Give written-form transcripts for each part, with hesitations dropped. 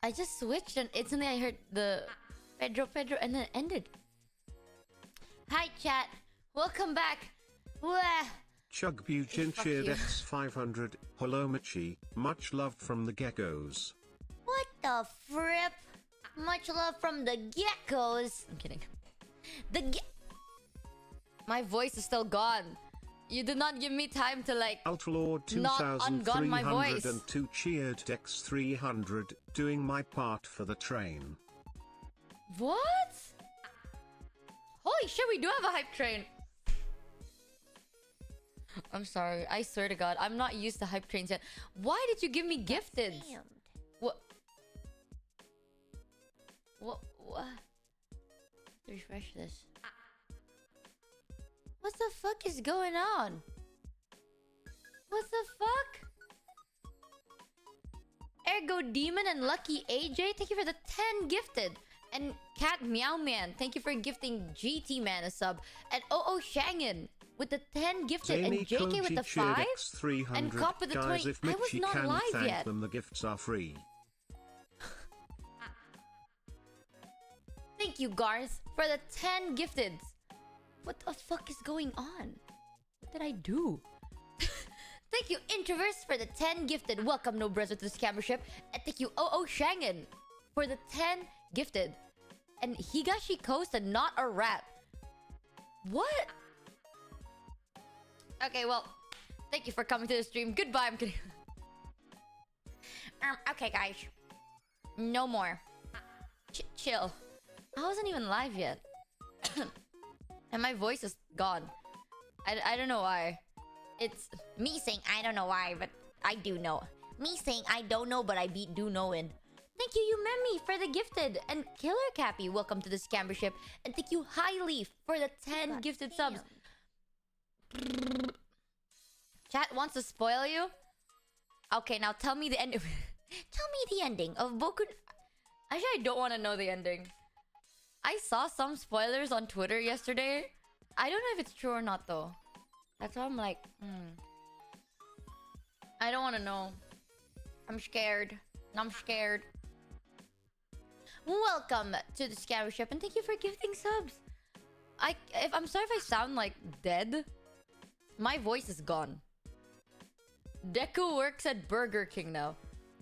I just switched and instantly I heard the Pedro, and then it ended. Hi, chat. Welcome back. Wah. Chug Bugin cheered X500. Hello Michi. Much love from the geckos. What the frip? Much love from the geckos. I'm kidding. My voice is still gone. You did not give me time to like Ultralord not ungun my voice. 2302 cheered X300. Doing my part for the train. What? Holy shit, we do have a hype train. I'm sorry. I swear to God, I'm not used to hype trains yet. Why did you give me gifted? What? What? Refresh this. What the fuck is going on? What the fuck? Ergo Demon and Lucky AJ, thank you for the 10 gifted. And Cat Meow Man, thank you for gifting GT Man a sub. And OO Shangen with the 10 gifted. Jamie and JK with the 5. And Cop with the 20. If I was Michi not can live thank yet. them, the gifts are free. Thank you, Garth, for the 10 gifteds. What the fuck is going on? What did I do? Thank you, Introverse, for the 10 gifted. Welcome, No Brother, to the Scammership. And thank you, OO Shangen, for the 10 gifted. And Higashi Coast, not a rat. What? Okay, well, thank you for coming to the stream. Goodbye, I'm kidding. Okay, guys. No more. Chill. I wasn't even live yet. And my voice is gone. I don't know why. It's me saying I don't know why, but I do know. Me saying I don't know, but I do know it. Thank you, Yumemi, for the gifted. And Killer Cappy, welcome to the Scambership. And thank you, Highleaf, for the 10 gifted subs. Chat wants to spoil you? Okay, now tell me the end. Tell me the ending of Boku... Actually, I don't want to know the ending. I saw some spoilers on Twitter yesterday. I don't know if it's true or not, though. That's why I'm like, I don't want to know. I'm scared. I'm scared. Welcome to the Scammership, and thank you for gifting subs. I'm sorry if I sound like dead. My voice is gone. Deku works at Burger King now.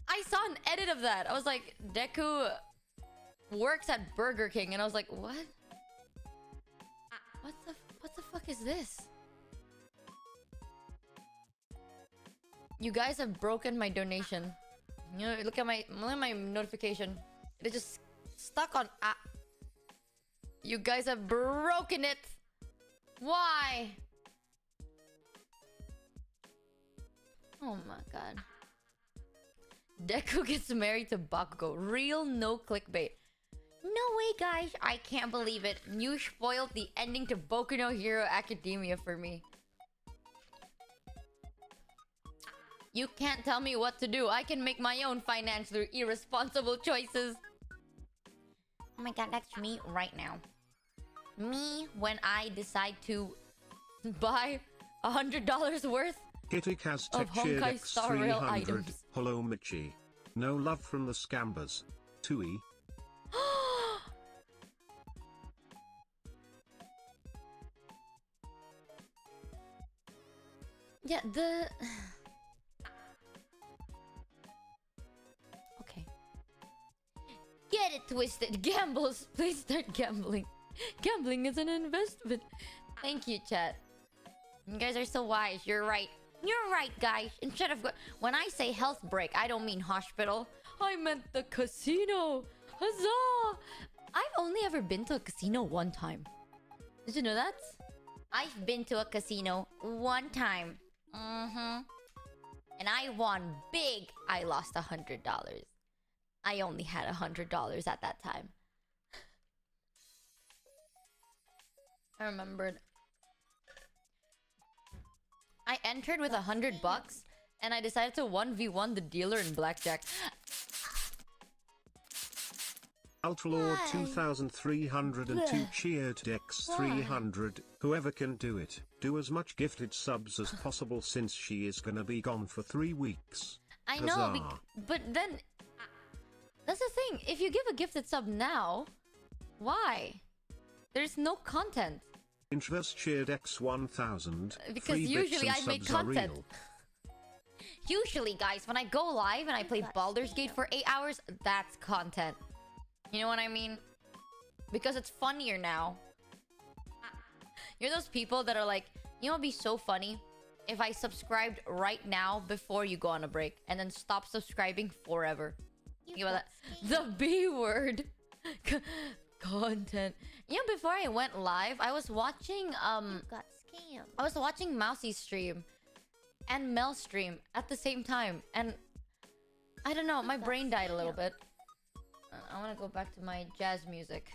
I saw an edit of that. I was like, Deku works at Burger King, and I was like, what? What the fuck is this? You guys have broken my donation. You know, look at my notification. It just stuck on. You guys have broken it. Why? Oh my god. Deku gets married to Bakugo. Real no clickbait. No way, guys. I can't believe it. You spoiled the ending to Boku no Hero Academia for me. You can't tell me what to do. I can make my own finance through irresponsible choices. Oh my god, that's me right now. Me when I decide to buy $100 worth Kitty Kaztech of Honkai Star Rail items. Hello Michi. No love from the Scambers. Tui. Yeah, the... Okay. Get it twisted. Gambles. Please start gambling. Gambling is an investment. Thank you, chat. You guys are so wise. You're right. You're right, guys. Instead of... When I say health break, I don't mean hospital. I meant the casino. Huzzah! I've only ever been to a casino one time. Did you know that? I've been to a casino one time. And I won big. I lost $100. I only had $100 at that time. I remembered. I entered with $100 and I decided to 1v1 the dealer in blackjack. Ultralord 2302 cheered X300. Whoever can do it, do as much gifted subs as possible since she is gonna be gone for 3 weeks. I know, but then... That's the thing. If you give a gifted sub now, why? There's no content. Introverse cheered X1000. Because usually I make content. Usually, guys, when I go live and I play Baldur's Gate for 8 hours, that's content. You know what I mean? Because it's funnier now. You're those people that are like, you know what'd be so funny? If I subscribed right now before you go on a break and then stop subscribing forever. Think about that. The B word. Content. You know, before I went live, I was watching I was watching Mousy's stream and Mel's stream at the same time, and I don't know, my brain died a little bit. I want to go back to my jazz music.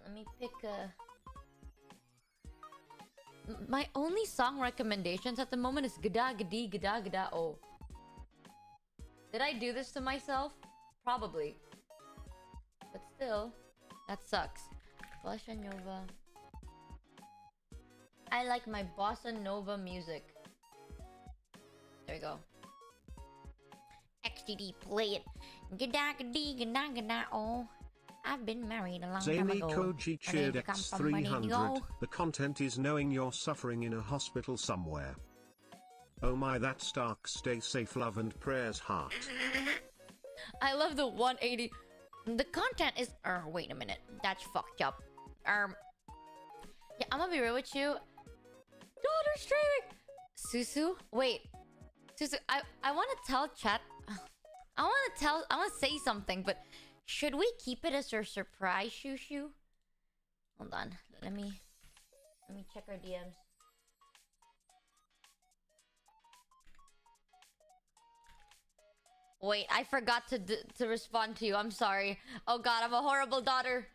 Let me pick a... My only song recommendations at the moment is Gada Gadi Gada Gada Oh. Did I do this to myself? Probably. But still, that sucks. Bossa Nova. I like my Bossa Nova music. There we go. XDD, play it. Gada Gadi Gada Gada Oh. I've been married a long time Zany ago. Koji cheered X300. The content is knowing you're suffering in a hospital somewhere. Oh my, that's dark. Stay safe, love and prayers, heart. I love the 180. The content is... wait a minute. That's fucked up. Yeah, I'm gonna be real with you. Daughter streaming! Susu? Wait. Susu, I want to tell chat... I want to say something, but... Should we keep it as a surprise, Shushu? Hold on. Let me check our DMs. Wait, I forgot to respond to you. I'm sorry. Oh god, I'm a horrible daughter.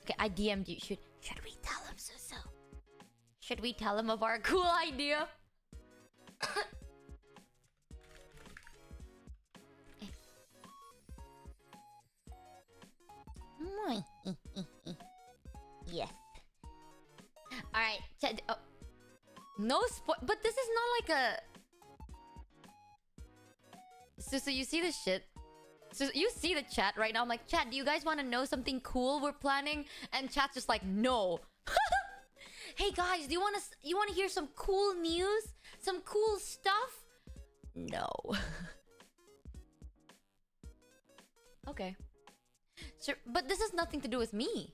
Okay, I DM'd you. Should we tell him, Susu? Should we tell him of our cool idea? Yes. Alright, no spoil, but this is not like a... Susu, you see this shit? So you see the chat right now. I'm like, chat, do you guys want to know something cool we're planning? And chat's just like, no. Hey guys, do you want to hear some cool news? Some cool stuff? No. Okay. Sure, but this has nothing to do with me.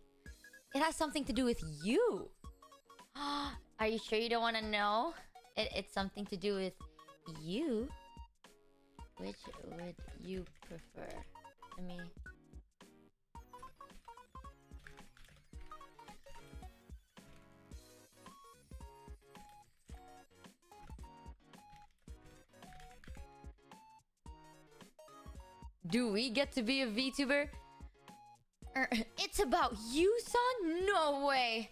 It has something to do with you. Are you sure you don't want to know? It's something to do with you. Which would you prefer? Let me... Do we get to be a VTuber? It's about you, son? No way!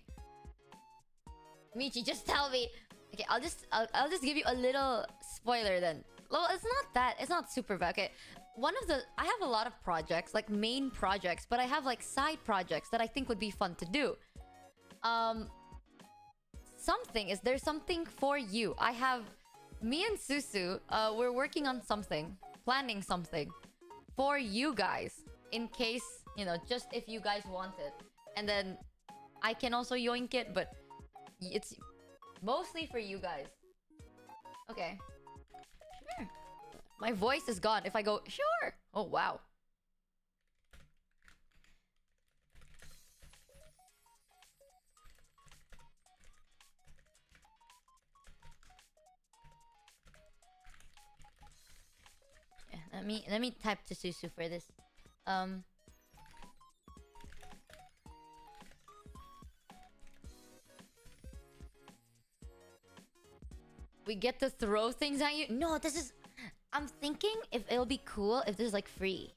Michi, just tell me. Okay, I'll just give you a little spoiler then. Well, it's not that. It's not super bad. Okay, I have a lot of projects, like main projects, but I have like side projects that I think would be fun to do. There's something for you. I have me and Susu. We're working on something, planning something for you guys, in case, you know, just if you guys want it, and then I can also yoink it, but it's mostly for you guys. Okay. Sure. My voice is gone if I go, sure. Oh, wow. Yeah, let me type to Susu for this. We get to throw things at you? No, this is... I'm thinking if it'll be cool if this is like free.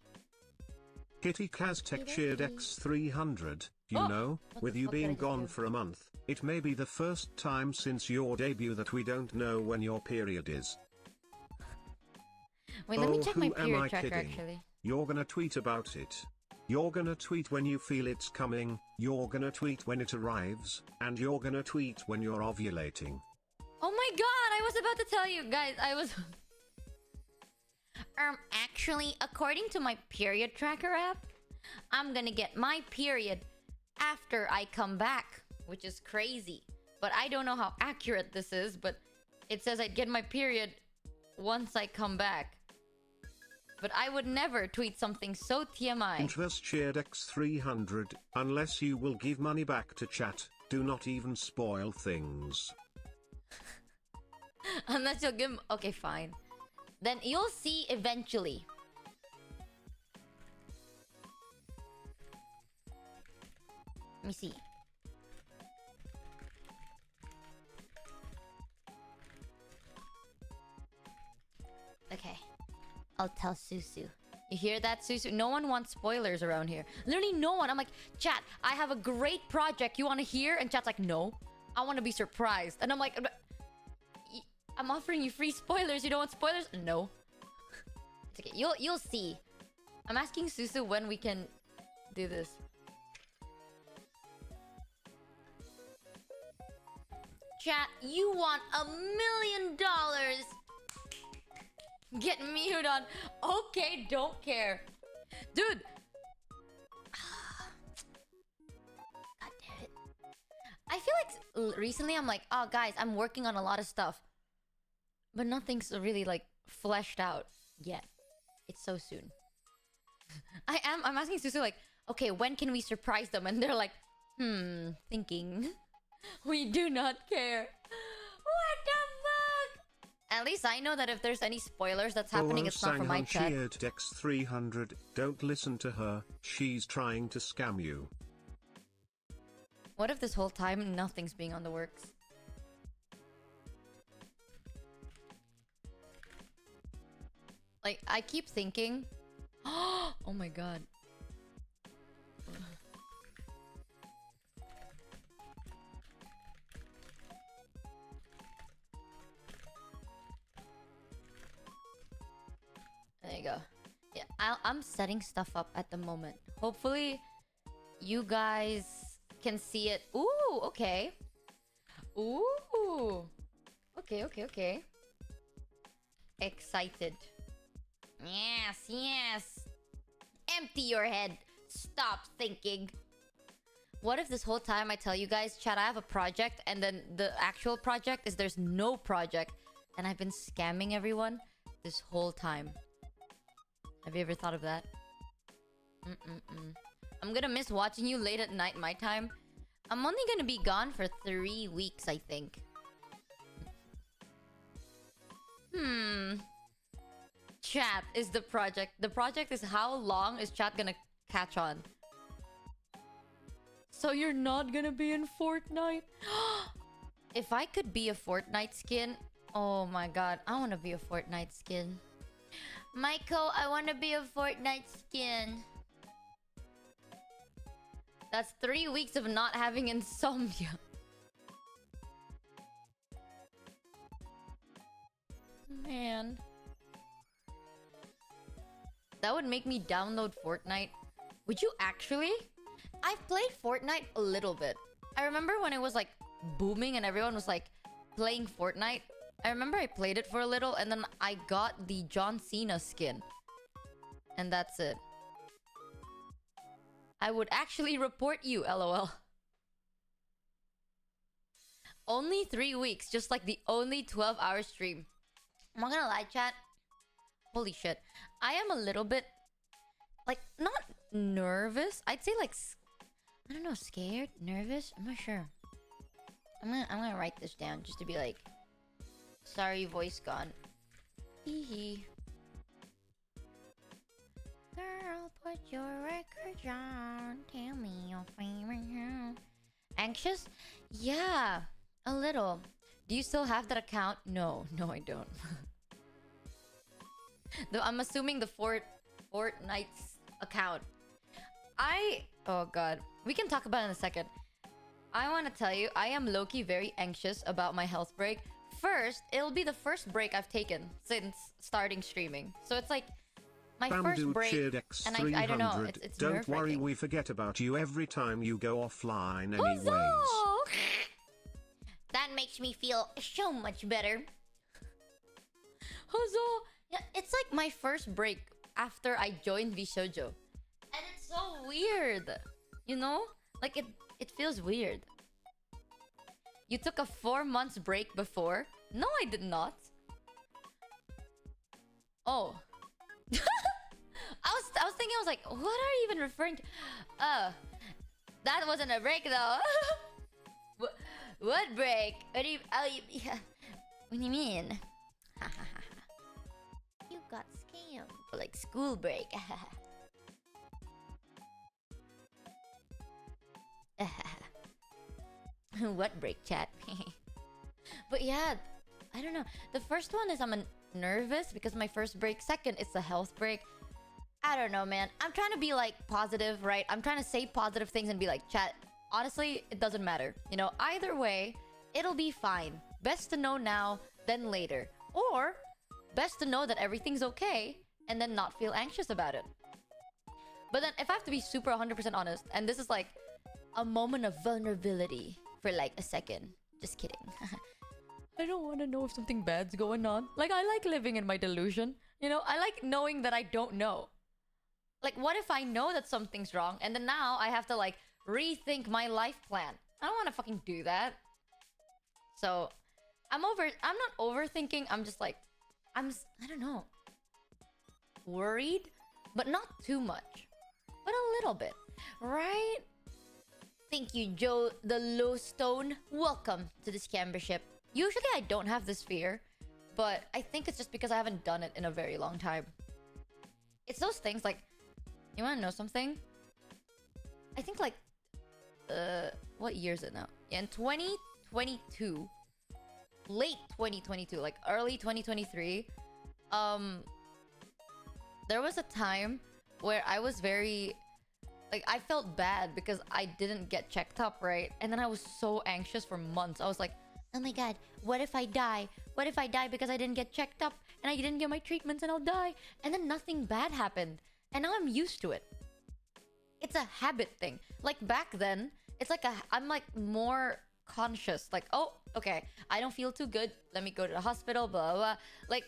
Kitty Kaztek cheered X300. You know, with you being gone for a month, it may be the first time since your debut that we don't know when your period is. Wait, let me Oh, check my who am period I tracker kidding? actually. You're gonna tweet about it. You're gonna tweet when you feel it's coming, you're gonna tweet when it arrives, and you're gonna tweet when you're ovulating. Oh my god, I was about to tell you guys, I was actually, according to my period tracker app, I'm gonna get my period after I come back, which is crazy. But I don't know how accurate this is, but it says I'd get my period once I come back. But I would never tweet something so TMI. Introverse cheered X300, unless you will give money back to chat, do not even spoil things. Unless you'll give... Okay, fine. Then you'll see eventually. Let me see. Okay. I'll tell Susu. You hear that, Susu? No one wants spoilers around here. Literally no one. I'm like, chat, I have a great project. You want to hear? And chat's like, no. I want to be surprised. And I'm like... I'm offering you free spoilers. You don't want spoilers? No. It's okay. You'll see. I'm asking Susu when we can do this. Chat, you want $1 million. Get mute on. Okay, don't care. Dude. God damn it. I feel like recently I'm like, oh guys, I'm working on a lot of stuff. But nothing's really like fleshed out yet. It's so soon. I'm asking Susu like, okay, when can we surprise them? And they're like, thinking. We do not care. What the fuck? At least I know that if there's any spoilers that's happening, it's not from my chat. Cheered X300, don't listen to her, she's trying to scam you. What if this whole time nothing's being on the works? Like, I keep thinking... Oh my god. There you go. Yeah, I'm setting stuff up at the moment. Hopefully, you guys can see it. Ooh, okay. Ooh. Okay. Excited. Yes. Empty your head. Stop thinking. What if this whole time I tell you guys, chat, I have a project, and then the actual project is there's no project, and I've been scamming everyone this whole time? Have you ever thought of that? I'm gonna miss watching you late at night my time. I'm only gonna be gone for 3 weeks, I think. Chat is the project. The project is how long is chat gonna catch on? So you're not gonna be in Fortnite? If I could be a Fortnite skin, oh my god, I wanna be a Fortnite skin. Michael, I wanna be a Fortnite skin. That's 3 weeks of not having insomnia. Man. That would make me download Fortnite. Would you actually? I've played Fortnite a little bit. I remember when it was like booming and everyone was like playing Fortnite. I remember I played it for a little and then I got the John Cena skin. And that's it. I would actually report you, LOL. Only 3 weeks, just like the only 12-hour stream. I'm not gonna lie, chat. Holy shit. I am a little bit, like, not nervous. I'd say like, I don't know, scared? Nervous? I'm not sure. I'm gonna write this down just to be like, sorry, voice gone. Hee hee. Girl, put your records on. Tell me your favorite song. Anxious? Yeah, a little. Do you still have that account? No, I don't. Though I'm assuming the Fortnite's account. Oh god. We can talk about it in a second. I want to tell you, I am low-key very anxious about my health break. first, it'll be the first break I've taken since starting streaming. So it's like my first Bamboo break, cheered and I don't know. X300. It's Don't worry, nerve-wracking. we forget about you every time you go offline anyways. Huzzah! That makes me feel so much better. Huzzah! Yeah, it's like my first break after I joined VShojo. And it's so weird. You know? Like it feels weird. You took a 4 months break before? No, I did not. Oh. I was thinking, I was like, what are you even referring to? That wasn't a break though. What break? What do you, yeah. What do you mean? You got scammed for like school break. What break, chat? But yeah, I don't know. The first one is I'm nervous because my first break. Second, it's a health break. I don't know, man. I'm trying to be like positive, right? I'm trying to say positive things and be like, chat, honestly, it doesn't matter. You know, either way, it'll be fine. Best to know now than later. Or best to know that everything's okay and then not feel anxious about it. But then if I have to be super 100% honest, and this is like a moment of vulnerability for like a second. Just kidding. I don't want to know if something bad's going on. Like, I like living in my delusion. You know, I like knowing that I don't know. Like, what if I know that something's wrong and then now I have to like rethink my life plan? I don't want to fucking do that. So, I'm not overthinking. I'm just like, I don't know. Worried, but not too much. But a little bit. Right? Thank you, Joe the Lowstone. Welcome to the scambership. Usually I don't have this fear, but I think it's just because I haven't done it in a very long time. It's those things like, you want to know something? I think like, what year is it now? Yeah, in 2022, late 2022, like early 2023, there was a time where I was very, like, I felt bad because I didn't get checked up, right? And then I was so anxious for months. I was like, oh my god, what if I die? What if I die because I didn't get checked up and I didn't get my treatments and I'll die? And then nothing bad happened. And now I'm used to it. It's a habit thing. Like back then, it's like I'm like more conscious. Like, oh, okay, I don't feel too good. Let me go to the hospital, blah, blah, blah. Like,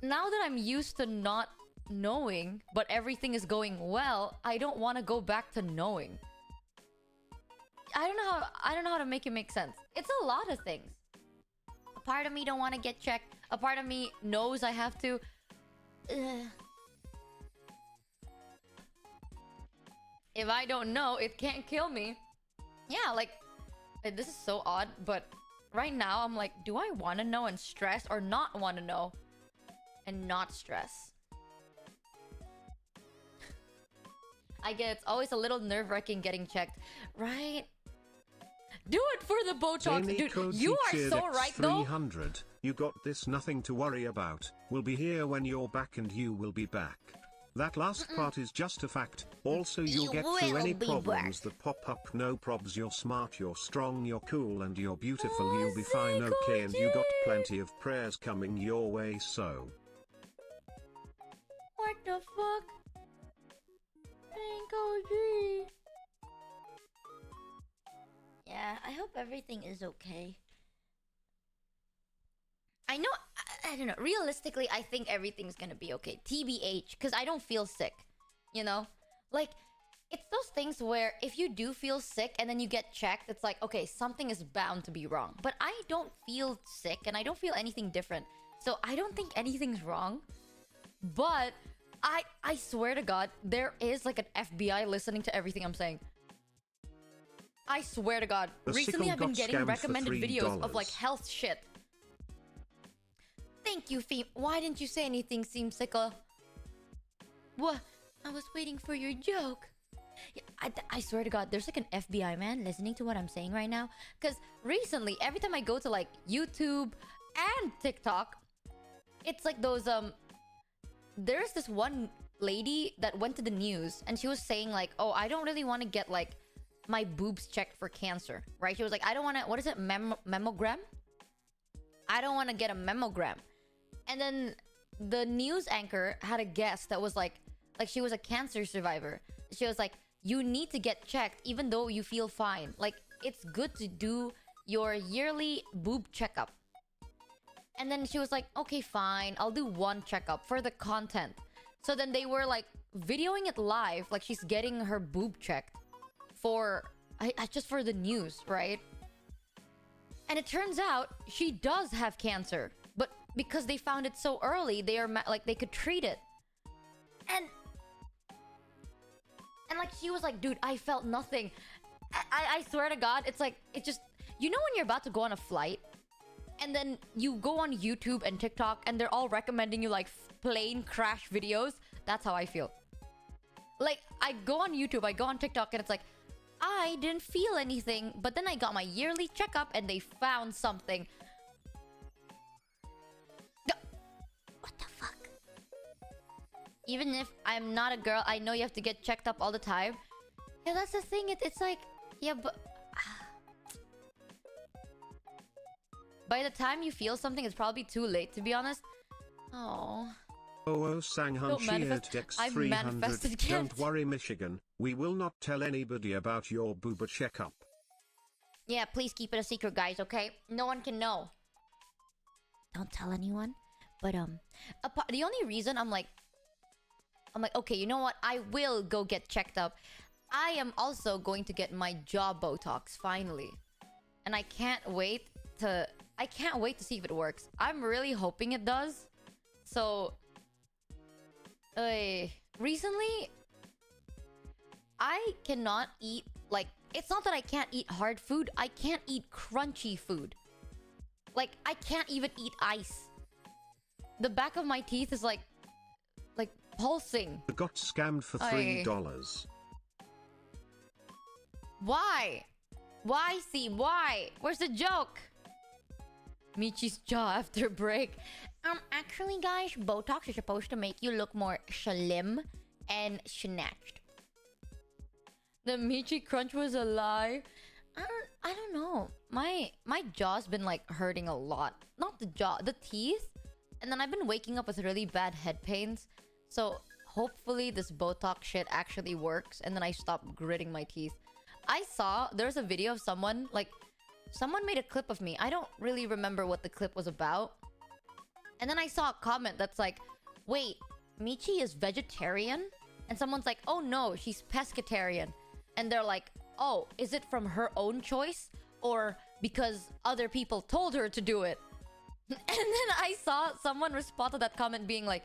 now that I'm used to not knowing, but everything is going well, I don't want to go back to knowing. I don't know how to make it make sense. It's a lot of things. A part of me don't want to get checked. A part of me knows I have to. If I don't know, it can't kill me. Yeah, like, this is so odd, but right now I'm like, do I want to know and stress or not want to know and not stress? I get it's always a little nerve-wracking getting checked, right? Do it for the Botox, dude. You are so right, though. 300. You got this, nothing to worry about. We'll be here when you're back and you will be back. That last part is just a fact. Also, you'll get through any problems that pop up. No probs. You're smart, you're strong, you're cool, and you're beautiful. You'll be fine, okay? And you got plenty of prayers coming your way, so. What the fuck? OG. Yeah, I hope everything is okay. I know, I don't know. Realistically, I think everything's gonna be okay. TBH, because I don't feel sick. You know? Like, it's those things where if you do feel sick and then you get checked, it's like, okay, something is bound to be wrong. But I don't feel sick and I don't feel anything different. So I don't think anything's wrong. But I swear to God, there is like an FBI listening to everything I'm saying. I swear to God. Recently I've been getting recommended videos of like health shit. Thank you, Fee. Why didn't you say anything, Seamsicle? What? I was waiting for your joke. Yeah, I swear to God, there's like an FBI man listening to what I'm saying right now. Because recently, every time I go to like YouTube and TikTok, it's like those, there's this one lady that went to the news and she was saying like, oh, I don't really want to get like my boobs checked for cancer, right? She was like, I don't want to, what is it, mammogram? I don't want to get a mammogram. And then the news anchor had a guest that was like she was a cancer survivor. She was like, you need to get checked even though you feel fine. Like, it's good to do your yearly boob checkup. And then she was like, okay, fine, I'll do one checkup for the content. So then they were like videoing it live, like she's getting her boob checked for just for the news, right? And it turns out she does have cancer, but because they found it so early, they are like they could treat it. And like she was like, dude, I felt nothing. I swear to God, it's like, it just, you know when you're about to go on a flight and then you go on YouTube and TikTok and they're all recommending you like plane crash videos? That's how I feel. Like, I go on YouTube, I go on TikTok, and it's like, I didn't feel anything, but then I got my yearly checkup and they found something. What the fuck? Even if I'm not a girl, I know you have to get checked up all the time. Yeah, that's the thing. It's like, yeah, but by the time you feel something, it's probably too late, to be honest. Oh. Oh, Sanghan Sheared Dex 300. Don't worry, Michigan. We will not tell anybody about your booba checkup. Yeah, please keep it a secret, guys, okay? No one can know. Don't tell anyone. But, the only reason I'm like, okay, you know what? I will go get checked up. I am also going to get my jaw Botox, finally. And I can't wait to see if it works. I'm really hoping it does. So, recently, I cannot eat, like, it's not that I can't eat hard food, I can't eat crunchy food. Like, I can't even eat ice. The back of my teeth is like pulsing. I got scammed for $3. Why? Why, see? Why? Where's the joke? Michi's jaw after break. Actually, guys, Botox is supposed to make you look more slim and snatched. The Michi crunch was a lie. I don't know. My jaw's been like hurting a lot. Not the jaw, the teeth. And then I've been waking up with really bad head pains. So hopefully this Botox shit actually works and then I stop gritting my teeth. I saw there's a video of someone made a clip of me. I don't really remember what the clip was about. And then I saw a comment that's like, wait, Michi is vegetarian? And someone's like, oh no, she's pescatarian. And they're like, oh, is it from her own choice? Or because other people told her to do it? And then I saw someone respond to that comment being like,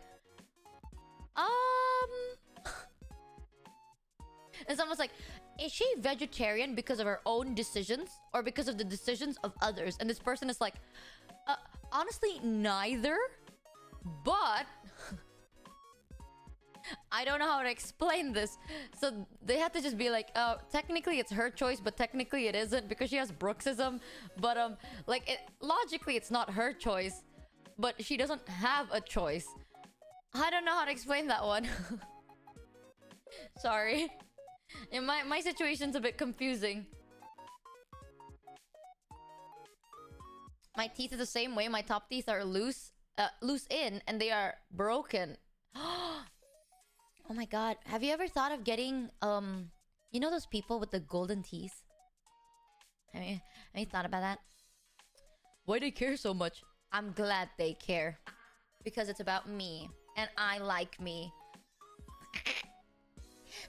and someone's like, is she vegetarian because of her own decisions or because of the decisions of others? And this person is like, honestly, neither. But I don't know how to explain this. So they had to just be like, technically it's her choice, but technically it isn't because she has bruxism. But logically it's not her choice, but she doesn't have a choice. I don't know how to explain that one. Sorry. Yeah, my situation's a bit confusing. My teeth are the same way. My top teeth are loose in, and they are broken. Oh my god. Have you ever thought of getting, you know those people with the golden teeth? Have you thought about that? Why do they care so much? I'm glad they care. Because it's about me. And I like me.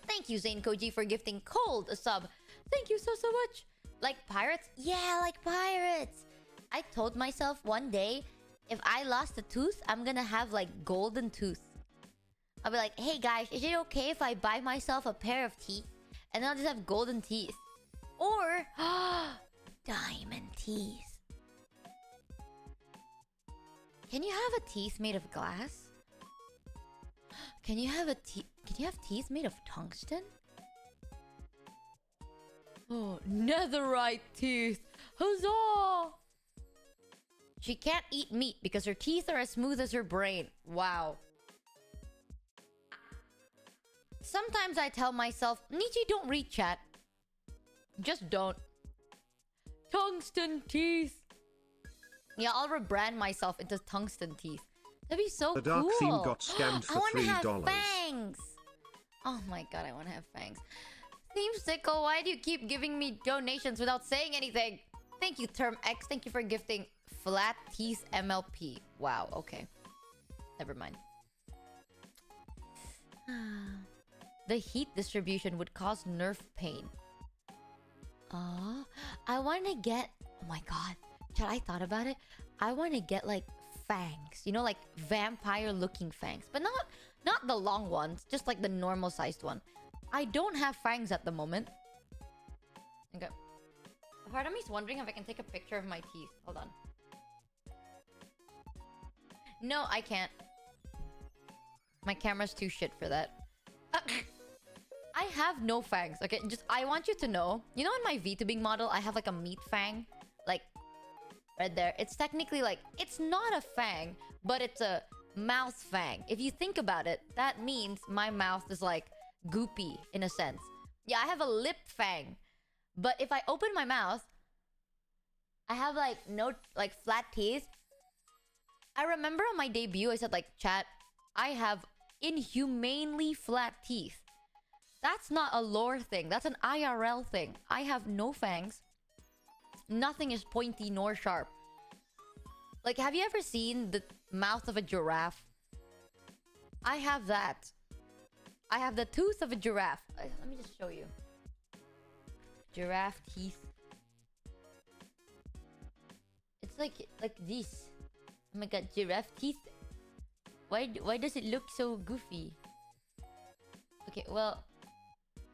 Thank you, Zane Koji, for gifting Cold a sub. Thank you so much. Like pirates? Yeah, like pirates. I told myself one day, if I lost a tooth, I'm gonna have like golden tooth. I'll be like, hey guys, is it okay if I buy myself a pair of teeth? And then I'll just have golden teeth. Or, diamond teeth. Can you have a teeth made of glass? Can you have teeth made of tungsten? Oh, netherite teeth. Huzzah! She can't eat meat because her teeth are as smooth as her brain. Wow. Sometimes I tell myself, Nichi, don't read chat. Just don't. Tungsten teeth. Yeah, I'll rebrand myself into tungsten teeth. That'd be so The dark cool. theme got scammed for I want to have $3. fangs. Oh my god, I want to have fangs. Theme Sicko, why do you keep giving me donations without saying anything? Thank you, Term X. Thank you for gifting Flat Teeth MLP. Wow, okay. Never mind. The heat distribution would cause nerve pain. I want to get... Oh my god. Chad, I thought about it. I want to get like fangs. You know, like vampire-looking fangs. But not the long ones. Just like the normal-sized one. I don't have fangs at the moment. Okay. Part of me is wondering if I can take a picture of my teeth. Hold on. No, I can't. My camera's too shit for that. I have no fangs. Okay, just I want you to know. You know in my VTubing model, I have like a meat fang. Like, right there. It's technically like... It's not a fang, but it's a mouth fang. If you think about it, that means my mouth is like... goopy in a sense. Yeah, I have a lip fang. But if I open my mouth, I have like no like flat teeth. I remember on my debut I said like, chat, I have inhumanely flat teeth. That's not a lore thing. That's an IRL thing. I have no fangs. Nothing is pointy nor sharp. Like, have you ever seen the mouth of a giraffe? I have that. I have the tooth of a giraffe. Let me just show you. Giraffe teeth. It's like this. Oh my god, giraffe teeth. Why does it look so goofy? Okay, well,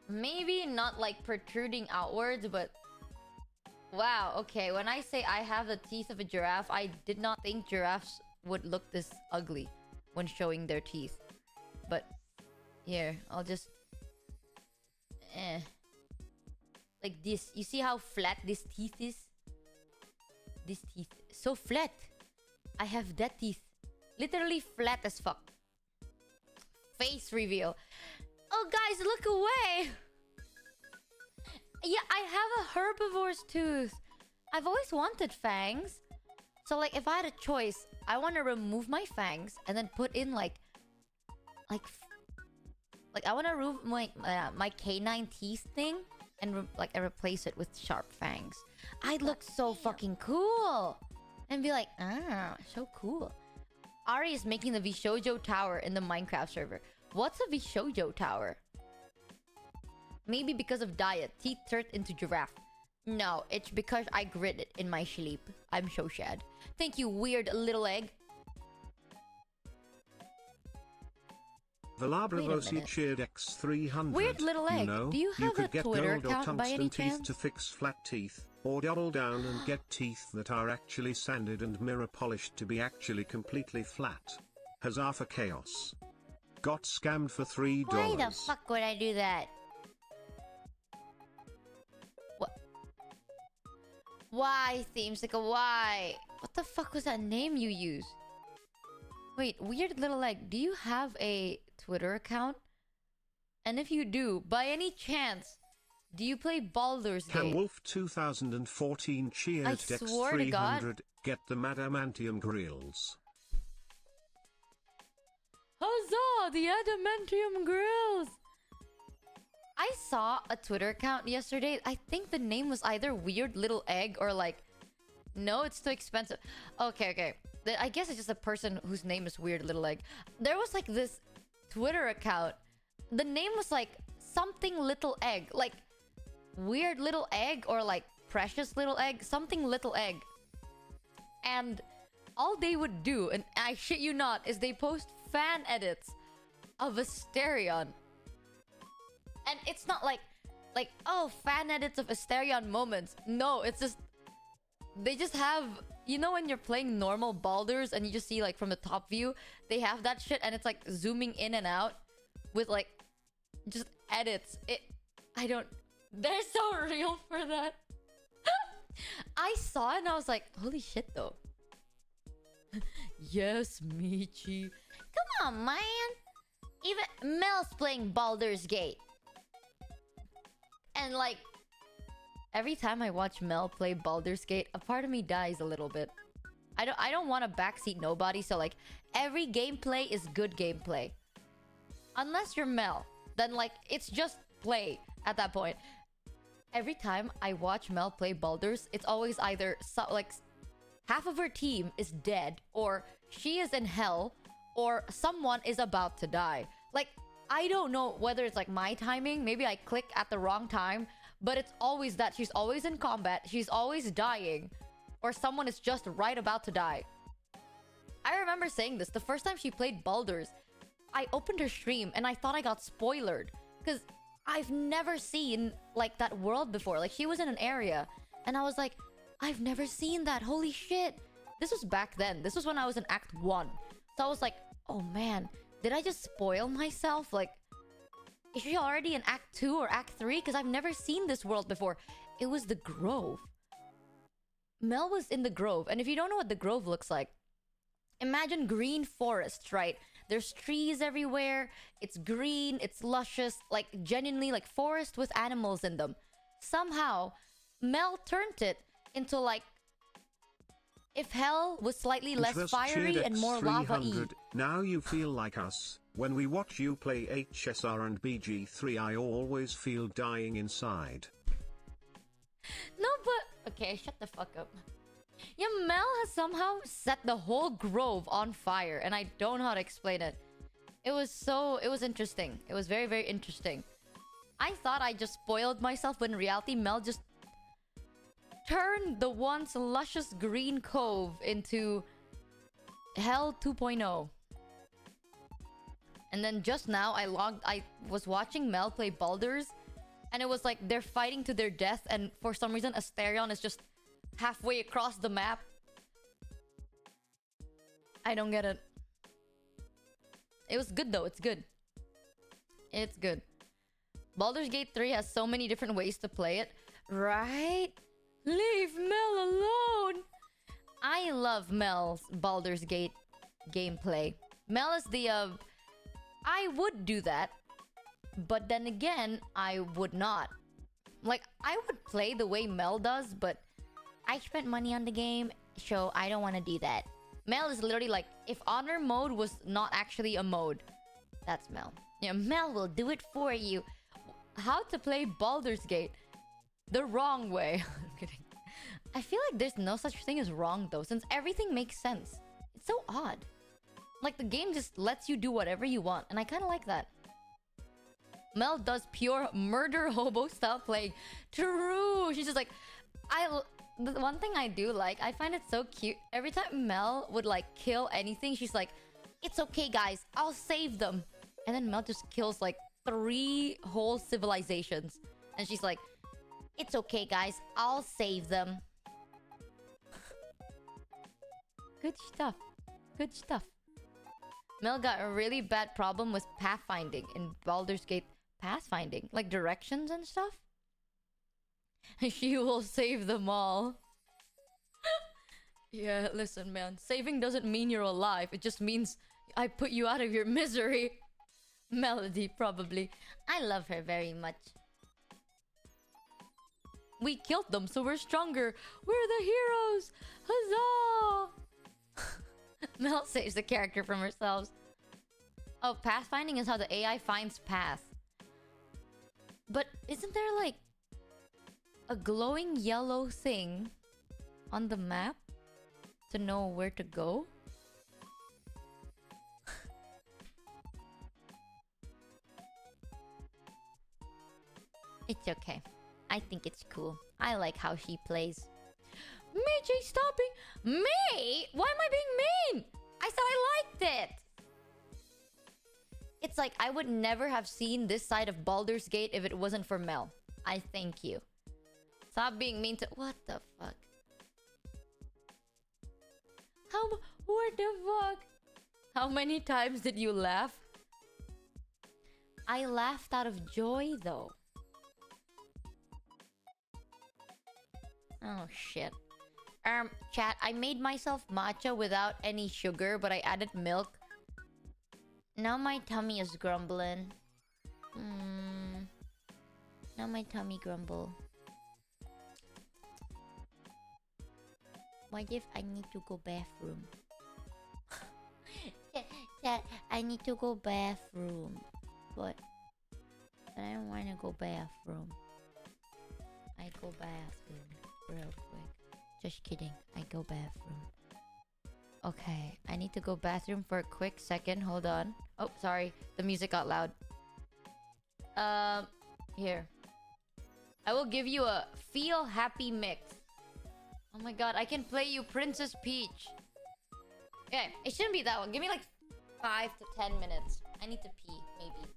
maybe not like protruding outwards, but wow, okay. When I say I have the teeth of a giraffe, I did not think giraffes would look this ugly when showing their teeth. But here, I'll just... like this. You see how flat this teeth is? This teeth. So flat. I have that teeth. Literally flat as fuck. Face reveal. Oh, guys, look away! Yeah, I have a herbivore's tooth. I've always wanted fangs. So, like, if I had a choice, I want to remove my fangs and then put in, like I want to remove my canine teeth thing and I replace it with sharp fangs. I'd look so fucking cool and be like, so cool. Ari is making the VShojo tower in the Minecraft server. What's a VShojo tower? Maybe because of diet, teeth turned into giraffe. No, it's because I grit it in my sleep. I'm so sad. Thank you, weird little egg. Valabravosi cheered X300. Weird little egg. You know, do you have could a get Twitter gold or account by any tungsten teeth chance? to fix flat teeth, or double down and get teeth that are actually sanded and mirror polished to be actually completely flat. Huzzah for chaos. Got scammed for $3. Why the fuck would I do that? What? Why, Themes? Like a why? What the fuck was that name you used? Wait, weird little egg. Do you have a Twitter account? And if you do, by any chance, do you play Baldur's Gate? Wolf 2014 cheered I Dex swear to God. 300. Get the Madamantium grills. Huzzah! The adamantium grills! I saw a Twitter account yesterday. I think the name was either Weird Little Egg or like... No, it's too expensive. Okay. I guess it's just a person whose name is Weird Little Egg. There was like this Twitter account. The name was like something little egg. Like Weird Little Egg or like Precious Little Egg. Something little egg. And all they would do, and I shit you not, is they post fan edits of Asterion. And it's not like, oh, fan edits of Asterion moments. No, it's just... They just have... You know when you're playing normal Baldur's and you just see like from the top view, they have that shit and it's like zooming in and out with like just edits. I don't... They're so real for that. I saw it and I was like, holy shit though. Yes, Michi. Come on, man. Even Mel's playing Baldur's Gate. And like, every time I watch Mel play Baldur's Gate, a part of me dies a little bit. I don't want to backseat nobody, so like every gameplay is good gameplay. Unless you're Mel, then like it's just play at that point. Every time I watch Mel play Baldur's, it's always either like half of her team is dead, or she is in hell, or someone is about to die. Like, I don't know whether it's like my timing, maybe I click at the wrong time, but it's always that she's always in combat, she's always dying, or someone is just right about to die. I remember saying this the first time she played Baldur's. I opened her stream and I thought I got spoiled, because I've never seen like that world before. Like, she was in an area and I was like, I've never seen that, holy shit. This was back then, this was when I was in Act 1. So I was like, oh man, did I just spoil myself? Like, is she already in Act 2 or Act 3? Because I've never seen this world before. It was the Grove. Mel was in the Grove. And if you don't know what the Grove looks like, imagine green forests, right? There's trees everywhere. It's green. It's luscious. Like, genuinely, like, forest with animals in them. Somehow, Mel turned it into, like, if hell was slightly less fiery and more lava-y. Now you feel like us. When we watch you play HSR and BG3, I always feel dying inside. No, but... Okay, shut the fuck up. Yeah, Mel has somehow set the whole Grove on fire, and I don't know how to explain it. It was interesting. It was very, very interesting. I thought I just spoiled myself, but in reality, Mel just turned the once luscious green cove into Hell 2.0. And then just now, I was watching Mel play Baldur's, and it was like they're fighting to their death, and for some reason, Asterion is just halfway across the map. I don't get it. It was good though, it's good. It's good. Baldur's Gate 3 has so many different ways to play it, right? Leave Mel alone! I love Mel's Baldur's Gate gameplay. Mel is the, I would do that, but then again, I would not. Like, I would play the way Mel does, but I spent money on the game, so I don't want to do that. Mel is literally like, if honor mode was not actually a mode, that's Mel. Yeah, Mel will do it for you. How to play Baldur's Gate the wrong way. I'm kidding. I feel like there's no such thing as wrong though, since everything makes sense. It's so odd. Like, the game just lets you do whatever you want, and I kind of like that. Mel does pure murder hobo style playing. True. She's just like, the one thing I do like, I find it so cute. Every time Mel would like kill anything, she's like, it's okay guys, I'll save them. And then Mel just kills like 3 whole civilizations. And she's like, it's okay guys, I'll save them. Good stuff. Good stuff. Mel got a really bad problem with pathfinding in Baldur's Gate. Pathfinding? Like directions and stuff? She will save them all. Yeah, listen, man. Saving doesn't mean you're alive. It just means I put you out of your misery. Melody, probably. I love her very much. We killed them, so we're stronger. We're the heroes. Huzzah! Mel saves the character from herself. Oh, pathfinding is how the AI finds path. But isn't there like a glowing yellow thing on the map to know where to go? It's okay. I think it's cool. I like how she plays. Michi, stop being... Me? Why am I being mean? I said I liked it. It's like I would never have seen this side of Baldur's Gate if it wasn't for Mel. I thank you. Stop being mean to... What the fuck? What the fuck? How many times did you laugh? I laughed out of joy though. Oh shit. Chat, I made myself matcha without any sugar, but I added milk. Now my tummy is grumbling. Now my tummy grumble. What if I need to go bathroom? Chat, I need to go bathroom. But I don't want to go bathroom. I go bathroom real quick. Just kidding. I go bathroom. Okay, I need to go bathroom for a quick second. Hold on. Oh, sorry. The music got loud. Here. I will give you a feel happy mix. Oh my god, I can play you Princess Peach. Okay, it shouldn't be that one. Give me like 5 to 10 minutes. I need to pee, maybe.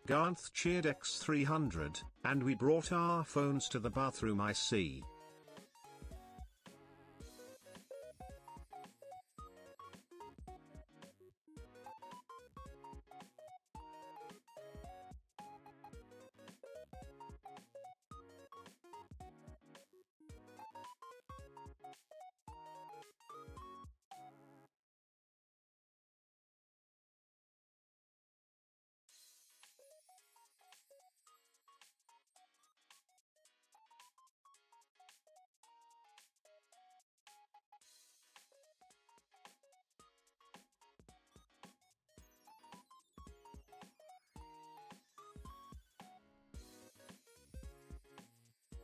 Garth cheered X300, and we brought our phones to the bathroom, I see.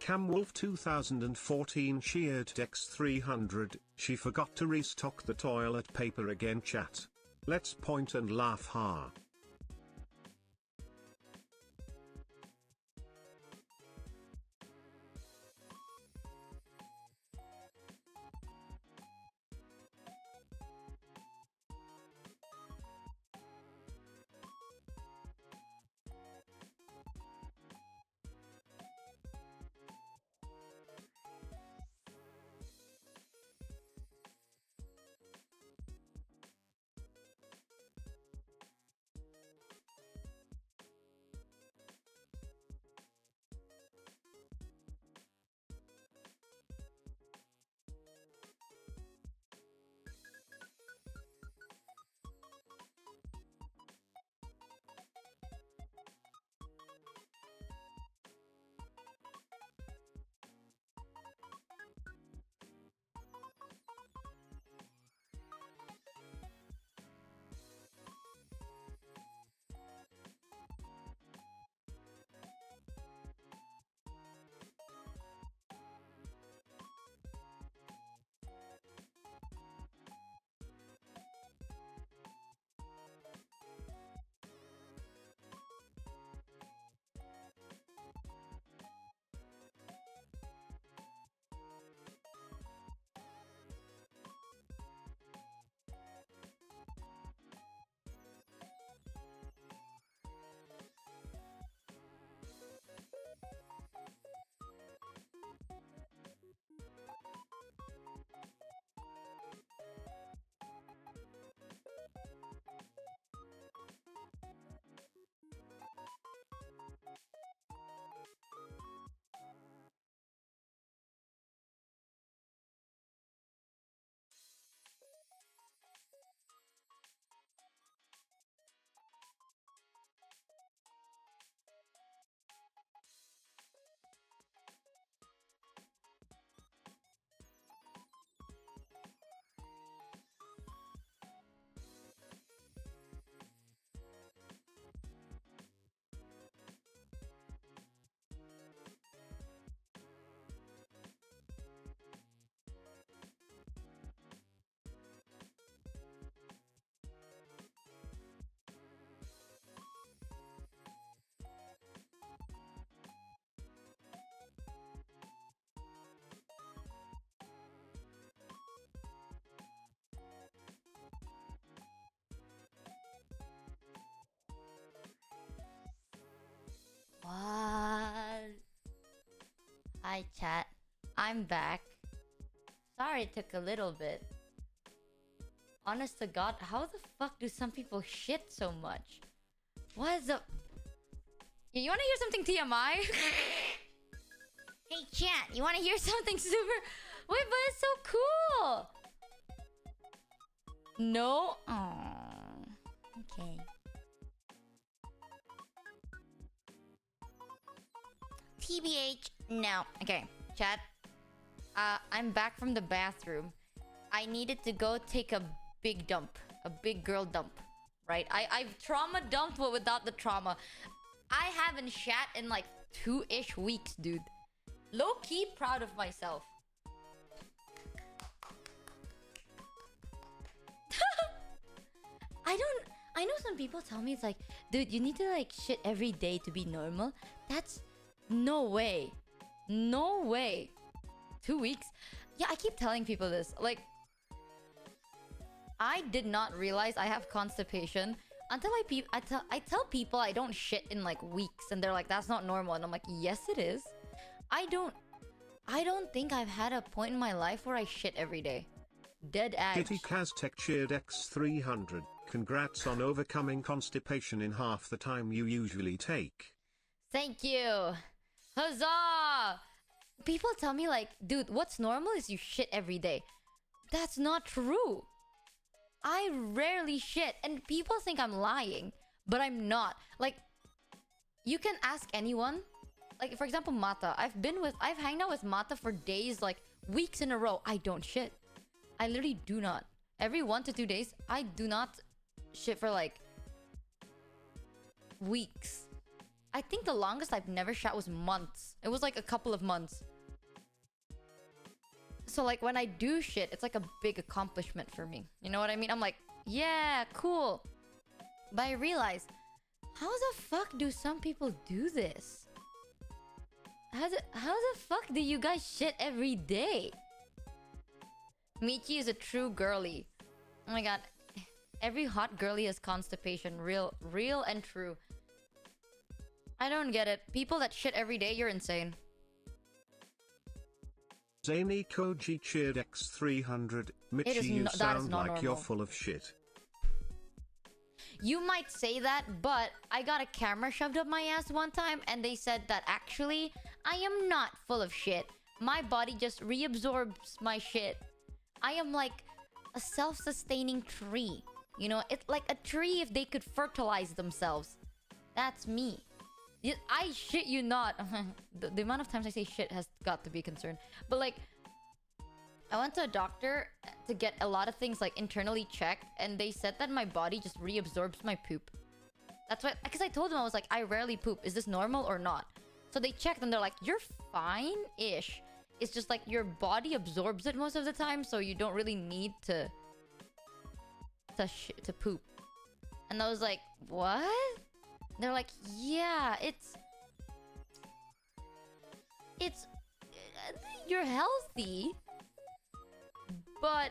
Camwolf 2014 cheered X300, she forgot to restock the toilet paper again, chat. Let's point and laugh, ha. What? Hi, chat. I'm back. Sorry it took a little bit. Honest to God, how the fuck do some people shit so much? What is up? You wanna hear something TMI? Hey, chat, you wanna hear something super... Wait, but it's so cool! No? Aww. Okay. TBH, no. Okay, chat. I'm back from the bathroom. I needed to go take a big dump. A big girl dump. Right? I've trauma dumped but without the trauma. I haven't shat in like 2-ish weeks, dude. Low-key proud of myself. I know some people tell me it's like, dude, you need to like shit every day to be normal. That's no way. No way. 2 weeks? Yeah, I keep telling people this. Like, I did not realize I have constipation I tell people I don't shit in like weeks, and they're like, that's not normal, and I'm like, yes it is. I don't think I've had a point in my life where I shit every day. Dead ass. Kitty Kaztech cheered X300. Congrats on overcoming constipation in half the time you usually take. Thank you. Huzzah! People tell me like, dude, what's normal is you shit every day. That's not true. I rarely shit, and people think I'm lying, but I'm not. Like, you can ask anyone. Like, for example, Mata. I've hanged out with Mata for days, like weeks in a row. I don't shit. I literally do not. Every 1 to 2 days, I do not shit for like weeks. I think the longest I've never shat was months. It was like a couple of months. So like when I do shit, it's like a big accomplishment for me. You know what I mean? I'm like, yeah, cool. But I realize, how the fuck do some people do this? How the fuck do you guys shit every day? Michi is a true girly. Oh my god. Every hot girly has constipation. Real and true. I don't get it. People that shit every day, you're insane. Zany Koji cheered X300. Michi, you sound like normal. You're full of shit. You might say that, but I got a camera shoved up my ass one time, and they said that actually, I am not full of shit. My body just reabsorbs my shit. I am like a self-sustaining tree. You know, it's like a tree if they could fertilize themselves. That's me. I shit you not. The amount of times I say shit has got to be concerned. But like, I went to a doctor to get a lot of things like internally checked, and they said that my body just reabsorbs my poop. That's why, because I told them, I was like, I rarely poop. Is this normal or not? So they checked and they're like, you're fine-ish. It's just like your body absorbs it most of the time, so you don't really need to poop. And I was like, what? They're like, yeah, it's you're healthy, but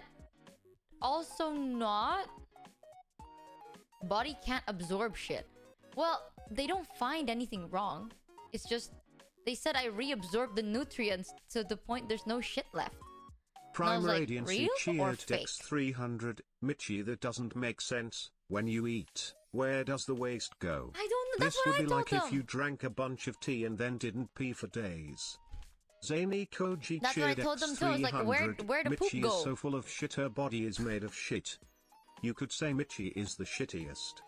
also not. Body can't absorb shit. Well, they don't find anything wrong. It's just they said I reabsorb the nutrients to the point there's no shit left. Prime like, Radiancy cheered X300. Michi, that doesn't make sense. When you eat, where does the waste go? I don't know. That's this what would be I like told them. if you drank a bunch of tea and then didn't pee for days. Zany Koji That's what I told them too. I was like, where the Michi poop go? Is so full of shit, her body is made of shit. You could say Michi is the shittiest.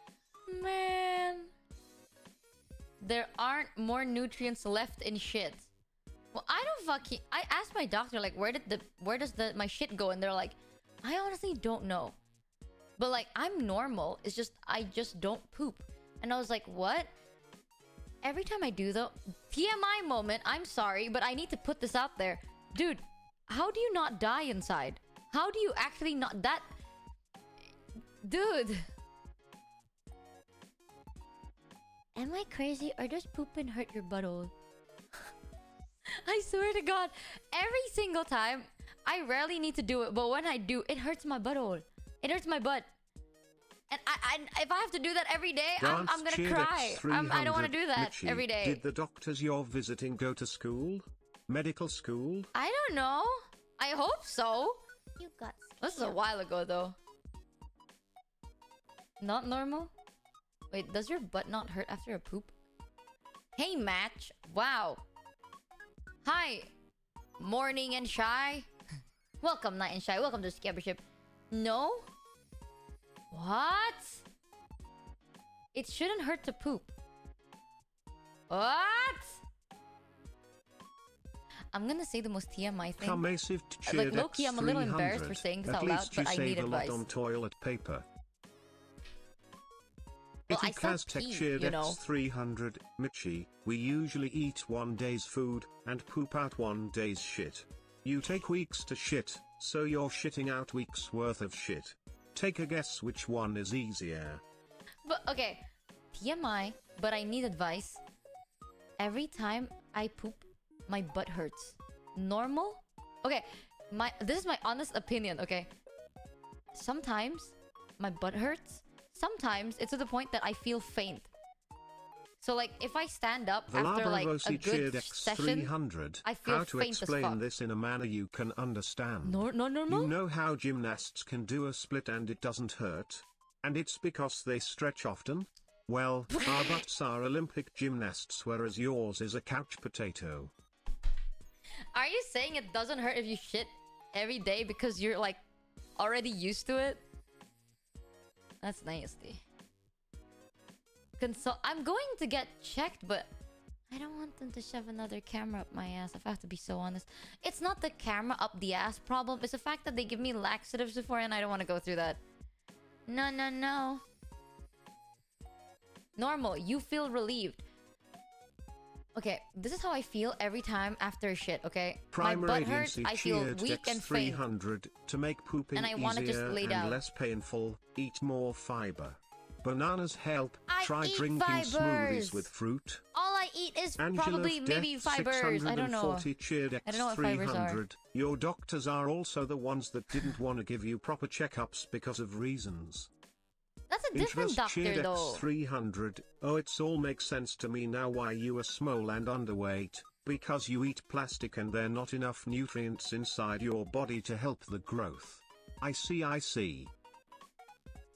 Man, there aren't more nutrients left in shit. Well, I asked my doctor, like, where does my shit go? And they're like, I honestly don't know. But like, I'm normal. It's just I just don't poop. And I was like, what? Every time I do though, TMI moment, I'm sorry, but I need to put this out there. Dude, how do you not die inside? How do you actually not that? Dude. Am I crazy or does pooping hurt your butthole? I swear to God, every single time, I rarely need to do it, but when I do, it hurts my butthole. It hurts my butt. And if I have to do that every day, I'm gonna cry. I don't want to do that Michi, every day. Did the doctors you're visiting go to school? Medical school? I don't know. I hope so. You got This is a while ago, though. Not normal? Wait, does your butt not hurt after a poop? Hey, Match. Wow. Hi. Morning and Shy. Welcome, Night and Shy. Welcome to Scabbership. No? What? It shouldn't hurt to poop. What? I'm gonna say the most TMI thing. Like, low-key, I'm a little embarrassed for saying this out loud, but I need advice. On toilet paper. Well, I still pee, you know. X300. Michi, we usually eat one day's food and poop out one day's shit. You take weeks to shit, so you're shitting out weeks worth of shit. Take a guess which one is easier. But okay, TMI, but I need advice. Every time I poop, my butt hurts. Normal? Okay, this is my honest opinion, okay? Sometimes my butt hurts. sometimes it's to the point that I feel faint. So like if I stand up after like a good session, I feel how to faint as explain fuck. this in a manner you can understand? No. You know how gymnasts can do a split and it doesn't hurt? And it's because they stretch often? Well, our butts are Olympic gymnasts, whereas yours is a couch potato. Are you saying it doesn't hurt if you shit every day because you're like already used to it? That's nasty. I'm going to get checked, but I don't want them to shove another camera up my ass, if I have to be so honest. It's not the camera up the ass problem. It's the fact that they give me laxatives before and I don't want to go through that. No. Normal. You feel relieved. Okay, this is how I feel every time after shit, okay? My butt hurts, I feel weak and faint. To make pooping and I want to just lay down. And less painful, eat more fiber. Bananas help. I Try eat drinking fibers. smoothies with fruit. All I eat is Angela probably maybe fibers. I don't know. I don't know what fibers are. Your doctors are also the ones that didn't want to give you proper checkups because of reasons. That's a different doctor though. 300. Oh, it's all makes sense to me now why you are small and underweight. Because you eat plastic and there are not enough nutrients inside your body to help the growth. I see.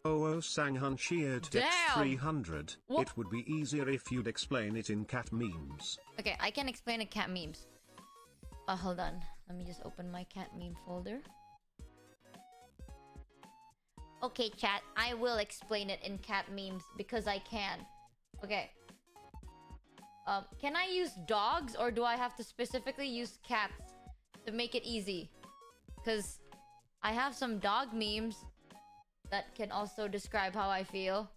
Oh, Sanghan cheered Dex 300. What? It would be easier if you'd explain it in cat memes. Okay, I can explain it cat memes. Hold on. Let me just open my cat meme folder. Okay, chat. I will explain it in cat memes because I can. Okay. Can I use dogs or do I have to specifically use cats to make it easy? Because I have some dog memes that can also describe how I feel.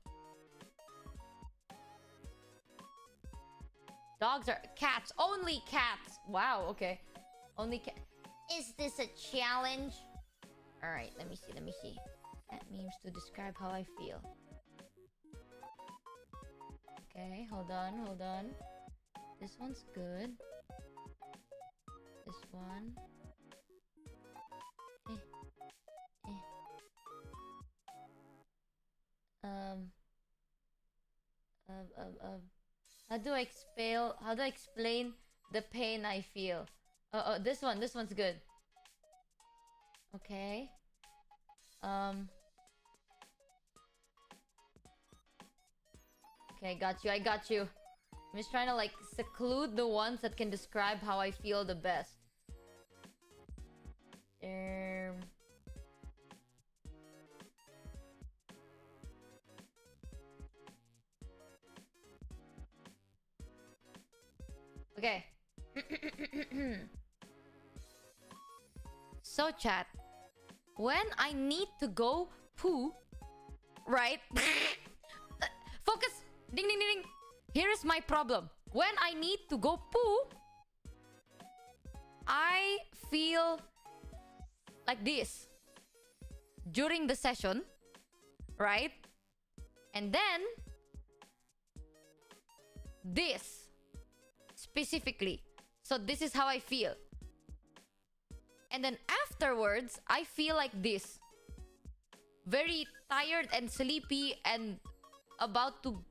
Dogs are cats. Only cats. Wow, okay. Only cat. Is this a challenge? Alright, let me see. Cat memes to describe how I feel. Okay, hold on. This one's good. This one. How do I explain the pain I feel? This one's good. Okay. Okay, I got you. I'm just trying to like seclude the ones that can describe how I feel the best. Okay. So chat, when I need to go poo, right? Focus. Ding ding ding ding. Here is my problem. When I need to go poo, I feel like this during the session, right? And then this specifically. So this is how I feel. And then afterwards, I feel like this. Very tired and sleepy and about to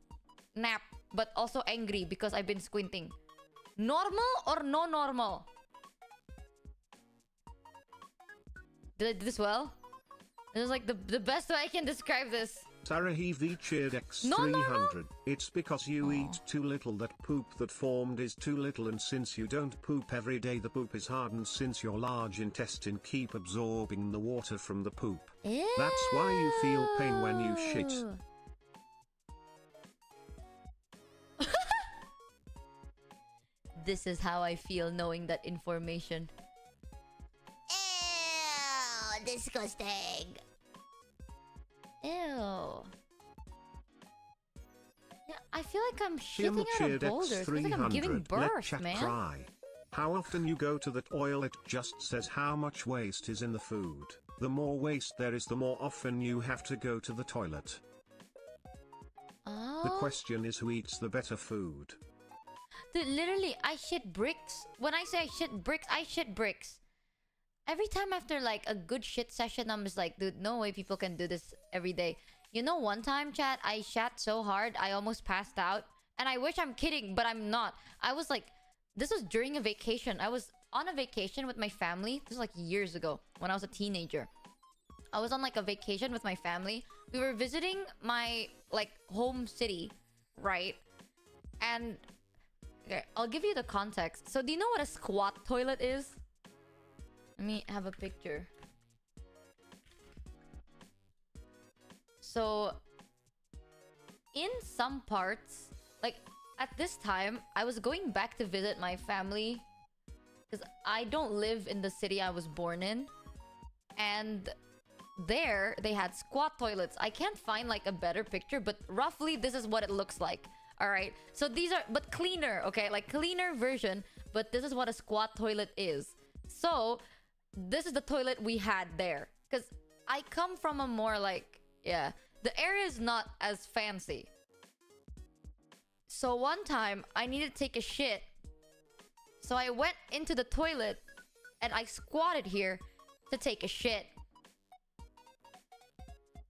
nap, but also angry because I've been squinting. Normal or no normal? Did I do this well? This is like the best way I can describe this. Sarahev cheered X300. No. It's because you eat too little that poop that formed is too little, and since you don't poop every day the poop is hardened since your large intestine keep absorbing the water from the poop. Ew. That's why you feel pain when you shit. This is how I feel knowing that information. Ew, disgusting. Ew. Yeah, I feel like I'm shitting out of boulders. I feel like I'm giving birth, man. Try. How often you go to the toilet just says how much waste is in the food. The more waste there is, the more often you have to go to the toilet. Oh. The question is who eats the better food. Dude, literally, I shit bricks. When I say I shit bricks, I shit bricks. Every time after like a good shit session, I'm just like, dude, no way people can do this every day. You know, one time, chat, I shat so hard, I almost passed out. And I wish I'm kidding, but I'm not. I was like, this was during a vacation. I was on a vacation with my family. This was like years ago when I was a teenager. I was on like a vacation with my family. We were visiting my like home city, right? And okay, I'll give you the context. So do you know what a squat toilet is? Let me have a picture. So in some parts, like at this time, I was going back to visit my family because I don't live in the city I was born in. And there, they had squat toilets. I can't find like a better picture, but roughly this is what it looks like. All right. So these are, but cleaner, okay? Like cleaner version, but this is what a squat toilet is. So this is the toilet we had there. Because I come from a more like, yeah, the area is not as fancy. So one time, I needed to take a shit. So I went into the toilet and I squatted here to take a shit.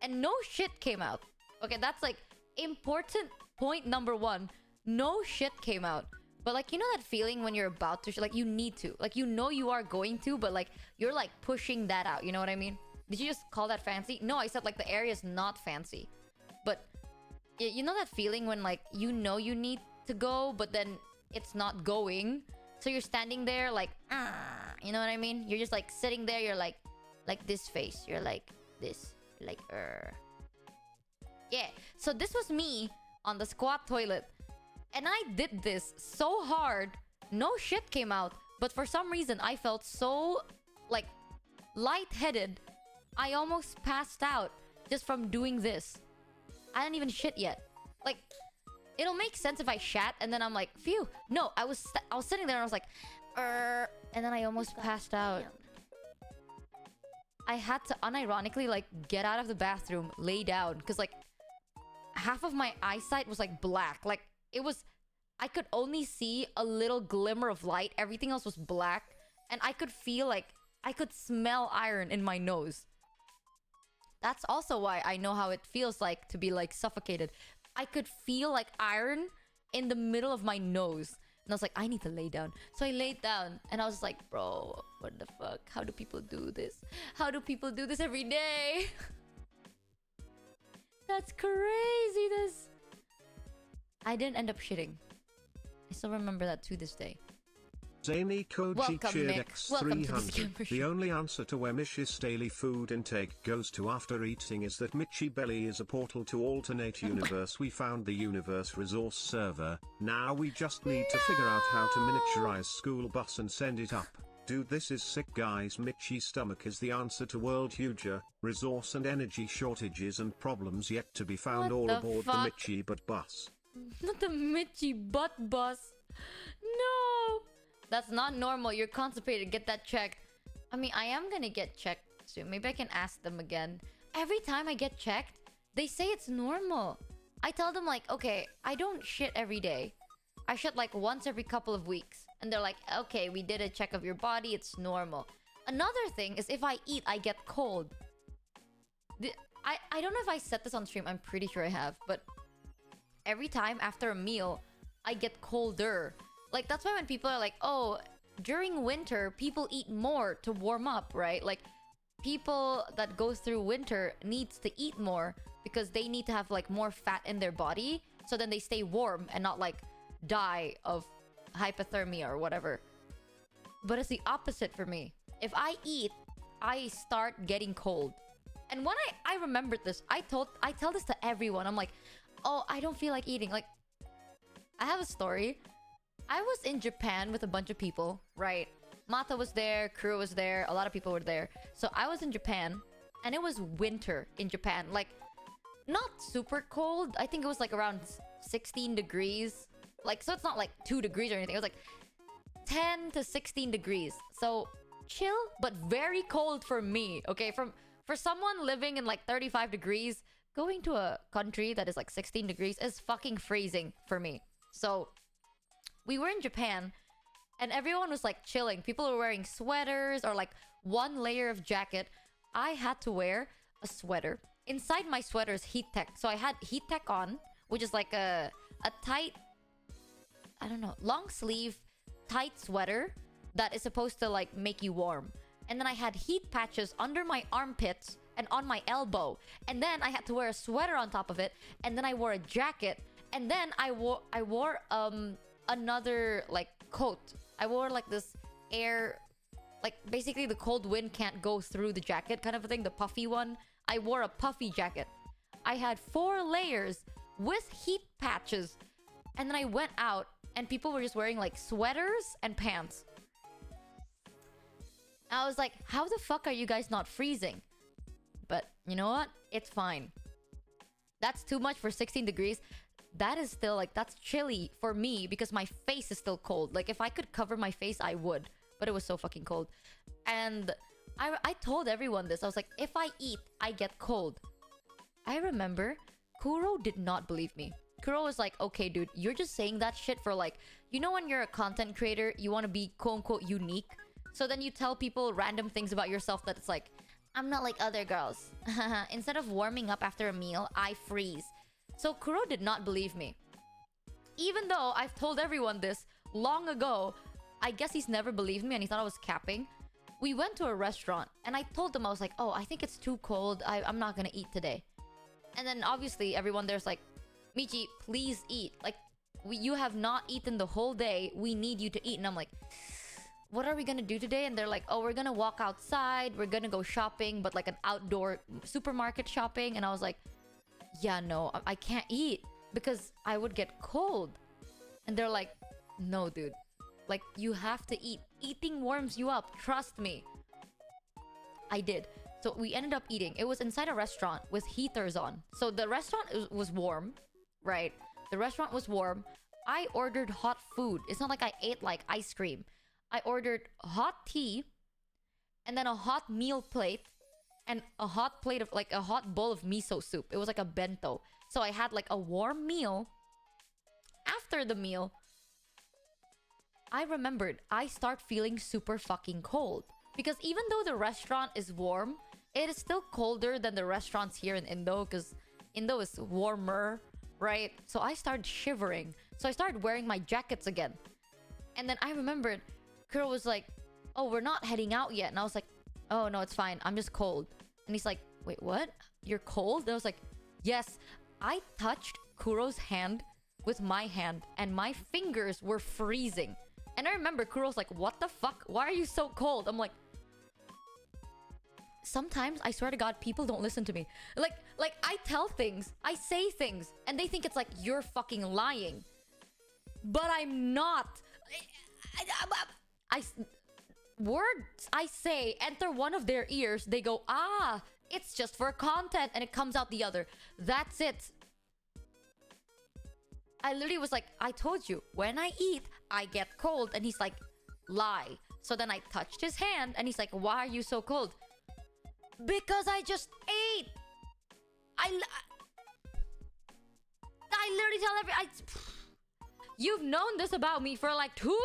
And no shit came out. Okay, that's like important point number one. No shit came out. But like, you know that feeling when you're about to like you need to. Like, you know you are going to, but like you're like pushing that out. You know what I mean? Did you just call that fancy? No, I said like the area is not fancy. But you know that feeling when like you know you need to go, but then it's not going. So you're standing there like, you know what I mean? You're just like sitting there. You're like this face. You're like this. You're like, yeah. So this was me on the squat toilet. And I did this so hard. No shit came out. But for some reason, I felt so like lightheaded. I almost passed out just from doing this. I didn't even shit yet. Like, it'll make sense if I shat and then I'm like, phew. No, I was sitting there and I was like, and then I almost passed out. I had to unironically like get out of the bathroom, lay down, because like half of my eyesight was like black. Like it was, I could only see a little glimmer of light. Everything else was black, and I could feel like I could smell iron in my nose. That's also why I know how it feels like to be like suffocated. I could feel like iron in the middle of my nose. And I was like, I need to lay down. So I laid down and I was like, bro, what the fuck? How do people do this? How do people do this every day? That's craziness. I didn't end up shitting. I still remember that to this day. Zany Koji Welcome, cheered Mick. Welcome to this X300. gamer The show. only answer to where Michi's daily food intake goes to after eating is that Michi Belly is a portal to alternate universe. We found the universe resource server. Now we just need to figure out how to miniaturize school bus and send it up. Dude, this is sick, guys. Michi's stomach is the answer to world huger, resource and energy shortages and problems yet to be found. What All the aboard fuck? the Michi butt bus. Not the Michi butt bus. No. That's not normal. You're constipated. Get that checked. I mean, I am gonna get checked soon. Maybe I can ask them again. Every time I get checked, they say it's normal. I tell them like, okay, I don't shit every day. I shit like once every couple of weeks. And they're like, okay, we did a check of your body. It's normal. Another thing is if I eat, I get cold. I don't know if I said this on stream. I'm pretty sure I have. But every time after a meal, I get colder. Like, that's why when people are like, oh, during winter, people eat more to warm up, right? Like, people that go through winter needs to eat more because they need to have, like, more fat in their body. So then they stay warm and not, like, die of hypothermia or whatever. But it's the opposite for me. If I eat, I start getting cold. And when I remembered this, I tell this to everyone. I'm like, oh, I don't feel like eating. Like, I have a story. I was in Japan with a bunch of people, right? Mata was there, Kuro was there, a lot of people were there. So I was in Japan, and it was winter in Japan. Like, not super cold. I think it was like around 16 degrees. Like, so it's not like 2 degrees or anything. It was like 10 to 16 degrees. So chill, but very cold for me, okay? For someone living in like 35 degrees, going to a country that is like 16 degrees is fucking freezing for me. So we were in Japan and everyone was like chilling. People were wearing sweaters or like one layer of jacket. I had to wear a sweater. inside my sweater is heat tech. So I had heat tech on, which is like a tight, I don't know, long sleeve, tight sweater that is supposed to like make you warm. And then I had heat patches under my armpits and on my elbow. And then I had to wear a sweater on top of it. And then I wore a jacket. And then I wore another like coat. I wore like this air, like basically the cold wind can't go through the jacket kind of a thing, the puffy one. I wore a puffy jacket. I had 4 layers with heat patches. And then I went out and people were just wearing like sweaters and pants. I was like, how the fuck are you guys not freezing? But you know what? It's fine. That's too much for 16 degrees. That is still like, that's chilly for me because my face is still cold. Like if I could cover my face, I would. But it was so fucking cold. And I told everyone this. I was like, if I eat, I get cold. I remember Kuro did not believe me. Kuro was like, okay, dude, you're just saying that shit for like, you know when you're a content creator, you want to be quote-unquote unique? So then you tell people random things about yourself that it's like, I'm not like other girls. Instead of warming up after a meal, I freeze. So Kuro did not believe me. Even though I've told everyone this long ago, I guess he's never believed me and he thought I was capping. We went to a restaurant and I told them, I was like, oh, I think it's too cold. I'm not gonna eat today. And then obviously everyone there's like, Michi, please eat. Like, you have not eaten the whole day. We need you to eat. And I'm like, what are we gonna do today? And they're like, oh, we're gonna walk outside. We're gonna go shopping, but like an outdoor supermarket shopping. And I was like, yeah, no, I can't eat because I would get cold. And they're like, no, dude. Like, you have to eat. Eating warms you up. Trust me. I did. So we ended up eating. It was inside a restaurant with heaters on. So the restaurant was warm, right? The restaurant was warm. I ordered hot food. It's not like I ate like ice cream. I ordered hot tea and then a hot meal plate and a hot plate of like a hot bowl of miso soup. It was like a bento. So I had like a warm meal. After the meal, I remembered I start feeling super fucking cold. Because even though the restaurant is warm, it is still colder than the restaurants here in Indo because Indo is warmer, right? So I started shivering. So I started wearing my jackets again. And then I remembered Kuro was like, oh, we're not heading out yet. And I was like, oh, no, it's fine. I'm just cold. And he's like, wait, what? You're cold? And I was like, yes. I touched Kuro's hand with my hand and my fingers were freezing. And I remember Kuro's like, what the fuck? Why are you so cold? I'm like, sometimes I swear to God, people don't listen to me. Like I tell things, I say things, and they think it's like you're fucking lying. But I'm not. Words I say enter one of their ears. They go, ah, it's just for content, and it comes out the other. That's it. I literally was like, I told you, when I eat, I get cold. And he's like, lie. So then I touched his hand, and he's like, why are you so cold? Because I just ate. I literally tell you've known this about me for like 2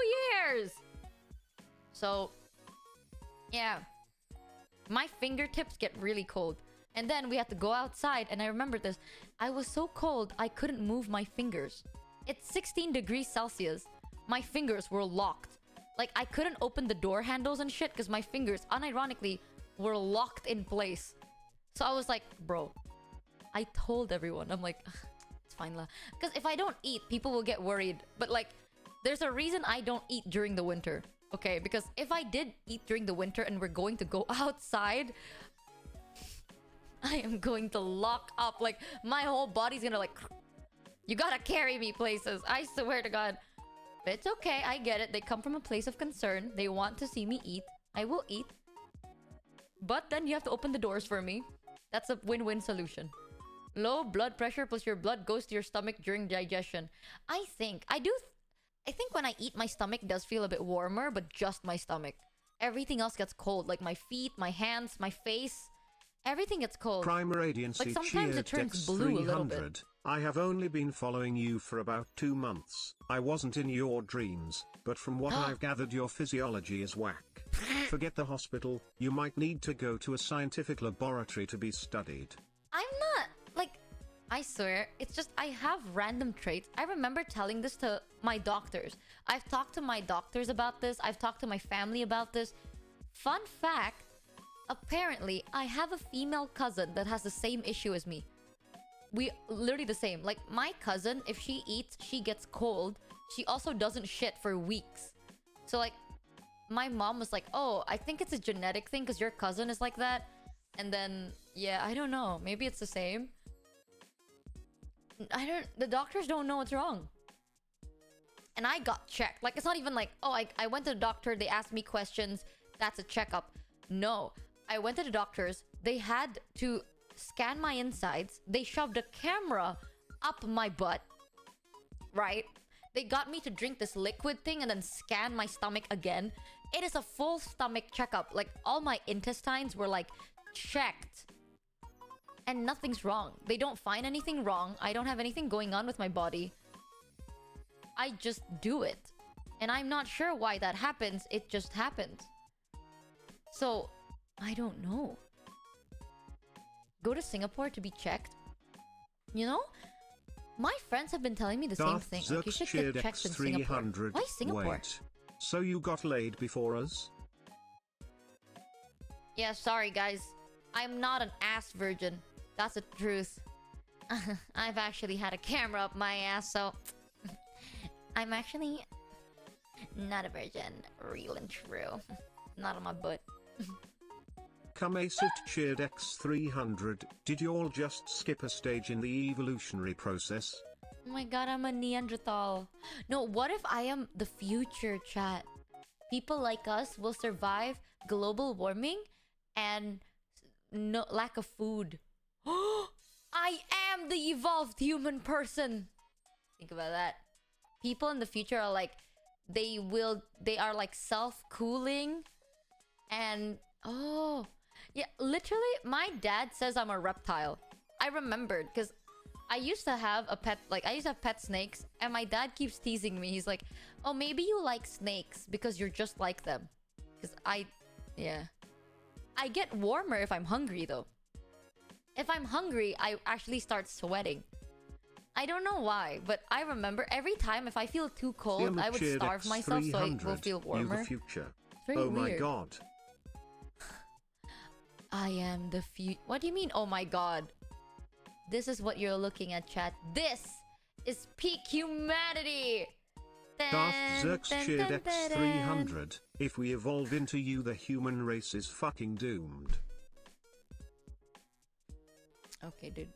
years. So, yeah. My fingertips get really cold. And then we had to go outside, and I remember this. I was so cold, I couldn't move my fingers. It's 16 degrees Celsius. My fingers were locked. Like, I couldn't open the door handles and shit because my fingers, unironically, were locked in place. So I was like, bro, I told everyone. I'm like, it's fine lah. Because if I don't eat, people will get worried. But like, there's a reason I don't eat during the winter. Okay, because if I did eat during the winter and we're going to go outside, I am going to lock up. Like, my whole body's gonna like, you gotta carry me places. I swear to God. But it's okay, I get it. They come from a place of concern. They want to see me eat. I will eat. But then you have to open the doors for me. That's a win-win solution. Low blood pressure plus your blood goes to your stomach during digestion. I think when I eat, my stomach does feel a bit warmer, but just my stomach. Everything else gets cold. Like my feet, my hands, my face. Everything gets cold. Prime Radiancy, like sometimes it turns Dex blue a little bit. I have only been following you for about 2 months. I wasn't in your dreams, but from what I've gathered, your physiology is whack. Forget the hospital, you might need to go to a scientific laboratory to be studied. I'm I swear, it's just I have random traits. I remember telling this to my doctors. I've talked to my doctors about this. I've talked to my family about this. Fun fact, apparently, I have a female cousin that has the same issue as me. We literally the same. Like, my cousin, if she eats, she gets cold. She also doesn't shit for weeks. So, like, my mom was like, oh, I think it's a genetic thing because your cousin is like that. And then, yeah, I don't know. Maybe it's the same. The doctors don't know what's wrong. And I got checked. Like, it's not even like, oh, I went to the doctor, they asked me questions, that's a checkup. No. I went to the doctors, they had to scan my insides, they shoved a camera up my butt, right? They got me to drink this liquid thing and then scan my stomach again. It is a full stomach checkup. Like, all my intestines were, like, checked. And nothing's wrong. They don't find anything wrong. I don't have anything going on with my body. I just do it. And I'm not sure why that happens. It just happens. So, I don't know. Go to Singapore to be checked. You know? My friends have been telling me the same thing. Like, you should get checked in Singapore. Why Singapore? Wait. So you got laid before us? Yeah, sorry guys. I'm not an ass virgin. That's the truth. I've actually had a camera up my ass, so... I'm actually... not a virgin. Real and true. Not on my butt. Kamacit cheered X300. Did you all just skip a stage in the evolutionary process? Oh my god, I'm a Neanderthal. No, what if I am the future, chat? People like us will survive global warming and no lack of food. I am the evolved human person. Think about that. People in the future are like, they are like self-cooling and oh yeah, literally my dad says I'm a reptile. I remembered because I used to have a pet, like I used to have pet snakes, and my dad keeps teasing me. He's like, oh, maybe you like snakes because you're just like them. Because I get warmer if I'm hungry though. If I'm hungry, I actually start sweating. I don't know why, but I remember every time if I feel too cold, I would starve myself so I will feel warmer. You the future. Oh my god. I am the future. What do you mean, oh my god? This is what you're looking at, chat. This is peak humanity! Darth Zerx cheered X300. If we evolve into you, the human race is fucking doomed. Okay, dude.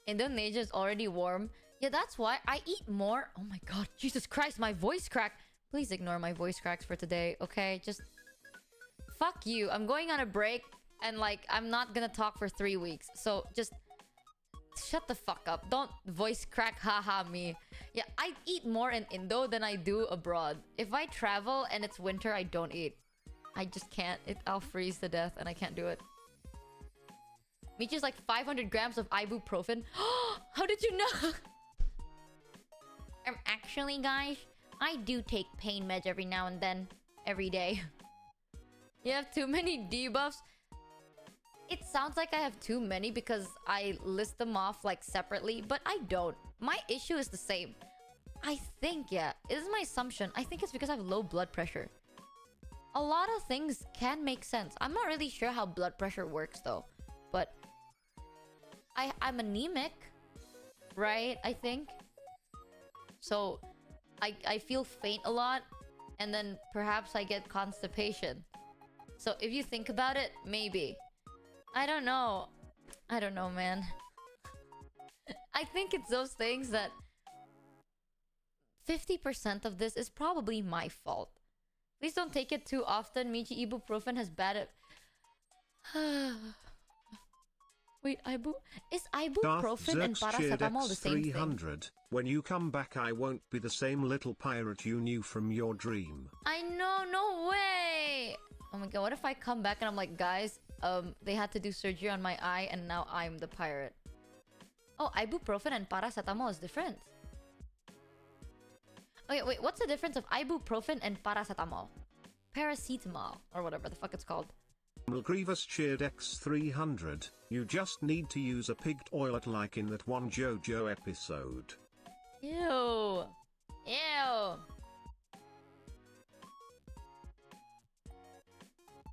Indonesia is already warm. Yeah, that's why I eat more. Oh my god, Jesus Christ, my voice cracked. Please ignore my voice cracks for today, okay? Just... fuck you. I'm going on a break and like, I'm not gonna talk for 3 weeks. So just... shut the fuck up. Don't voice crack haha me. Yeah, I eat more in Indo than I do abroad. If I travel and it's winter, I don't eat. I just can't. I'll freeze to death and I can't do it. Michi's like 500 grams of ibuprofen. How did you know? Actually, guys, I do take pain meds every now and then. Every day. You have too many debuffs? It sounds like I have too many because I list them off like separately, but I don't. My issue is the same. I think, yeah, it is my assumption. I think it's because I have low blood pressure. A lot of things can make sense. I'm not really sure how blood pressure works though, but I'm anemic, right? I think. So I feel faint a lot, and then perhaps I get constipation. So if you think about it, maybe. I don't know. I don't know, man. I think it's those things that 50% of this is probably my fault. Please don't take it too often. Michi, ibuprofen has bad... Wait, is ibuprofen and paracetamol the same thing? When you come back, I won't be the same little pirate you knew from your dream. I know, no way! Oh my god, what if I come back and I'm like, guys, they had to do surgery on my eye and now I'm the pirate. Oh, ibuprofen and paracetamol is different. Okay, wait, what's the difference of ibuprofen and paracetamol? Paracetamol, or whatever the fuck it's called. Grievous cheered X300. You just need to use a pig toilet like in that one JoJo episode. Ew. Ew.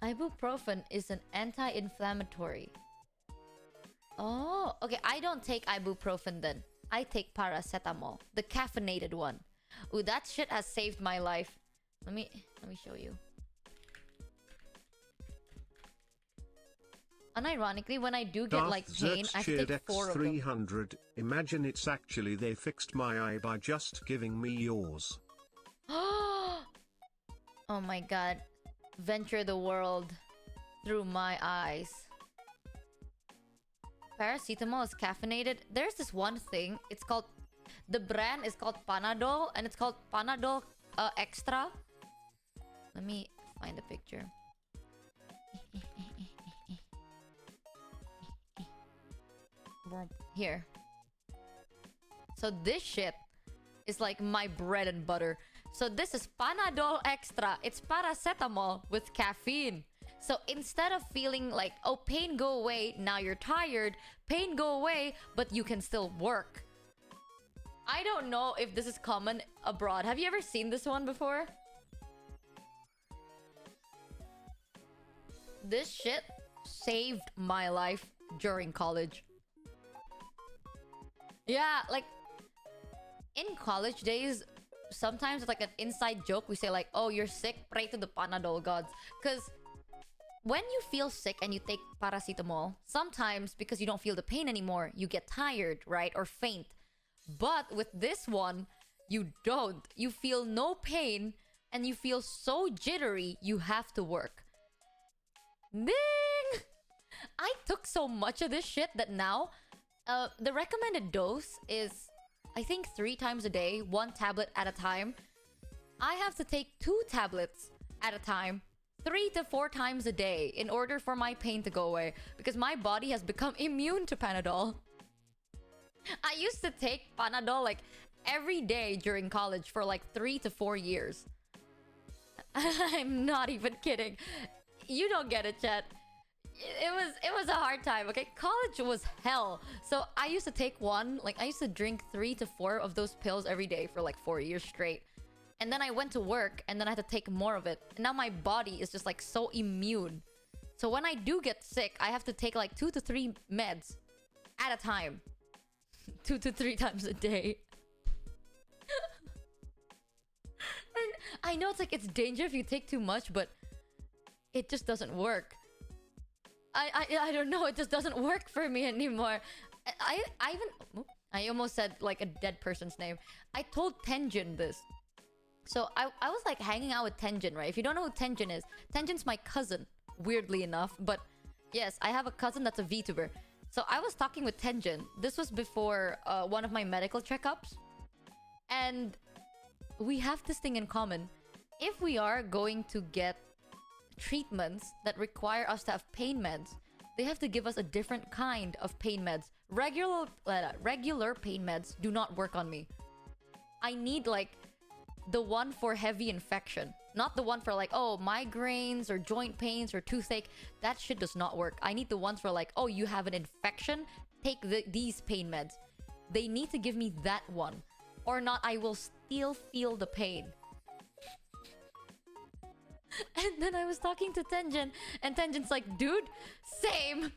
Ibuprofen is an anti-inflammatory. Oh, okay. I don't take ibuprofen then. I take paracetamol, the caffeinated one. Ooh, that shit has saved my life. Let me show you. Unironically, when I do get like pain, I have to take 4 of them. X300. Imagine it's actually they fixed my eye by just giving me yours. Oh my god. Venture the world through my eyes. Paracetamol is caffeinated. There's this one thing. It's called... The brand is called Panadol. And it's called Panadol Extra. Let me find a picture. Here. So this shit is like my bread and butter. So this is Panadol Extra. It's paracetamol with caffeine. So instead of feeling like, oh, pain go away, now you're tired, pain go away, but you can still work. I don't know if this is common abroad. Have you ever seen this one before? This shit saved my life during college. Yeah, like in college days, sometimes it's like an inside joke. We say like, oh, you're sick, pray to the Panadol gods. Because when you feel sick and you take paracetamol, sometimes because you don't feel the pain anymore, you get tired, right? Or faint. But with this one, you don't. You feel no pain and you feel so jittery, you have to work. Ding! I took so much of this shit that now, the recommended dose is, I think 3 times a day, 1 tablet at a time. I have to take 2 tablets at a time, 3 to 4 times a day in order for my pain to go away because my body has become immune to Panadol. I used to take Panadol like every day during college for like 3 to 4 years. I'm not even kidding. You don't get it, chat. It was a hard time, okay? College was hell. So I used to take one, like I used to drink 3 to 4 of those pills every day for like 4 years straight. And then I went to work and then I had to take more of it. And now my body is just like so immune. So when I do get sick, I have to take like 2 to 3 meds at a time. 2 to 3 times a day. And I know it's like it's dangerous if you take too much, but it just doesn't work. I don't know, it just doesn't work for me anymore. I almost said like a dead person's name. I told Tenjin this. So I was like hanging out with Tenjin, right? If you don't know who Tenjin is, Tenjin's my cousin, weirdly enough. But yes, I have a cousin that's a VTuber. So I was talking with Tenjin. This was before one of my medical checkups. And we have this thing in common. If we are going to get treatments that require us to have pain meds, they have to give us a different kind of pain meds. Regular pain meds do not work on me. I need like the one for heavy infection, not the one for like, oh, migraines or joint pains or toothache. That shit does not work. I need the ones for like, oh, you have an infection, take these pain meds. They need to give me that one, or not I will still feel the pain. And then I was talking to Tenjin, and Tenjin's like, dude, same.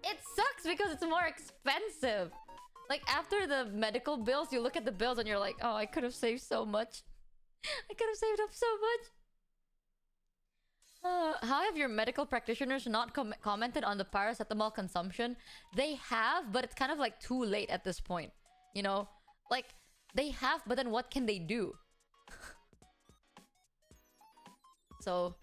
It sucks because it's more expensive. Like, after the medical bills, you look at the bills and you're like, oh, I could have saved so much. I could have saved up so much. How have your medical practitioners not commented on the paracetamol consumption? They have, but it's kind of like too late at this point. You know? Like, they have, but then what can they do? So,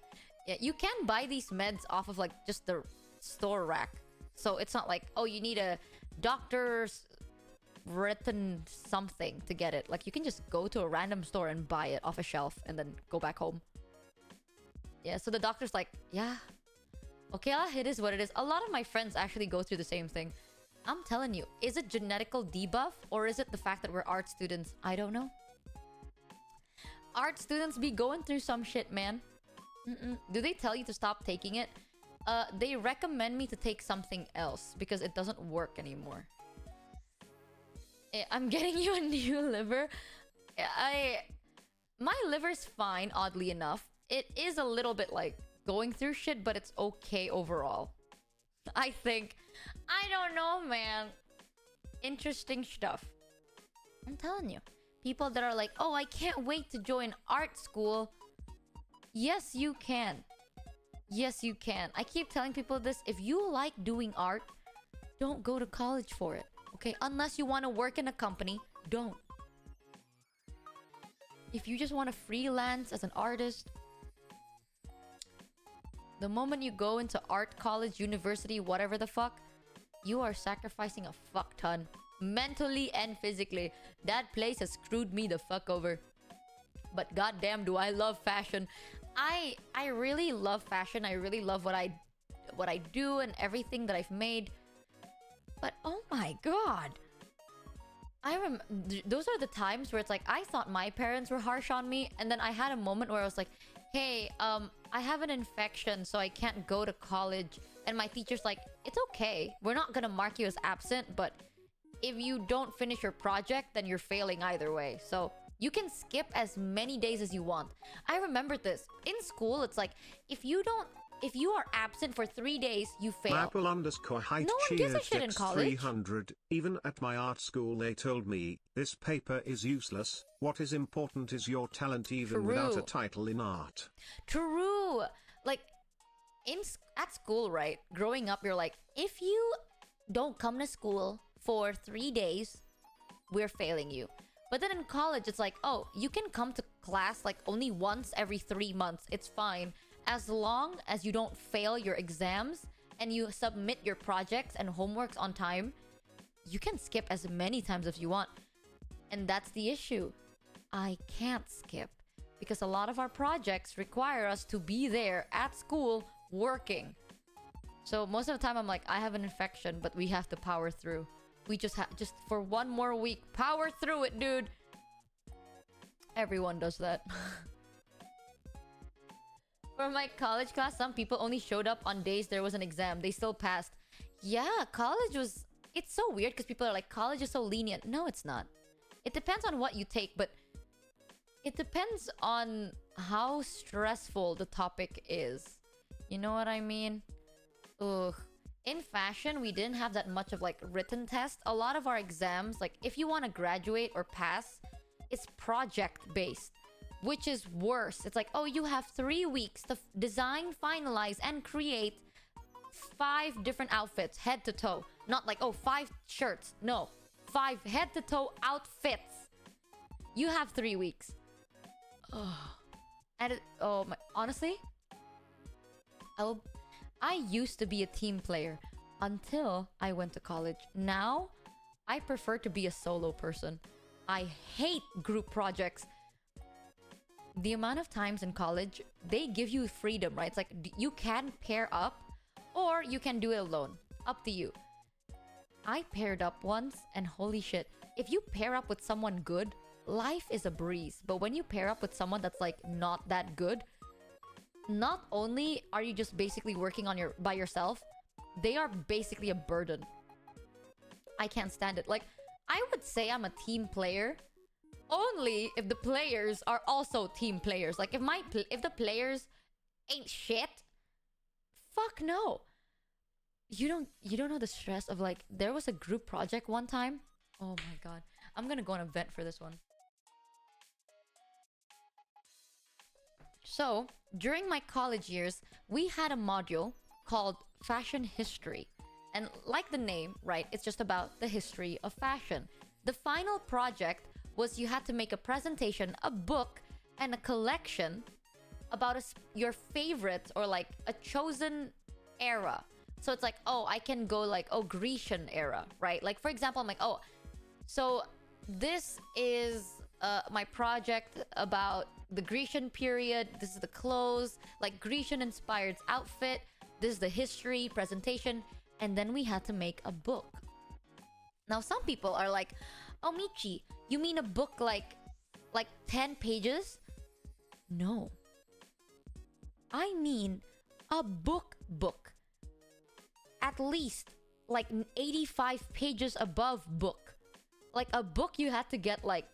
yeah, you can buy these meds off of like just the store rack. So it's not like, oh, you need a doctor's written something to get it. Like, you can just go to a random store and buy it off a shelf and then go back home. Yeah, so the doctor's like, yeah, okay, it is what it is. A lot of my friends actually go through the same thing. I'm telling you, is it genetical debuff or is it the fact that we're art students? I don't know. Art students be going through some shit, man. Do they tell you to stop taking it? They recommend me to take something else because it doesn't work anymore. I'm getting you a new liver. My liver's fine, oddly enough. It is a little bit like going through shit, but it's okay overall. I think. I don't know, man. Interesting stuff. I'm telling you. People that are like, oh, I can't wait to join art school. Yes, you can. Yes, you can. I keep telling people this. If you like doing art, don't go to college for it. Okay? Unless you want to work in a company, don't. If you just want to freelance as an artist, the moment you go into art college, university, whatever the fuck, you are sacrificing a fuck ton. Mentally and physically. That place has screwed me the fuck over. But goddamn, do I love fashion. I really love fashion. I really love what I do and everything that I've made. But oh my god. Those are the times where it's like I thought my parents were harsh on me, and then I had a moment where I was like, hey, I have an infection, so I can't go to college. And my teacher's like, it's okay. We're not gonna mark you as absent, but if you don't finish your project, then you're failing either way. So you can skip as many days as you want. I remember this. In school, it's like, if you are absent for 3 days, you fail. Apple_height no one gives a shit in college. 300. Even at my art school they told me, this paper is useless. What is important is your talent, even without a title in art. True. Like, at school, right? Growing up, you're like, if you don't come to school for 3 days, we're failing you. But then in college, it's like, oh, you can come to class like only once every 3 months. It's fine. As long as you don't fail your exams and you submit your projects and homeworks on time, you can skip as many times as you want. And that's the issue. I can't skip because a lot of our projects require us to be there at school working. So most of the time I'm like, I have an infection, but we have to power through. We just for 1 more week, power through it, dude. Everyone does that. For my college class, some people only showed up on days there was an exam. They still passed. Yeah, college was... It's so weird because people are like, college is so lenient. No, it's not. It depends on what you take, but... It depends on how stressful the topic is. You know what I mean? Ugh. In fashion, we didn't have that much of like written tests. A lot of our exams, like if you want to graduate or pass, it's project based, which is worse. It's like, oh, you have 3 weeks to design, finalize, and create 5 different outfits, head to toe. Not like, oh, 5 shirts. No, 5 head to toe outfits. You have 3 weeks. Oh, and honestly, I used to be a team player until I went to college. Now, I prefer to be a solo person. I hate group projects. The amount of times in college, they give you freedom, right? It's like, you can pair up or you can do it alone. Up to you. I paired up once and holy shit. If you pair up with someone good, life is a breeze. But when you pair up with someone that's like not that good, not only are you just basically working on by yourself, they are basically a burden. I can't stand it. Like, I would say I'm a team player only if the players are also team players. Like, if the players ain't shit, fuck no. You don't know the stress of like, there was a group project one time. Oh my god. I'm gonna go on a vent for this one. So, during my college years, we had a module called Fashion History. And like the name, right, it's just about the history of fashion. The final project was you had to make a presentation, a book, and a collection about your favorites or like a chosen era. So it's like, oh, I can go like, oh, Grecian era, right? Like, for example, I'm like, oh, so this is my project about the Grecian period. This is the clothes, like Grecian inspired outfit. This is the history presentation. And then we had to make a book. Now, some people are like, oh, Michi, you mean a book like 10 pages? No. I mean a book. At least like 85 pages above book. Like a book you had to get like,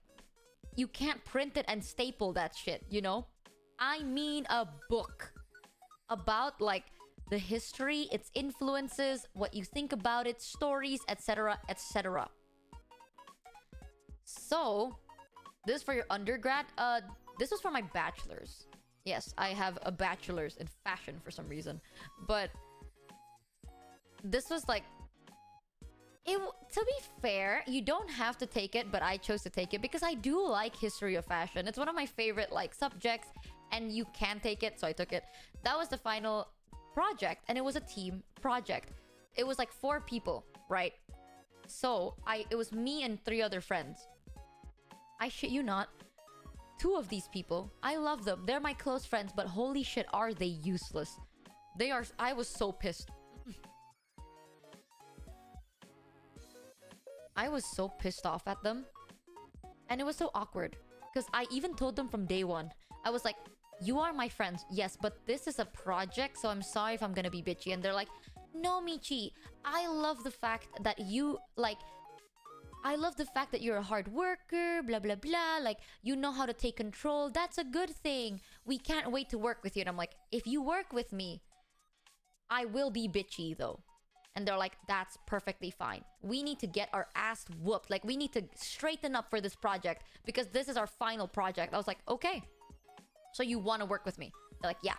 you can't print it and staple that shit, you know? I mean a book about like the history, its influences, what you think about it, stories, etc., etc. So, this is for your undergrad. This was for my bachelor's. Yes, I have a bachelor's in fashion for some reason. But this was like, to be fair, you don't have to take it, but I chose to take it because I do like history of fashion. It's one of my favorite like subjects, and you can take it, so I took it. That was the final project, and it was a team project. It was like 4 people, right? So it was me and 3 other friends. I shit you not, 2 of these people, I love them. They're my close friends, but holy shit, are they useless. They are. I was so pissed. I was so pissed off at them. And it was so awkward. Because I even told them from day one. I was like, you are my friends, yes, but this is a project, so I'm sorry if I'm gonna be bitchy. And they're like, no, Michi, I love the fact that you, like, I love the fact that you're a hard worker, blah, blah, blah. Like, you know how to take control. That's a good thing. We can't wait to work with you. And I'm like, if you work with me, I will be bitchy, though. And they're like, that's perfectly fine. We need to get our ass whooped. Like, we need to straighten up for this project because this is our final project. I was like, okay. So you want to work with me? They're like, yeah.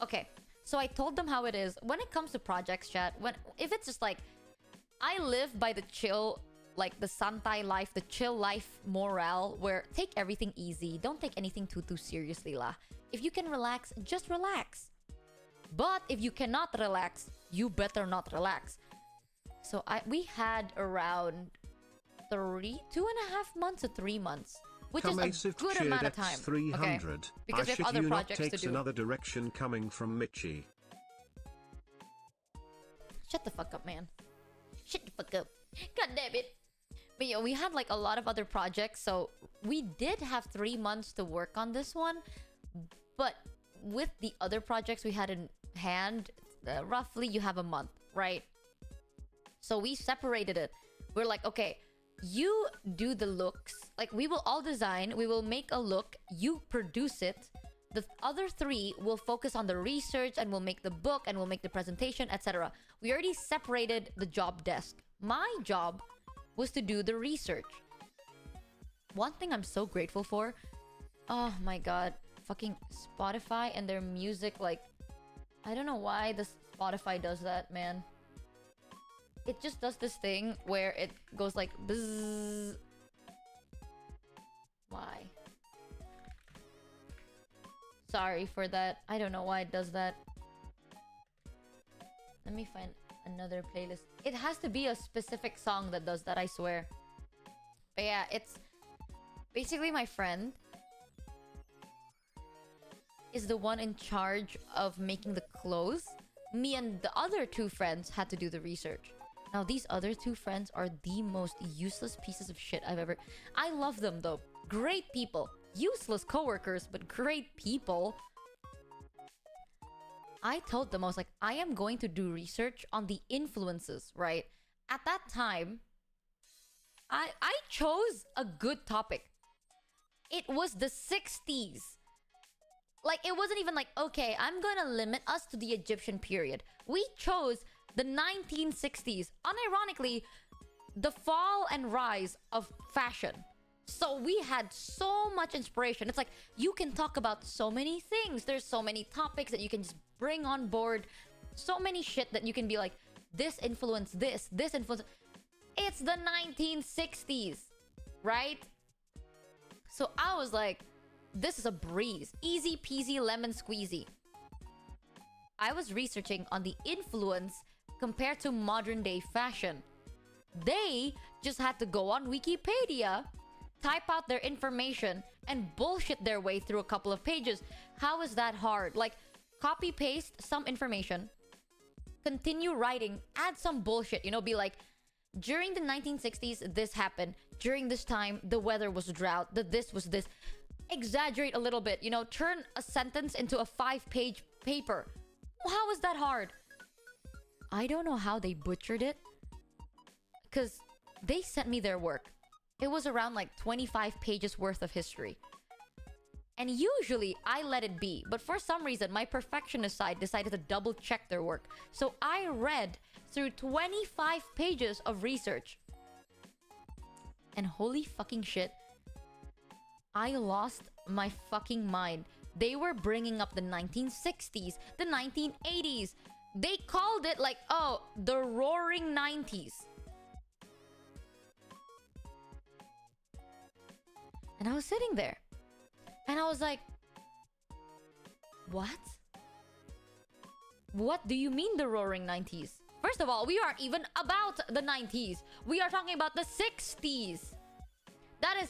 Okay. So I told them how it is. When it comes to projects, chat, if it's just like, I live by the chill, like the Santai life, the chill life morale, where take everything easy. Don't take anything too seriously, lah. If you can relax, just relax. But if you cannot relax, you better not relax. So we had around 2.5 months to 3 months, which is a good amount of time. 300. Okay? Because I we have other projects takes to do. Another direction coming from Michi. Shut the fuck up, man. Shut the fuck up. God damn it. But yeah, we had like a lot of other projects, so we did have 3 months to work on this one. But with the other projects we had in hand, roughly you have a month, right? So we separated it. We're like, okay, you do the looks. Like, we will all design, we will make a look, you produce it. The other 3 will focus on the research and we'll make the book and we'll make the presentation, etc. We already separated the job desk. My job was to do the research. One thing I'm so grateful for, oh my god, fucking Spotify and their music, like, I don't know why the Spotify does that, man. It just does this thing where it goes like bzzz. Why? Sorry for that. I don't know why it does that. Let me find another playlist. It has to be a specific song that does that, I swear. But yeah, it's basically my friend is the one in charge of making the clothes. Me and the other 2 friends had to do the research. Now, these other 2 friends are the most useless pieces of shit I've ever... I love them, though. Great people. Useless coworkers, but great people. I told them, I was like, I am going to do research on the influences, right? At that time, I chose a good topic. It was the 60s. Like, it wasn't even like, okay, I'm gonna limit us to the Egyptian period. We chose the 1960s. Unironically, the fall and rise of fashion. So we had so much inspiration. It's like, you can talk about so many things. There's so many topics that you can just bring on board. So many shit that you can be like, this influenced this influenced... It's the 1960s, right? So I was like, this is a breeze. Easy peasy lemon squeezy. I was researching on the influence compared to modern day fashion. They just had to go on Wikipedia, type out their information, and bullshit their way through a couple of pages. How is that hard? Like, copy paste some information, continue writing, add some bullshit, you know, be like, during the 1960s, this happened. During this time, the weather was drought. This was this. exaggerate a little bit, you know, turn a sentence into a 5-page paper. How is that hard? I don't know how they butchered it, because they sent me their work. It was around like 25 pages worth of history. And usually I let it be, but for some reason my perfectionist side decided to double check their work. So I read through 25 pages of research. And holy fucking shit, I lost my fucking mind. They were bringing up the 1960s, the 1980s. They called it like, oh, the roaring 90s. And I was sitting there. And I was like, what? What do you mean the roaring 90s? First of all, we aren't even about the 90s. We are talking about the 60s. That is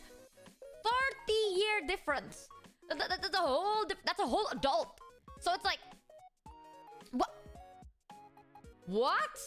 30-year difference. That's a whole adult. So it's like, what? What?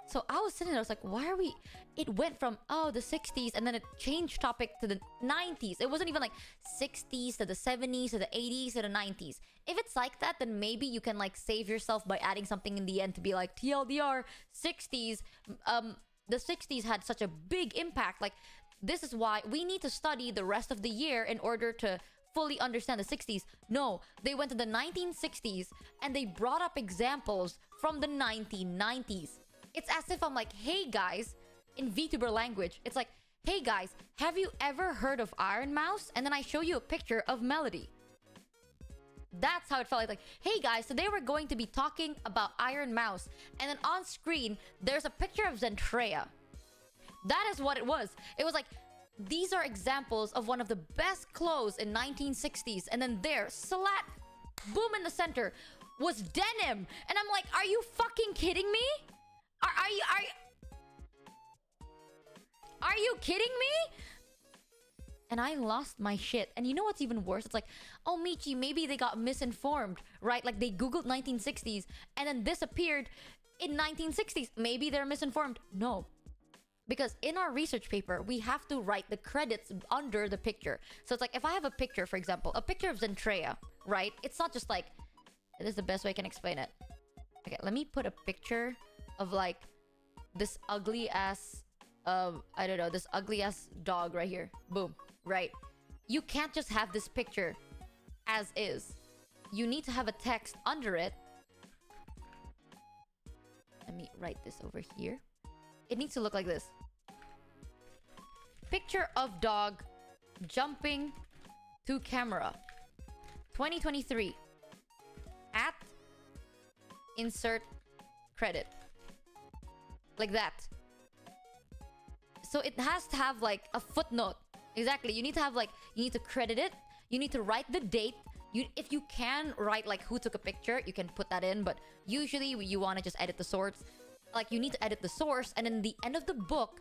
So I was sitting there, I was like, why are we... It went from, oh, the 60s, and then it changed topic to the 90s. It wasn't even like 60s to the 70s to the 80s to the 90s. If it's like that, then maybe you can like save yourself by adding something in the end to be like, TLDR, 60s. The 60s had such a big impact. Like, this is why we need to study the rest of the year in order to fully understand the 60s. No, they went to the 1960s and they brought up examples from the 1990s. It's as if I'm like, hey guys, in VTuber language, it's like, hey guys, have you ever heard of Iron Mouse? And then I show you a picture of Melody. That's how it felt like, hey guys, today we're going to be talking about Iron Mouse. And then on screen, there's a picture of Zentreya. That is what it was. It was like, these are examples of one of the best clothes in 1960s. And then there, slat, boom in the center, was denim. And I'm like, are you fucking kidding me? Are you kidding me? And I lost my shit. And you know what's even worse? It's like, oh, Michi, maybe they got misinformed, right? Like they Googled 1960s and then this appeared in 1960s. Maybe they're misinformed. No. Because in our research paper, we have to write the credits under the picture. So it's like, if I have a picture, for example, a picture of Zentreya, right? It's not just like, this is the best way I can explain it. Okay, let me put a picture of like this ugly ass, I don't know, this ugly ass dog right here. Boom, right? You can't just have this picture as is. You need to have a text under it. Let me write this over here. It needs to look like this. Picture of dog jumping to camera. 2023. At insert credit. Like that. So it has to have like a footnote. Exactly. You need to have like, you need to credit it. You need to write the date. If you can write like who took a picture, you can put that in. But usually you want to just edit the source. Like you need to edit the source. And in the end of the book,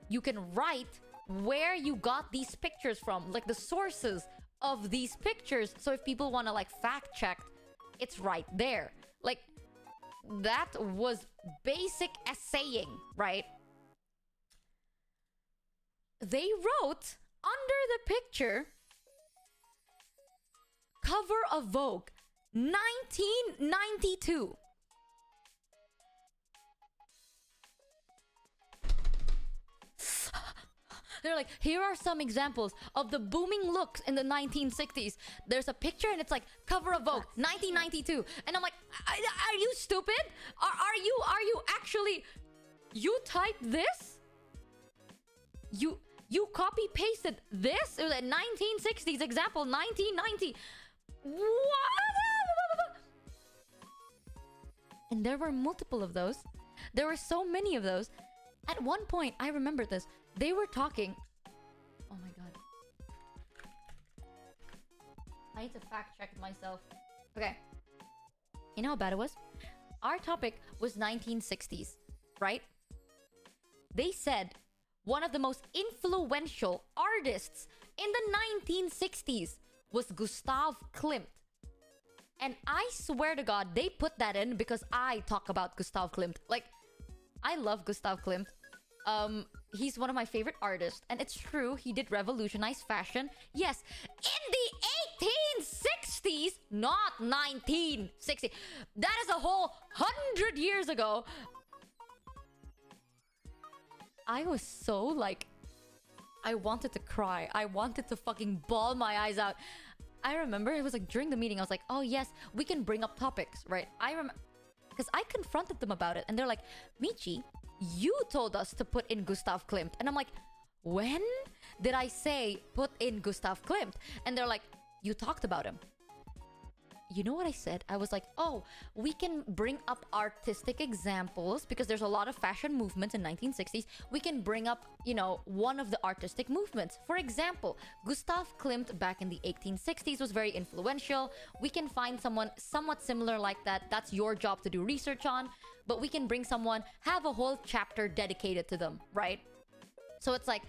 you can write where you got these pictures from. Like the sources of these pictures. So if people want to like fact check, it's right there. Like that was basic essaying, right? They wrote under the picture, cover of Vogue, 1992. They're like, here are some examples of the booming looks in the 1960s. There's a picture and it's like, cover of Vogue, 1992. And I'm like, are you stupid? Are you actually, you typed this? You copy pasted this? It was a 1960s example, 1990. What? And there were multiple of those. There were so many of those. At one point, I remember this. They were talking. Oh my god. I need to fact check myself. Okay. You know how bad it was? Our topic was 1960s, right? They said one of the most influential artists in the 1960s was Gustav Klimt. And I swear to God, they put that in because I talk about Gustav Klimt. Like, I love Gustav Klimt. he's one of my favorite artists, and it's true, he did revolutionize fashion. Yes, in the 1860s, not 1960. That is a whole 100 years ago. I was so like, I wanted to cry. I wanted to fucking bawl my eyes out. I remember it was like during the meeting, I was like, oh yes, we can bring up topics, right? I remember, because I confronted them about it, and they're like, Michi, you told us to put in Gustav Klimt. And I'm like, when did I say put in Gustav Klimt? And they're like, you talked about him. You know what I said? I was like, oh, we can bring up artistic examples because there's a lot of fashion movements in 1960s. We can bring up, you know, one of the artistic movements. For example, Gustav Klimt back in the 1860s was very influential. We can find someone somewhat similar like that. That's your job to do research on. But we can bring someone, have a whole chapter dedicated to them, right? So it's like,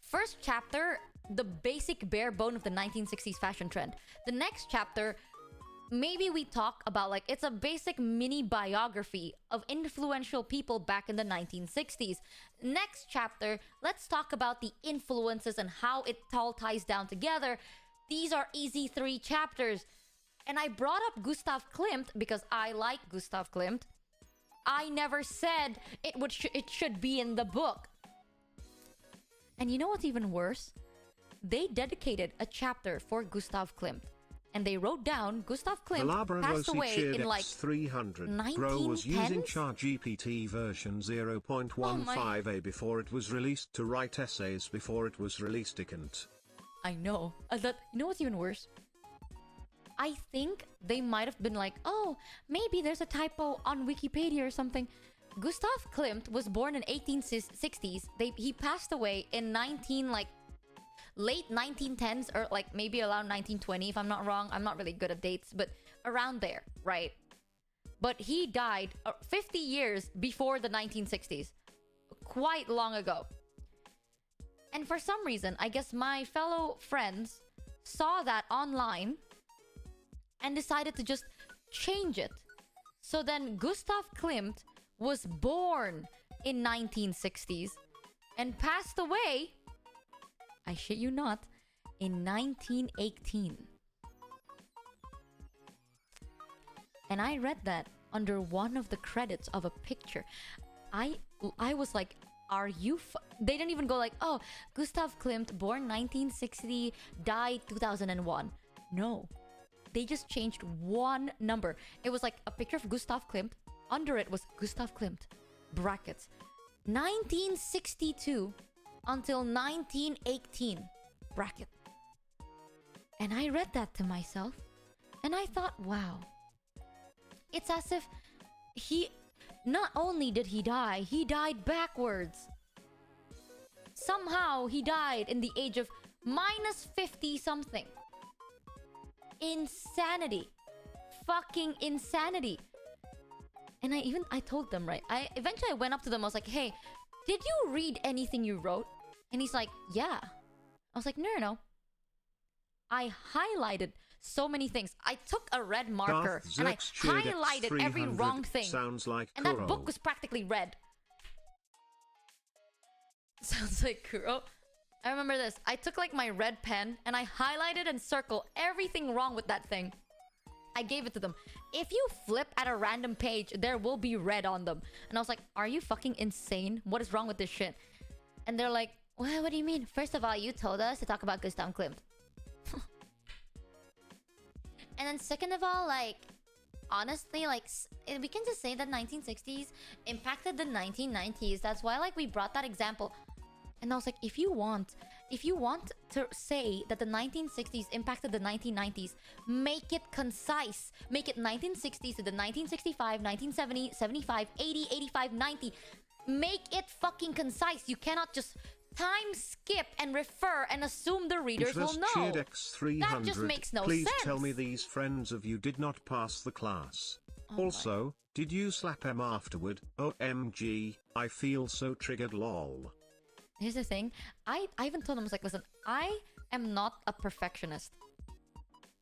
first chapter, the basic bare bone of the 1960s fashion trend. The next chapter, maybe we talk about like, it's a basic mini biography of influential people back in the 1960s. Next chapter, let's talk about the influences and how it all ties down together. These are easy 3 chapters. And I brought up Gustav Klimt because I like Gustav Klimt. I never said it should be in the book. And you know what's even worse? They dedicated a chapter for Gustav Klimt. And they wrote down Gustav Klimt passed away in like 300. Bro was using ChatGPT version 0.15a before it was released to write essays before it was released. I know. You know what's even worse? I think they might have been like, oh, maybe there's a typo on Wikipedia or something. Gustav Klimt was born in 1860s. He passed away in late 1910s or like maybe around 1920 if I'm not wrong. I'm not really good at dates, but around there, right? But he died 50 years before the 1960s. Quite long ago. And for some reason, I guess my fellow friends saw that online and decided to just change it. So then Gustav Klimt was born in 1960s and passed away, I shit you not, in 1918. And I read that under one of the credits of a picture. I was like, are you they didn't even go like, oh, Gustav Klimt, born 1960, died 2001. No. They just changed one number. It was like a picture of Gustav Klimt. Under it was Gustav Klimt, brackets, 1962 until 1918, bracket. And I read that to myself, and I thought, wow. It's as if not only did he died backwards. Somehow he died in the age of minus 50 something. Insanity. Fucking insanity. And I told them, right? Eventually I went up to them. I was like, hey, did you read anything you wrote? And he's like, yeah. I was like, no. I highlighted so many things. I took a red marker and I highlighted every wrong thing. Sounds like and Kuro. That book was practically red. Sounds like Kuro. I remember this. I took like my red pen and I highlighted and circled everything wrong with that thing. I gave it to them. If you flip at a random page, there will be red on them. And I was like, are you fucking insane? What is wrong with this shit? And they're like, well, what do you mean? First of all, you told us to talk about Gustav Klimt. And then second of all, like, honestly, like, we can just say that 1960s impacted the 1990s. That's why, like, we brought that example. And I was like, if you want to say that the 1960s impacted the 1990s, make it concise. Make it 1960s to the 1965, 1970, 75, 80, 85, 90. Make it fucking concise. You cannot just time skip and refer and assume the readers will know. That just makes no sense. Please tell me these friends of you did not pass the class. Also, did you slap him afterward? OMG, I feel so triggered, lol. Here's the thing. I even told him, I was like, listen, I am not a perfectionist.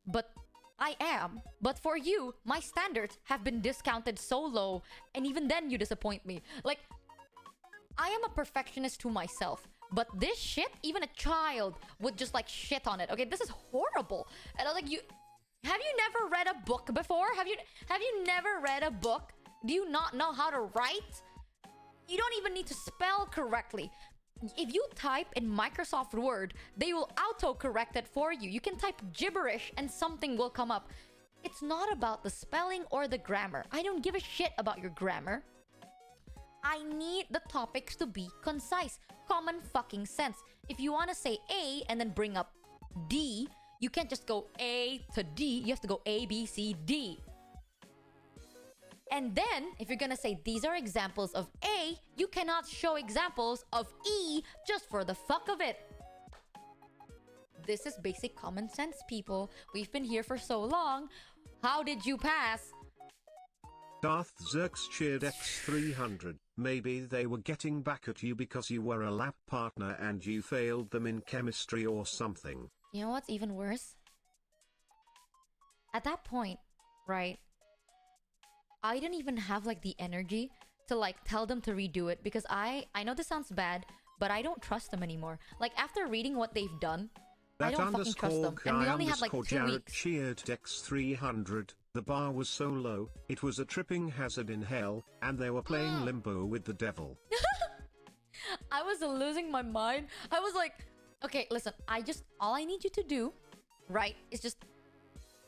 But I am. But for you, my standards have been discounted so low. And even then, you disappoint me. Like, I am a perfectionist to myself. But this shit, even a child would just like shit on it. Okay, this is horrible. And I was like, have you never read a book before? Have you never read a book? Do you not know how to write? You don't even need to spell correctly. If you type in Microsoft Word, they will auto-correct it for you. You can type gibberish and something will come up. It's not about the spelling or the grammar. I don't give a shit about your grammar. I need the topics to be concise. Common fucking sense. If you want to say A and then bring up D, you can't just go A to D. You have to go A, B, C, D. And then, if you're gonna say these are examples of A, you cannot show examples of E just for the fuck of it. This is basic common sense, people. We've been here for so long. How did you pass? Darth Zerx cheered X300. Maybe they were getting back at you because you were a lab partner and you failed them in chemistry or something. You know what's even worse? At that point, right, I didn't even have like the energy to like tell them to redo it because I know this sounds bad, but I don't trust them anymore. Like after reading what they've done, I don't fucking trust them. And we only had like 2 weeks. Cheered X300. The bar was so low, it was a tripping hazard in hell, and they were playing limbo with the devil. I was losing my mind. I was like, okay, listen, all I need you to do, right, is just,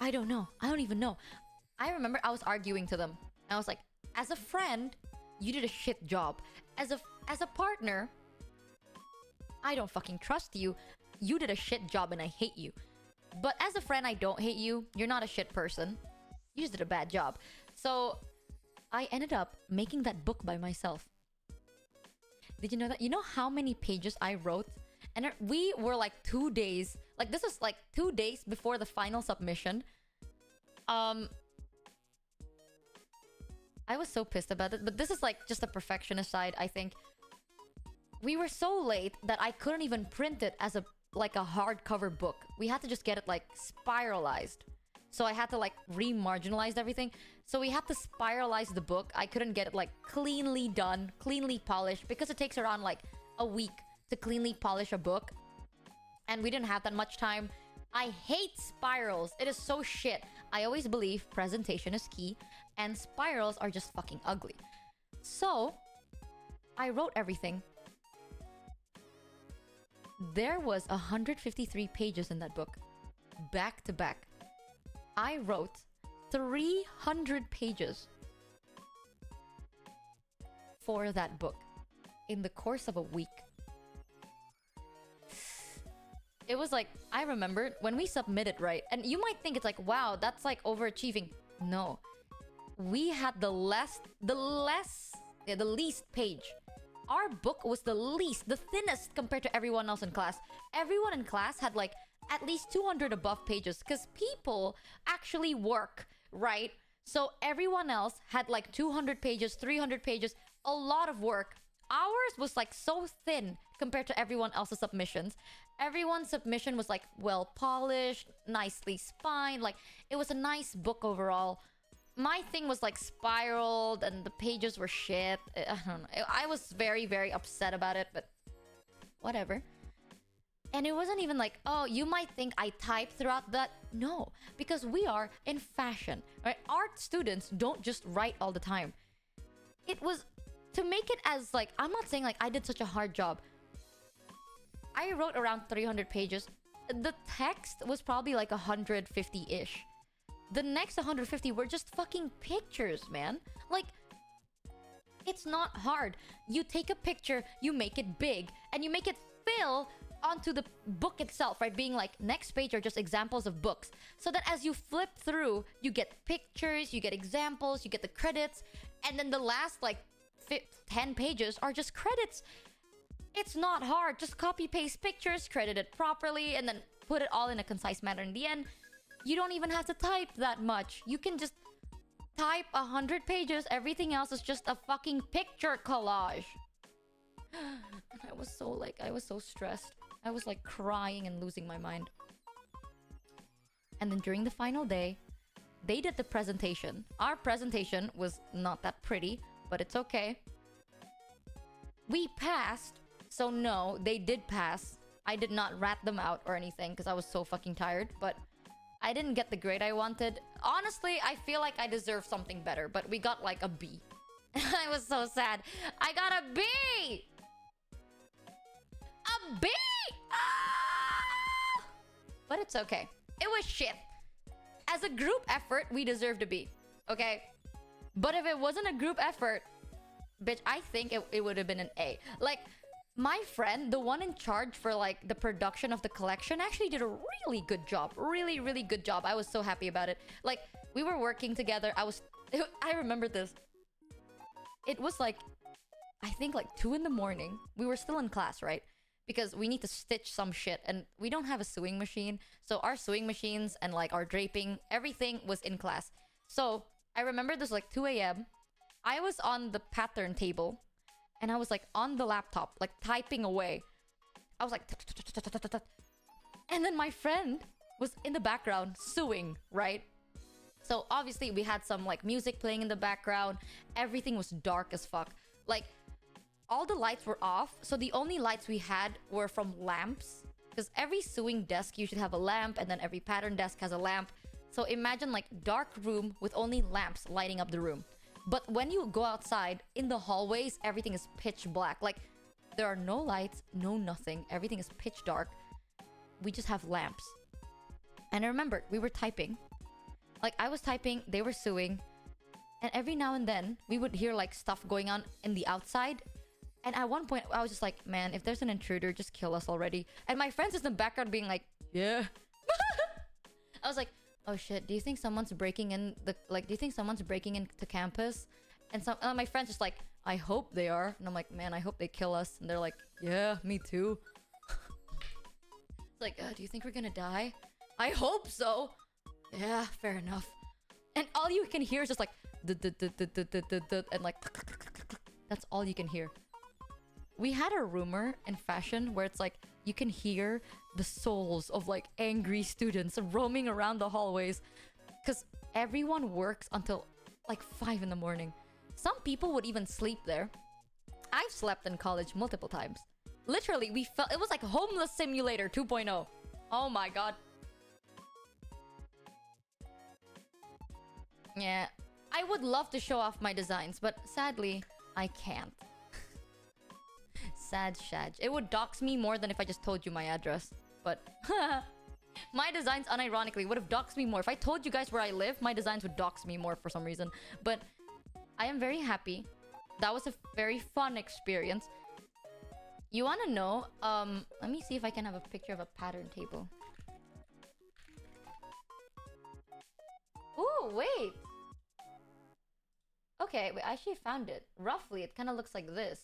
I don't know. I don't even know. I remember I was arguing to them. I was like, as a friend, you did a shit job. As a partner, I don't fucking trust you. You did a shit job and I hate you. But as a friend, I don't hate you. You're not a shit person. You just did a bad job. So I ended up making that book by myself. Did you know that? You know how many pages I wrote? And we were like 2 days. Like this was like 2 days before the final submission. I was so pissed about it. But this is like just the perfectionist side, I think. We were so late that I couldn't even print it as a hardcover book. We had to just get it like spiralized. So I had to like re-marginalize everything. So we had to spiralize the book. I couldn't get it like cleanly done, cleanly polished, because it takes around like a week to cleanly polish a book. And we didn't have that much time. I hate spirals. It is so shit. I always believe presentation is key, and spirals are just fucking ugly. So I wrote everything. There was 153 pages in that book, back to back. I wrote 300 pages for that book in the course of a week. It was like, I remember when we submitted, right? And you might think it's like, wow, that's like overachieving. No. We had the least page. Our book was the thinnest compared to everyone else in class. Everyone in class had like at least 200 above pages because people actually work, right? So everyone else had like 200 pages, 300 pages, a lot of work. Ours was like so thin compared to everyone else's submissions. Everyone's submission was like well polished, nicely spined. Like it was a nice book overall. My thing was like spiraled and the pages were shit. I don't know. I was very, very upset about it, but whatever. And it wasn't even like, oh, you might think I typed throughout that. No, because we are in fashion, right? Art students don't just write all the time. It was to make it as like, I'm not saying like I did such a hard job. I wrote around 300 pages. The text was probably like 150-ish. The next 150 were just fucking pictures, man. Like, it's not hard. You take a picture, you make it big, and you make it fill onto the book itself, right? Being like, next page are just examples of books. So that as you flip through, you get pictures, you get examples, you get the credits, and then the last like 10 pages are just credits. It's not hard. Just copy paste pictures, credit it properly, and then put it all in a concise manner in the end. You don't even have to type that much. You can just type 100 pages. Everything else is just a fucking picture collage. I was so stressed. I was like crying and losing my mind. And then during the final day, they did the presentation. Our presentation was not that pretty, but it's okay. We passed, so no, they did pass. I did not rat them out or anything because I was so fucking tired, but I didn't get the grade I wanted. Honestly, I feel like I deserve something better, but we got like a B. I was so sad. I got a B! A B! Ah! But it's okay. It was shit. As a group effort, we deserved a B. Okay? But if it wasn't a group effort, bitch, I think it would have been an A. Like, my friend, the one in charge for like the production of the collection, actually did a really good job. Really, really good job. I was so happy about it. Like, we were working together. I remember this. It was like, I think like 2 in the morning. We were still in class, right? Because we need to stitch some shit and we don't have a sewing machine. So our sewing machines and like our draping, everything was in class. So I remember this like 2 a.m. I was on the pattern table and I was like on the laptop, like typing away. I was like, and then my friend was in the background sewing, right? So obviously we had some like music playing in the background. Everything was dark as fuck. Like, all the lights were off, so the only lights we had were from lamps. Because every sewing desk you should have a lamp, and then every pattern desk has a lamp. So imagine like dark room with only lamps lighting up the room. But when you go outside, in the hallways, everything is pitch black. Like, there are no lights, no nothing. Everything is pitch dark. We just have lamps. And I remember, we were typing. Like, I was typing, they were sewing. And every now and then, we would hear like stuff going on in the outside. And at one point, I was just like, man, if there's an intruder, just kill us already. And my friends is in the background being like, yeah. I was like, oh shit, do you think someone's breaking in do you think someone's breaking into campus? And my friends just like, I hope they are. And I'm like, man, I hope they kill us. And they're like, yeah, me too. It's like, do you think we're gonna die? I hope so. Yeah, fair enough. And all you can hear is just like, and like, that's all you can hear. We had a rumor in fashion where it's like you can hear the souls of like angry students roaming around the hallways because everyone works until like 5 in the morning. Some people would even sleep there. I've slept in college multiple times. Literally, it was like Homeless Simulator 2.0. Oh my god. Yeah, I would love to show off my designs, but sadly, I can't. Sad shag. It would dox me more than if I just told you my address. But my designs, unironically, would have doxed me more. If I told you guys where I live, my designs would dox me more for some reason. But I am very happy. That was a very fun experience. You want to know? Let me see if I can have a picture of a pattern table. Ooh, wait. Okay, wait, I actually found it. Roughly, it kind of looks like this.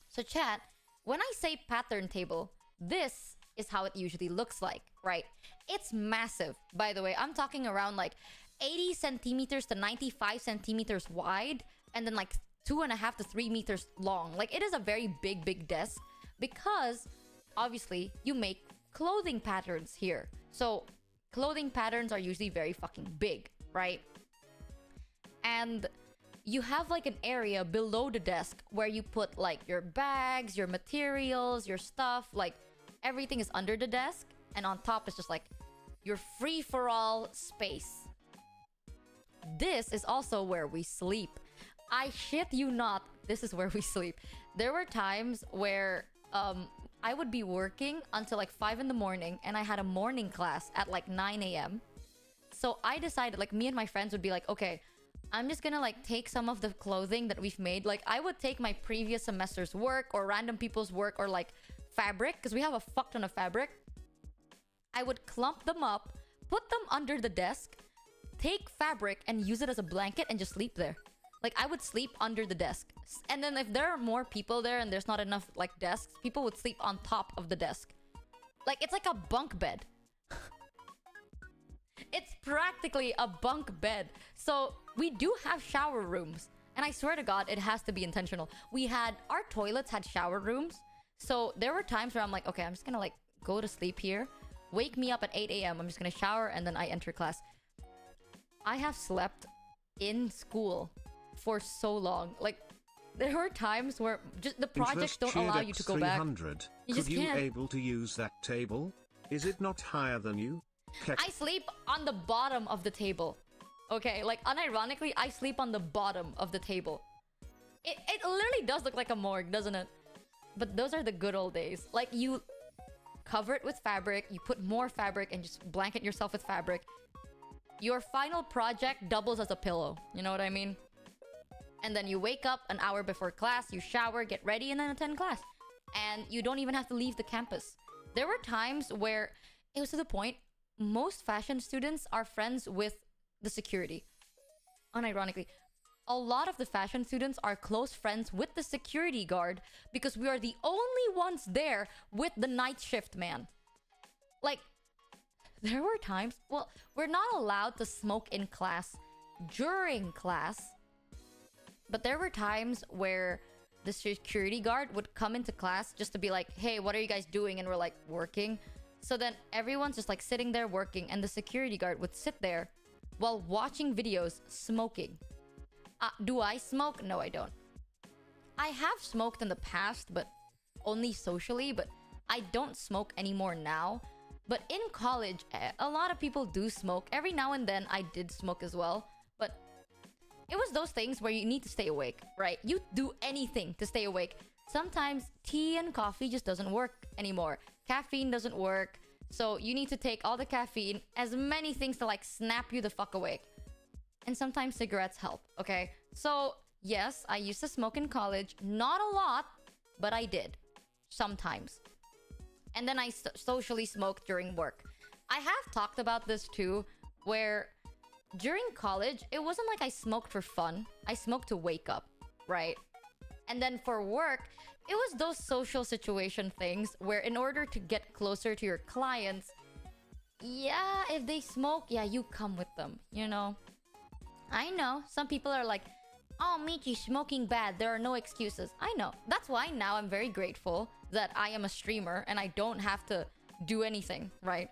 So chat, when I say pattern table, this is how it usually looks like, right? It's massive, by the way. I'm talking around like 80 centimeters to 95 centimeters wide, and then like 2.5 to 3 meters long. Like, it is a very big desk because obviously you make clothing patterns here. So clothing patterns are usually very fucking big, right? And you have like an area below the desk where you put like your bags, your materials, your stuff. Like, everything is under the desk, and on top is just like your free-for-all space. This is also where we sleep. I shit you not, this is where we sleep. There were times where I would be working until like 5 in the morning, and I had a morning class at like 9 a.m. So I decided, like, me and my friends would be like, okay, I'm just gonna like take some of the clothing that we've made. Like, I would take my previous semester's work or random people's work or like fabric, because we have a fuck ton of fabric. I would clump them up, put them under the desk, take fabric and use it as a blanket and just sleep there. Like, I would sleep under the desk. And then if there are more people there and there's not enough like desks, people would sleep on top of the desk. Like, it's like a bunk bed. It's practically a bunk bed. So we do have shower rooms. And I swear to God, it has to be intentional. Our toilets had shower rooms. So there were times where I'm like, okay, I'm just gonna like go to sleep here. Wake me up at 8 a.m. I'm just gonna shower and then I enter class. I have slept in school for so long. Like, there were times where just the projects Interest don't allow cheered you to X go back. 300. You Could just you can't. able to use that table? Is it not higher than you? I sleep on the bottom of the table. Okay, like unironically, I sleep on the bottom of the table. It literally does look like a morgue, doesn't it? But those are the good old days. Like, you cover it with fabric, you put more fabric and just blanket yourself with fabric. Your final project doubles as a pillow. You know what I mean? And then you wake up an hour before class, you shower, get ready, and then attend class. And you don't even have to leave the campus. There were times where it was to the point, most fashion students are friends with the security. Unironically, a lot of the fashion students are close friends with the security guard because we are the only ones there with the night shift man. Like, there were times, well, we're not allowed to smoke in class during class, but there were times where the security guard would come into class just to be like, hey, what are you guys doing? And we're like, working. So then everyone's just like sitting there working, and the security guard would sit there while watching videos, smoking. Do I smoke? No, I don't. I have smoked in the past, but only socially, but I don't smoke anymore now. But in college, a lot of people do smoke. Every now and then I did smoke as well, but it was those things where you need to stay awake, right? You do anything to stay awake. Sometimes tea and coffee just doesn't work anymore. Caffeine doesn't work. So you need to take all the caffeine, as many things to like snap you the fuck awake. And sometimes cigarettes help, okay? So yes, I used to smoke in college. Not a lot, but I did. Sometimes. And then I socially smoked during work. I have talked about this too, where during college, it wasn't like I smoked for fun. I smoked to wake up, right? And then for work, it was those social situation things where in order to get closer to your clients, yeah, if they smoke, yeah, you come with them, you know? I know, some people are like, oh, Michi, smoking bad, there are no excuses. I know. That's why now I'm very grateful that I am a streamer and I don't have to do anything, right?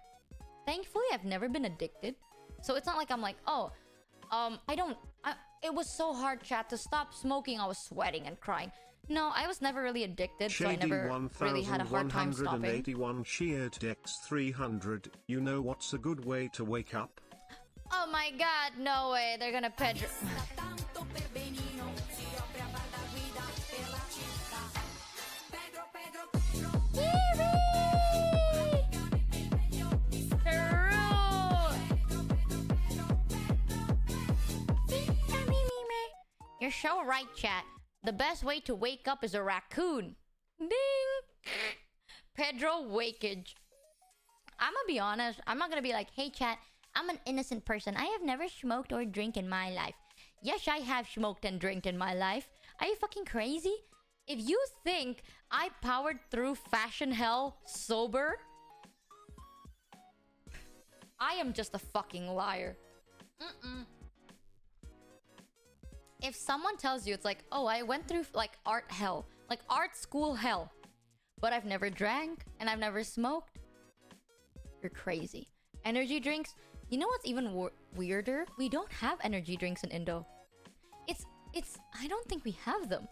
Thankfully, I've never been addicted. So it's not like I'm like, oh, it was so hard, chat, to stop smoking. I was sweating and crying. No, I was never really addicted, so I never really had a hard time stopping. 1181 cheered Dex 300. You know what's a good way to wake up? Oh my god, no way. They're gonna Pedro. You're so right, chat. The best way to wake up is a raccoon. Ding! Pedro Wakeage. I'm gonna be honest. I'm not gonna be like, hey, chat, I'm an innocent person. I have never smoked or drink in my life. Yes, I have smoked and drank in my life. Are you fucking crazy? If you think I powered through fashion hell sober, I am just a fucking liar. If someone tells you it's like, oh, I went through like art hell, like art school hell, but I've never drank and I've never smoked, you're crazy. Energy drinks, you know what's even weirder? We don't have energy drinks in Indo. I don't think we have them.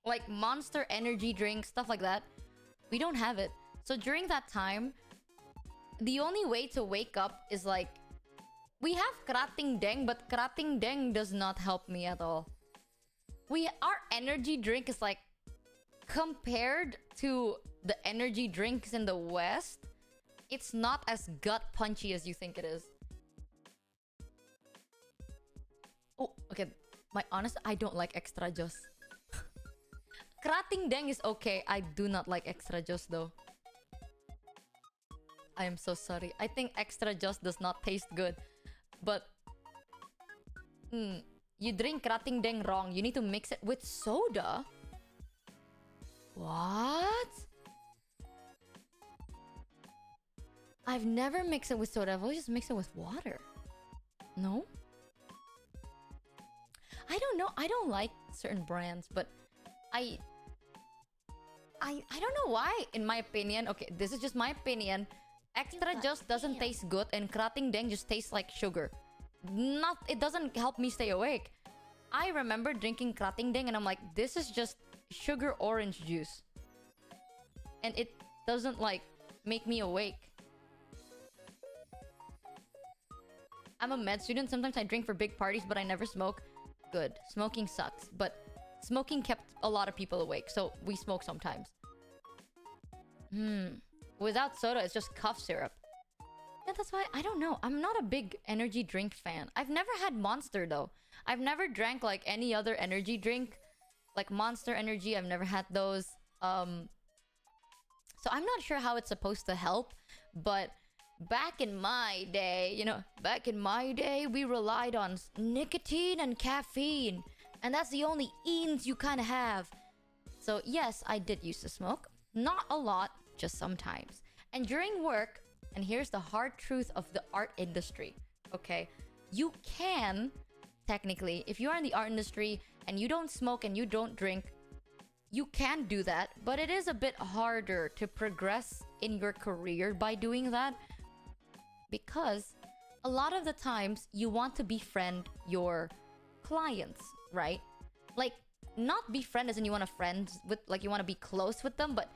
Like Monster energy drinks, stuff like that. We don't have it. So during that time, the only way to wake up is like, we have Krating Deng, but Krating Deng does not help me at all. Our energy drink is like, compared to the energy drinks in the West, it's not as gut punchy as you think it is. Oh, okay. I don't like extra juice. Krating Deng is okay. I do not like extra juice though. I am so sorry. I think extra juice does not taste good. But you drink Krating Deng wrong. You need to mix it with soda. What? I've never mixed it with soda. I've always just mixed it with water. No? I don't know. I don't like certain brands, but I don't know why, in my opinion. Okay, this is just my opinion. Extra just doesn't taste good, and Krating Deng just tastes like sugar. It doesn't help me stay awake. I remember drinking krating ding and I'm like, this is just sugar orange juice. And it doesn't like make me awake. I'm a med student. Sometimes I drink for big parties, but I never smoke. Good. Smoking sucks. But smoking kept a lot of people awake, so we smoke sometimes. Without soda, it's just cough syrup. Yeah, that's why, I don't know. I'm not a big energy drink fan. I've never had Monster, though. I've never drank, like, any other energy drink. Like, Monster Energy, I've never had those. So I'm not sure how it's supposed to help, but back in my day, we relied on nicotine and caffeine. And that's the only eens you kind of have. So yes, I did used to smoke. Not a lot, just sometimes. And during work, and here's the hard truth of the art industry, okay? You can, technically, if you are in the art industry and you don't smoke and you don't drink, you can do that, but it is a bit harder to progress in your career by doing that. Because a lot of the times you want to befriend your clients, right? Like, not befriend as in you want to friends with, like you want to be close with them, but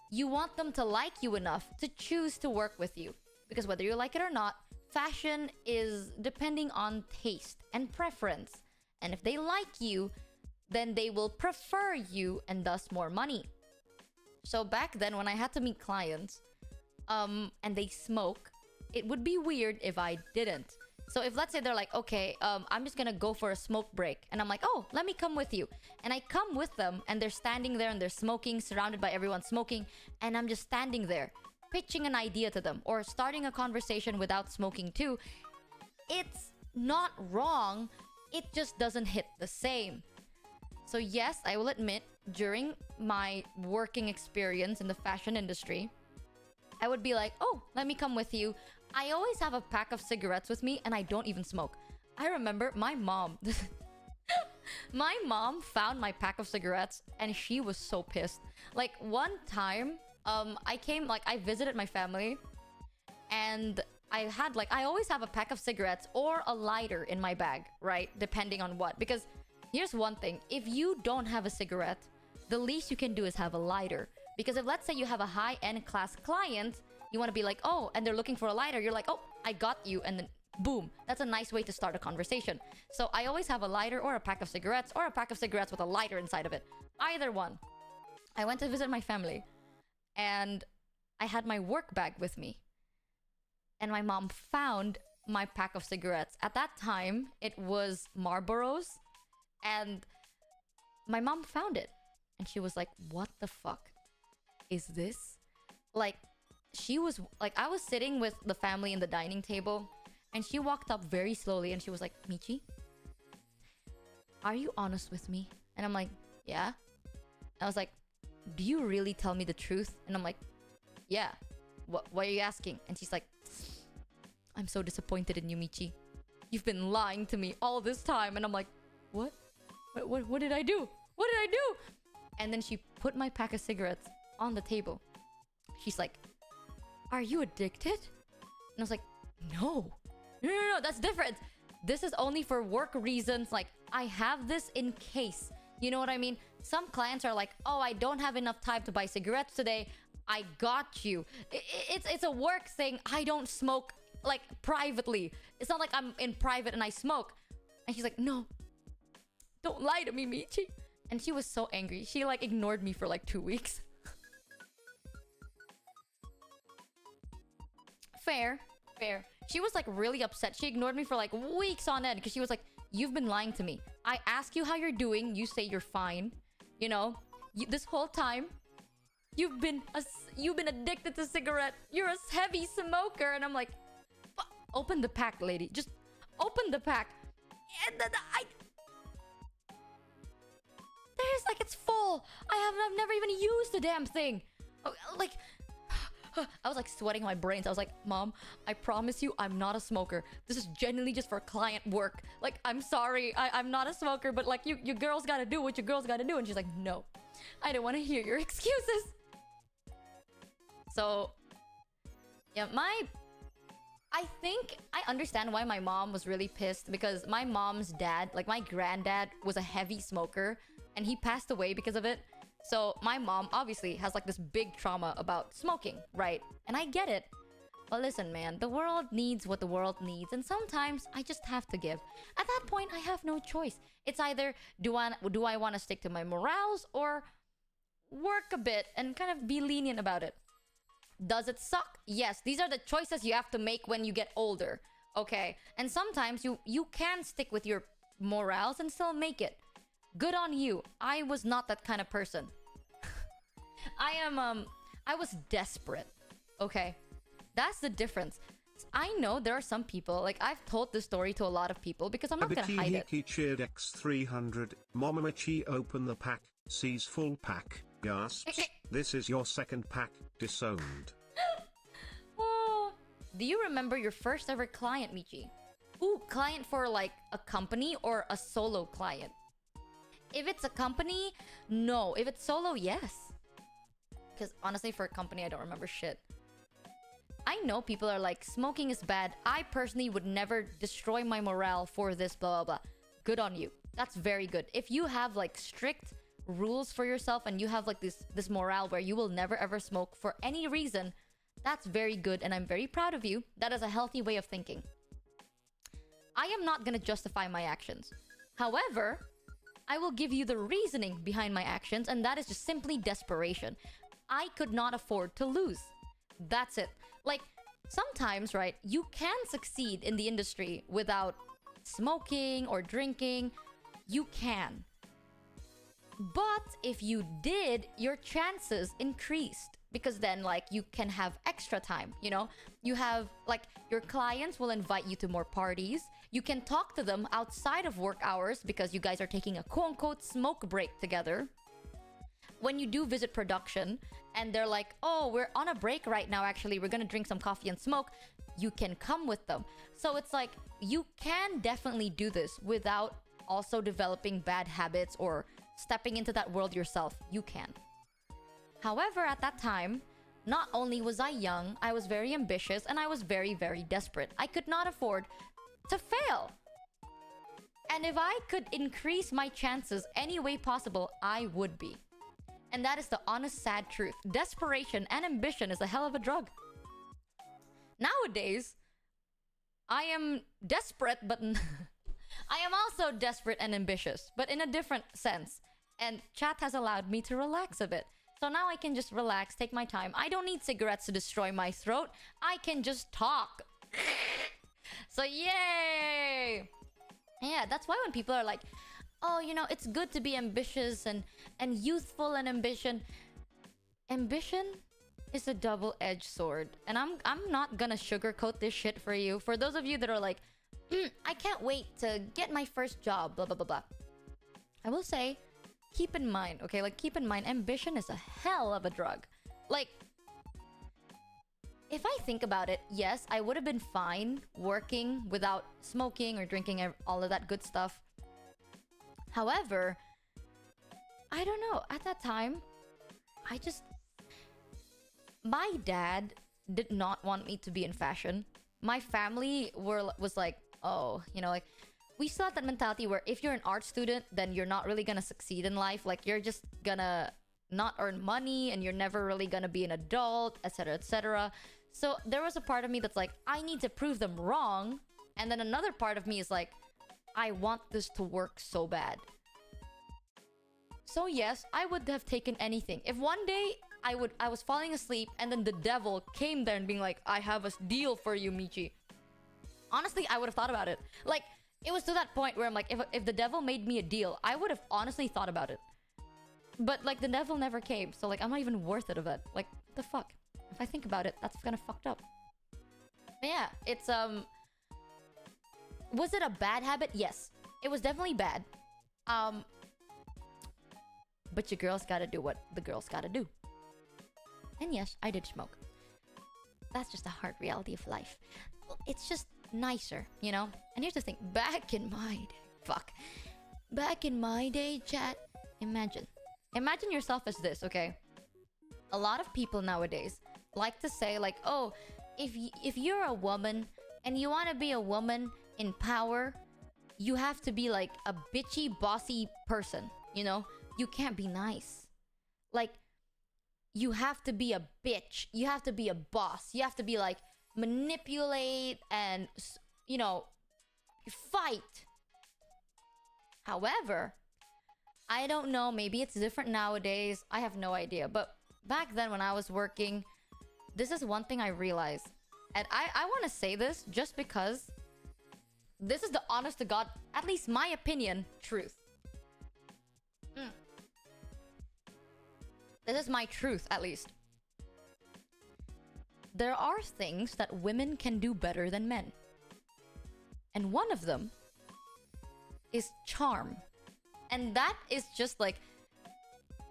you want them to like you enough to choose to work with you. Because whether you like it or not, fashion is depending on taste and preference. And if they like you, then they will prefer you and thus more money. So back then when I had to meet clients, and they smoke, it would be weird if I didn't. So if let's say they're like, okay, I'm just gonna go for a smoke break. And I'm like, oh, let me come with you. And I come with them and they're standing there and they're smoking, surrounded by everyone smoking. And I'm just standing there, pitching an idea to them or starting a conversation without smoking too. It's not wrong. It just doesn't hit the same. So yes, I will admit, during my working experience in the fashion industry, I would be like, oh, let me come with you. I always have a pack of cigarettes with me and I don't even smoke. I remember my mom. My mom found my pack of cigarettes and she was so pissed. Like one time, I visited my family and I always have a pack of cigarettes or a lighter in my bag, right? Depending on what. Because here's one thing. If you don't have a cigarette, the least you can do is have a lighter. Because if let's say you have a high-end class client, you want to be like, oh, and they're looking for a lighter. You're like, oh, I got you. And then boom. That's a nice way to start a conversation. So I always have a lighter or a pack of cigarettes or a pack of cigarettes with a lighter inside of it. Either one. I went to visit my family and I had my work bag with me. And my mom found my pack of cigarettes. At that time, it was Marlboros. And my mom found it. And she was like, what the fuck is this? Like, I was sitting with the family in the dining table. And she walked up very slowly and she was like, Michi, are you honest with me? And I'm like, yeah. I was like, do you really tell me the truth? And I'm like, yeah. What are you asking? And she's like, I'm so disappointed in you, Michi. You've been lying to me all this time. And I'm like, what? What did I do? What did I do? And then she put my pack of cigarettes on the table. She's like, are you addicted? And I was like, no, that's different. This is only for work reasons. Like, I have this in case. You know what I mean? Some clients are like, oh, I don't have enough time to buy cigarettes today. I got you. It's a work thing. I don't smoke, like, privately. It's not like I'm in private and I smoke. And she's like, no, don't lie to me, Michi. And she was so angry. She, like, ignored me for, like, 2 weeks. Fair. She was, like, really upset. She ignored me for, like, weeks on end. Because she was like, you've been lying to me. I ask you how you're doing. You say you're fine. You know? This whole time, you've been addicted to cigarette. You're a heavy smoker. And I'm like, open the pack, lady. Just open the pack. And then there's like, it's full. I've never even used the damn thing. Like, I was like sweating my brains. I was like, Mom, I promise you I'm not a smoker. This is genuinely just for client work. Like, I'm sorry. I'm not a smoker, but like, you girls gotta do what your girls gotta do. And she's like, no, I don't want to hear your excuses. So, yeah, I think I understand why my mom was really pissed, because my mom's dad, like my granddad, was a heavy smoker and he passed away because of it. So my mom obviously has like this big trauma about smoking, right? And I get it. But listen, man, the world needs what the world needs, and sometimes I just have to give. At that point, I have no choice. It's either do I want to stick to my morals or work a bit and kind of be lenient about it. Does it suck? Yes, these are the choices you have to make when you get older. Okay, and sometimes you can stick with your morals and still make it. Good on you. I was not that kind of person. I was desperate. Okay, that's the difference. I know there are some people, like I've told this story to a lot of people because I'm not gonna hide it. Hiki cheered X300. Momomachi open the pack, sees full pack, gasps. This is your second pack, disowned. Oh, do you remember your first ever client, Michi? Ooh, client for like a company or a solo client? If it's a company, no. If it's solo, yes. Because honestly, for a company, I don't remember shit. I know people are like, smoking is bad. I personally would never destroy my morale for this, blah, blah, blah. Good on you. That's very good. If you have like strict rules for yourself and you have like this morale where you will never ever smoke for any reason, that's very good and I'm very proud of you. That is a healthy way of thinking. I am not gonna justify my actions. However, I will give you the reasoning behind my actions, and that is just simply desperation. I could not afford to lose. That's it. Like, sometimes, right, you can succeed in the industry without smoking or drinking. You can. But if you did, your chances increased. Because then, like, you can have extra time, you know? You have, like, your clients will invite you to more parties. You can talk to them outside of work hours because you guys are taking a quote-unquote smoke break together. When you do visit production and they're like, oh, we're on a break right now, actually, we're gonna drink some coffee and smoke, you can come with them. So it's like, you can definitely do this without also developing bad habits or stepping into that world yourself. You can. However, at that time, not only was I young, I was very ambitious, and I was very, very desperate. I could not afford to fail. And if I could increase my chances any way possible, I would be. And that is the honest, sad truth. Desperation and ambition is a hell of a drug. Nowadays, I am desperate, but I am also desperate and ambitious, but in a different sense. And chat has allowed me to relax a bit. So now I can just relax, take my time. I don't need cigarettes to destroy my throat. I can just talk. So yay! Yeah, that's why when people are like, oh, you know, it's good to be ambitious and youthful and ambition. Ambition is a double-edged sword. And I'm not gonna sugarcoat this shit for you. For those of you that are like, I can't wait to get my first job, blah, blah, blah, blah. I will say, keep in mind, okay? Like, keep in mind, ambition is a hell of a drug. Like, if I think about it, yes, I would have been fine working without smoking or drinking all of that good stuff. However, I don't know. At that time, my dad did not want me to be in fashion. My family was like, oh, you know, like, we still have that mentality where if you're an art student, then you're not really gonna succeed in life. Like, you're just gonna not earn money and you're never really gonna be an adult, etc., etc. So there was a part of me that's like, I need to prove them wrong. And then another part of me is like, I want this to work so bad. So yes, I would have taken anything. If one day I was falling asleep and then the devil came there and being like, I have a deal for you, Michi. Honestly, I would have thought about it. Like, it was to that point where I'm like, if the devil made me a deal, I would have honestly thought about it. But like, the devil never came, so like, I'm not even worth it of it. Like, what the fuck? If I think about it, that's kind of fucked up. But yeah, it's was it a bad habit? Yes, it was definitely bad. But your girls gotta do what the girls gotta do. And yes, I did smoke. That's just a hard reality of life. It's just nicer, you know? And here's the thing, back in my day, chat, imagine yourself as this, okay? A lot of people nowadays like to say like, oh, if you're a woman, and you want to be a woman in power, you have to be like a bitchy, bossy person, you know? You can't be nice. Like, you have to be a bitch. You have to be a boss. You have to be like, manipulate and, you know, fight. However, I don't know, maybe it's different nowadays. I have no idea. But back then when I was working, this is one thing I realized. And I want to say this just because this is the honest to God, at least my opinion, truth. This is my truth, at least. There are things that women can do better than men. And one of them is charm. And that is just like,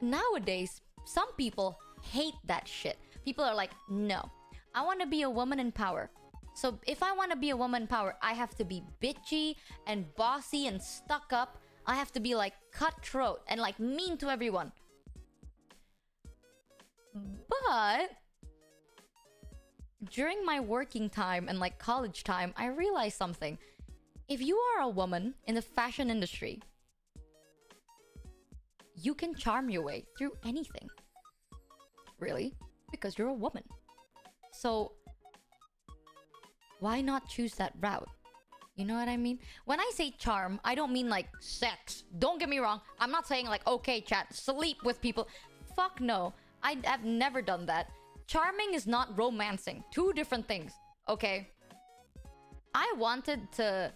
nowadays, some people hate that shit. People are like, no, I want to be a woman in power. So if I want to be a woman in power, I have to be bitchy and bossy and stuck up. I have to be like cutthroat and like mean to everyone. But during my working time and like college time, I realized something. If you are a woman in the fashion industry, you can charm your way through anything. Really? Because you're a woman. So why not choose that route? You know what I mean? When I say charm, I don't mean like sex. Don't get me wrong. I'm not saying like, okay, chat, sleep with people. Fuck no. I've never done that. Charming is not romancing. Two different things. Okay? I wanted to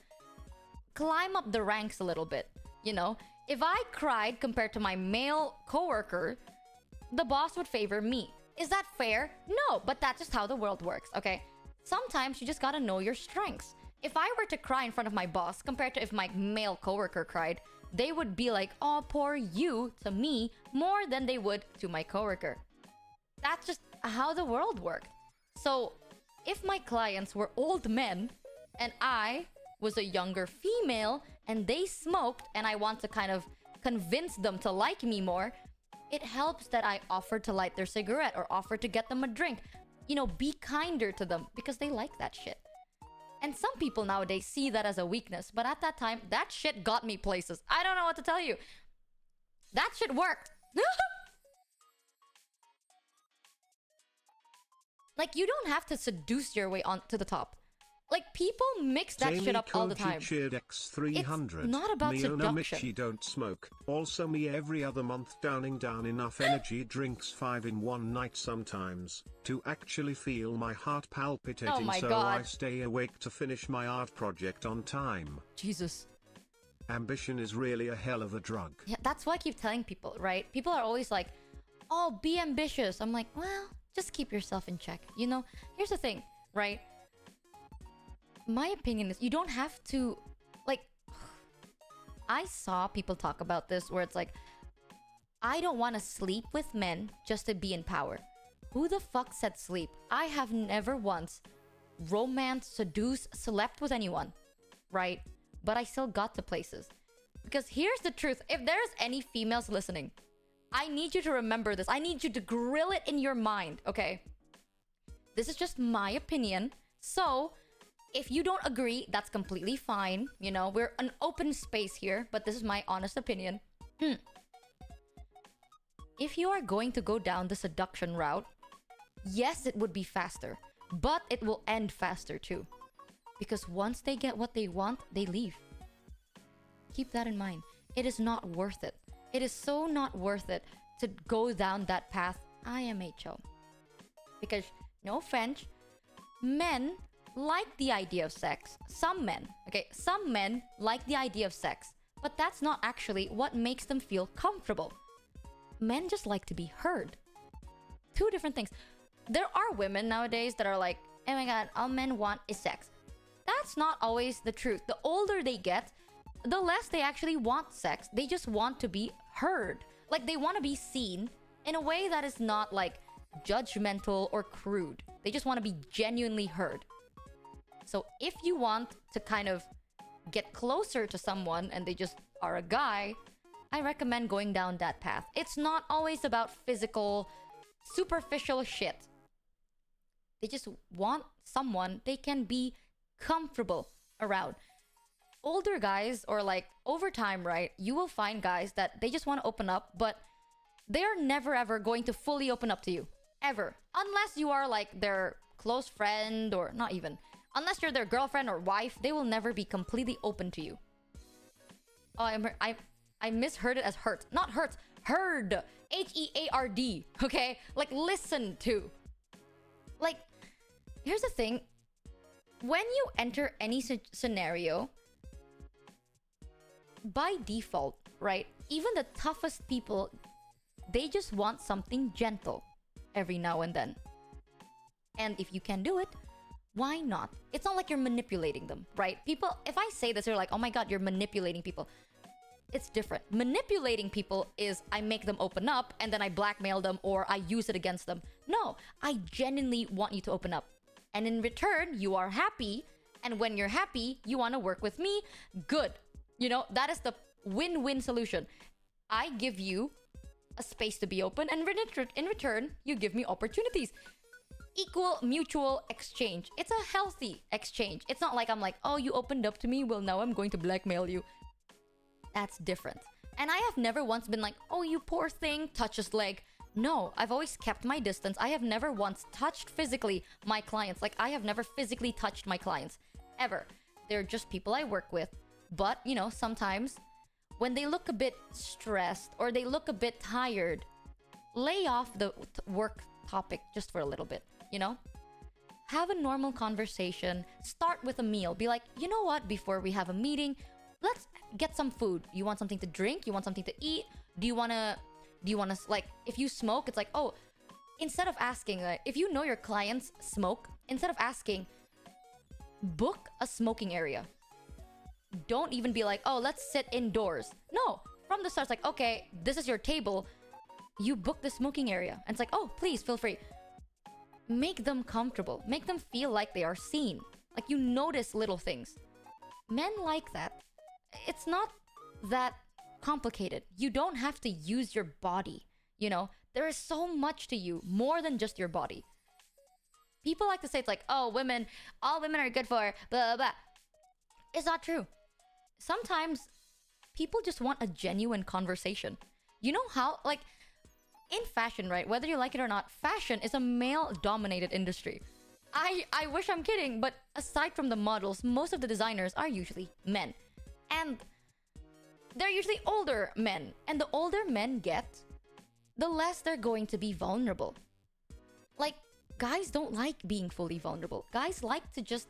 climb up the ranks a little bit. You know? If I cried compared to my male coworker, the boss would favor me. Is that fair? No, but that's just how the world works, okay? Sometimes you just gotta know your strengths. If I were to cry in front of my boss compared to if my male coworker cried, they would be like, oh, poor you, to me, more than they would to my coworker. That's just how the world worked. So, if my clients were old men, and I was a younger female, and they smoked, and I want to kind of convince them to like me more, it helps that I offer to light their cigarette or offer to get them a drink. You know, be kinder to them because they like that shit. And some people nowadays see that as a weakness, but at that time, that shit got me places. I don't know what to tell you. That shit worked. Like, you don't have to seduce your way on to the top. Like, people mix that shit up all the time. X300. It's not about seduction. Michi don't smoke. Also me every other month downing down enough energy drinks 5 in one night sometimes to actually feel my heart palpitating, Oh my so God. I stay awake to finish my art project on time. Jesus. Ambition is really a hell of a drug. Yeah, that's why I keep telling people, right? People are always like, oh, be ambitious. I'm like, well, just keep yourself in check. You know, here's the thing, right? My opinion is you don't have to, like, I saw people talk about this where it's like, I don't want to sleep with men just to be in power. Who the fuck said sleep? I have never once romanced, seduced, slept with anyone, right? But I still got to places. Because here's the truth. If there's any females listening, I need you to remember this. I need you to grill it in your mind, okay? This is just my opinion. So, if you don't agree, that's completely fine. You know, we're an open space here, but this is my honest opinion. If you are going to go down the seduction route, yes, it would be faster, but it will end faster too. Because once they get what they want, they leave. Keep that in mind. It is not worth it. It is so not worth it to go down that path. IMHO. Because, no offense, men like the idea of sex. Some men, okay? Some men like the idea of sex, but that's not actually what makes them feel comfortable. Men just like to be heard. Two different things. There are women nowadays that are like, oh my god, all men want is sex. That's not always the truth. The older they get, the less they actually want sex. They just want to be heard. Like, they want to be seen in a way that is not like judgmental or crude. They just want to be genuinely heard. So if you want to kind of get closer to someone and they just are a guy, I recommend going down that path. It's not always about physical, superficial shit. They just want someone they can be comfortable around. Older guys, or like over time, right? You will find guys that they just want to open up, but they're never ever going to fully open up to you. Ever. Unless you are like their close friend, or not even. Unless you're their girlfriend or wife, they will never be completely open to you. Oh, I misheard it as hurt. Not hurt. Heard. Heard. Okay? Like listen to. Like, here's the thing. When you enter any scenario, by default, right? Even the toughest people, they just want something gentle every now and then. And if you can do it, why not? It's not like you're manipulating them, right? People, if I say this, they're like, oh my god, you're manipulating people. It's different. Manipulating people is I make them open up and then I blackmail them or I use it against them. No, I genuinely want you to open up. And in return, you are happy. And when you're happy, you want to work with me. Good. You know, that is the win-win solution. I give you a space to be open, and in return, you give me opportunities. Equal mutual exchange. It's a healthy exchange. It's not like I'm like, oh, you opened up to me, well, now I'm going to blackmail you. That's different. And I have never once been like, oh, you poor thing, touch his leg. No, I've always kept my distance. I have never once touched physically my clients. Like, I have never physically touched my clients. Ever. They're just people I work with. But, you know, sometimes when they look a bit stressed or they look a bit tired, lay off the work topic just for a little bit, you know? Have a normal conversation. Start with a meal. Be like, you know what? Before we have a meeting, let's get some food. You want something to drink? You want something to eat? Do you want to, like, if you smoke, it's like, oh, instead of asking, if you know your clients smoke, instead of asking, book a smoking area. Don't even be like, oh, let's sit indoors. No, from the start, it's like, okay, this is your table. You book the smoking area. And it's like, oh, please feel free. Make them comfortable. Make them feel like they are seen. Like you notice little things. Men like that. It's not that complicated. You don't have to use your body. You know, there is so much to you, more than just your body. People like to say it's like, oh, women, all women are good for blah, blah, blah. It's not true. Sometimes people just want a genuine conversation. You know how, like, in fashion, right? Whether you like it or not, fashion is a male-dominated industry. I wish I'm kidding, but aside from the models, most of the designers are usually men. And they're usually older men. And the older men get, the less they're going to be vulnerable. Like, guys don't like being fully vulnerable. Guys like to just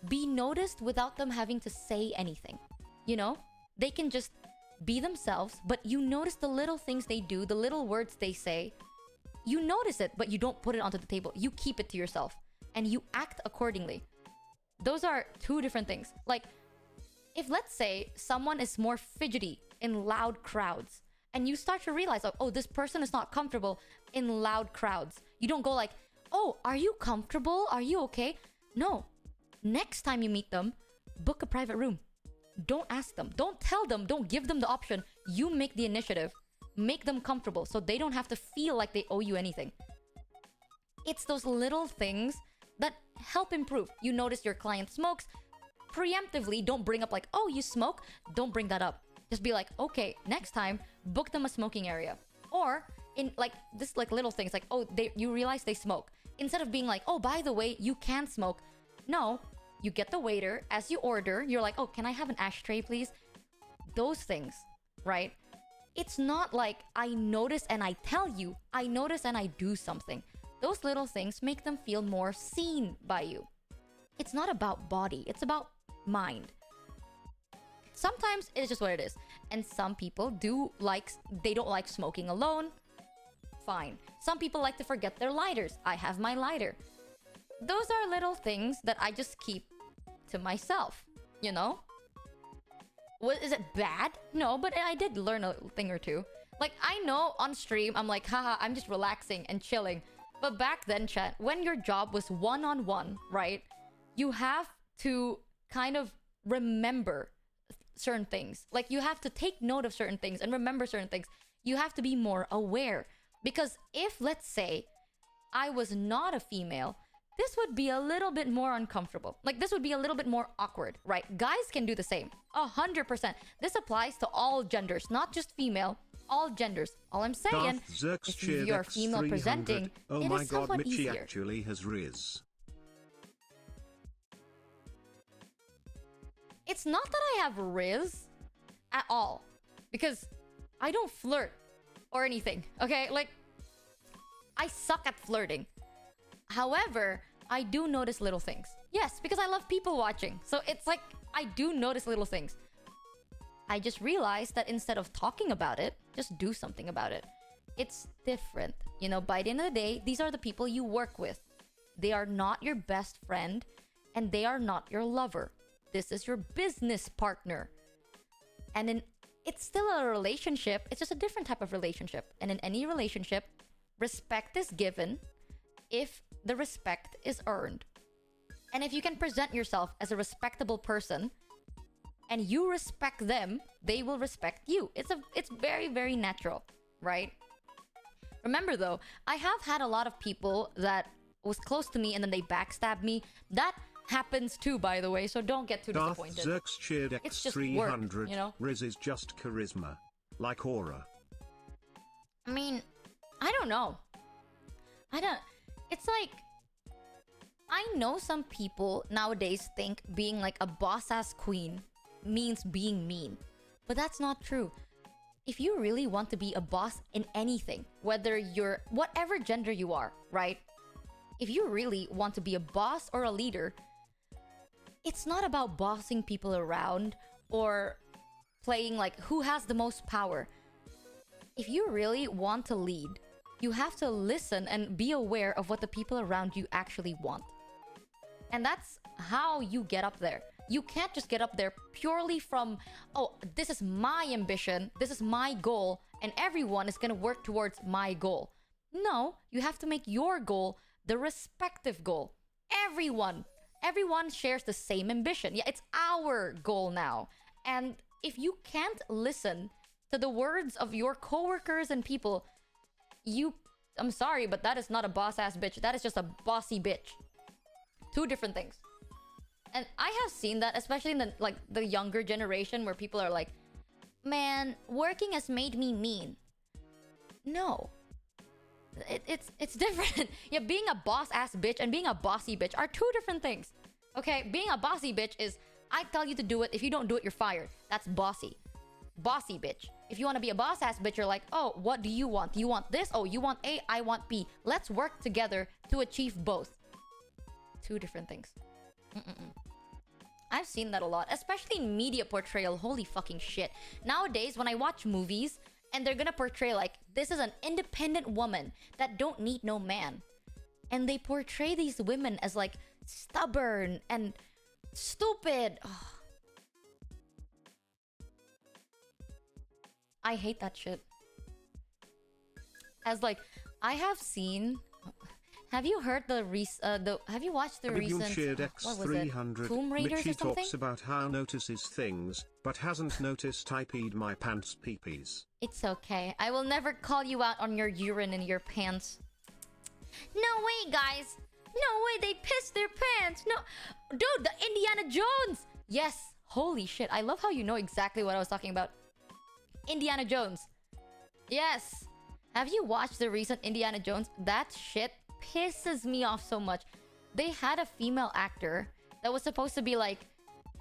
be noticed without them having to say anything. You know? They can just be themselves, but you notice the little things they do, the little words they say. You notice it, but you don't put it onto the table. You keep it to yourself. And you act accordingly. Those are two different things. Like, if let's say someone is more fidgety in loud crowds, and you start to realize, like, oh, this person is not comfortable in loud crowds. You don't go like, oh, are you comfortable? Are you okay? No. Next time you meet them, book a private room. Don't ask them. Don't tell them. Don't give them the option. You make the initiative. Make them comfortable so they don't have to feel like they owe you anything. It's those little things that help improve. You notice your client smokes. Preemptively, don't bring up like, oh, you smoke? Don't bring that up. Just be like, okay, next time, book them a smoking area. Or in like this, like little things like, oh, you realize they smoke. Instead of being like, oh, by the way, you can smoke. No, you get the waiter as you order. You're like, oh, can I have an ashtray, please? Those things, right? It's not like I notice and I tell you. I notice and I do something. Those little things make them feel more seen by you. It's not about body. It's about mind. Sometimes it's just what it is. And some people they don't like smoking alone. Fine. Some people like to forget their lighters. I have my lighter. Those are little things that I just keep to myself, you know? Is it bad? No, but I did learn a thing or two. Like, I know on stream, I'm like, haha, I'm just relaxing and chilling. But back then, chat, when your job was one-on-one, right? You have to kind of remember certain things. Like, you have to take note of certain things and remember certain things. You have to be more aware. Because if, let's say, I was not a female this would be a little bit more uncomfortable. Like, this would be a little bit more awkward, right? Guys can do the same. 100%. This applies to all genders, not just female. All genders. All I'm saying is if you're female presenting, oh it my is god, somewhat Michi easier. actually has Riz. It's not that I have Riz at all. Because I don't flirt or anything, okay? Like, I suck at flirting. However, I do notice little things. Yes, because I love people watching. So it's like, I do notice little things. I just realized that instead of talking about it, just do something about it. It's different. You know, by the end of the day, these are the people you work with. They are not your best friend, and they are not your lover. This is your business partner. And it's still a relationship. It's just a different type of relationship. And in any relationship, respect is given if the respect is earned. And if you can present yourself as a respectable person and you respect them, they will respect you. It's very, very natural, right? Remember though, I have had a lot of people that was close to me and then they backstabbed me. That happens too, by the way, so don't get too disappointed. Zerx cheered X300. It's just work, you know? Riz is just charisma. Like aura. I mean, I don't know. It's like, I know some people nowadays think being like a boss-ass queen means being mean. But that's not true. If you really want to be a boss in anything, whether you're whatever gender you are, right? If you really want to be a boss or a leader, it's not about bossing people around or playing like who has the most power. If you really want to lead, you have to listen and be aware of what the people around you actually want. And that's how you get up there. You can't just get up there purely from, oh, this is my ambition, this is my goal, and everyone is gonna work towards my goal. No, you have to make your goal the respective goal. Everyone shares the same ambition. Yeah, it's our goal now. And if you can't listen to the words of your coworkers and people, I'm sorry, but that is not a boss-ass bitch. That is just a bossy bitch. Two different things. And I have seen that, especially in the younger generation, where people are like, man, working has made me mean. No. It's different. Yeah, being a boss-ass bitch and being a bossy bitch are two different things. Okay? Being a bossy bitch is, I tell you to do it. If you don't do it, you're fired. That's bossy. Bossy bitch. If you want to be a boss-ass bitch, you're like, oh, what do you want? Do you want this? Oh, you want A, I want B. Let's work together to achieve both. Two different things. I've seen that a lot, especially in media portrayal. Holy fucking shit. Nowadays, when I watch movies and they're gonna portray like, this is an independent woman that don't need no man. And they portray these women as like stubborn and stupid. Ugh. I hate that shit. As like, I have seen... Have you heard have you watched the recent... What was it? Tomb Raiders Michi or something? talks about how notices things, but hasn't noticed I peed my pants peepees. It's okay. I will never call you out on your urine in your pants. No way, guys! No way, they pissed their pants! No... Dude, the Indiana Jones! Yes! Holy shit, I love how you know exactly what I was talking about. Indiana Jones. Yes! Have you watched the recent Indiana Jones? That shit pisses me off so much. They had a female actor that was supposed to be like,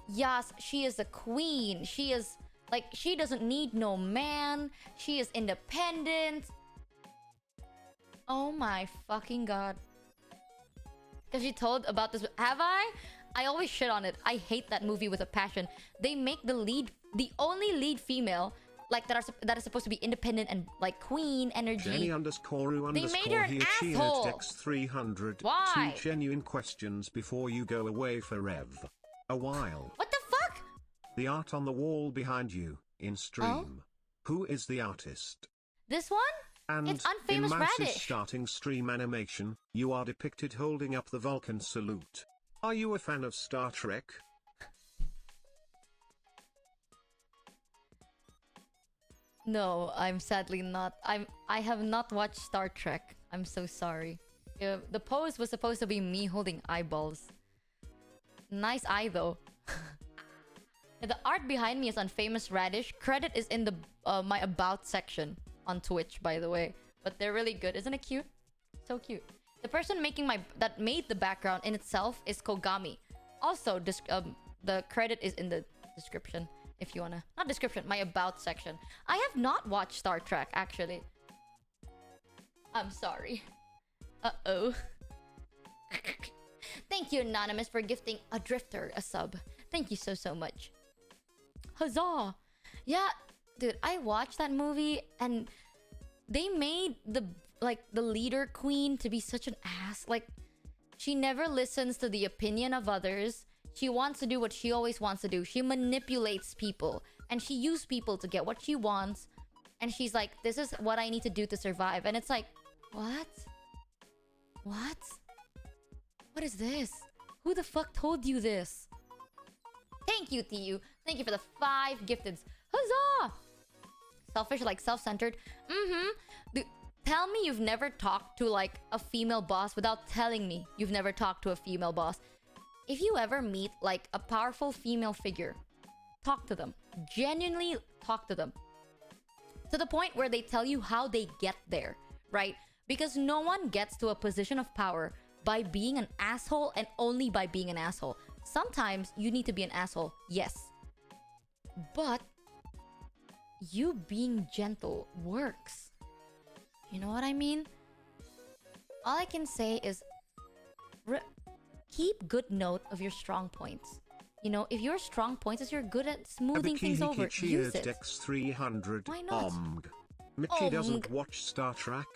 yes, she is a queen. She is like, she doesn't need no man. She is independent. Oh my fucking god. Because she told about this. Have I? I always shit on it. I hate that movie with a passion. They make the only lead female like that is supposed to be independent and like queen energy. Jenny _ru they made her an asshole. X300. Why? 2 genuine questions before you go away for a while. What the fuck? The art on the wall behind you in stream. Who is the artist? This one? And it's Unfamous in Mouse's Radish. starting stream animation, you are depicted holding up the Vulcan salute. Are you a fan of Star Trek? No, I'm sadly not. I have not watched Star Trek. I'm so sorry. The pose was supposed to be me holding eyeballs. Nice eye though. The art behind me is on Famous Radish. Credit is in the my about section on Twitch, by the way. But they're really good. Isn't it cute? So cute. The person that made the background in itself is Kogami. Also, the credit is in the description if you wanna. Not description, my about section. I have not watched Star Trek actually. I'm sorry. Uh-oh. Thank you, Anonymous, for gifting a drifter a sub. Thank you so much. Huzzah! Yeah, dude, I watched that movie and they made the leader queen to be such an ass. Like, she never listens to the opinion of others. She wants to do what she always wants to do. She manipulates people and she uses people to get what she wants. And she's like, this is what I need to do to survive. And it's like, what? What? What is this? Who the fuck told you this? Thank you, TU. Thank you for the 5 gifteds. Huzzah! Selfish, like self-centered. Tell me you've never talked to like a female boss without telling me you've never talked to a female boss. If you ever meet like a powerful female figure, talk to them. Genuinely talk to them. To the point where they tell you how they get there, right? Because no one gets to a position of power by being an asshole and only by being an asshole. Sometimes you need to be an asshole, yes. But you being gentle works. You know what I mean? All I can say is keep good note of your strong points. You know, if your strong points is you're good at smoothing things over, use it. X300. Why not? Michi doesn't watch Star Trek.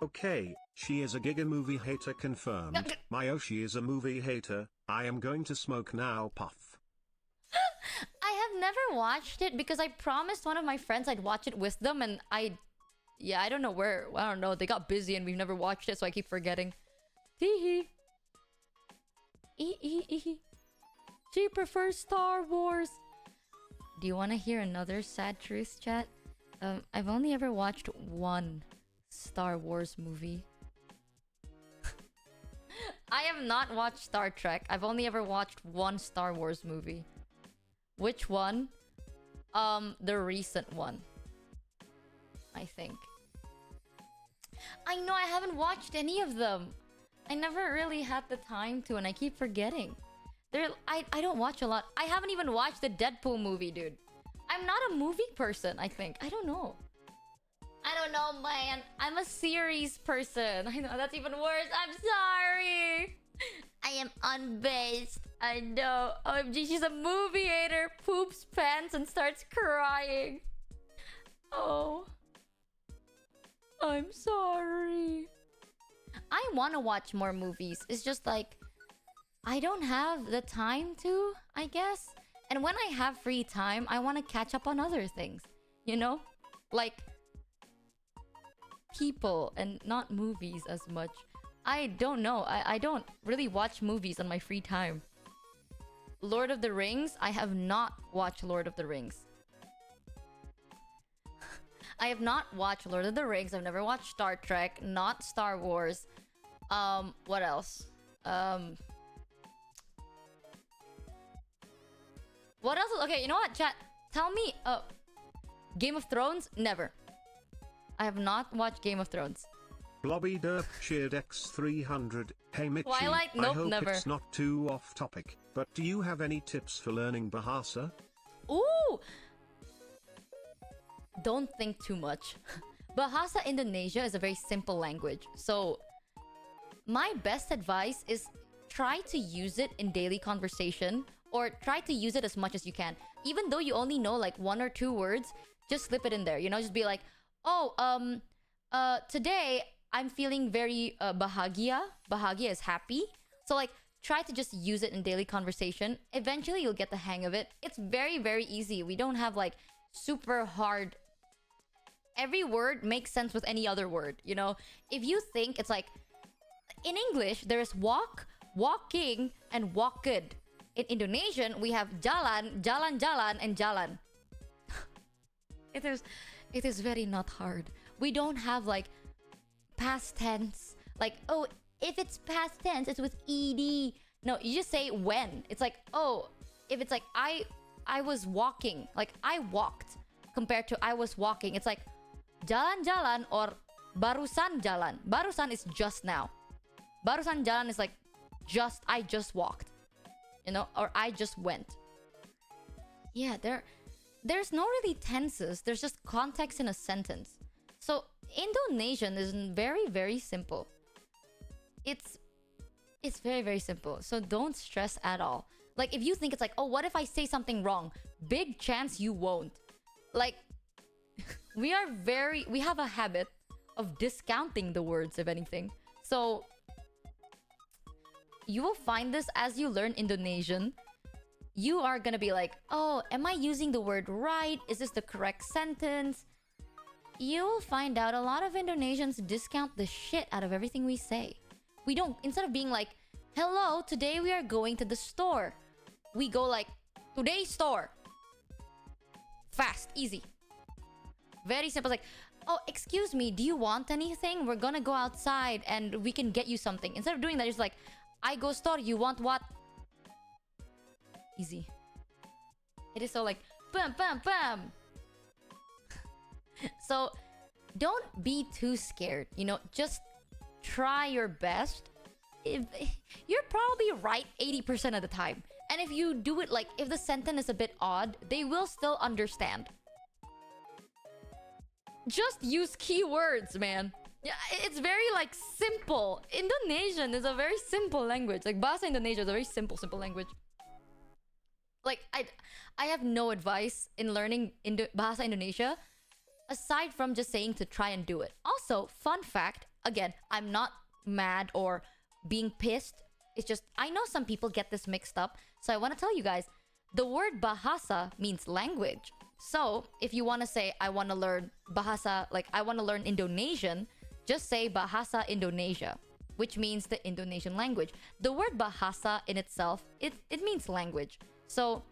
Okay, she is a Giga movie hater confirmed. Myoshi is a movie hater. I am going to smoke now, puff. I have never watched it because I promised one of my friends I'd watch it with them, and I don't know where. I don't know. They got busy and we've never watched it, so I keep forgetting. Teehee. She prefers Star Wars. Do you want to hear another sad truth, chat? I've only ever watched one Star Wars movie. I have not watched Star Trek. I've only ever watched one Star Wars movie. Which one? The recent one. I think. I know I haven't watched any of them. I never really had the time to, and I keep forgetting. I don't watch a lot. I haven't even watched the Deadpool movie, dude. I'm not a movie person, I think. I don't know. I don't know, man. I'm a series person. I know, that's even worse. I'm sorry. I am unbased. I know. OMG, she's a movie hater. Poops pants and starts crying. Oh. I'm sorry. I want to watch more movies. It's just like, I don't have the time to, I guess. And when I have free time, I want to catch up on other things. You know? Like people and not movies as much. I don't know. I don't really watch movies on my free time. Lord of the Rings? I have not watched Lord of the Rings. I have not watched Lord of the Rings. I've never watched Star Trek. Not Star Wars. What else? What else? Okay, you know what, chat? Tell me, Game of Thrones? Never. I have not watched Game of Thrones. Blobby Derp cheered X300. Hey Michi, Twilight? Nope, I hope never. it's not too off topic, but do you have any tips for learning Bahasa? Ooh! Don't think too much. Bahasa Indonesia is a very simple language. So, my best advice is try to use it in daily conversation, or try to use it as much as you can. Even though you only know like 1 or 2 words, just slip it in there. You know, just be like, oh, today I'm feeling very bahagia. Bahagia is happy. So like, try to just use it in daily conversation. Eventually, you'll get the hang of it. It's very, very easy. We don't have like super hard. Every word makes sense with any other word, you know? If you think it's like, in English, there's walk, walking, and walked. In Indonesian, we have jalan, jalan-jalan, and jalan. It is very not hard. We don't have like past tense. Like, oh, If it's past tense, it's with ed. No, you just say when. It's like, oh, if it's like I was walking, like I walked compared to I was walking, it's like jalan-jalan or barusan jalan. Barusan is just now. Barusan jalan is like I just walked. You know, or I just went. Yeah, there's no really tenses. There's just context in a sentence. So Indonesian is very, very simple. It's very, very simple. So don't stress at all. Like, if you think it's like, oh, what if I say something wrong? Big chance you won't. Like, we have a habit of discounting the words, if anything. So you will find this as you learn Indonesian. You are gonna be like, oh, am I using the word right? Is this the correct sentence? You will find out a lot of Indonesians discount the shit out of everything we say. We don't, instead of being like, hello, today we are going to the store, we go like, today's store. Fast, easy. Very simple. It's like, oh, excuse me, do you want anything? We're gonna go outside and we can get you something. Instead of doing that, it's like, I go store, you want what? Easy. It is so like, bam, bam, bam. So, don't be too scared. You know, just try your best. If you're probably right 80% of the time. And if you do it like, if the sentence is a bit odd, they will still understand. Just use keywords, man. Yeah, it's very like simple. Indonesian is a very simple language. Like Bahasa Indonesia is a very simple language. Like I have no advice in learning Bahasa Indonesia aside from just saying to try and do it. Also, fun fact, again, I'm not mad or being pissed. It's just I know some people get this mixed up. So I want to tell you guys, the word bahasa means language. So if you want to say I want to learn bahasa, like I want to learn Indonesian, just say Bahasa Indonesia, which means the Indonesian language. The word bahasa in itself, it means language. So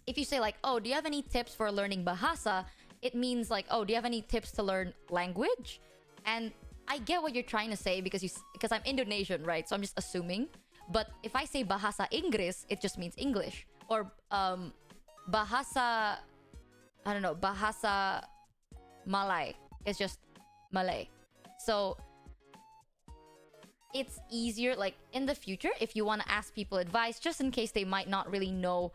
if you say like, oh, do you have any tips for learning bahasa? It means like, oh, do you have any tips to learn language? And I get what you're trying to say because I'm Indonesian, right? So I'm just assuming. But if I say bahasa Inggris, it just means English. Or bahasa, I don't know, bahasa Malay. It's just Malay. So it's easier, like in the future, if you want to ask people advice, just in case they might not really know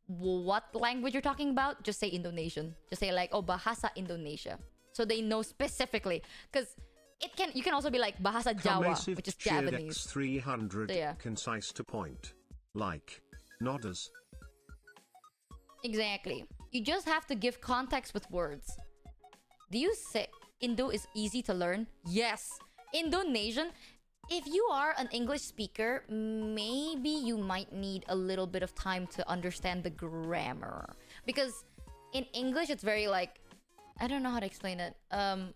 what language you're talking about, just say Indonesian. Just say like, oh, bahasa Indonesia. So they know specifically. Because you can also be like bahasa Jawa, which is Japanese. 300, so, yeah. Concise to point. Like, nodders. Exactly. You just have to give context with words. Do you say Indo is easy to learn? Yes. Indonesian, if you are an English speaker, maybe you might need a little bit of time to understand the grammar. Because in English, it's very like, I don't know how to explain it. Our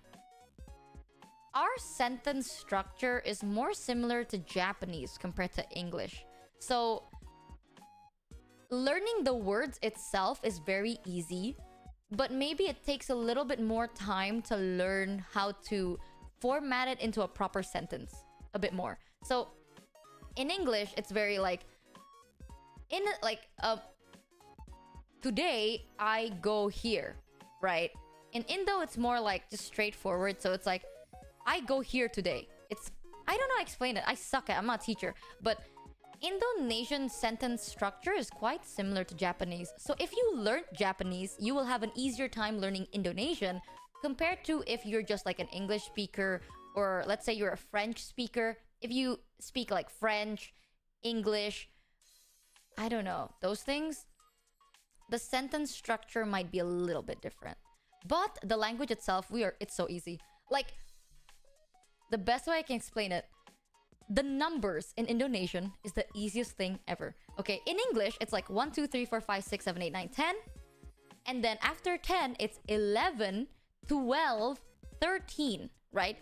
sentence structure is more similar to Japanese compared to English. So learning the words itself is very easy, but maybe it takes a little bit more time to learn how to format it into a proper sentence a bit more. So in English, it's very like, today I go here, right? In Indo, it's more like just straightforward. So it's like, I go here today. I don't know how to explain it. I suck at it. I'm not a teacher. But Indonesian sentence structure is quite similar to Japanese. So if you learned Japanese, you will have an easier time learning Indonesian compared to if you're just like an English speaker, or let's say you're a French speaker. If you speak like French, English, I don't know, those things, the sentence structure might be a little bit different. But the language itself, it's so easy. Like, the best way I can explain it, the numbers in Indonesian is the easiest thing ever. Okay, in English, it's like 1, 2, 3, 4, 5, 6, 7, 8, 9, 10. And then after 10, it's 11, 12, 13, right?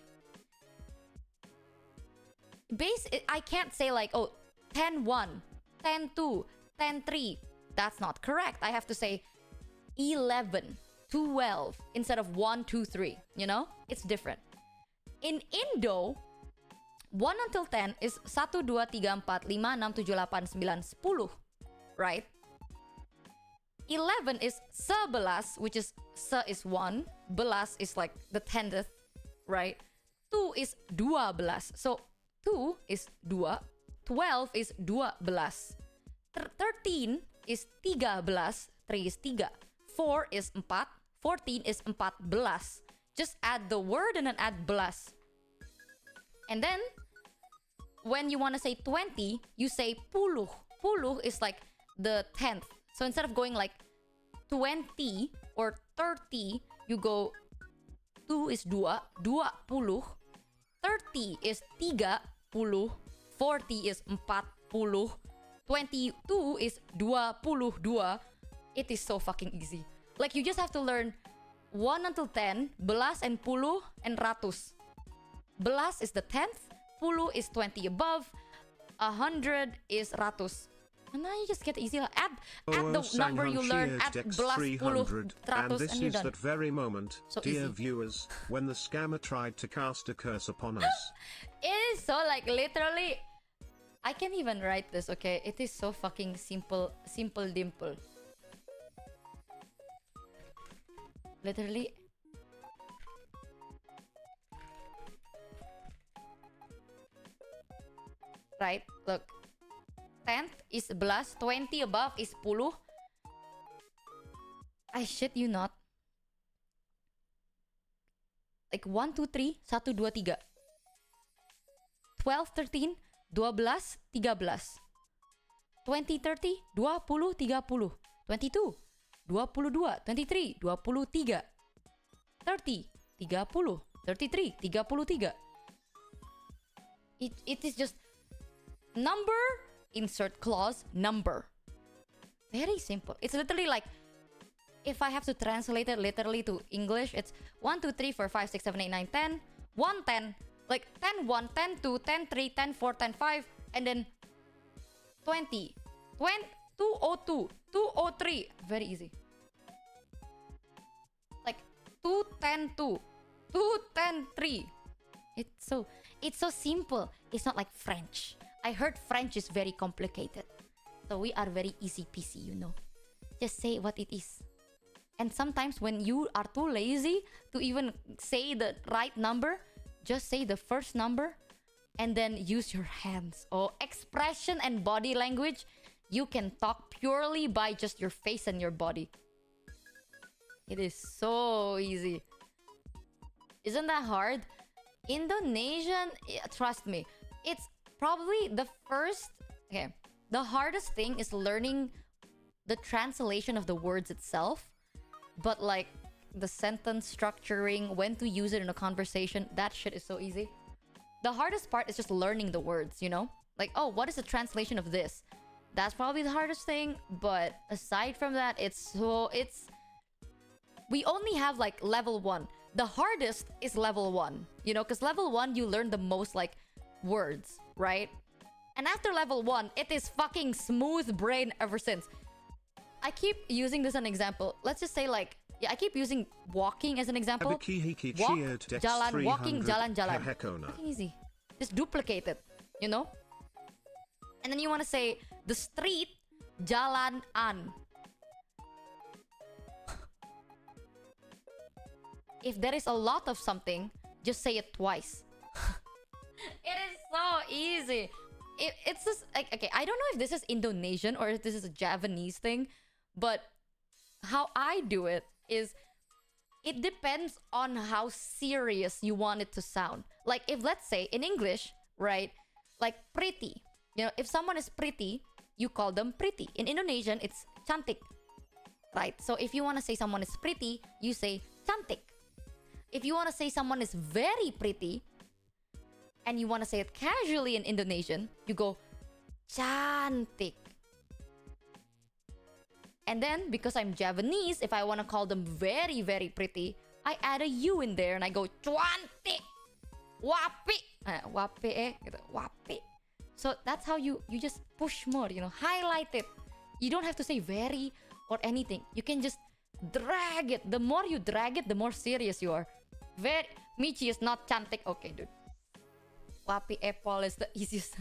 I can't say like, oh, 10, 1, 10, 2, 10, 3. That's not correct. I have to say 11, 12 instead of 1, 2, 3. You know? It's different. In Indo, 1 until 10 is 1, 2, 3, 4, 5, 6, 7, 8, 9, 10. Right? 11 is 11, which is se is 1. Belas is like the 10th. Right? 2 is 12. So 2 is 2. 12 is 12. 13 is 13. 3 is 3. 4 is 4. 14 is 14. Just add the word and then add belas. And then, when you want to say 20, you say puluh. Puluh is like the 10th. So instead of going like 20 or 30, you go 2 is 2, 20. 30 is 30. 40 is 40. 22 is 22. It is so fucking easy. Like you just have to learn 1 until 10, belas and puluh and ratus. Belas is the 10th, puluh is 20 above, 100 is ratus. And now you just get easy. Add the number you learn, add belas, puluh, ratus, and this and you're is done. that very moment, So dear easy. viewers, when the scammer tried to cast a curse upon us. It is so like literally, I can't even write this, okay? It is so fucking simple dimple. Literally. Right, look. 10th is belas, 20 above is puluh. I shit you not. Like 1, 2, 3, 1, 2, 3. 12, 13, 12, 13. 20, 30, 20, 30. 22, 22, 23, 23. 30, 30, 33, 33. It is just number, insert clause, number. Very simple. It's literally like, if I have to translate it literally to English, it's 1, 2, 3, 4, 5, 6, 7, 8, 9, 10. 1, 10. Like 10, 1, 10, 2, 10, 3, 10, 4, 10, 5. And then 20. 202. 203. Very easy. Like 210, 2. 210, 3. It's so simple. It's not like French. I heard French is very complicated. So we are very easy peasy, you know. Just say what it is. And sometimes when you are too lazy to even say the right number, just say the first number and then use your hands. Oh, expression and body language. You can talk purely by just your face and your body. It is so easy. Isn't that hard? Indonesian, trust me, it's probably the first... Okay, the hardest thing is learning the translation of the words itself. But like the sentence structuring, when to use it in a conversation, that shit is so easy. The hardest part is just learning the words, you know? Like, oh, what is the translation of this? That's probably the hardest thing. But aside from that, we only have like level 1. The hardest is level 1, you know? Because level 1, you learn the most like words, right? And after level 1, it is fucking smooth brain ever since. I keep using this as an example. Let's just say like, yeah, I keep using walking as an example. Walk, jalan, walking, jalan, jalan. Fucking easy. Just duplicate it, you know? And then you want to say the street, jalan an. If there is a lot of something, just say it twice. It is so easy. It's just like, okay, I don't know if this is Indonesian or if this is a Japanese thing, but how I do it is it depends on how serious you want it to sound. Like if, let's say, in English, right, like pretty. You know, if someone is pretty, you call them pretty. In Indonesian, it's cantik, right? So if you want to say someone is pretty, you say cantik. If you want to say someone is very pretty, and you want to say it casually in Indonesian, you go cantik. And then, because I'm Javanese, if I want to call them very, very pretty, I add a U in there and I go cuantik, wapi, wapi gitu, wapi. So that's how you just push more, you know, highlight it. You don't have to say very or anything. You can just drag it. The more you drag it, the more serious you are. Michi is not cantik. Okay, dude. Papi Apple is the easiest.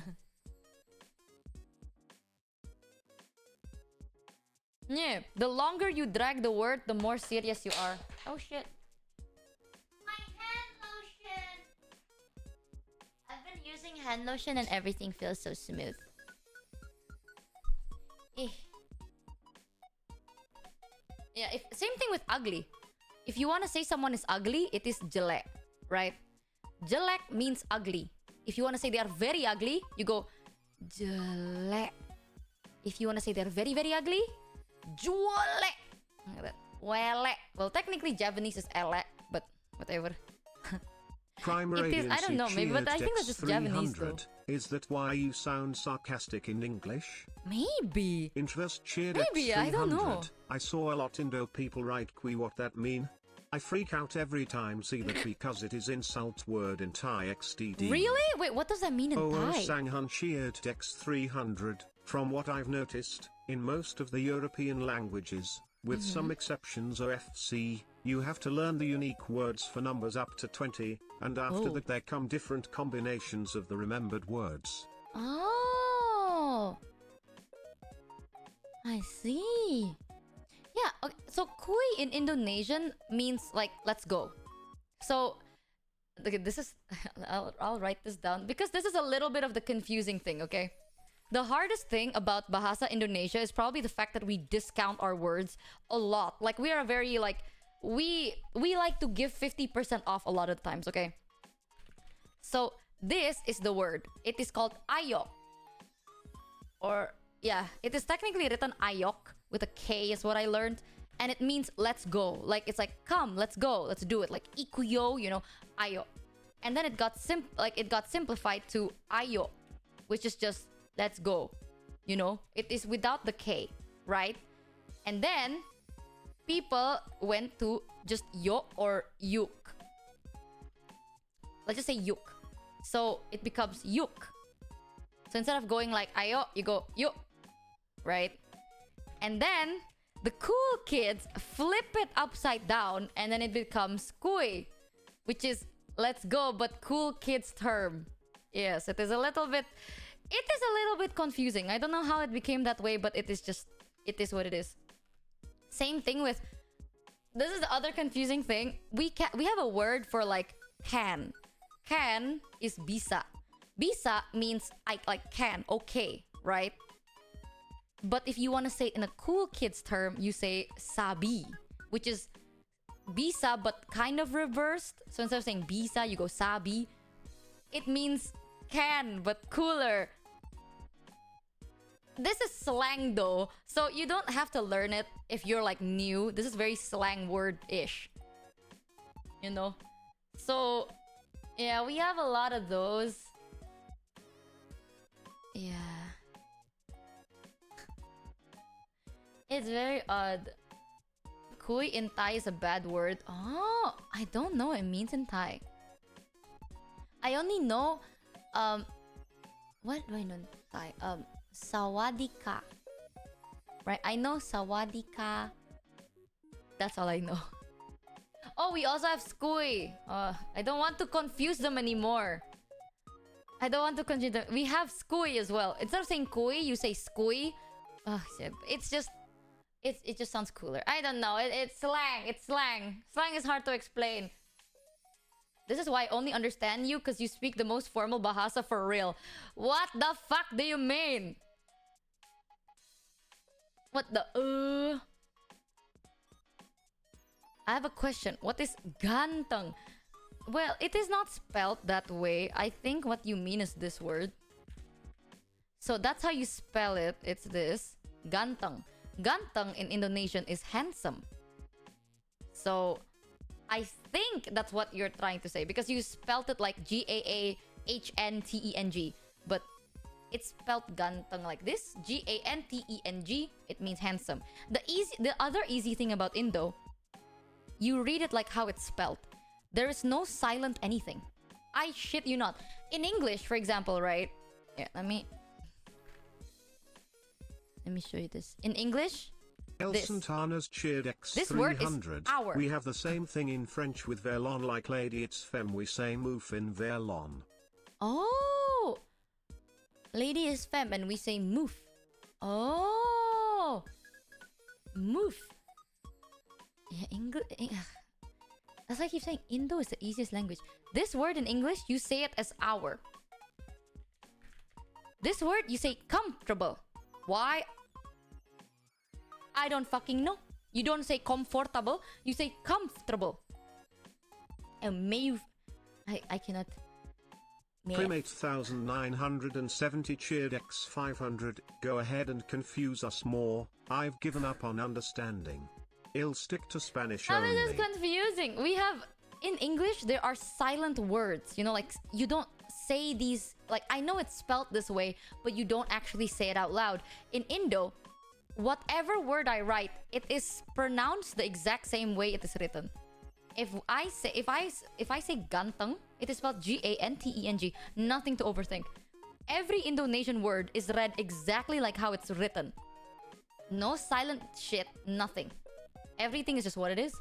Yeah, the longer you drag the word, the more serious you are. Oh shit. My hand lotion. I've been using hand lotion and everything feels so smooth. Eh. Yeah, same thing with ugly. If you want to say someone is ugly, it is jelek, right? Jelek means ugly. If you want to say they are very ugly, you go jelek. If you want to say they're very, very ugly, juolek. Welek. Well, technically Japanese is elek, but whatever. Prime it is, I don't know, maybe, but I think that's just Japanese though. Is that why you sound sarcastic in English? Maybe. Introverse cheered Maybe, I don't know. I saw a lot Indo people write qui what that mean? I freak out every time see that because it is insult word in Thai XDD. Really? Wait, what does that mean in Thai? Sanghan cheered X300. From what I've noticed, in most of the European languages, with some exceptions OFC, you have to learn the unique words for numbers up to 20, and after that there come different combinations of the remembered words. Oh, I see. Yeah, okay, so kui in Indonesian means like let's go. So okay, this is I'll write this down because this is a little bit of the confusing thing, okay? The hardest thing about Bahasa Indonesia is probably the fact that we discount our words a lot. Like we are very like we like to give 50% off a lot of times, okay? So this is the word. It is called ayok. Or yeah, it is technically written ayok with a K is what I learned. And it means let's go. Like it's like come, let's go, let's do it. Like ikuyo, you know, ayok. And then it got simplified to ayo, which is just let's go. You know, it is without the K, right? And then people went to just yo or yuk. Let's just say yuk. So it becomes yuk. So instead of going like ayo, you go yuk, right? And then the cool kids flip it upside down and then it becomes kui, which is let's go but cool kids term. Yes, it is a little bit confusing. I don't know how it became that way, but it is what it is. Same thing with this is the other confusing thing. We have a word for like can. Can is bisa. Bisa means I like can, okay, right? But if you want to say it in a cool kids term, you say sabi, which is bisa but kind of reversed. So instead of saying bisa, you go sabi. It means can but cooler. This is slang though, so you don't have to learn it if you're like new. This is very slang word-ish, you know? So yeah, we have a lot of those. Yeah. It's very odd. Kui in Thai is a bad word. Oh, I don't know what it means in Thai. I only know what do I know in Thai? Sawadika. Right? I know sawadika. That's all I know. Oh, we also have skui. I don't want to confuse them anymore. I don't want to confuse them. We have skui as well. Instead of saying kui, you say skui. It's just it just sounds cooler. I don't know. It's slang. It's slang. Slang is hard to explain. This is why I only understand you because you speak the most formal Bahasa for real. What the fuck do you mean? What the I have a question. What is ganteng? Well, it is not spelled that way. I think what you mean is this word. So that's how you spell it. It's this. Ganteng. Ganteng in Indonesian is handsome. So I think that's what you're trying to say because you spelled it like G-A-A-H-N-T-E-N-G. But it's spelled ganteng like this. G-A-N-T-E-N-G. It means handsome. The other easy thing about Indo, you read it like how it's spelled. There is no silent anything. I shit you not. In English, for example, right? Yeah, let me show you this. In English, El Santana's cheered X300. This word is our. We have the same thing in French with verlon like lady it's femme we say mouf in verlon. Oh! Lady is femme and we say moof. Oh! Moof. Yeah, English. That's why I keep saying Indo is the easiest language. This word in English, you say it as hour. This word, you say comfortable. Why? I don't fucking know. You don't say comfortable, you say comfortable. And may you... I cannot... Prim 8970 cheered X500. Go ahead and confuse us more. I've given up on understanding. I'll stick to Spanish How only. is this confusing? We have... In English, there are silent words. You know, like, you don't say these... Like, I know it's spelled this way, but you don't actually say it out loud. In Indo, whatever word I write, it is pronounced the exact same way it is written. If I say ganteng, it is spelled Ganteng. Nothing to overthink. Every Indonesian word is read exactly like how it's written. No silent shit, nothing. Everything is just what it is.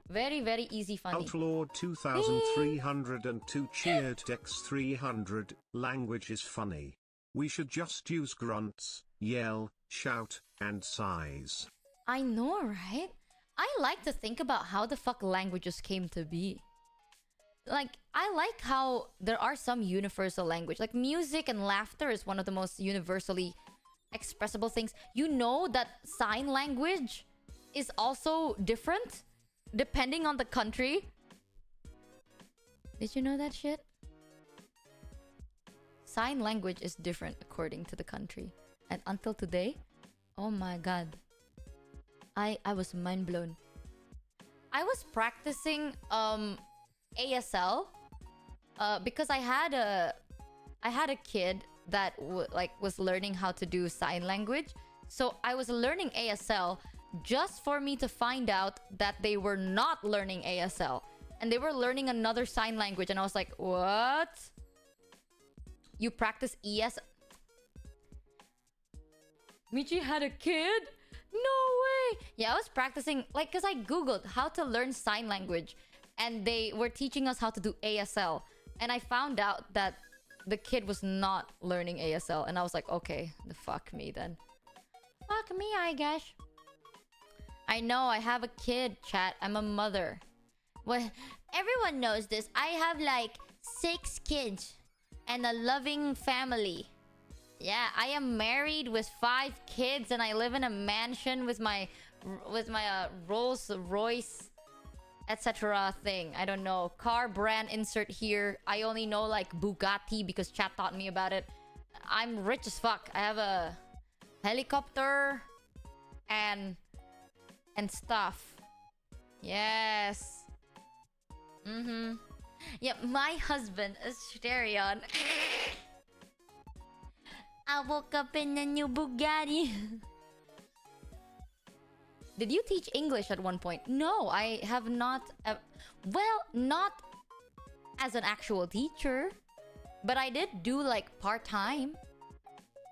Very, very easy, funny. Outlord 2302 cheered X300. Language is funny. We should just use grunts, yell, shout, and sighs. I know, right? I like to think about how the fuck languages came to be. Like, I like how there are some universal language. Like, music and laughter is one of the most universally expressible things. You know that sign language is also different depending on the country. Did you know that shit? Sign language is different according to the country. And until today, oh my god. I was mind blown. I was practicing ASL because I had a kid that was learning how to do sign language. So I was learning ASL just for me to find out that they were not learning ASL and they were learning another sign language, and I was like, "What? You practice ES?" Michi had a kid? No way! Yeah, I was practicing, like, because I googled how to learn sign language and they were teaching us how to do ASL, and I found out that the kid was not learning ASL, and I was like, okay, the fuck me then. Fuck me, I guess. I know, I have a kid, chat. I'm a mother. Well, everyone knows this. I have like 6 kids and a loving family. Yeah, I am married with 5 kids and I live in a mansion with my Rolls Royce, etc. thing. I don't know. Car brand insert here. I only know like Bugatti because chat taught me about it. I'm rich as fuck. I have a helicopter and stuff. Yes. Yeah, my husband is Sterion. I woke up in a new Bugatti. Did you teach English at one point? No, I have not. Well, not as an actual teacher, but I did do like part-time.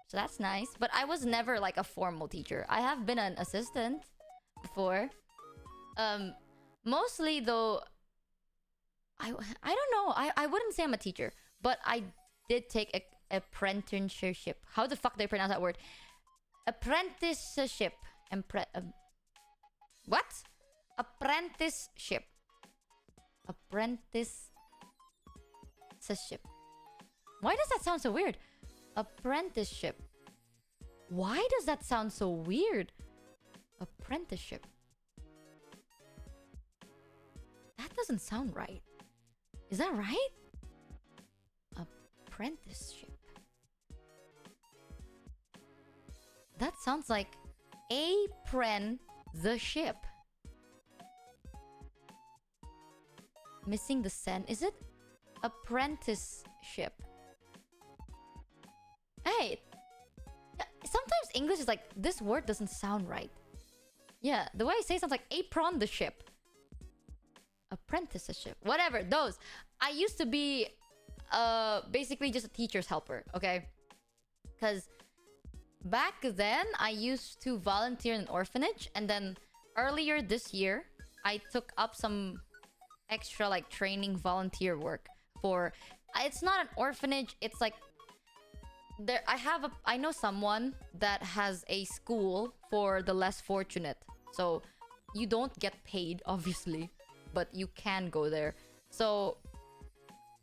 So that's nice. But I was never like a formal teacher. I have been an assistant before. Mostly though, I don't know. I wouldn't say I'm a teacher, but I did take a apprenticeship. How the fuck do I pronounce that word? Apprenticeship. What? Apprenticeship. Apprenticeship. Why does that sound so weird? Apprenticeship. Why does that sound so weird? Apprenticeship. That doesn't sound right. Is that right? Apprenticeship. That sounds like apron the ship. Missing the sen. Is it apprenticeship? Hey, sometimes English is like, this word doesn't sound right. Yeah, the way I say it sounds like apron the ship. Apprenticeship. Whatever, those. I used to be basically just a teacher's helper, okay? Because back then, I used to volunteer in an orphanage. And then earlier this year, I took up some extra like training volunteer work for... It's not an orphanage. It's like there. I know someone that has a school for the less fortunate. So you don't get paid, obviously, but you can go there. So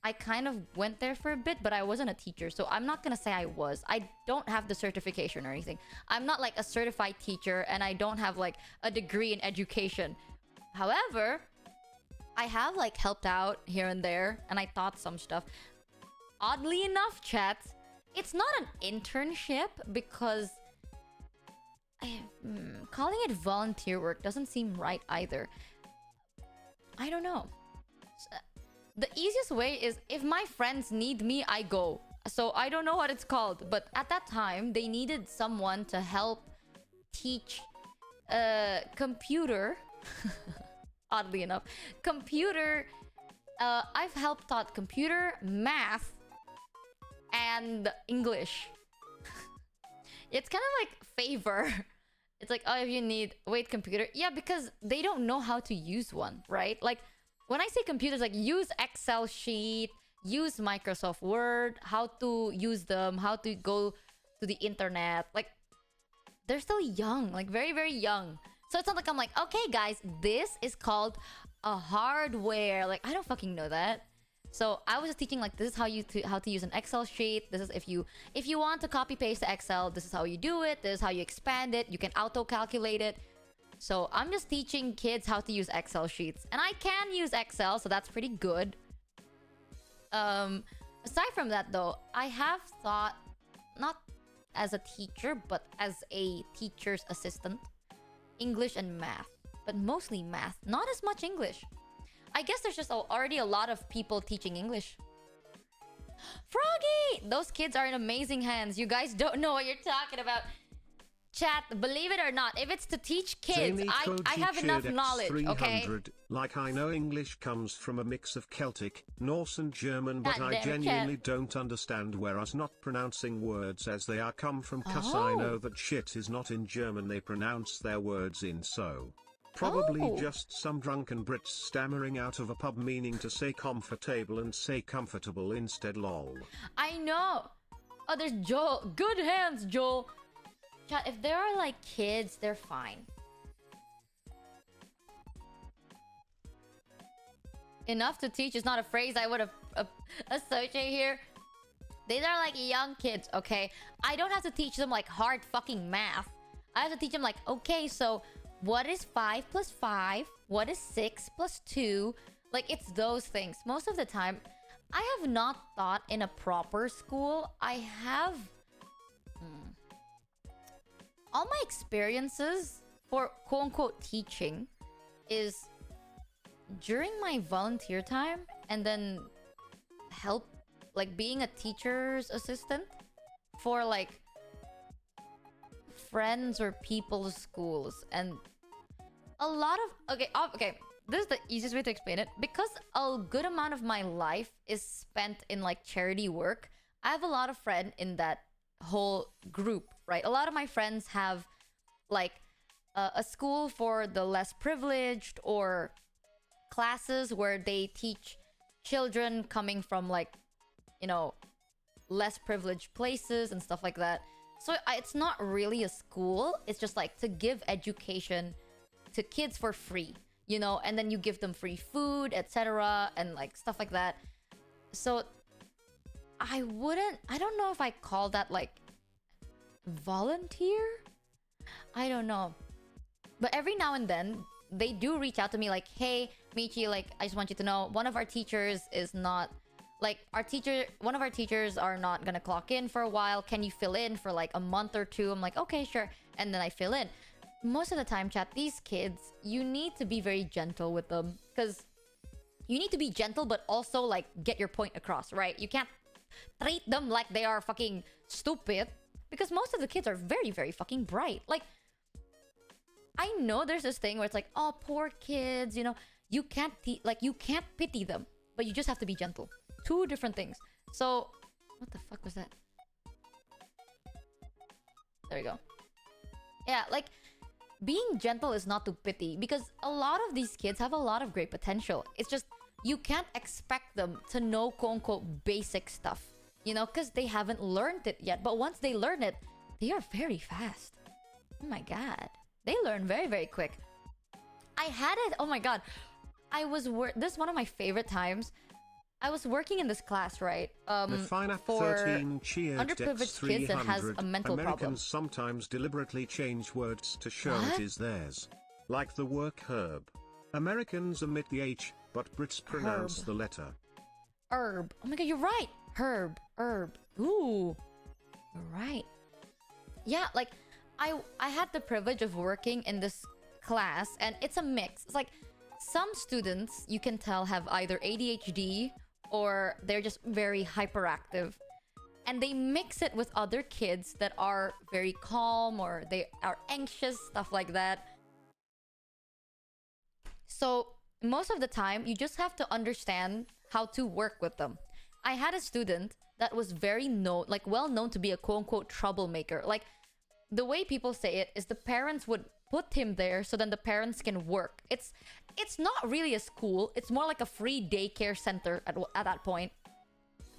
I kind of went there for a bit, but I wasn't a teacher, so I'm not gonna say I was. I don't have the certification or anything. I'm not like a certified teacher, and I don't have like a degree in education. However, I have like helped out here and there, and I taught some stuff. Oddly enough, chat, it's not an internship because calling it volunteer work doesn't seem right either. I don't know. The easiest way is if my friends need me, I go. So I don't know what it's called, but at that time they needed someone to help teach computer. Oddly enough, computer. I've helped taught computer, math, and English. It's kind of like favor. It's like, oh, if you need computer, yeah, because they don't know how to use one, right? Like. When I say computers, like use Excel sheet, use Microsoft Word, how to use them, how to go to the internet. Like, they're still young, like very, very young. So it's not like I'm like, okay, guys, this is called a hardware. Like, I don't fucking know that. So I was just teaching like this is how to use an Excel sheet. This is if you want to copy paste the Excel, this is how you do it. This is how you expand it. You can auto calculate it. So I'm just teaching kids how to use Excel sheets. And I can use Excel, so that's pretty good. Aside from that though, I have thought, not as a teacher, but as a teacher's assistant, English and math. But mostly math, not as much English. I guess there's just already a lot of people teaching English. Froggy! Those kids are in amazing hands. You guys don't know what you're talking about. Chat, believe it or not, if it's to teach kids, I have enough knowledge, okay? Like I know English comes from a mix of Celtic, Norse and German, but I genuinely don't understand where us not pronouncing words as they are come from, cause I know that shit is not in German, they pronounce their words in so. Probably just some drunken Brits stammering out of a pub meaning to say comfortable and say comfortable instead, lol. I know! Oh, there's Joel. Good hands, Joel! Chat, if there are like kids, they're fine. Enough to teach is not a phrase I would have associate here. These are like young kids, okay? I don't have to teach them like hard fucking math. I have to teach them like, okay, so what is 5 plus 5? What is 6 plus 2? Like, it's those things. Most of the time, I have not taught in a proper school. I have... all my experiences for quote-unquote teaching is during my volunteer time and then help, like being a teacher's assistant for like friends or people's schools. And a lot of... Okay, this is the easiest way to explain it. Because a good amount of my life is spent in like charity work, I have a lot of friends in that whole group, right? A lot of my friends have like a school for the less privileged or classes where they teach children coming from like, you know, less privileged places and stuff like that. So it's not really a school. It's just like to give education to kids for free, you know, and then you give them free food, etc. and like stuff like that. So I don't know if I call that like volunteer. I don't know. But every now and then they do reach out to me like, hey Michi, like I just want you to know one of our teachers is not like one of our teachers are not gonna clock in for a while. Can you fill in for like a month or two? I'm like, okay, sure. And then I fill in. Most of the time, chat, these kids, you need to be very gentle with them, because you need to be gentle but also like get your point across, right? You can't treat them like they are fucking stupid, because most of the kids are very, very fucking bright. Like, I know there's this thing where it's like, oh, poor kids, you know, you can't pity them, but you just have to be gentle. Two different things. So, what the fuck was that? There we go. Yeah, like, being gentle is not to pity, because a lot of these kids have a lot of great potential. It's just, you can't expect them to know quote-unquote basic stuff, you know, because they haven't learned it yet. But once they learn it, they are very fast. Oh my god. They learn very, very quick. I had it. Oh my god. This is one of my favorite times. I was working in this class, right? For 13 cheered underprivileged kids that has a mental Americans problem. sometimes deliberately change words to show What? it is theirs. Like the work herb. Americans omit the H, but Brits pronounce Herb. the letter. Herb. Oh my god, you're right. Herb. Ooh. You're right. Yeah, like I had the privilege of working in this class, and it's a mix. It's like some students you can tell have either ADHD or they're just very hyperactive, and they mix it with other kids that are very calm or they are anxious, stuff like that. So most of the time you just have to understand how to work with them. I had a student that was well known to be a quote-unquote troublemaker. Like, the way people say it is the parents would put him there so then the parents can work. It's not really a school. It's more like a free daycare center at that point.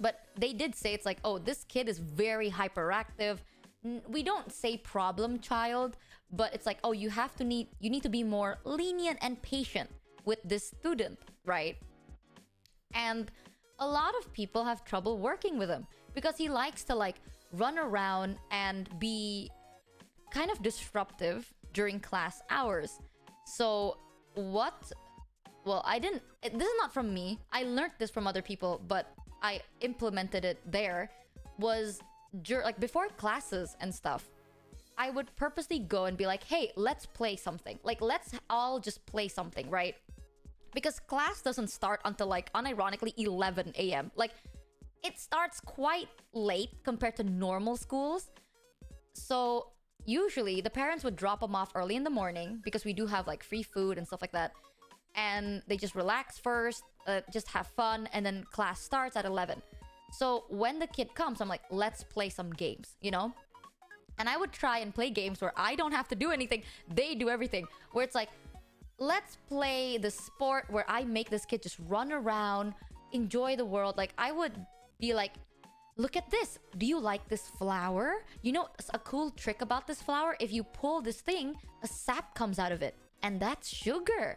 But they did say it's like, oh, this kid is very hyperactive. We don't say problem child, but it's like, oh, you need to be more lenient and patient with this student, right? And a lot of people have trouble working with him because he likes to like run around and be kind of disruptive during class hours. So this is not from me. I learned this from other people, but I implemented it there. Was like before classes and stuff, I would purposely go and be like, hey, let's play something. Like, let's all just play something, right? Because class doesn't start until like unironically 11 a.m. Like, it starts quite late compared to normal schools. So usually the parents would drop them off early in the morning because we do have like free food and stuff like that. And they just relax first, just have fun, and then class starts at 11. So when the kid comes, I'm like, let's play some games, you know? And I would try and play games where I don't have to do anything. They do everything. Where it's like, let's play the sport where I make this kid just run around, enjoy the world. Like, I would be like, look at this. Do you like this flower? You know, a cool trick about this flower? If you pull this thing, a sap comes out of it. And that's sugar.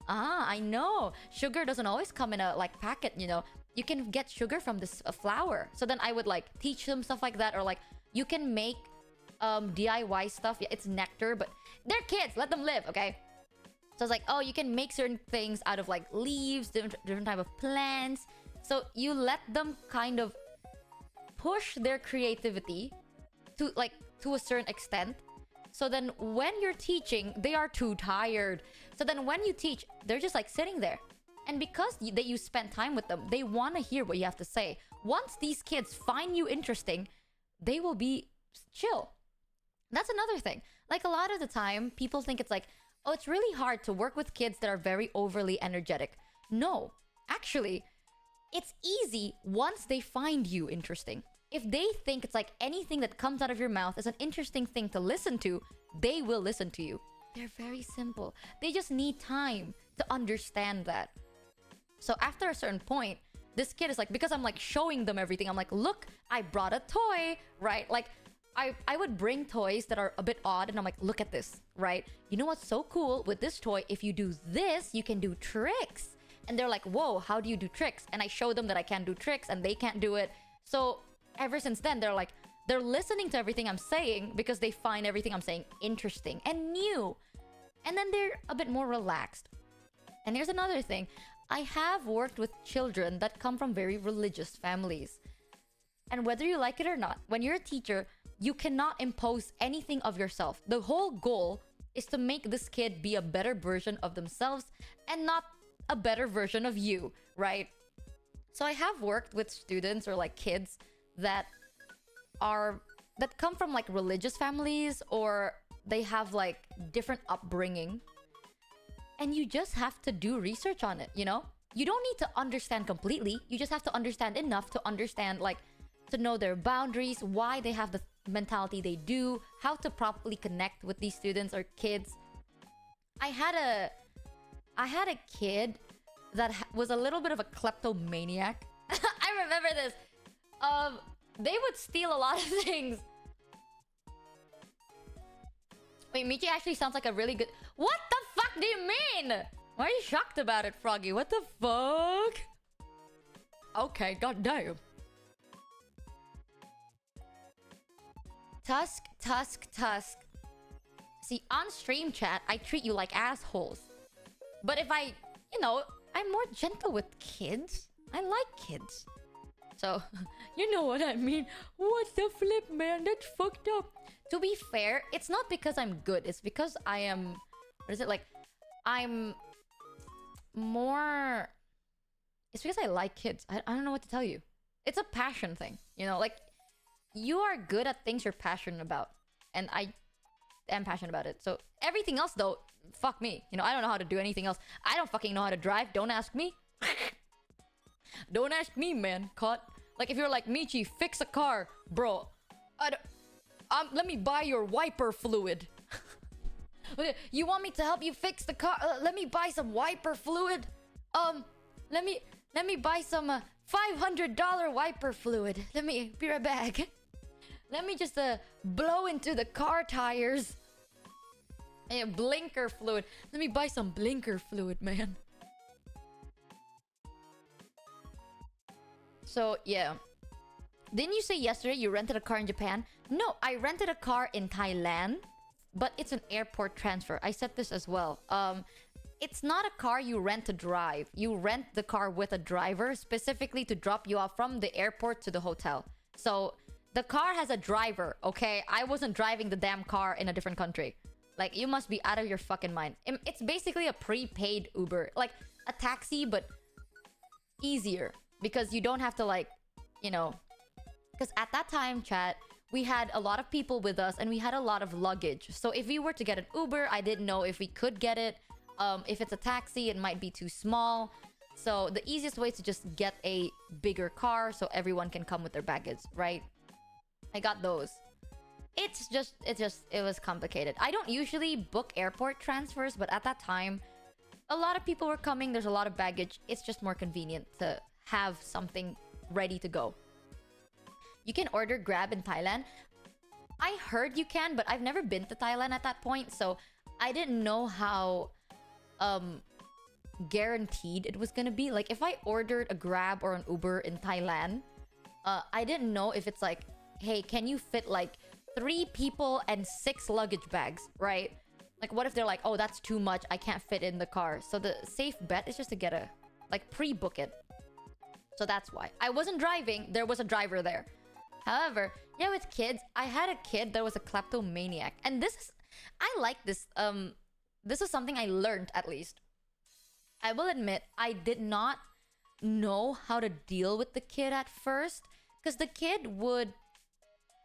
Ah, I know. Sugar doesn't always come in a like packet, you know. You can get sugar from this flower. So then I would like teach them stuff like that. Or like, you can make DIY stuff. Yeah, it's nectar, but they're kids. Let them live, okay? So it's like, oh, you can make certain things out of like leaves, different type of plants. So you let them kind of push their creativity to a certain extent. So then when you're teaching, they are too tired. So then when you teach, they're just like sitting there. And because you spend time with them, they want to hear what you have to say. Once these kids find you interesting, they will be chill. That's another thing. Like, a lot of the time, people think it's like, oh, it's really hard to work with kids that are very overly energetic. No, actually, it's easy once they find you interesting. If they think it's like anything that comes out of your mouth is an interesting thing to listen to, they will listen to you. They're very simple. They just need time to understand that. So after a certain point, this kid is like, because I'm like showing them everything, I'm like, look, I brought a toy, right? Like, I would bring toys that are a bit odd, and I'm like, look at this, right? You know what's so cool with this toy? If you do this, you can do tricks. And they're like, whoa, how do you do tricks? And I show them that I can do tricks and they can't do it. So ever since then, they're listening to everything I'm saying because they find everything I'm saying interesting and new. And then they're a bit more relaxed. And here's another thing. I have worked with children that come from very religious families. And whether you like it or not, when you're a teacher, you cannot impose anything of yourself. The whole goal is to make this kid be a better version of themselves and not a better version of you, right? So I have worked with students or like kids that come from like religious families, or they have like different upbringing. And you just have to do research on it, you know? You don't need to understand completely. You just have to understand enough to understand, like, to know their boundaries, why they have the mentality they do, how to properly connect with these students or kids. I had a kid that was a little bit of a kleptomaniac. I remember this. They would steal a lot of things. Wait, Michi actually sounds like a really good... What the fuck do you mean? Why are you shocked about it, Froggy? What the fuck? Okay, goddamn. Tusk. See, on stream chat, I treat you like assholes. But if I, you know, I'm more gentle with kids. I like kids. So, you know what I mean. What the flip, man? That's fucked up. To be fair, it's not because I'm good. It's because I am... What is it? Like, I'm more... It's because I like kids. I don't know what to tell you. It's a passion thing. You know, like... You are good at things you're passionate about. And I am passionate about it. So, everything else, though, fuck me. You know, I don't know how to do anything else. I don't fucking know how to drive. Don't ask me. Don't ask me, man. Caught. Like, if you're like, Michi, fix a car. Bro, let me buy your wiper fluid. You want me to help you fix the car? Let me buy some wiper fluid. Let me buy some $500 wiper fluid. Let me be right back. Let me just blow into the car tires. And blinker fluid. Let me buy some blinker fluid, man. So, yeah. Didn't you say yesterday you rented a car in Japan? No, I rented a car in Thailand. But it's an airport transfer. I said this as well. It's not a car you rent to drive. You rent the car with a driver specifically to drop you off from the airport to the hotel. So, the car has a driver, okay? I wasn't driving the damn car in a different country. Like, you must be out of your fucking mind. It's basically a prepaid Uber. Like, a taxi, but easier. Because you don't have to, like, you know... Because at that time, chat, we had a lot of people with us and we had a lot of luggage. So if we were to get an Uber, I didn't know if we could get it. If it's a taxi, it might be too small. So the easiest way is to just get a bigger car so everyone can come with their baggage, right? I got those. It was complicated. I don't usually book airport transfers, but at that time, a lot of people were coming. There's a lot of baggage. It's just more convenient to have something ready to go. You can order Grab in Thailand. I heard you can, but I've never been to Thailand at that point, so I didn't know how guaranteed it was gonna be. Like, if I ordered a Grab or an Uber in Thailand, I didn't know if it's like, hey, can you fit like 3 people and 6 luggage bags, right? Like, what if they're like, oh, that's too much, I can't fit in the car. So the safe bet is just to get a, like, pre-book it. So that's why. I wasn't driving, there was a driver there. However, yeah, with kids, I had a kid that was a kleptomaniac. And this is... I like this. This is something I learned, at least. I will admit, I did not know how to deal with the kid at first. Because the kid would,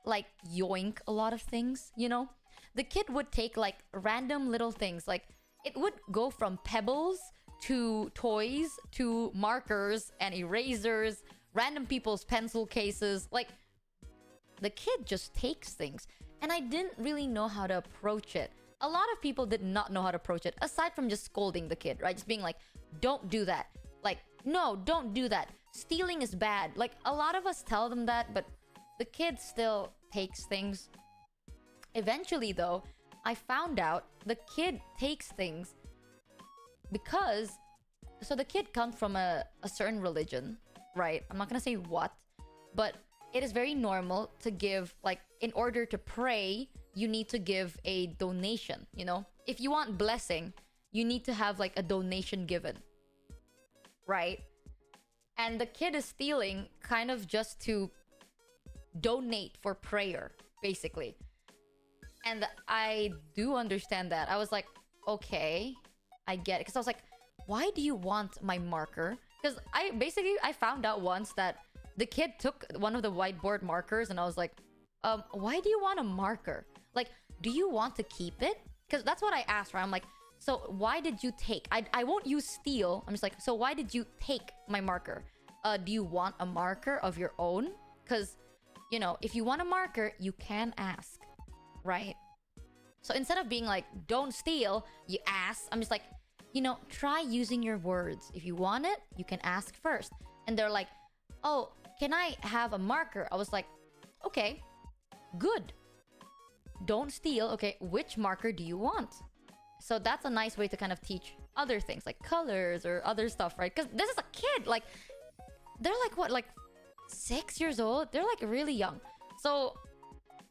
like, yoink a lot of things, you know? The kid would take, like, random little things. Like, it would go from pebbles to toys to markers and erasers, random people's pencil cases. Like... The kid just takes things. And I didn't really know how to approach it. A lot of people did not know how to approach it. Aside from just scolding the kid, right? Just being like, don't do that. Like, no, don't do that. Stealing is bad. Like, a lot of us tell them that, but the kid still takes things. Eventually, though, I found out the kid takes things because... So the kid comes from a certain religion, right? I'm not gonna say what, but... It is very normal to give, like, in order to pray, you need to give a donation, you know? If you want blessing, you need to have, like, a donation given. Right? And the kid is stealing kind of just to donate for prayer, basically. And I do understand that. I was like, okay, I get it. Because I was like, why do you want my marker? Because I found out once that the kid took one of the whiteboard markers and I was like, why do you want a marker? Like, do you want to keep it? Because that's what I asked, right? I'm like, so why did you take? I won't use steal. I'm just like, so why did you take my marker? Do you want a marker of your own? Because, you know, if you want a marker, you can ask, right? So instead of being like, don't steal, you ask. I'm just like, try using your words. If you want it, you can ask first. And they're like, oh, can I have a marker? I was like, okay, good. Don't steal. Okay, which marker do you want? So that's a nice way to kind of teach other things like colors or other stuff, right? Because this is a kid. Like, they're like, what, like 6 years old? They're like really young. So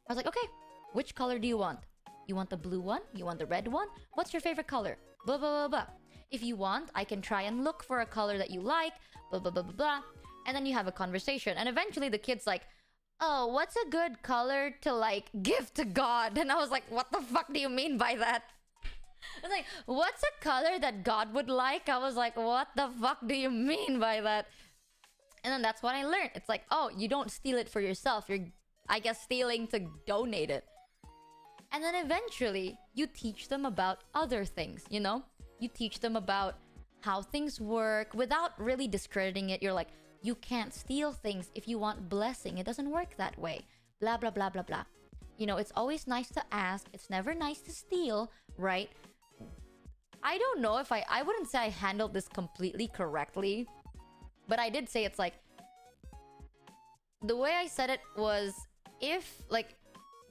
I was like, okay, which color do you want? You want the blue one? You want the red one? What's your favorite color? Blah, blah, blah, blah. If you want, I can try and look for a color that you like. Blah, blah, blah, blah, blah. And then you have a conversation. And eventually the kid's like, oh, what's a good color to like give to God? And I was like, what the fuck do you mean by that? I was like, what's a color that God would like? I was like, what the fuck do you mean by that? And then that's what I learned. It's like, oh, you don't steal it for yourself. You're, I guess, stealing to donate it. And then eventually, you teach them about other things, You teach them about how things work without really discrediting it. You're like, you can't steal things if you want blessing. It doesn't work that way. Blah, blah, blah, blah, blah. It's always nice to ask. It's never nice to steal, right? I don't know if I wouldn't say I handled this completely correctly. But I did say it's like, the way I said it was, if, like,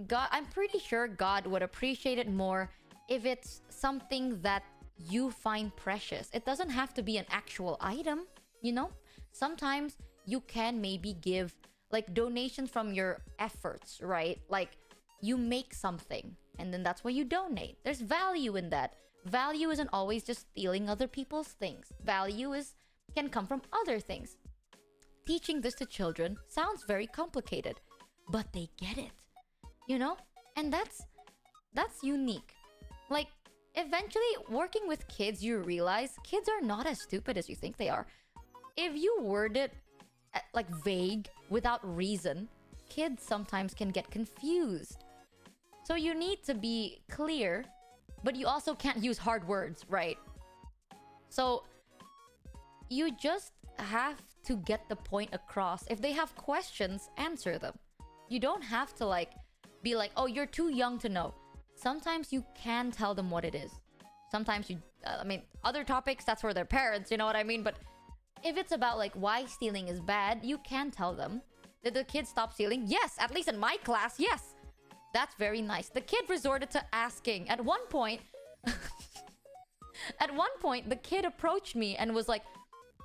God, I'm pretty sure God would appreciate it more if it's something that you find precious. It doesn't have to be an actual item, Sometimes you can maybe give, like, donations from your efforts, right? Like, you make something, and then that's what you donate. There's value in that. Value isn't always just stealing other people's things. Value can come from other things. Teaching this to children sounds very complicated, but they get it, And that's unique. Like, eventually, working with kids, you realize kids are not as stupid as you think they are. If you word it like vague, without reason, kids sometimes can get confused. So you need to be clear, but you also can't use hard words, right? So you just have to get the point across. If they have questions, answer them. You don't have to be like, oh, you're too young to know. Sometimes you can tell them what it is. Sometimes other topics, that's for their parents, you know what I mean? But if it's about like why stealing is bad, you can tell them. Did the kid stop stealing? Yes, at least in my class, yes. That's very nice. The kid resorted to asking. At one point, the kid approached me and was like,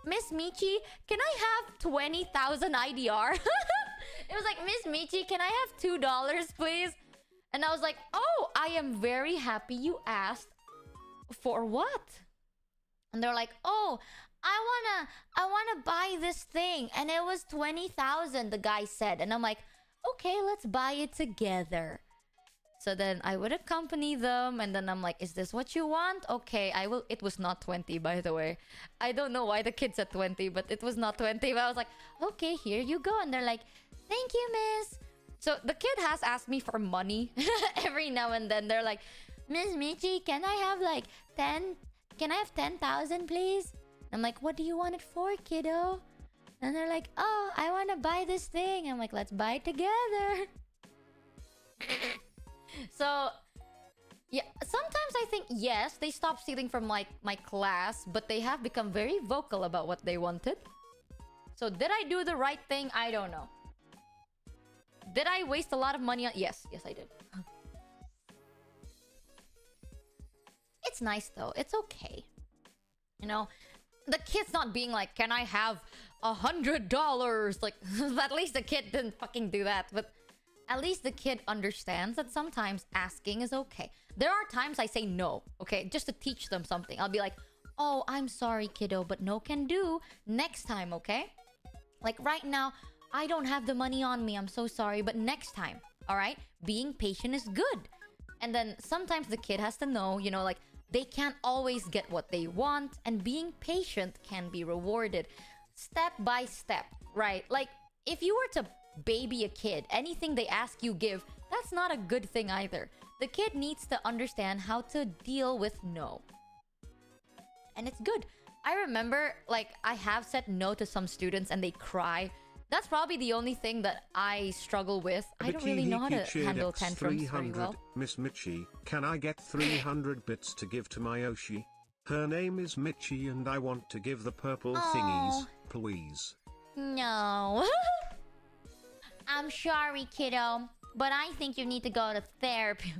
Miss Michi, can I have 20,000 IDR? It was like, Miss Michi, can I have $2, please? And I was like, oh, I am very happy you asked. For what? And they're like, oh, I wanna buy this thing, and it was 20,000, the guy said. And I'm like, okay, let's buy it together. So then I would accompany them, and then I'm like, is this what you want? Okay, I will. It was not 20, by the way. I don't know why the kid said 20, but it was not 20. But I was like, okay, here you go. And they're like, thank you, miss. So the kid has asked me for money every now and then. They're like, Miss Michi, can I have like 10? Can I have 10,000, please? I'm like, what do you want it for, kiddo? And they're like, oh, I want to buy this thing. I'm like, let's buy it together. So, yeah, sometimes I think, yes, they stop stealing from like my class, but they have become very vocal about what they wanted. So did I do the right thing? I don't know. Did I waste a lot of money on... Yes, I did. It's nice though. It's okay. The kid's not being like, can I have $100? Like, at least the kid didn't fucking do that. But at least the kid understands that sometimes asking is okay. There are times I say no, okay? Just to teach them something. I'll be like, oh, I'm sorry, kiddo, but no can do. Next time, okay? Like right now, I don't have the money on me. I'm so sorry, but next time, all right? Being patient is good. And then sometimes the kid has to know, like, they can't always get what they want, and being patient can be rewarded step by step, right? Like, if you were to baby a kid, anything they ask you give, that's not a good thing either. The kid needs to understand how to deal with no. And it's good. I remember, like, I have said no to some students and they cry. That's probably the only thing that I struggle with. I don't really know how to handle tantrums very well. Miss Michi, can I get 300 bits to give to my Oshi? Her name is Michi and I want to give the purple Oh. thingies, please. No. I'm sorry, kiddo, but I think you need to go to therapy.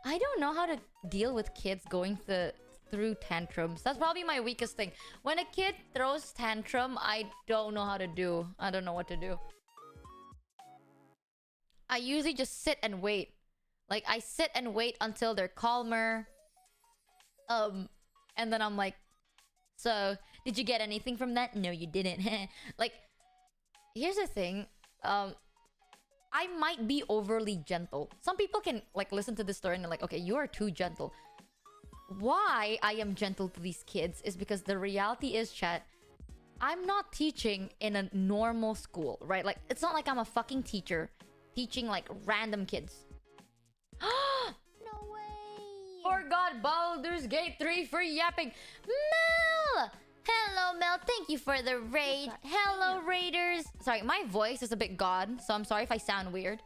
I don't know how to deal with kids going through tantrums. That's probably my weakest thing. When a kid throws tantrum, I don't know how to do. I don't know what to do. I usually just sit and wait. Like, I sit and wait until they're calmer. And then I'm like, so, did you get anything from that? No, you didn't. Like, here's the thing. I might be overly gentle. Some people can, like, listen to this story and they're like, okay, you are too gentle. Why I am gentle to these kids is because the reality is, chat, I'm not teaching in a normal school, right? Like, it's not like I'm a fucking teacher teaching, like, random kids. No way. Forgot Baldur's Gate 3 for yapping. Mel! Hello, Mel. Thank you for the raid. Hello, raiders. Sorry, my voice is a bit god, so I'm sorry if I sound weird.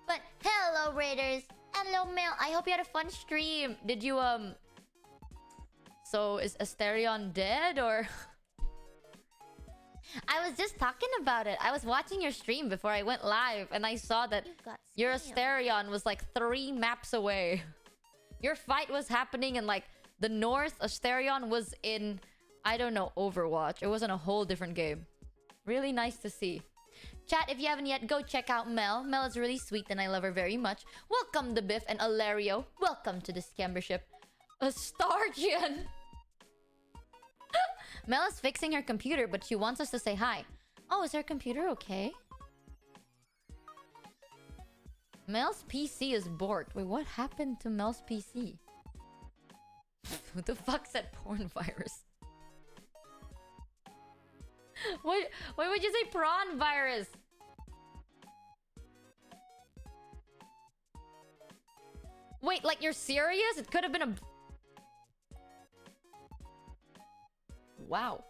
But hello, raiders. Hello, Mel. I hope you had a fun stream. Did you, So, is Asterion dead, or... I was just talking about it. I was watching your stream before I went live, and I saw that your Asterion was like 3 maps away. Your fight was happening in like the north. Asterion was in, I don't know, Overwatch. It was in a whole different game. Really nice to see. Chat, if you haven't yet, go check out Mel. Mel is really sweet and I love her very much. Welcome to Biff and Alario. Welcome to the Scambership. Astargian! Mel is fixing her computer, but she wants us to say hi. Oh, is her computer okay? Mel's PC is borked. Wait, what happened to Mel's PC? Who the fuck said porn virus? Why would you say prawn virus? Wait, like you're serious? It could have been a... Wow.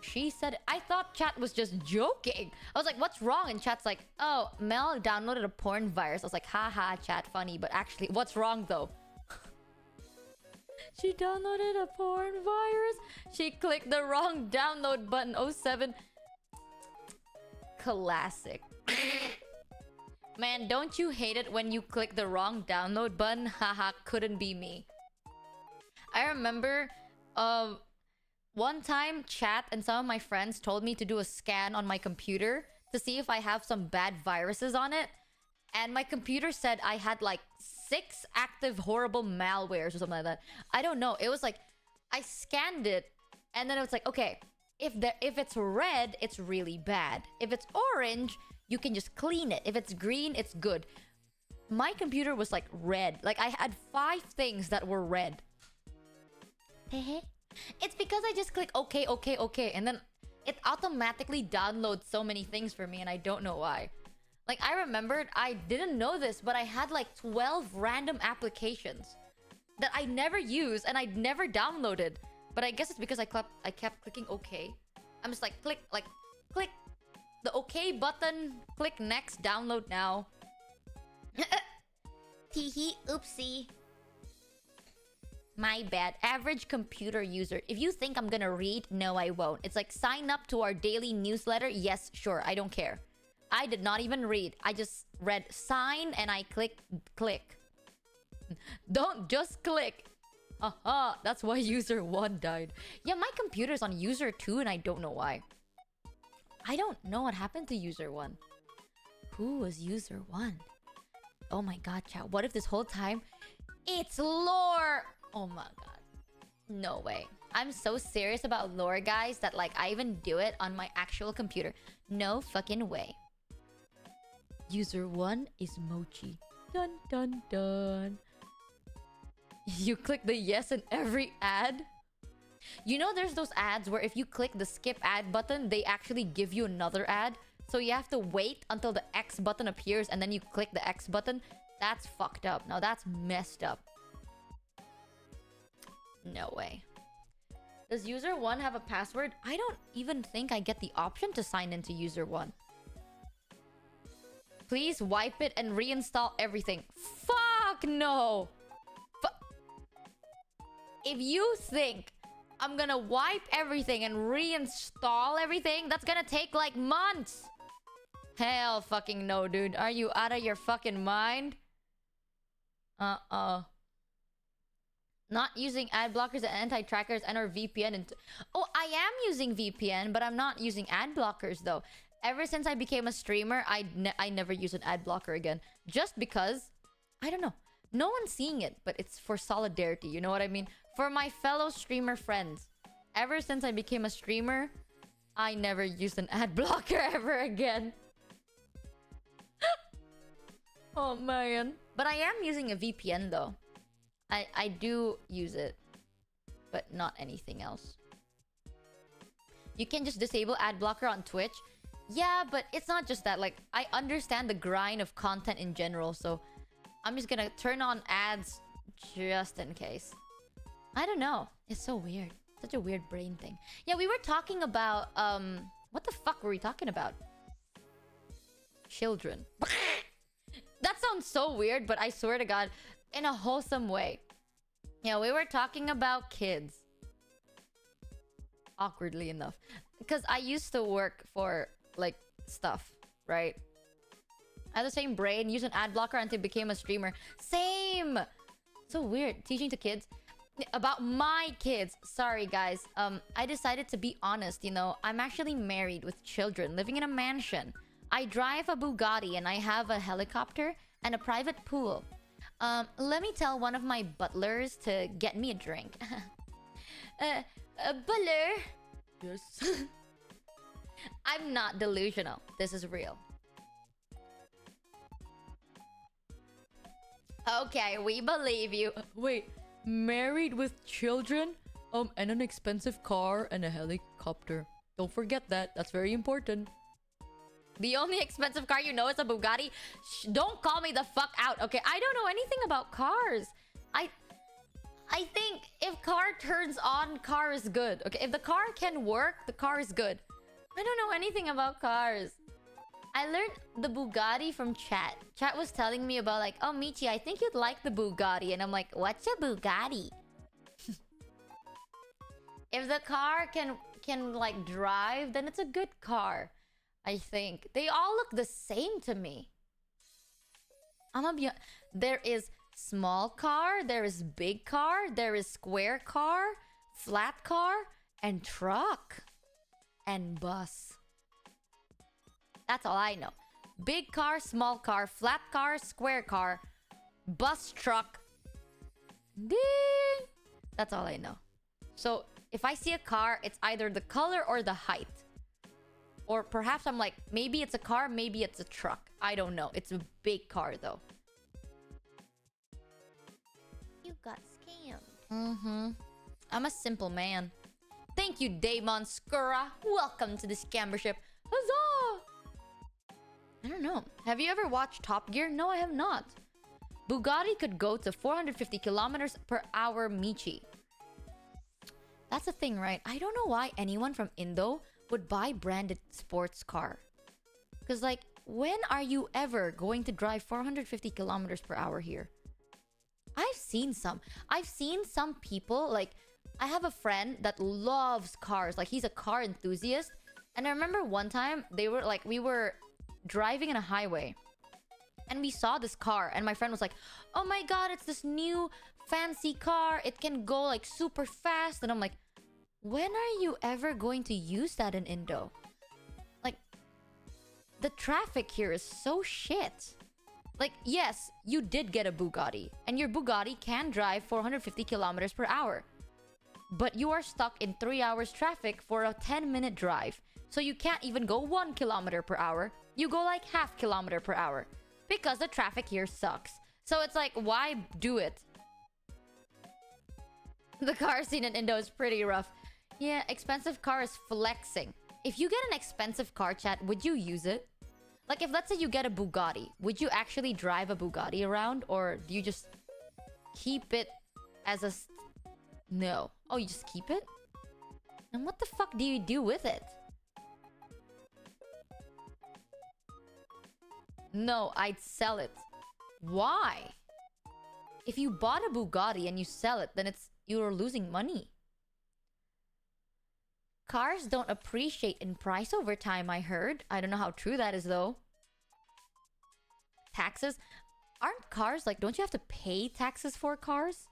She said... I thought chat was just joking. I was like, what's wrong? And chat's like, oh, Mel downloaded a porn virus. I was like, haha, chat, funny. But actually, what's wrong though? She downloaded a porn virus. She clicked the wrong download button. 07. Classic. Man, don't you hate it when you click the wrong download button? Haha, couldn't be me. I remember one time chat and some of my friends told me to do a scan on my computer to see if I have some bad viruses on it. And my computer said I had like 6 active horrible malwares or something like that. I don't know. It was like, I scanned it and then it was like, okay, if it's red, it's really bad. If it's orange, you can just clean it. If it's green, it's good. My computer was like red. Like I had 5 things that were red. It's because I just click okay, okay, okay. And then it automatically downloads so many things for me and I don't know why. Like, I remembered, I didn't know this, but I had like 12 random applications that I never used and I'd never downloaded. But I guess it's because I kept clicking OK. I'm just like, click the OK button, click next, download now. Teehee, oopsie. My bad. Average computer user. If you think I'm gonna read, no, I won't. It's like, sign up to our daily newsletter. Yes, sure, I don't care. I did not even read. I just read sign and I click. Don't just click. Haha, that's why user 1 died. Yeah, my computer's on user 2 and I don't know why. I don't know what happened to user 1. Who was user 1? Oh my god, chat. What if this whole time it's lore? Oh my god. No way. I'm so serious about lore, guys, that like I even do it on my actual computer. No fucking way. User 1 is Mochi. Dun dun dun. You click the yes in every ad? You know there's those ads where if you click the skip ad button, they actually give you another ad? So you have to wait until the X button appears and then you click the X button? That's fucked up. Now that's messed up. No way. Does user 1 have a password? I don't even think I get the option to sign into user 1. Please wipe it and reinstall everything. Fuck no! If you think I'm gonna wipe everything and reinstall everything, that's gonna take like months. Hell fucking no, dude. Are you out of your fucking mind? Not using ad blockers and anti-trackers and or VPN. And oh, I am using VPN, but I'm not using ad blockers though. Ever since I became a streamer, I never use an ad blocker again. Just because, I don't know. No one's seeing it, but it's for solidarity. You know what I mean? For my fellow streamer friends. Ever since I became a streamer, I never used an ad blocker ever again. Oh man. But I am using a VPN though. I do use it, but not anything else. You can just disable ad blocker on Twitch. Yeah, but it's not just that. Like, I understand the grind of content in general, so I'm just gonna turn on ads just in case. I don't know. It's so weird. Such a weird brain thing. Yeah, we were talking about what the fuck were we talking about? Children. That sounds so weird, but I swear to God, in a wholesome way. Yeah, we were talking about kids. Awkwardly enough. Because I used to work for, like, stuff, right? I had the same brain, used an ad blocker until I became a streamer. Same! So weird. Teaching to kids. About my kids. Sorry, guys. I decided to be honest, you know. I'm actually married with children, living in a mansion. I drive a Bugatti and I have a helicopter and a private pool. Let me tell one of my butlers to get me a drink. Butler? Yes. I'm not delusional. This is real. Okay, we believe you. Wait, married with children? And an expensive car and a helicopter. Don't forget that. That's very important. The only expensive car you know is a Bugatti? Don't call me the fuck out, okay? I don't know anything about cars. I think if car turns on, car is good. Okay, if the car can work, the car is good. I don't know anything about cars. I learned the Bugatti from chat. Chat was telling me about like, oh, Michi, I think you'd like the Bugatti. And I'm like, what's a Bugatti? If the car can like drive, then it's a good car. I think. They all look the same to me. There is small car, there is big car, there is square car, flat car, and truck. And bus. That's all I know. Big car, small car, flat car, square car, bus, truck. Ding! That's all I know. So, if I see a car, it's either the color or the height. Or perhaps I'm like, maybe it's a car, maybe it's a truck. I don't know. It's a big car, though. You got scammed. I'm a simple man. Thank you, Daemon Skura. Welcome to the scambership. Huzzah! I don't know. Have you ever watched Top Gear? No, I have not. Bugatti could go to 450 kilometers per hour, Michi. That's the thing, right? I don't know why anyone from Indo would buy branded sports car. Because, like, when are you ever going to drive 450 kilometers per hour here? I've seen some. I've seen some people, like, I have a friend that loves cars. Like, he's a car enthusiast. And I remember one time, we were driving in a highway. And we saw this car. And my friend was like, oh my god, it's this new fancy car. It can go, like, super fast. And I'm like, when are you ever going to use that in Indo? Like, the traffic here is so shit. Like, yes, you did get a Bugatti. And your Bugatti can drive 450 kilometers per hour. But you are stuck in 3 hours traffic for a 10-minute drive. So you can't even go 1 kilometer per hour. You go like half kilometer per hour. Because the traffic here sucks. So it's like, why do it? The car scene in Indo is pretty rough. Yeah, expensive car is flexing. If you get an expensive car, chat, would you use it? Like, if let's say you get a Bugatti, would you actually drive a Bugatti around? Or do you just keep it as a... No. Oh, you just keep it? And what the fuck do you do with it? No, I'd sell it. Why? If you bought a Bugatti and you sell it, then you're losing money. Cars don't appreciate in price over time, I heard. I don't know how true that is though. Taxes? Aren't cars like, don't you have to pay taxes for cars?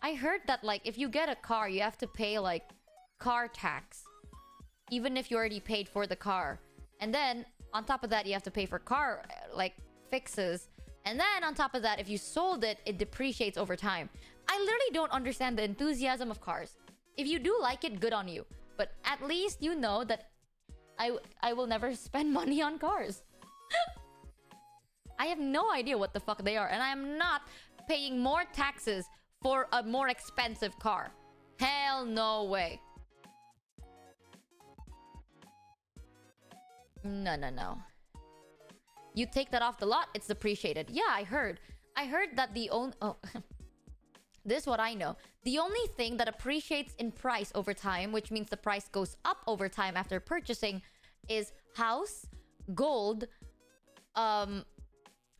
I heard that like if you get a car, you have to pay like car tax. Even if you already paid for the car. And then on top of that, you have to pay for car like fixes. And then on top of that, if you sold it, it depreciates over time. I literally don't understand the enthusiasm of cars. If you do like it, good on you. But at least you know that I will never spend money on cars. I have no idea what the fuck they are. And I am not paying more taxes for a more expensive car. Hell no way. No. You take that off the lot, it's depreciated. Yeah, I heard. I heard that the only... Oh. This is what I know. The only thing that appreciates in price over time, which means the price goes up over time after purchasing, is house, gold,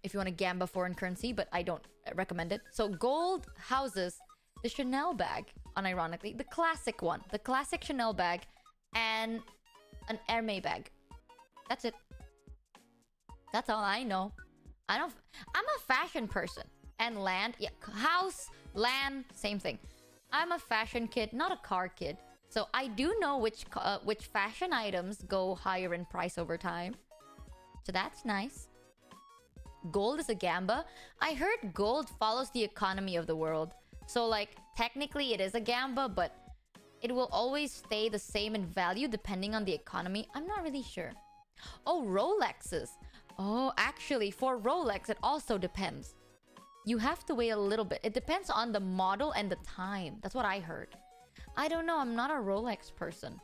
if you want to gamba foreign currency, but I don't recommend it. So gold, houses, the Chanel bag, unironically, the classic one, the classic Chanel bag, and an Hermès bag. That's it. That's all I know. I'm a fashion person. And land, yeah, house, land, same thing. I'm a fashion kid, not a car kid. So I do know which fashion items go higher in price over time. So that's nice. Gold is a gamba. I heard gold follows the economy of the world. So like technically it is a gamba, but it will always stay the same in value depending on the economy. I'm not really sure. Oh, Rolexes. Oh, actually for Rolex it also depends. You have to wait a little bit. It depends on the model and the time. That's what I heard. I don't know. I'm not a Rolex person.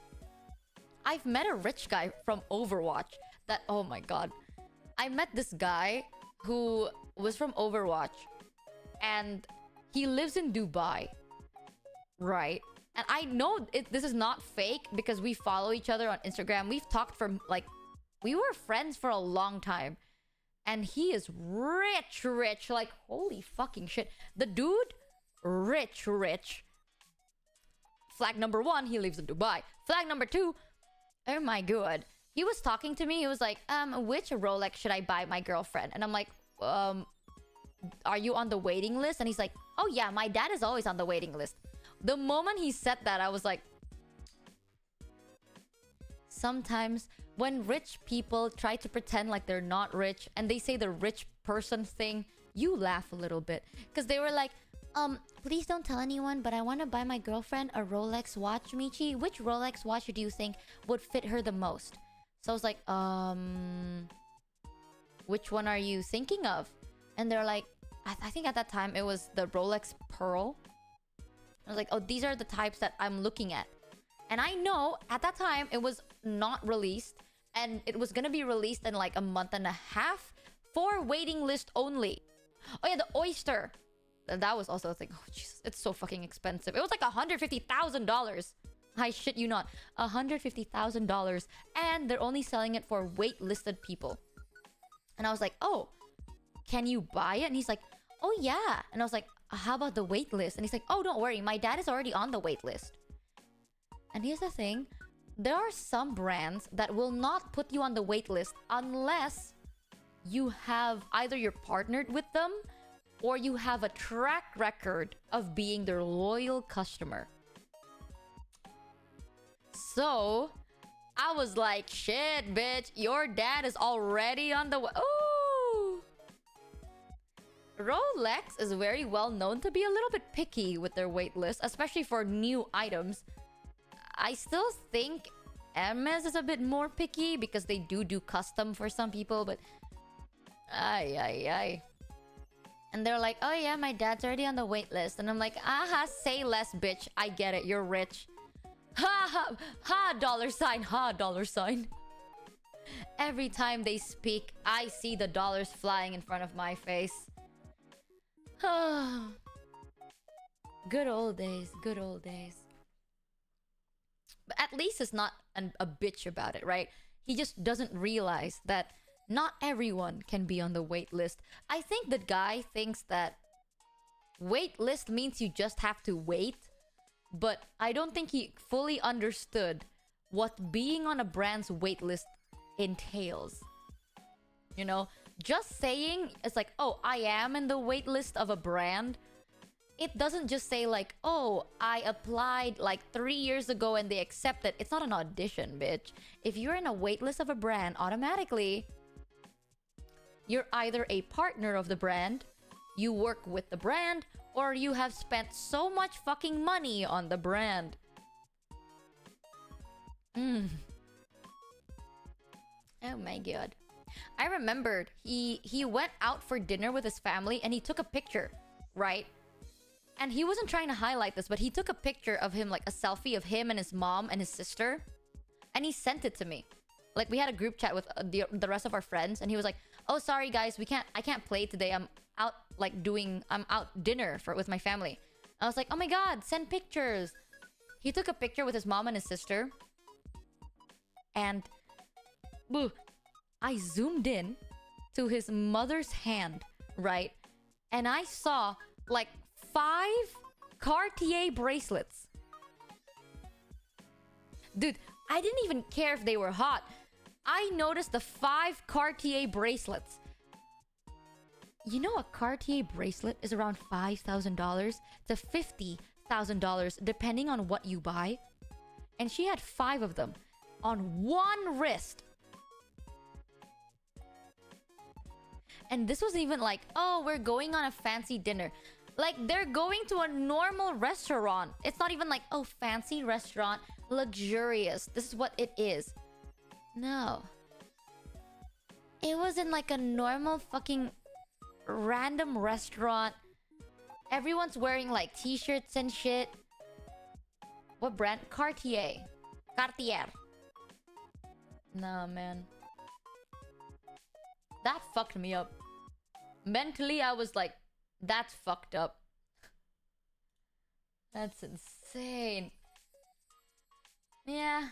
I've met a rich guy from Overwatch that... Oh my god. I met this guy who was from Overwatch. And he lives in Dubai. Right? And I know this is not fake because we follow each other on Instagram. We've talked for like... We were friends for a long time. And he is rich. Like, holy fucking shit. The dude, rich. Flag number 1, he lives in Dubai. Flag number 2, oh my god. He was talking to me. He was like, which Rolex should I buy my girlfriend? And I'm like, are you on the waiting list? And he's like, oh yeah, my dad is always on the waiting list. The moment he said that, I was like... Sometimes when rich people try to pretend like they're not rich and they say the rich person thing, you laugh a little bit. Because they were like, please don't tell anyone, but I want to buy my girlfriend a Rolex watch, Michi. Which Rolex watch do you think would fit her the most? So I was like, which one are you thinking of? And they're like, I think at that time it was the Rolex Pearl. I was like, oh, these are the types that I'm looking at. And I know at that time it was not released. And it was gonna be released in like a month and a half for waiting list only. Oh yeah, the Oyster. That was also a thing. Oh Jesus, it's so fucking expensive. It was like $150,000. I shit you not. $150,000. And they're only selling it for waitlisted people. And I was like, oh, can you buy it? And he's like, oh yeah. And I was like, how about the wait list? And he's like, oh, don't worry. My dad is already on the wait list. And here's the thing. There are some brands that will not put you on the wait list unless you have either you're partnered with them or you have a track record of being their loyal customer. So, I was like, shit, bitch, your dad is already on the... Ooh! Rolex is very well known to be a little bit picky with their wait list, especially for new items. I still think Hermes is a bit more picky because they do custom for some people, but... Ay. And they're like, oh yeah, my dad's already on the wait list. And I'm like, aha, say less, bitch. I get it, you're rich. Ha, dollar sign, ha, dollar sign. Every time they speak, I see the dollars flying in front of my face. Good old days, good old days. But at least it's not a bitch about it, right? He just doesn't realize that not everyone can be on the wait list. I think the guy thinks that wait list means you just have to wait, but I don't think he fully understood what being on a brand's wait list entails. You know, just saying it's like, oh, I am in the wait list of a brand. It doesn't just say like, oh, I applied like 3 years ago and they accepted. It's not an audition, bitch. If you're in a wait list of a brand, automatically you're either a partner of the brand, you work with the brand, or you have spent so much fucking money on the brand. Oh my god. I remembered he went out for dinner with his family and he took a picture, right? And he wasn't trying to highlight this, but he took a picture of him, like a selfie of him and his mom and his sister, and he sent it to me. Like, we had a group chat with the rest of our friends, and he was like, oh, sorry guys, I can't play today. I'm out dinner with my family. I was like, oh my god, send pictures. He took a picture with his mom and his sister, and I zoomed in to his mother's hand, right? And I saw like 5 Cartier bracelets. Dude, I didn't even care if they were hot. I noticed the 5 Cartier bracelets. You know, a Cartier bracelet is around $5,000 to $50,000 depending on what you buy. And she had 5 of them on one wrist. And this wasn't even like, oh, we're going on a fancy dinner. Like, they're going to a normal restaurant. It's not even like, oh, fancy restaurant, luxurious. This is what it is. No. It was in like a normal fucking random restaurant. Everyone's wearing like t-shirts and shit. What brand? Cartier. Cartier. Nah, man. That fucked me up. Mentally, I was like, that's fucked up. That's insane. Yeah.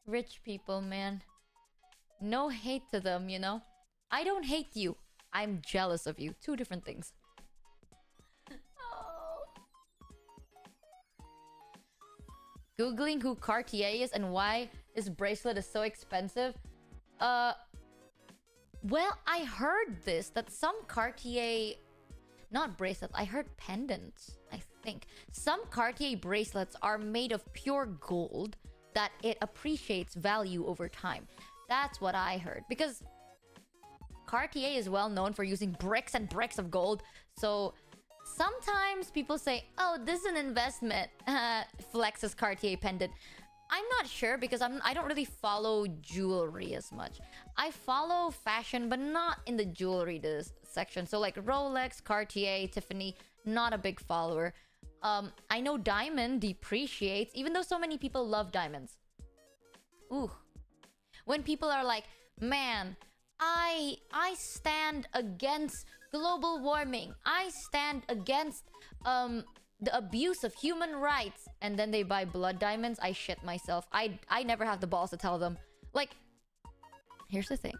Rich people, man. No hate to them, you know? I don't hate you. I'm jealous of you. 2 different things. Oh. Googling who Cartier is and why this bracelet is so expensive. Well, I heard this, that some Cartier... Not bracelets, I heard pendants, I think. Some Cartier bracelets are made of pure gold, that it appreciates value over time. That's what I heard. Because Cartier is well known for using bricks and bricks of gold. So sometimes people say, oh, this is an investment. Flex's Cartier pendant. I'm not sure because I don't really follow jewelry as much. I follow fashion, but not in the jewelry section. So like Rolex, Cartier, Tiffany, not a big follower. I know diamond depreciates, even though so many people love diamonds. Ooh. When people are like, man, I stand against global warming. I stand against the abuse of human rights, and then they buy blood diamonds. I shit myself. I never have the balls to tell them. Like, here's the thing.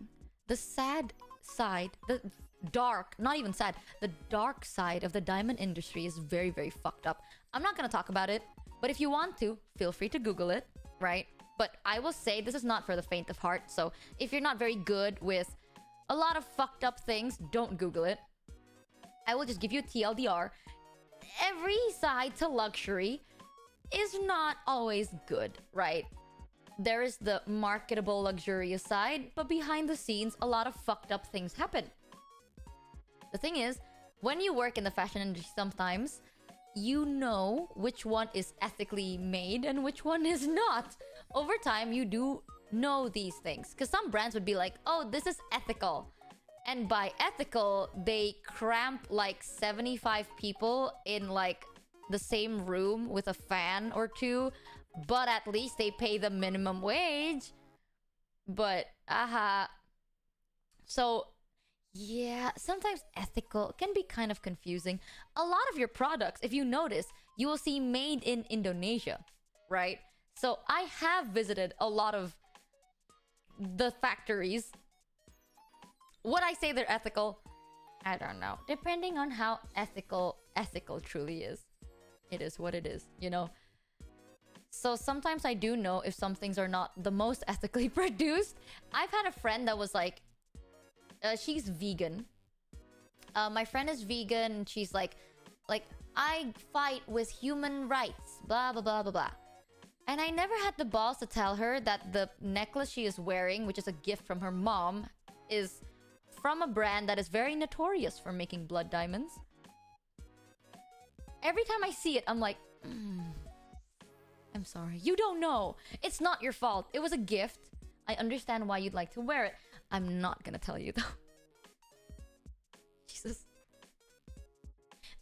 The sad side, the dark, not even sad, the dark side of the diamond industry is very, very fucked up. I'm not gonna talk about it, but if you want to, feel free to Google it, right? But I will say this is not for the faint of heart. So if you're not very good with a lot of fucked up things, don't Google it. I will just give you a TLDR. Every side to luxury is not always good, right? There is the marketable, luxurious side, but behind the scenes, a lot of fucked up things happen. The thing is, when you work in the fashion industry sometimes, you know which one is ethically made and which one is not. Over time, you do know these things. Because some brands would be like, oh, this is ethical. And by ethical, they cramp like 75 people in like the same room with a fan or 2. But at least they pay the minimum wage. But, So, yeah, sometimes ethical can be kind of confusing. A lot of your products, if you notice, you will see made in Indonesia, right? So I have visited a lot of the factories. Would I say they're ethical? I don't know. Depending on how ethical truly is. It is what it is, you know? So sometimes I do know if some things are not the most ethically produced. I've had a friend that was like, she's vegan. My friend is vegan, and she's like, I fight with human rights, blah, blah, blah, blah, blah. And I never had the balls to tell her that the necklace she is wearing, which is a gift from her mom, is from a brand that is very notorious for making blood diamonds. Every time I see it, I'm like, I'm sorry. You don't know. It's not your fault. It was a gift. I understand why you'd like to wear it. I'm not gonna tell you, though. Jesus.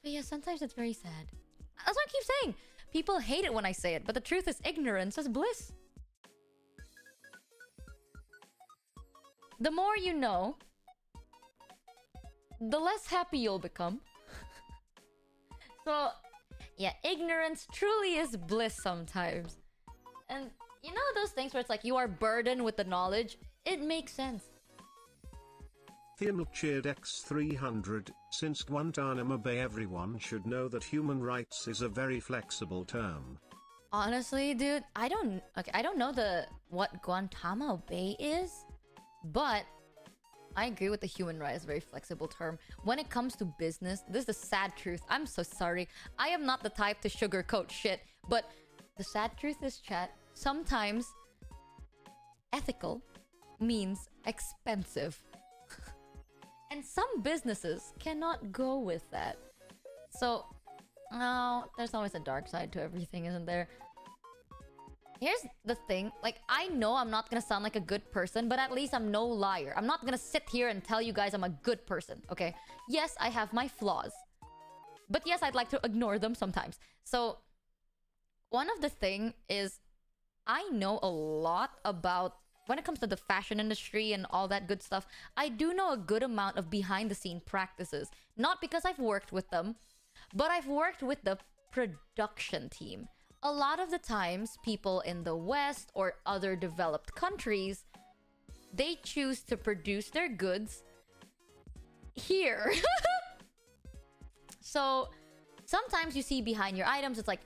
But yeah, sometimes it's very sad. That's what I keep saying. People hate it when I say it, but the truth is ignorance is bliss. The more you know, the less happy you'll become. So, yeah, ignorance truly is bliss sometimes. And you know those things where it's like you are burdened with the knowledge? It makes sense. Theonal cheered X300, since Guantanamo Bay everyone should know that human rights is a very flexible term. Honestly, dude, I don't know what Guantanamo Bay is, but I agree with the human rights, very flexible term. When it comes to business, this is the sad truth. I'm so sorry. I am not the type to sugarcoat shit, but the sad truth is, chat, sometimes ethical means expensive. And some businesses cannot go with that. So, there's always a dark side to everything, isn't there? Here's the thing. Like, I know I'm not gonna sound like a good person, but at least I'm no liar. I'm not gonna sit here and tell you guys I'm a good person, okay? Yes, I have my flaws. But yes, I'd like to ignore them sometimes. So, one of the thing is, I know a lot about... When it comes to the fashion industry and all that good stuff, I do know a good amount of behind-the-scene practices. Not because I've worked with them, but I've worked with the production team. A lot of the times, people in the West or other developed countries, they choose to produce their goods here. So, sometimes you see behind your items, it's like,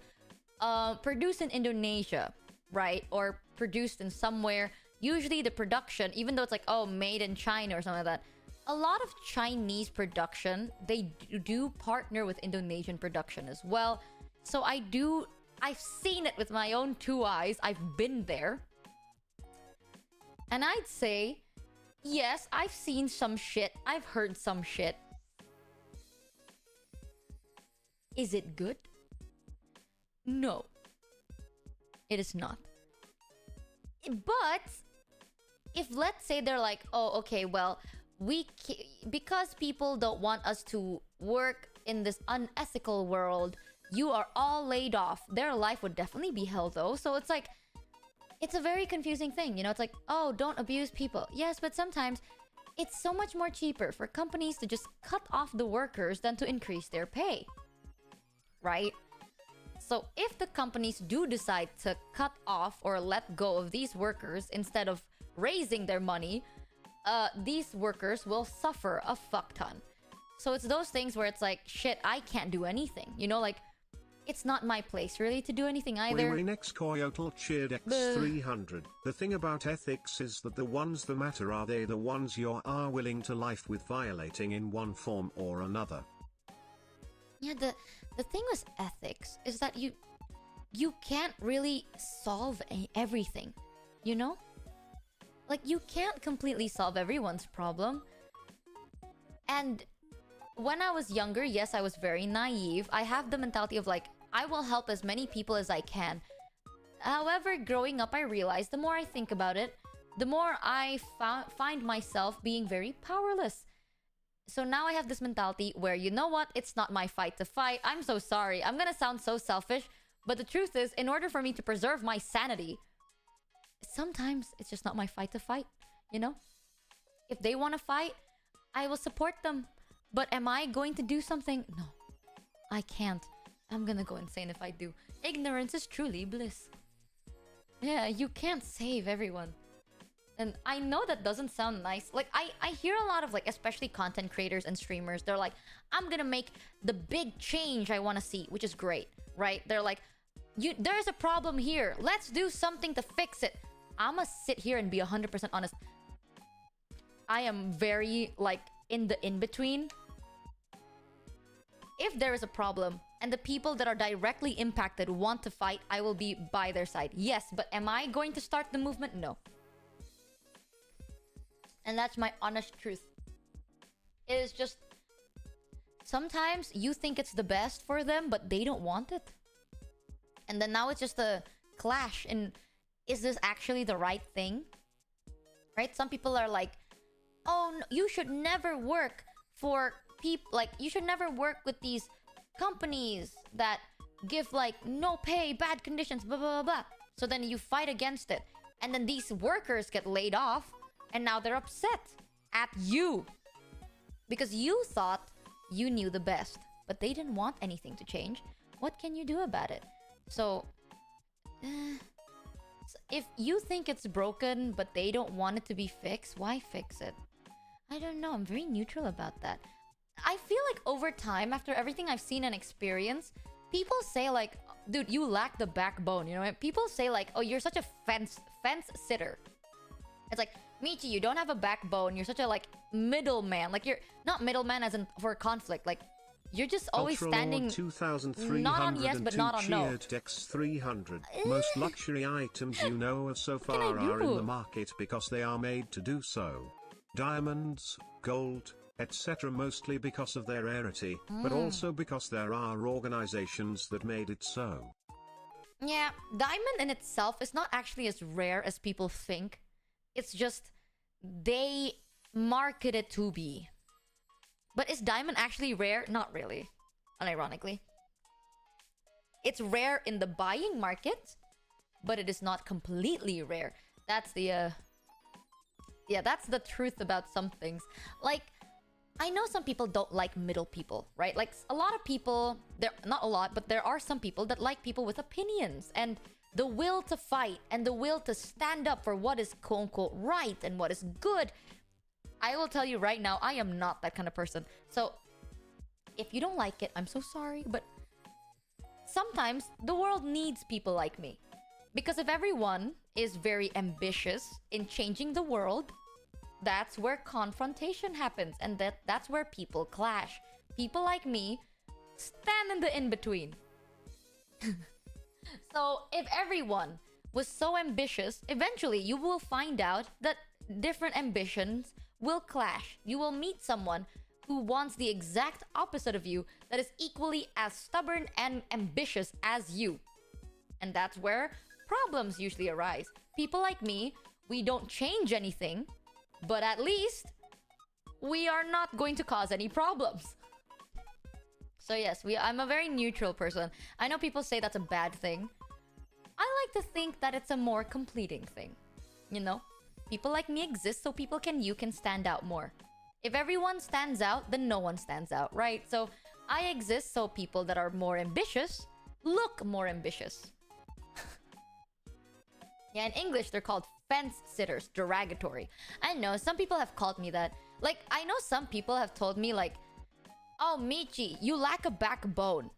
produced in Indonesia, right? Or produced in somewhere... Usually the production, even though it's like, oh, made in China or something like that, a lot of Chinese production, they do partner with Indonesian production as well. So I've seen it with my own two eyes. I've been there. And I'd say, yes, I've seen some shit. I've heard some shit. Is it good? No. It is not. But... if let's say they're like, oh, okay, well, because people don't want us to work in this unethical world, you are all laid off. Their life would definitely be hell, though. So it's like, it's a very confusing thing, you know? It's like, oh, don't abuse people. Yes, but sometimes it's so much more cheaper for companies to just cut off the workers than to increase their pay. Right? So if the companies do decide to cut off or let go of these workers instead of raising their money, these workers will suffer a fuck ton. So it's those things where it's like, shit, I can't do anything. You know, like, it's not my place really to do anything either. Next Coyotal cheered X300. The thing about ethics is that the ones that matter are they the ones you are willing to life with violating in one form or another. Yeah, the thing with ethics is that you can't really solve everything, you know? Like, you can't completely solve everyone's problem. And when I was younger, yes, I was very naive. I have the mentality of like, I will help as many people as I can. However, growing up, I realized the more I think about it, the more I find myself being very powerless. So now I have this mentality where, you know what? It's not my fight to fight. I'm so sorry. I'm gonna sound so selfish. But the truth is, in order for me to preserve my sanity, sometimes it's just not my fight to fight, you know? If they want to fight, I will support them. But am I going to do something? No, I can't. I'm gonna go insane if I do. Ignorance is truly bliss. Yeah, you can't save everyone. And I know that doesn't sound nice. Like, I hear a lot of, like, especially content creators and streamers, they're like, I'm gonna make the big change I want to see, which is great, right? They're like, there's a problem here. Let's do something to fix it. I'ma sit here and be 100% honest. I am very, like, in the in-between. If there is a problem and the people that are directly impacted want to fight, I will be by their side. Yes, but am I going to start the movement? No. And that's my honest truth. It is just... sometimes you think it's the best for them, but they don't want it. And then now it's just a clash in... is this actually the right thing? Right? Some people are like, oh, no, you should never work for people... like, you should never work with these companies that give, like, no pay, bad conditions, blah, blah, blah, blah. So then you fight against it. And then these workers get laid off. And now they're upset at you. Because you thought you knew the best. But they didn't want anything to change. What can you do about it? So... if you think it's broken, but they don't want it to be fixed, why fix it? I don't know. I'm very neutral about that. I feel like over time, after everything I've seen and experienced, people say like, dude, you lack the backbone, you know? People say like, oh, you're such a fence sitter. It's like, Michi, you don't have a backbone. You're such a, like, middleman. Like, you're not middleman as in for conflict. Like, you're just always standing not on yes, but not on no. X 300. Most luxury items you know of so far are in the market because they are made to do so. Diamonds, gold, etc. mostly because of their rarity, but also because there are organizations that made it so. Yeah, diamond in itself is not actually as rare as people think. It's just they market it to be. But is diamond actually rare? Not really, unironically. It's rare in the buying market, but it is not completely rare. That's the yeah, that's the truth about some things. Like, I know some people don't like middle people, right? Like, a lot of people, not a lot, but there are some people that like people with opinions and the will to fight and the will to stand up for what is quote-unquote right and what is good. I will tell you right now, I am not that kind of person. So, if you don't like it, I'm so sorry, but sometimes the world needs people like me. Because if everyone is very ambitious in changing the world, that's where confrontation happens, and that's where people clash. People like me stand in the in-between. So, if everyone was so ambitious, eventually you will find out that different ambitions will clash. You will meet someone who wants the exact opposite of you, that is equally as stubborn and ambitious as you. And that's where problems usually arise. People like me, we don't change anything, but at least we are not going to cause any problems. So yes, I'm a very neutral person. I know people say that's a bad thing. I like to think that it's a more completing thing. You know? People like me exist so you can stand out more. If everyone stands out, then no one stands out, right? So I exist so people that are more ambitious look more ambitious. Yeah, in English, they're called fence sitters, derogatory. I know, some people have called me that. Like, I know some people have told me, like, oh, Michi, you lack a backbone.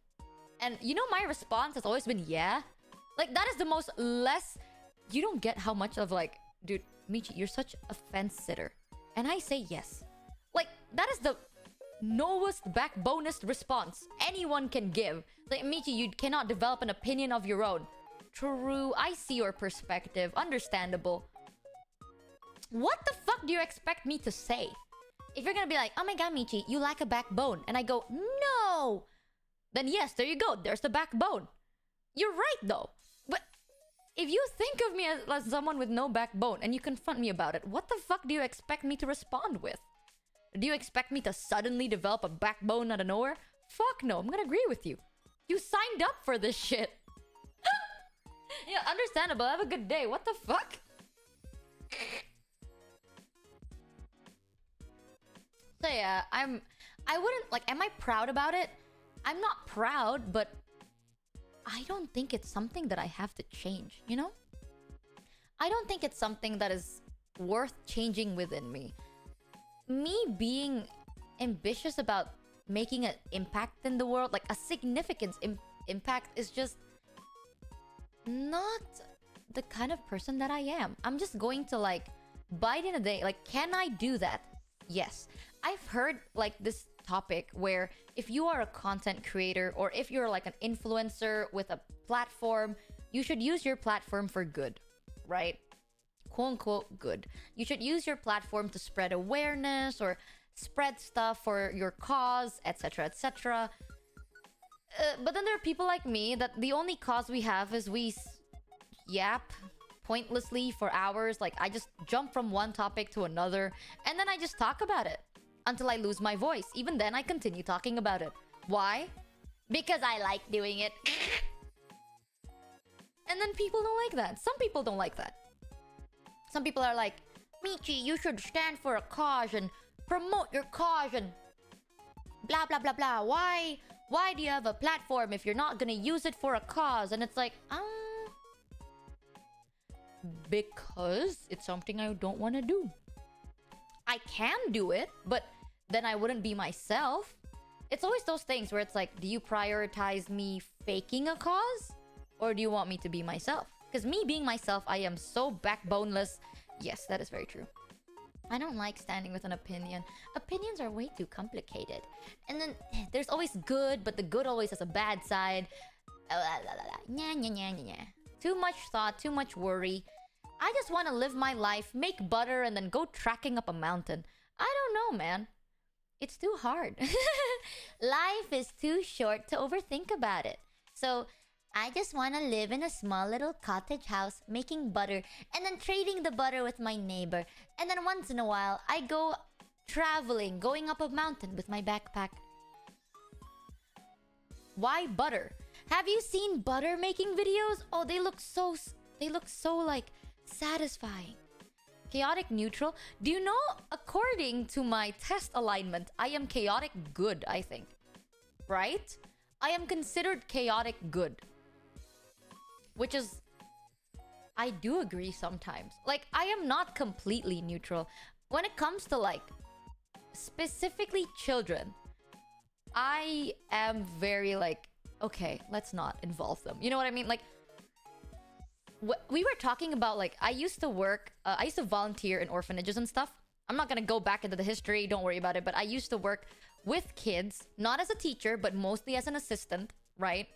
And you know, my response has always been, yeah. Like, that is the most less... You don't get how much of, like, dude, Michi, you're such a fence sitter. And I say yes. Like, that is the lowest, backbonest response anyone can give. Like, Michi, you cannot develop an opinion of your own. True, I see your perspective. Understandable. What the fuck do you expect me to say? If you're gonna be like, oh my god, Michi, you lack a backbone. And I go, no! Then yes, there you go. There's the backbone. You're right, though. But if you think of me as someone with no backbone and you confront me about it, what the fuck do you expect me to respond with? Do you expect me to suddenly develop a backbone out of nowhere? Fuck no, I'm gonna agree with you. You signed up for this shit. Yeah, understandable. Have a good day. What the fuck? So yeah, I wouldn't, like, am I proud about it? I'm not proud, but I don't think it's something that I have to change, you know? I don't think it's something that is worth changing within me. Me being ambitious about making an impact in the world, like a significant impact, is just not the kind of person that I am. I'm just going to like bite in a day. Like, can I do that? Yes. I've heard like this topic where if you are a content creator or if you're like an influencer with a platform, you should use your platform for good, right? Quote unquote good. You should use your platform to spread awareness or spread stuff for your cause, etc., etc. But then there are people like me that the only cause we have is we yap pointlessly for hours. Like, I just jump from one topic to another and then I just talk about it until I lose my voice. Even then, I continue talking about it. Why? Because I like doing it. And then people don't like that. Some people don't like that. Some people are like, Michi, you should stand for a cause and promote your cause and blah, blah, blah, blah. Why do you have a platform if you're not gonna use it for a cause? And it's like, because it's something I don't want to do. I can do it, but then I wouldn't be myself. It's always those things where it's like, do you prioritize me faking a cause? Or do you want me to be myself? Because me being myself, I am so backboneless. Yes, that is very true. I don't like standing with an opinion. Opinions are way too complicated. And then there's always good, but the good always has a bad side. Too much thought, too much worry. I just want to live my life, make butter, and then go tracking up a mountain. I don't know, man. It's too hard. Life is too short to overthink about it. So I just want to live in a small little cottage house, making butter, and then trading the butter with my neighbor. And then once in a while, I go traveling, going up a mountain with my backpack. Why butter? Have you seen butter making videos? Oh, they look so like satisfying. Chaotic neutral. Do you know, according to my test alignment, I am chaotic good, I think. Right? I am considered chaotic good. Which is, I do agree sometimes. Like, I am not completely neutral. When it comes to like, specifically children, I am very like, okay, let's not involve them. You know what I mean? Like, we were talking about like, I used to volunteer in orphanages and stuff. I'm not gonna go back into the history, don't worry about it, but I used to work with kids, not as a teacher, but mostly as an assistant, right?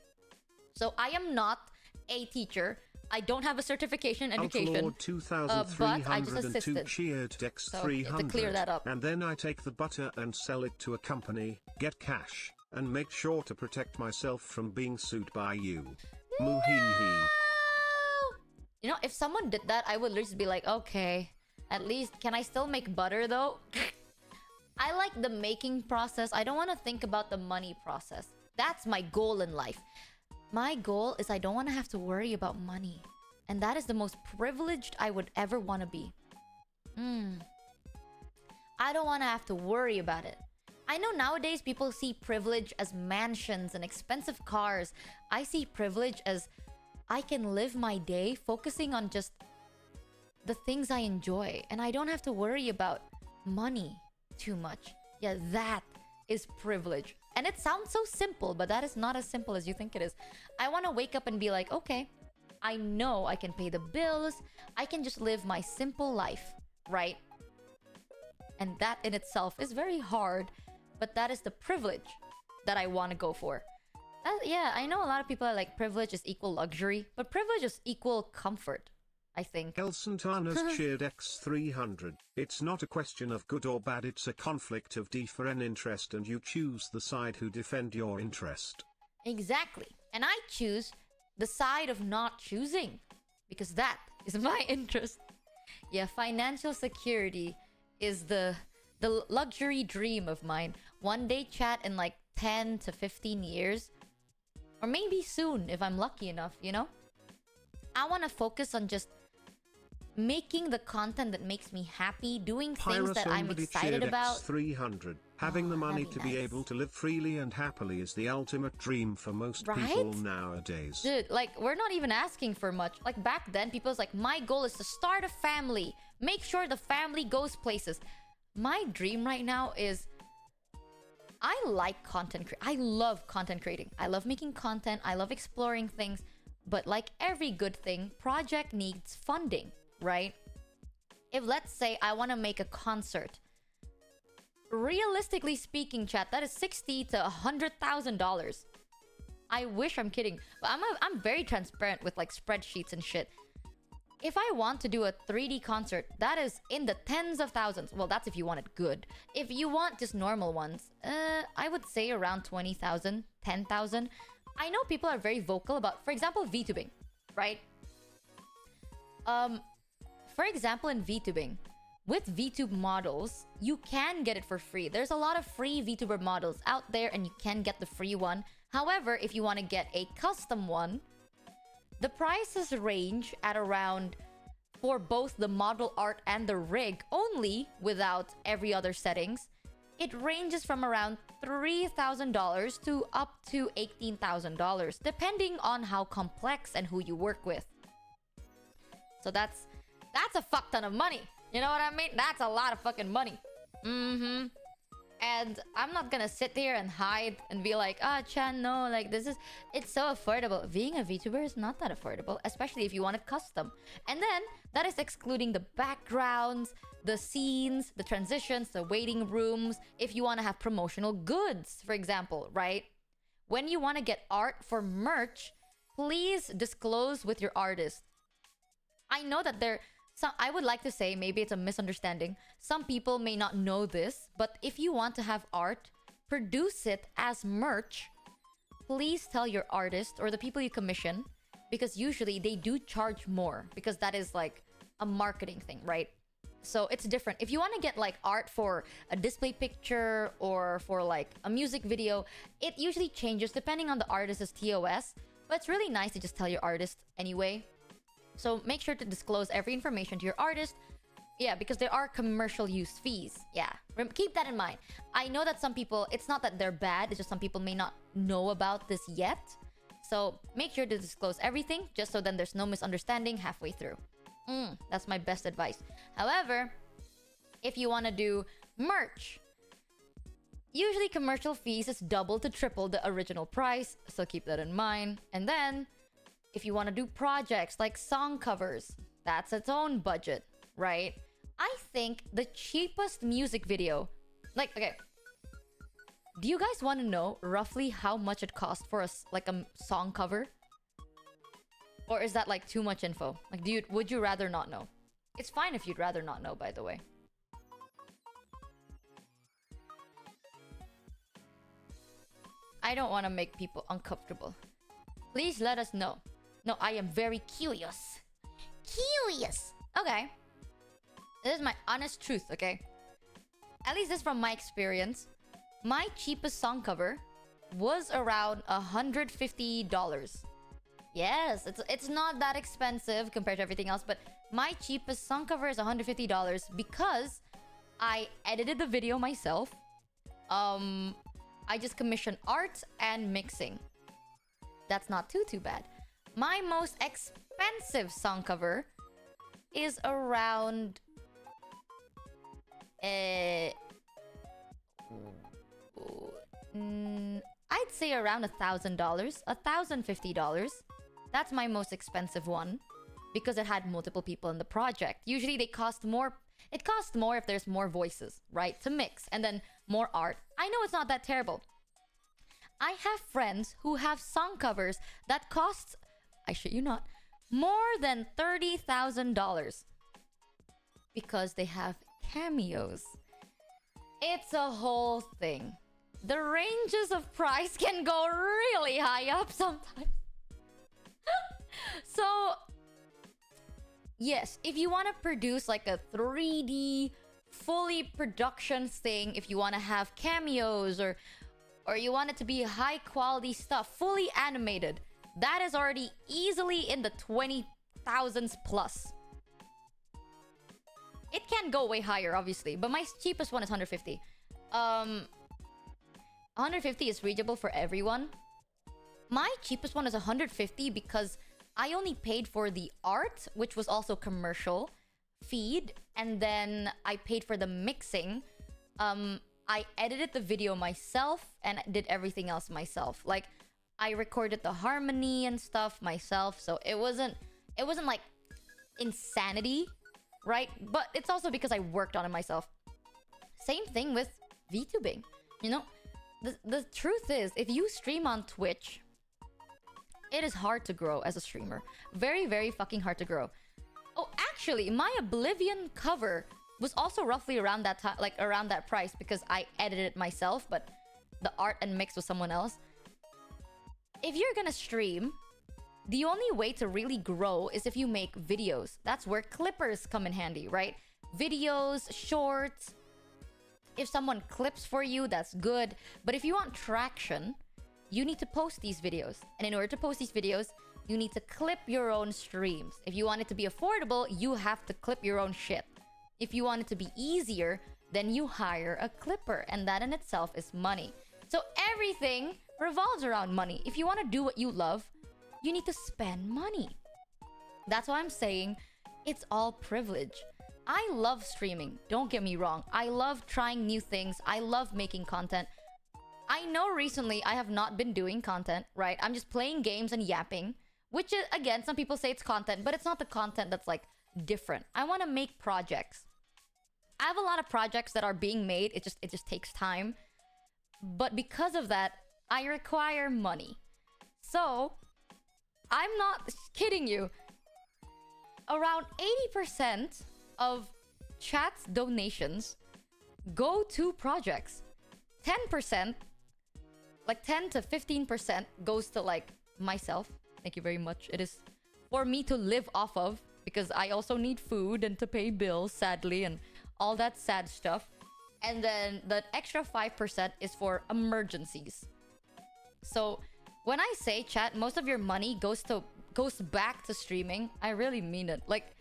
So I am not a teacher. I don't have a certification in education, but I just assisted. Cheered Dex so 300, to clear that up. And then I take the butter and sell it to a company, get cash, and make sure to protect myself from being sued by you. No! Muhihi. You know, if someone did that, I would just be like, okay, at least, can I still make butter though? I like the making process. I don't want to think about the money process. That's my goal in life. My goal is I don't want to have to worry about money. And that is the most privileged I would ever want to be. I don't want to have to worry about it. I know nowadays people see privilege as mansions and expensive cars. I see privilege as I can live my day focusing on just the things I enjoy. And I don't have to worry about money too much. Yeah, that is privilege. And it sounds so simple, but that is not as simple as you think it is. I want to wake up and be like, okay, I know I can pay the bills. I can just live my simple life, right? And that in itself is very hard, but that is the privilege that I want to go for. Yeah, I know a lot of people are like, privilege is equal luxury, but privilege is equal comfort, I think. El Santana's cheered X300. It's not a question of good or bad, it's a conflict of different interest and you choose the side who defend your interest. Exactly. And I choose the side of not choosing, because that is my interest. Yeah, financial security is the luxury dream of mine. One day, chat, in like 10 to 15 years, or maybe soon if I'm lucky enough, you know? I want to focus on just making the content that makes me happy, doing things that I'm excited about. X300. Having the money that'd to be be nice. able to live freely and happily is the ultimate dream for most people Right? nowadays. Dude, like, we're not even asking for much. Like, back then, people was like, my goal is to start a family. Make sure the family goes places. My dream right now is... I like I love content creating. I love making content. I love exploring things. But like every good thing, project needs funding, right? If, let's say, I want to make a concert... Realistically speaking, chat, that is $60,000 to $100,000. I wish I'm kidding, but I'm very transparent with like spreadsheets and shit. If I want to do a 3D concert, that is in the tens of thousands. Well, that's if you want it good. If you want just normal ones, I would say around 20,000, 10,000. I know people are very vocal about, for example, VTubing, right? For example, in VTubing, with VTube models, you can get it for free. There's a lot of free VTuber models out there and you can get the free one. However, if you want to get a custom one, the prices range at around, for both the model art and the rig only, without every other settings, it ranges from around $3,000 to up to $18,000, depending on how complex and who you work with. So that's a fuck ton of money. You know what I mean? That's a lot of fucking money. Mm-hmm. And I'm not gonna sit there and hide and be like, Chan, no, like it's so affordable. Being a VTuber is not that affordable, especially if you want it custom. And then, that is excluding the backgrounds, the scenes, the transitions, the waiting rooms, if you want to have promotional goods, for example, right? When you want to get art for merch, please disclose with your artist. I know that I would like to say, maybe it's a misunderstanding. Some people may not know this, but if you want to have art, produce it as merch. Please tell your artist or the people you commission, because usually they do charge more, because that is like a marketing thing, right? So it's different. If you want to get like art for a display picture or for like a music video, it usually changes depending on the artist's TOS. But it's really nice to just tell your artist anyway. So make sure to disclose every information to your artist. Yeah, because there are commercial use fees. Yeah, keep that in mind. I know that some people, it's not that they're bad, it's just some people may not know about this yet. So make sure to disclose everything, just so then there's no misunderstanding halfway through. That's my best advice. However, if you want to do merch, usually commercial fees is double to triple the original price. So keep that in mind. And then, if you want to do projects like song covers, that's its own budget, right? I think the cheapest music video... Like, okay. Do you guys want to know roughly how much it costs for a song cover? Or is that like too much info? Like, would you rather not know? It's fine if you'd rather not know, by the way. I don't want to make people uncomfortable. Please let us know. No, I am very curious. Curious! Okay. This is my honest truth, okay? At least this is from my experience. My cheapest song cover was around $150. Yes, it's not that expensive compared to everything else, but my cheapest song cover is $150 because I edited the video myself. I just commissioned art and mixing. That's not too bad. My most expensive song cover is around... I'd say around $1,000. $1,050. That's my most expensive one. Because it had multiple people in the project. Usually they cost more... It costs more if there's more voices, right? To mix. And then more art. I know it's not that terrible. I have friends who have song covers that cost... I shit you not, more than $30,000 because they have cameos. It's a whole thing. The ranges of price can go really high up sometimes. So, yes, if you want to produce like a 3D fully production thing, if you want to have cameos or you want it to be high quality stuff, fully animated, that is already easily in the 20,000s plus. It can go way higher, obviously, but my cheapest one is $150. 150 is reachable for everyone. My cheapest one is 150 because I only paid for the art, which was also commercial feed, and then I paid for the mixing. I edited the video myself and did everything else myself. Like, I recorded the harmony and stuff myself, so it wasn't like insanity, right? But it's also because I worked on it myself. Same thing with VTubing. You know, the truth is, if you stream on Twitch, it is hard to grow as a streamer. Very, very fucking hard to grow. Oh, actually, my Oblivion cover was also roughly around that time, like around that price, because I edited it myself, but the art and mix was someone else. If you're gonna stream, the only way to really grow is if you make videos. That's where clippers come in handy, right? Videos, shorts. If someone clips for you, that's good. But if you want traction, you need to post these videos. And in order to post these videos, you need to clip your own streams. If you want it to be affordable, you have to clip your own shit. If you want it to be easier, then you hire a clipper. And that in itself is money. So everything revolves around money. If you want to do what you love, you need to spend money. That's why I'm saying it's all privilege. I love streaming, don't get me wrong. I love trying new things. I love making content. I know recently I have not been doing content, right? I'm just playing games and yapping, which is, again, some people say it's content, but it's not the content that's like different. I want to make projects. I have a lot of projects that are being made. It just takes time. But because of that, I require money. So, I'm not kidding you. Around 80% of chat's donations go to projects. 10%, like 10 to 15% goes to like myself. Thank you very much. It is for me to live off of, because I also need food and to pay bills, sadly, and all that sad stuff. And then the extra 5% is for emergencies. So when I say, chat, most of your money goes back to streaming, I really mean it. Like,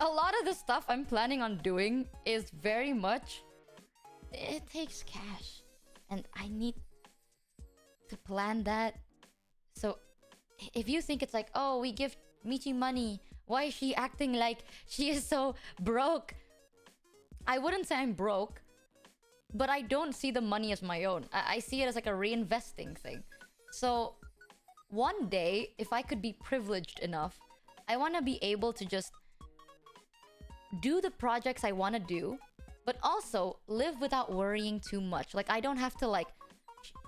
a lot of the stuff I'm planning on doing is very much, it takes cash. And I need to plan that. So if you think it's like, oh, we give Michi money, why is she acting like she is so broke? I wouldn't say I'm broke, but I don't see the money as my own. I see it as like a reinvesting thing. So one day, if I could be privileged enough, I want to be able to just do the projects I want to do, but also live without worrying too much. Like, I don't have to, like,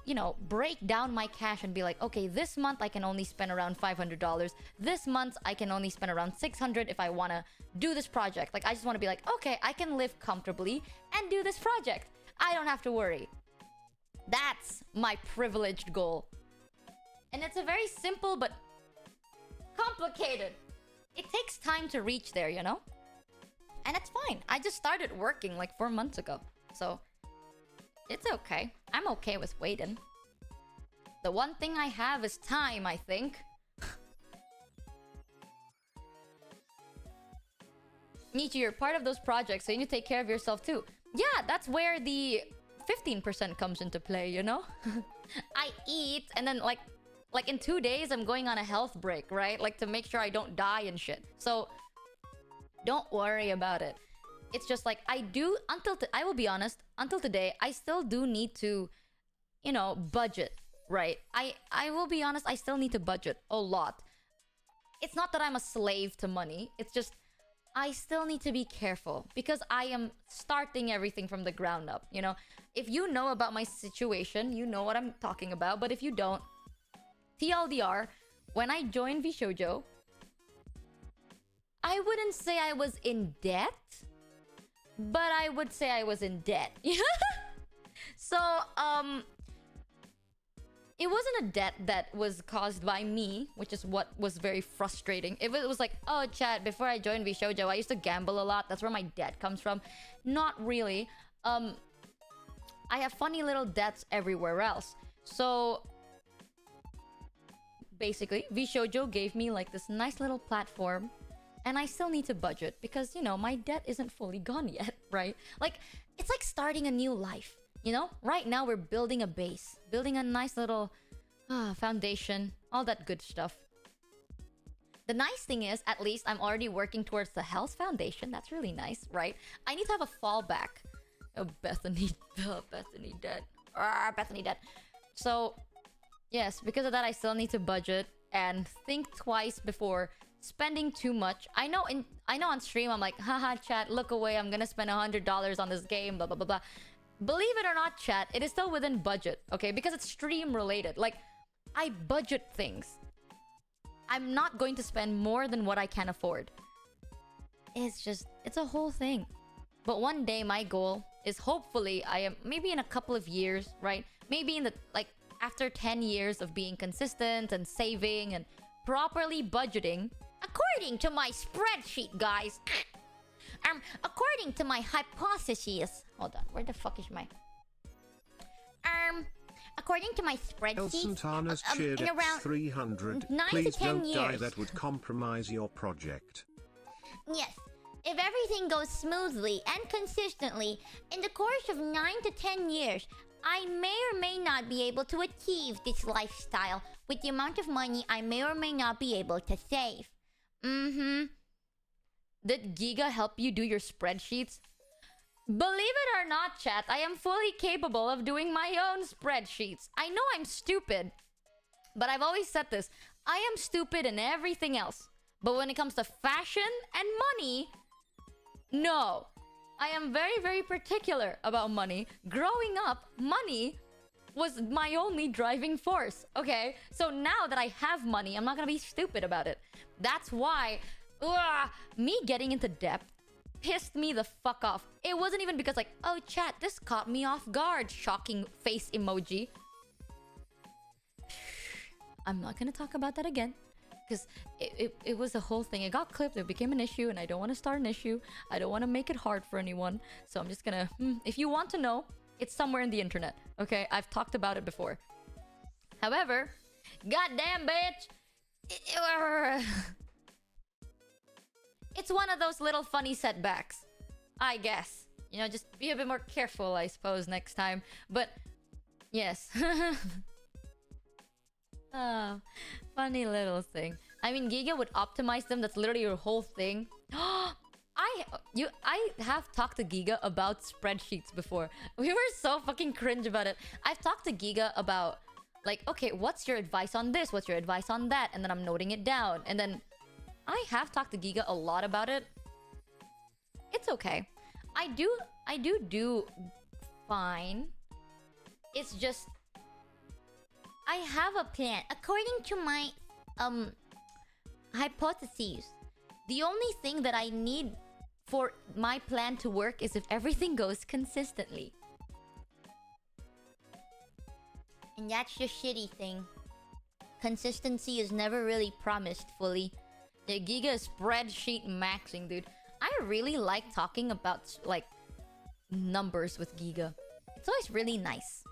you know, break down my cash and be like, okay, this month I can only spend around $500. This month I can only spend around $600 if I want to do this project. Like, I just want to be like, okay, I can live comfortably and do this project. I don't have to worry. That's my privileged goal. And it's a very simple but complicated. It takes time to reach there, you know? And it's fine. I just started working like 4 months ago. So it's okay. I'm okay with waiting. The one thing I have is time, I think. Michi, you're part of those projects, so you need to take care of yourself too. Yeah, that's where the 15% comes into play, you know? I eat, and then like in 2 days, I'm going on a health break, right? Like, to make sure I don't die and shit. So don't worry about it. It's just like, I do, I will be honest, until today, I still do need to, you know, budget, right? I will be honest, I still need to budget a lot. It's not that I'm a slave to money. It's just, I still need to be careful because I am starting everything from the ground up, you know? If you know about my situation, you know what I'm talking about. But if you don't, TLDR, when I joined VShojo, I wouldn't say I was in debt, but I would say I was in debt. So, it wasn't a debt that was caused by me, which is what was very frustrating. It was like, oh, chat, before I joined VShojo, I used to gamble a lot. That's where my debt comes from. Not really. I have funny little debts everywhere else. So, basically, VShojo gave me like this nice little platform. And I still need to budget because, you know, my debt isn't fully gone yet, right? Like, it's like starting a new life. You know, right now we're building a base, building a nice little foundation, all that good stuff. The nice thing is, at least I'm already working towards the health foundation. That's really nice, right? I need to have a fallback. Oh, Bethany. Oh, Bethany dead. Bethany dead. So, yes, because of that, I still need to budget and think twice before spending too much. I know on stream, I'm like, haha, chat, look away. I'm gonna spend $100 on this game, blah, blah, blah, blah. Believe it or not, chat, it is still within budget, okay? Because it's stream related. Like, I budget things. I'm not going to spend more than what I can afford. It's a whole thing. But one day, my goal is hopefully maybe in a couple of years, right? Maybe after 10 years of being consistent and saving and properly budgeting, according to my spreadsheet, guys. According to my hypotheses. Hold on, where the fuck is my... According to my spreadsheet, Santana's cheered in at around 300. 9 Please to 10 don't die, years. that would compromise your project. Yes. If everything goes smoothly and consistently, in the course of 9 to 10 years, I may or may not be able to achieve this lifestyle with the amount of money I may or may not be able to save. Did Giga help you do your spreadsheets? Believe it or not, chat, I am fully capable of doing my own spreadsheets. I know I'm stupid, but I've always said this. I am stupid in everything else. But when it comes to fashion and money, no. I am very, very particular about money. Growing up, money was my only driving force, okay? So now that I have money, I'm not gonna be stupid about it. That's why me getting into debt pissed me the fuck off. It wasn't even because like, oh chat, this caught me off guard. Shocking face emoji. I'm not gonna talk about that again. Because it was a whole thing. It got clipped, it became an issue, and I don't want to start an issue. I don't want to make it hard for anyone. So I'm just gonna... if you want to know, it's somewhere in the internet. Okay? I've talked about it before. However, goddamn bitch! It's one of those little funny setbacks. I guess. You know, just be a bit more careful, I suppose, next time. But, yes. Oh, funny little thing. I mean, Giga would optimize them. That's literally your whole thing. I have talked to Giga about spreadsheets before. We were so fucking cringe about it. I've talked to Giga about, like, okay, what's your advice on this? What's your advice on that? And then I'm noting it down. And then I have talked to Giga a lot about it. It's okay. I do fine. It's just... I have a plan. According to my hypotheses, the only thing that I need for my plan to work is if everything goes consistently. And that's the shitty thing. Consistency is never really promised fully. The Giga spreadsheet maxing, dude. I really like talking about like numbers with Giga. It's always really nice.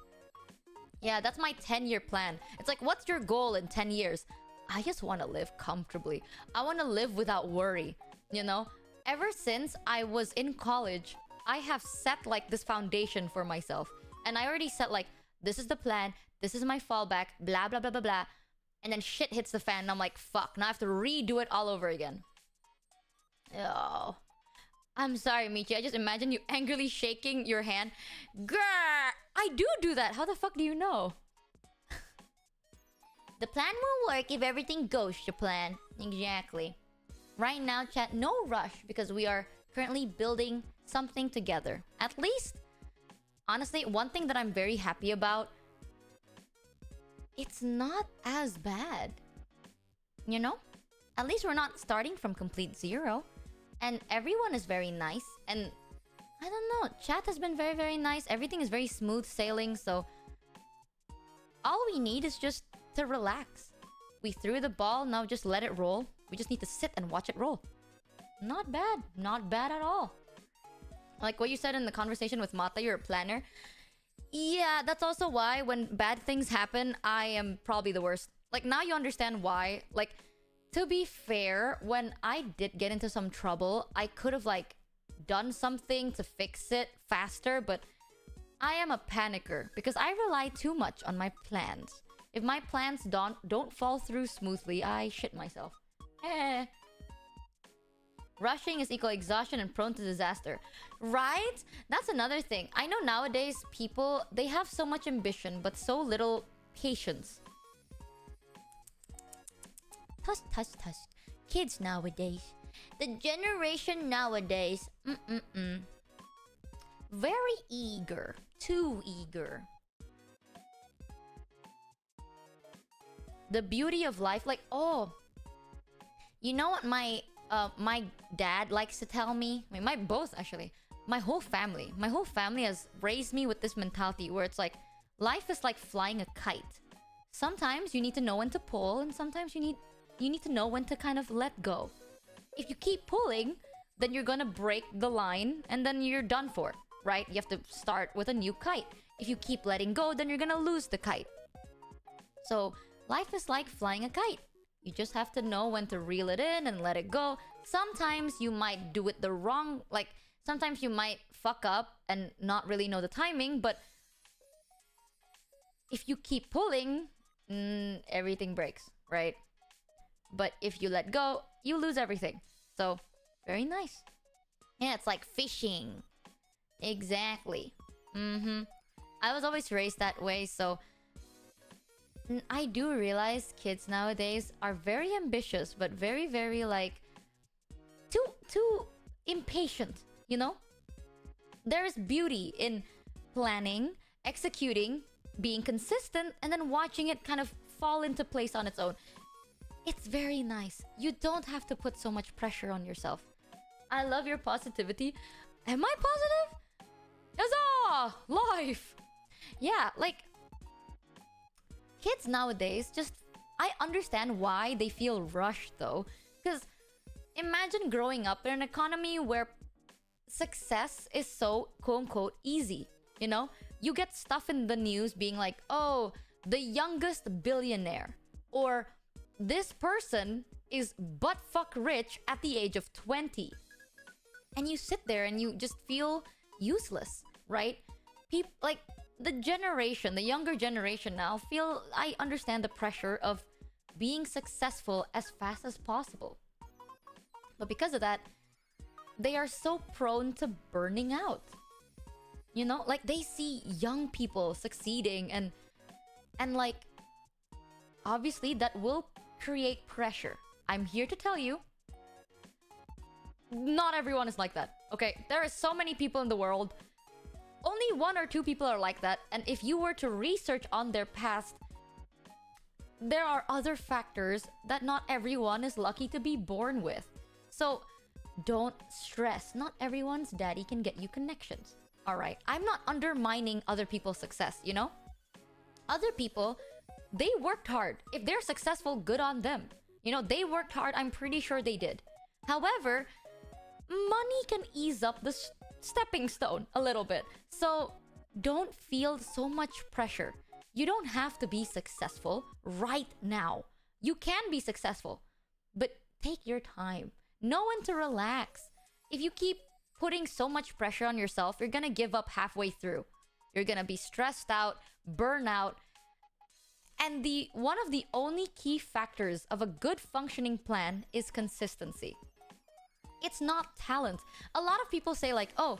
Yeah, that's my 10-year plan. It's like, what's your goal in 10 years? I just want to live comfortably. I want to live without worry, you know? Ever since I was in college, I have set like this foundation for myself. And I already set like, this is the plan, this is my fallback, blah, blah, blah, blah, blah. And then shit hits the fan and I'm like, fuck, now I have to redo it all over again. Oh. I'm sorry, Michi. I just imagine you angrily shaking your hand. Grrr! I do that. How the fuck do you know? The plan will work if everything goes to plan. Exactly. Right now, chat, no rush because we are currently building something together. At least, honestly, one thing that I'm very happy about, it's not as bad. You know? At least we're not starting from complete zero. And everyone is very nice. And I don't know, chat has been very, very nice. Everything is very smooth sailing, so all we need is just to relax. We threw the ball, now just let it roll. We just need to sit and watch it roll. Not bad. Not bad at all. Like what you said in the conversation with Mata, you're a planner. Yeah, that's also why when bad things happen, I am probably the worst. Like now you understand why. Like, to be fair, when I did get into some trouble, I could have like done something to fix it faster, but I am a panicker because I rely too much on my plans. If my plans don't fall through smoothly, I shit myself. Eh. Rushing is equal exhaustion and prone to disaster. Right? That's another thing. I know nowadays people, they have so much ambition but so little patience. Tush, tush, tush. Kids nowadays. The generation nowadays. Very eager. Too eager. The beauty of life. Like, oh. You know what my dad likes to tell me? I mean, both actually. My whole family has raised me with this mentality where it's like, life is like flying a kite. Sometimes you need to know when to pull, and sometimes you need to know when to kind of let go. If you keep pulling, then you're gonna break the line, and then you're done for, right? You have to start with a new kite. If you keep letting go, then you're gonna lose the kite. So, life is like flying a kite. You just have to know when to reel it in and let it go. Sometimes you might do it the wrong... Like, sometimes you might fuck up and not really know the timing, but... if you keep pulling, everything breaks, right? But if you let go, you lose everything. So, very nice. Yeah, it's like fishing. Exactly. I was always raised that way, so... I do realize kids nowadays are very ambitious, but very, very, like... Too impatient, you know? There is beauty in planning, executing, being consistent, and then watching it kind of fall into place on its own. It's very nice. You don't have to put so much pressure on yourself. I love your positivity. Am I positive? Huzzah! Life! Yeah, like... kids nowadays just... I understand why they feel rushed though. Because imagine growing up in an economy where success is so quote-unquote easy. You know? You get stuff in the news being like, oh, the youngest billionaire. Or this person is butt-fuck rich at the age of 20. And you sit there and you just feel useless, right? People like... the younger generation now I understand the pressure of being successful as fast as possible. But because of that, they are so prone to burning out. You know, like they see young people succeeding and like, obviously that will create pressure. I'm here to tell you, not everyone is like that, okay? There are so many people in the world. Only 1 or 2 people are like that, and if you were to research on their past, there are other factors that not everyone is lucky to be born with. So, don't stress. Not everyone's daddy can get you connections. Alright, I'm not undermining other people's success, you know? Other people, they worked hard. If they're successful, good on them. You know, they worked hard, I'm pretty sure they did. However, money can ease up the stepping stone a little bit. So don't feel so much pressure. You don't have to be successful right now. You can be successful, but take your time. Know when to relax. If you keep putting so much pressure on yourself, you're gonna give up halfway through. You're gonna be stressed out, burn out. And one of the only key factors of a good functioning plan is consistency. It's not talent. A lot of people say like, oh,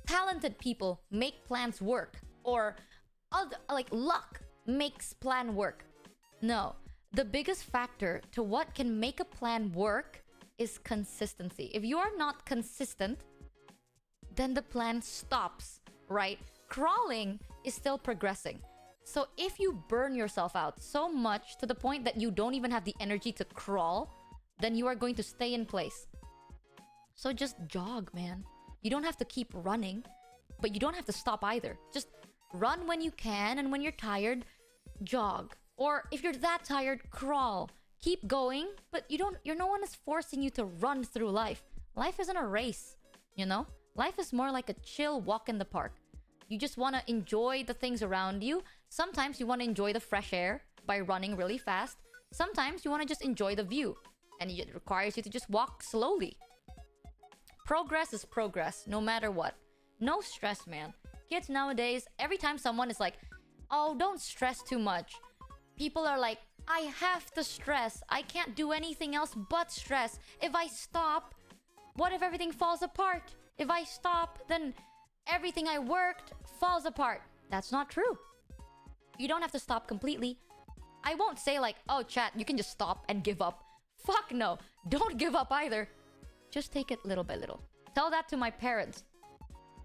talented people make plans work. Or like luck makes plan work. No. The biggest factor to what can make a plan work is consistency. If you are not consistent, then the plan stops, right? Crawling is still progressing. So if you burn yourself out so much to the point that you don't even have the energy to crawl, then you are going to stay in place. So just jog, man. You don't have to keep running, but you don't have to stop either. Just run when you can, and when you're tired, jog. Or if you're that tired, crawl. Keep going, but no one is forcing you to run through life. Life isn't a race, you know? Life is more like a chill walk in the park. You just want to enjoy the things around you. Sometimes you want to enjoy the fresh air by running really fast. Sometimes you want to just enjoy the view, and it requires you to just walk slowly. Progress is progress, no matter what. No stress, man. Kids nowadays, every time someone is like, oh, don't stress too much, people are like, I have to stress. I can't do anything else but stress. If I stop, what if everything falls apart? If I stop, then everything I worked falls apart. That's not true. You don't have to stop completely. I won't say like, oh, chat, you can just stop and give up. Fuck no. Don't give up either. Just take it little by little. Tell that to my parents.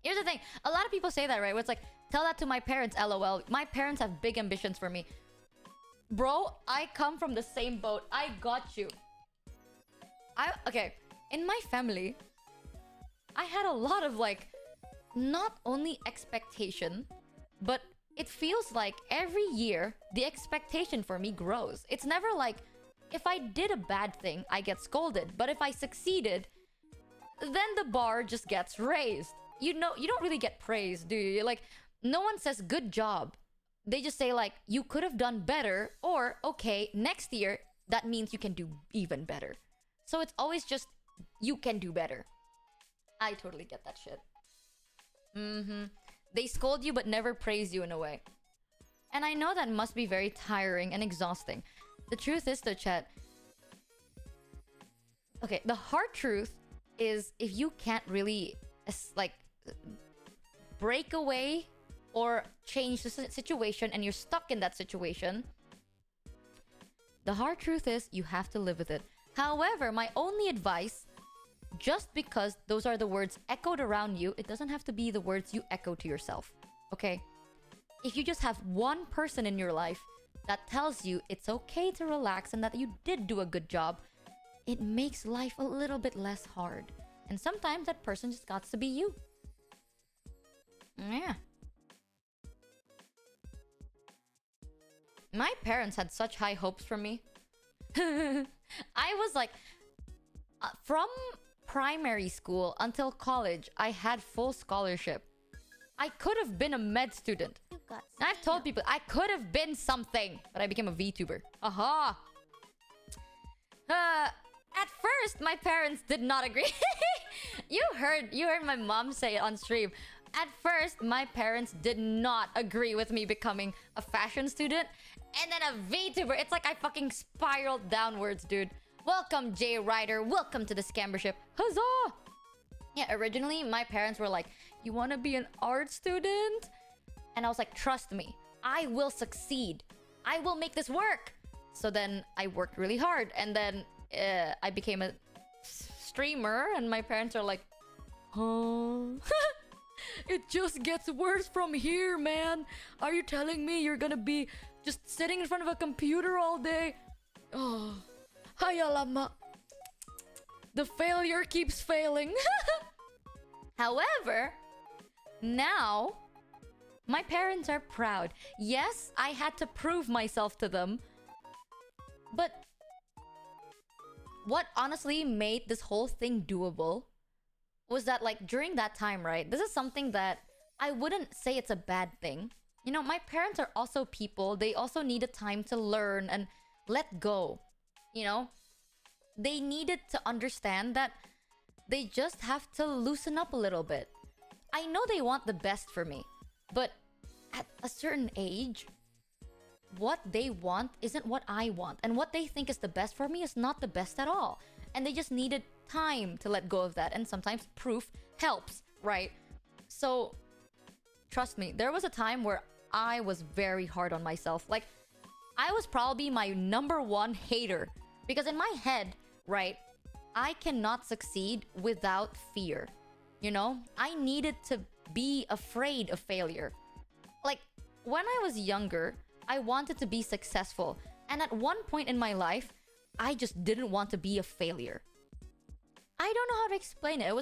Here's the thing. A lot of people say that, right? Where it's like, tell that to my parents, lol. My parents have big ambitions for me. Bro, I come from the same boat. I got you. Okay. In my family, I had a lot of like, not only expectation, but it feels like every year the expectation for me grows. It's never like, if I did a bad thing, I get scolded. But if I succeeded, then the bar just gets raised. You know, you don't really get praise, do you? Like, no one says good job. They just say like, you could have done better, or okay, next year, that means you can do even better. So it's always just, you can do better. I totally get that shit. They scold you but never praise you in a way. And I know that must be very tiring and exhausting. The truth is though, chat. Okay, the hard truth is if you can't really like break away or change the situation and you're stuck in that situation, the hard truth is you have to live with it. However, my only advice, just because those are the words echoed around you, it doesn't have to be the words you echo to yourself. Okay? If you just have one person in your life that tells you it's okay to relax and that you did do a good job, it makes life a little bit less hard. And sometimes that person just got to be you. Yeah. My parents had such high hopes for me. I was like, from primary school until college, I had full scholarship. I could have been a med student. I've told people I could have been something, but I became a VTuber. Aha! At first, my parents did not agree. You heard my mom say it on stream. At first, my parents did not agree with me becoming a fashion student and then a VTuber. It's like I fucking spiraled downwards, dude. Welcome, Jay Ryder. Welcome to the Scambership. Huzzah! Yeah, originally, my parents were like, you want to be an art student? And I was like, trust me, I will succeed. I will make this work. So then I worked really hard. And then I became a streamer. And my parents are like, huh? It just gets worse from here, man. Are you telling me you're gonna be just sitting in front of a computer all day? Oh, hayalama. The failure keeps failing. However, now my parents are proud. Yes, I had to prove myself to them. But what honestly made this whole thing doable was that, like, during that time, right? This is something that I wouldn't say it's a bad thing. You know, my parents are also people. They also needed time to learn and let go. You know? They needed to understand that they just have to loosen up a little bit. I know they want the best for me, but at a certain age, what they want isn't what I want. And what they think is the best for me is not the best at all. And they just needed time to let go of that. And sometimes proof helps, right? So, trust me, there was a time where I was very hard on myself. Like, I was probably my #1 hater. Because in my head, right, I cannot succeed without fear. You know? I needed to be afraid of failure. Like, when I was younger, I wanted to be successful. And at one point in my life, I just didn't want to be a failure. I don't know how to explain it.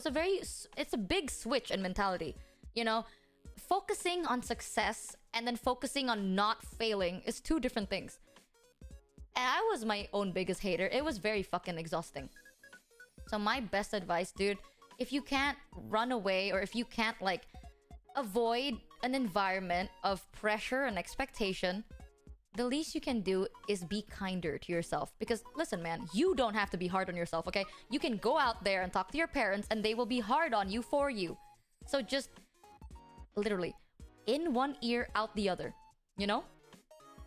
It's a big switch in mentality. You know, focusing on success and then focusing on not failing is two different things. And I was my own biggest hater. It was very fucking exhausting. So my best advice, dude, if you can't run away or if you can't, like, avoid an environment of pressure and expectation, the least you can do is be kinder to yourself. Because listen, man, you don't have to be hard on yourself, okay? You can go out there and talk to your parents and they will be hard on you for you. So just literally in one ear, out the other. You know?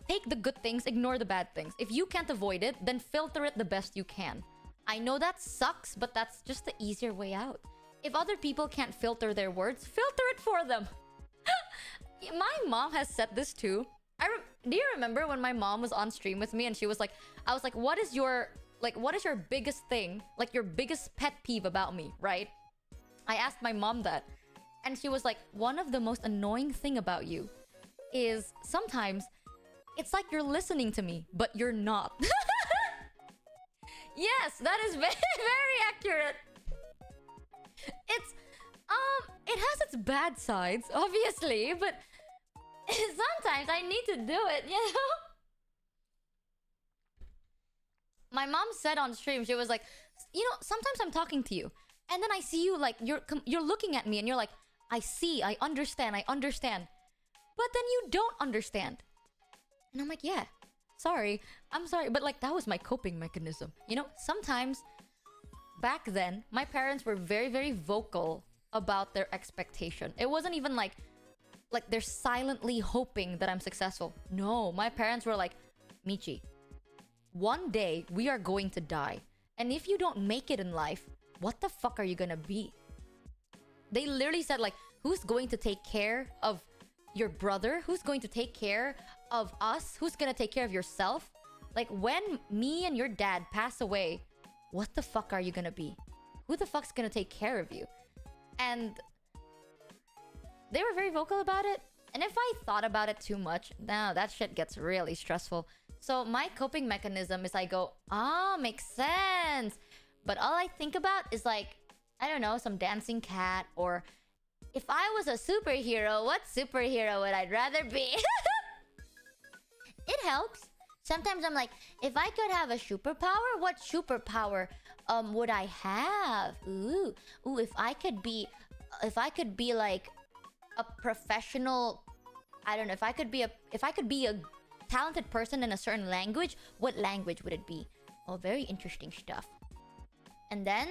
Take the good things, ignore the bad things. If you can't avoid it, then filter it the best you can. I know that sucks, but that's just the easier way out. If other people can't filter their words, filter it for them. My mom has said this too. Do you remember when my mom was on stream with me and she was like, I was like, what is your biggest thing? Like your biggest pet peeve about me, right? I asked my mom that. And she was like, one of the most annoying thing about you is sometimes it's like you're listening to me, but you're not. Yes, that is very, very accurate. It has its bad sides, obviously, but sometimes I need to do it, you know? My mom said on stream, she was like, you know, sometimes I'm talking to you, and then I see you like, you're looking at me, and you're like, I see, I understand. But then you don't understand. And I'm like, yeah, I'm sorry. But like, that was my coping mechanism. You know, sometimes back then, my parents were very, very vocal about their expectation. It wasn't even like they're silently hoping that I'm successful. No, my parents were like, Michi, one day we are going to die. And if you don't make it in life, what the fuck are you gonna be? They literally said like, who's going to take care of your brother? Who's going to take care of us? Who's gonna take care of yourself? Like, when me and your dad pass away, what the fuck are you gonna be? Who the fuck's gonna take care of you? And they were very vocal about it. And if I thought about it too much, now that shit gets really stressful. So my coping mechanism is I go, makes sense. But all I think about is like, I don't know, some dancing cat, or if I was a superhero, what superhero would I rather be? It helps. Sometimes I'm like, if I could have a superpower, what superpower would I have? Ooh, if I could be like a professional, I don't know, if I could be a talented person in a certain language, what language would it be? Oh, very interesting stuff. And then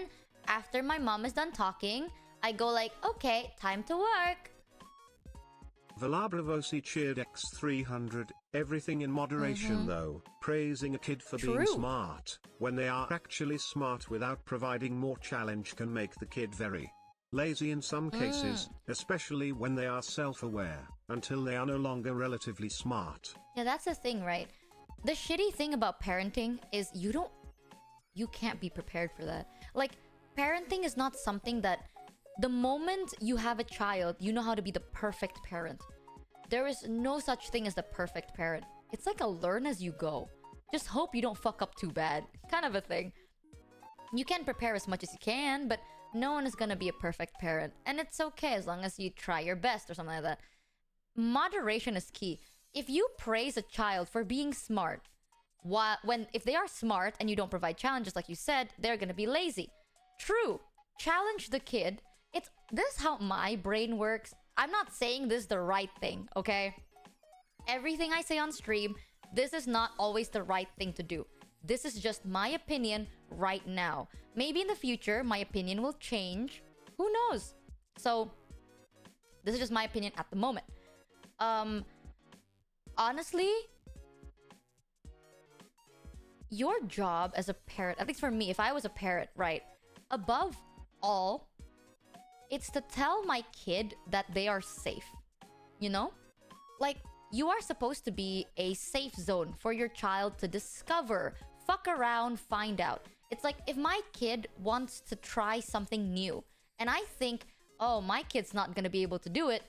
after my mom is done talking, I go like, okay, time to work. Valabravosi cheered X300, everything in moderation though, praising a kid for being smart, when they are actually smart without providing more challenge can make the kid very lazy in some cases, especially when they are self-aware, until they are no longer relatively smart. Yeah, that's the thing, right? The shitty thing about parenting is you can't be prepared for that. Like, parenting is not something that the moment you have a child, you know how to be the perfect parent. There is no such thing as the perfect parent. It's like a learn as you go. Just hope you don't fuck up too bad, kind of a thing. You can prepare as much as you can, but no one is gonna be a perfect parent. And it's okay as long as you try your best or something like that. Moderation is key. If you praise a child for being smart, if they are smart and you don't provide challenges like you said, they're gonna be lazy. True. Challenge the kid. This is how my brain works. I'm not saying this is the right thing, okay? Everything I say on stream, this is not always the right thing to do. This is just my opinion right now. Maybe in the future, my opinion will change. Who knows? So, this is just my opinion at the moment. Honestly, your job as a parent, at least for me, if I was a parent, right? Above all, it's to tell my kid that they are safe. You know? Like, you are supposed to be a safe zone for your child to discover, fuck around, find out. It's like, if my kid wants to try something new, and I think, oh, my kid's not gonna be able to do it,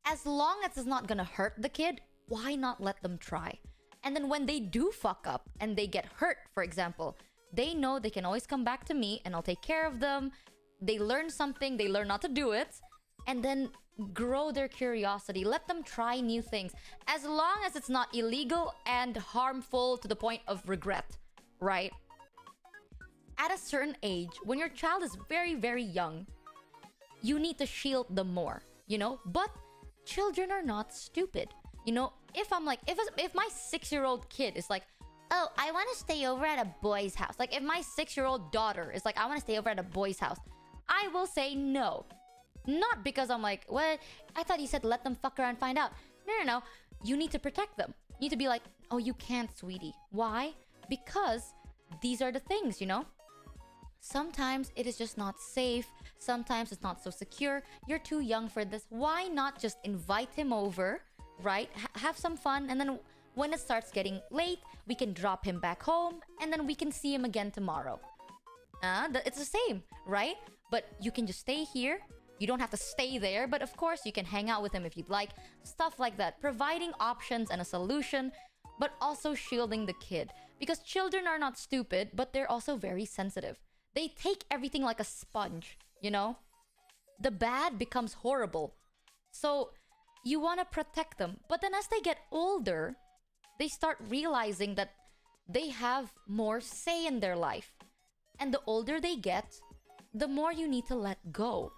as long as it's not gonna hurt the kid, why not let them try? And then when they do fuck up and they get hurt, for example, they know they can always come back to me and I'll take care of them. They learn something, they learn not to do it, and then grow their curiosity. Let them try new things, as long as it's not illegal and harmful to the point of regret, right? At a certain age, when your child is very, very young, you need to shield them more, you know? But children are not stupid. You know, if I'm like, if my 6-year-old kid is like, oh, I want to stay over at a boy's house. Like, if my 6-year-old daughter is like, I want to stay over at a boy's house, I will say no. Not because I'm like, what? I thought you said let them fuck around and find out. No. You need to protect them. You need to be like, oh, you can't, sweetie. Why? Because these are the things, you know? Sometimes it is just not safe. Sometimes it's not so secure. You're too young for this. Why not just invite him over, right? Have some fun, and then when it starts getting late, we can drop him back home, and then we can see him again tomorrow. It's the same, right? But you can just stay here. You don't have to stay there, but of course you can hang out with him if you'd like. Stuff like that. Providing options and a solution, but also shielding the kid. Because children are not stupid, but they're also very sensitive. They take everything like a sponge, you know? The bad becomes horrible. So you want to protect them. But then as they get older, they start realizing that they have more say in their life. And the older they get, the more you need to let go.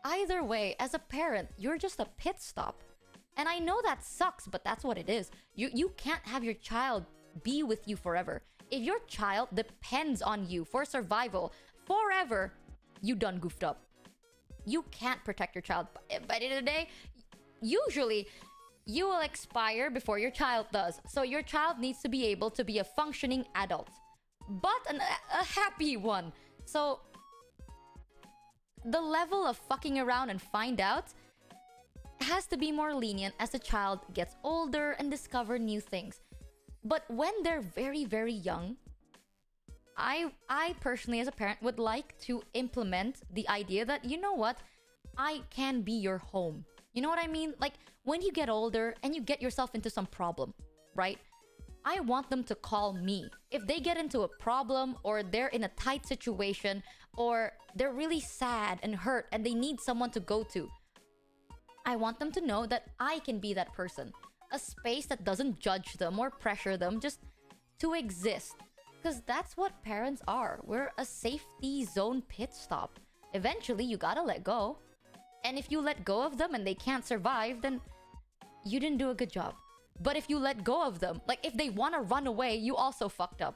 Either way, as a parent, you're just a pit stop. And I know that sucks, but that's what it is. You can't have your child be with you forever. If your child depends on you for survival forever, you done goofed up. You can't protect your child. By the end of the day, usually you will expire before your child does. So your child needs to be able to be a functioning adult, but a happy one. So the level of fucking around and find out has to be more lenient as the child gets older and discover new things. But when they're very, very young, I personally as a parent would like to implement the idea that, you know what, I can be your home. You know what I mean? Like when you get older and you get yourself into some problem, right? I want them to call me. If they get into a problem or they're in a tight situation or they're really sad and hurt and they need someone to go to, I want them to know that I can be that person. A space that doesn't judge them or pressure them, just to exist. Because that's what parents are. We're a safety zone pit stop. Eventually, you gotta let go. And if you let go of them and they can't survive, then you didn't do a good job. But if you let go of them, like if they want to run away, you also fucked up.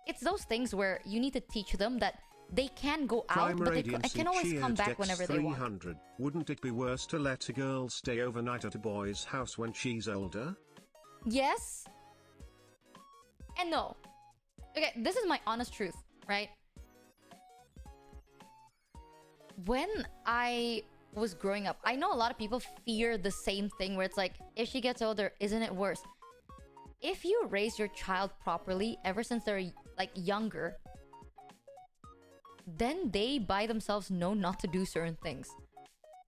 It's those things where you need to teach them that they can go out, but they can always come back whenever they want. Wouldn't it be worse to let a girl stay overnight at a boy's house when she's older? Yes. And no. Okay, this is my honest truth, right? When I was growing up, I know a lot of people fear the same thing where it's like, if she gets older, isn't it worse? If you raise your child properly ever since they're like younger, then they by themselves know not to do certain things.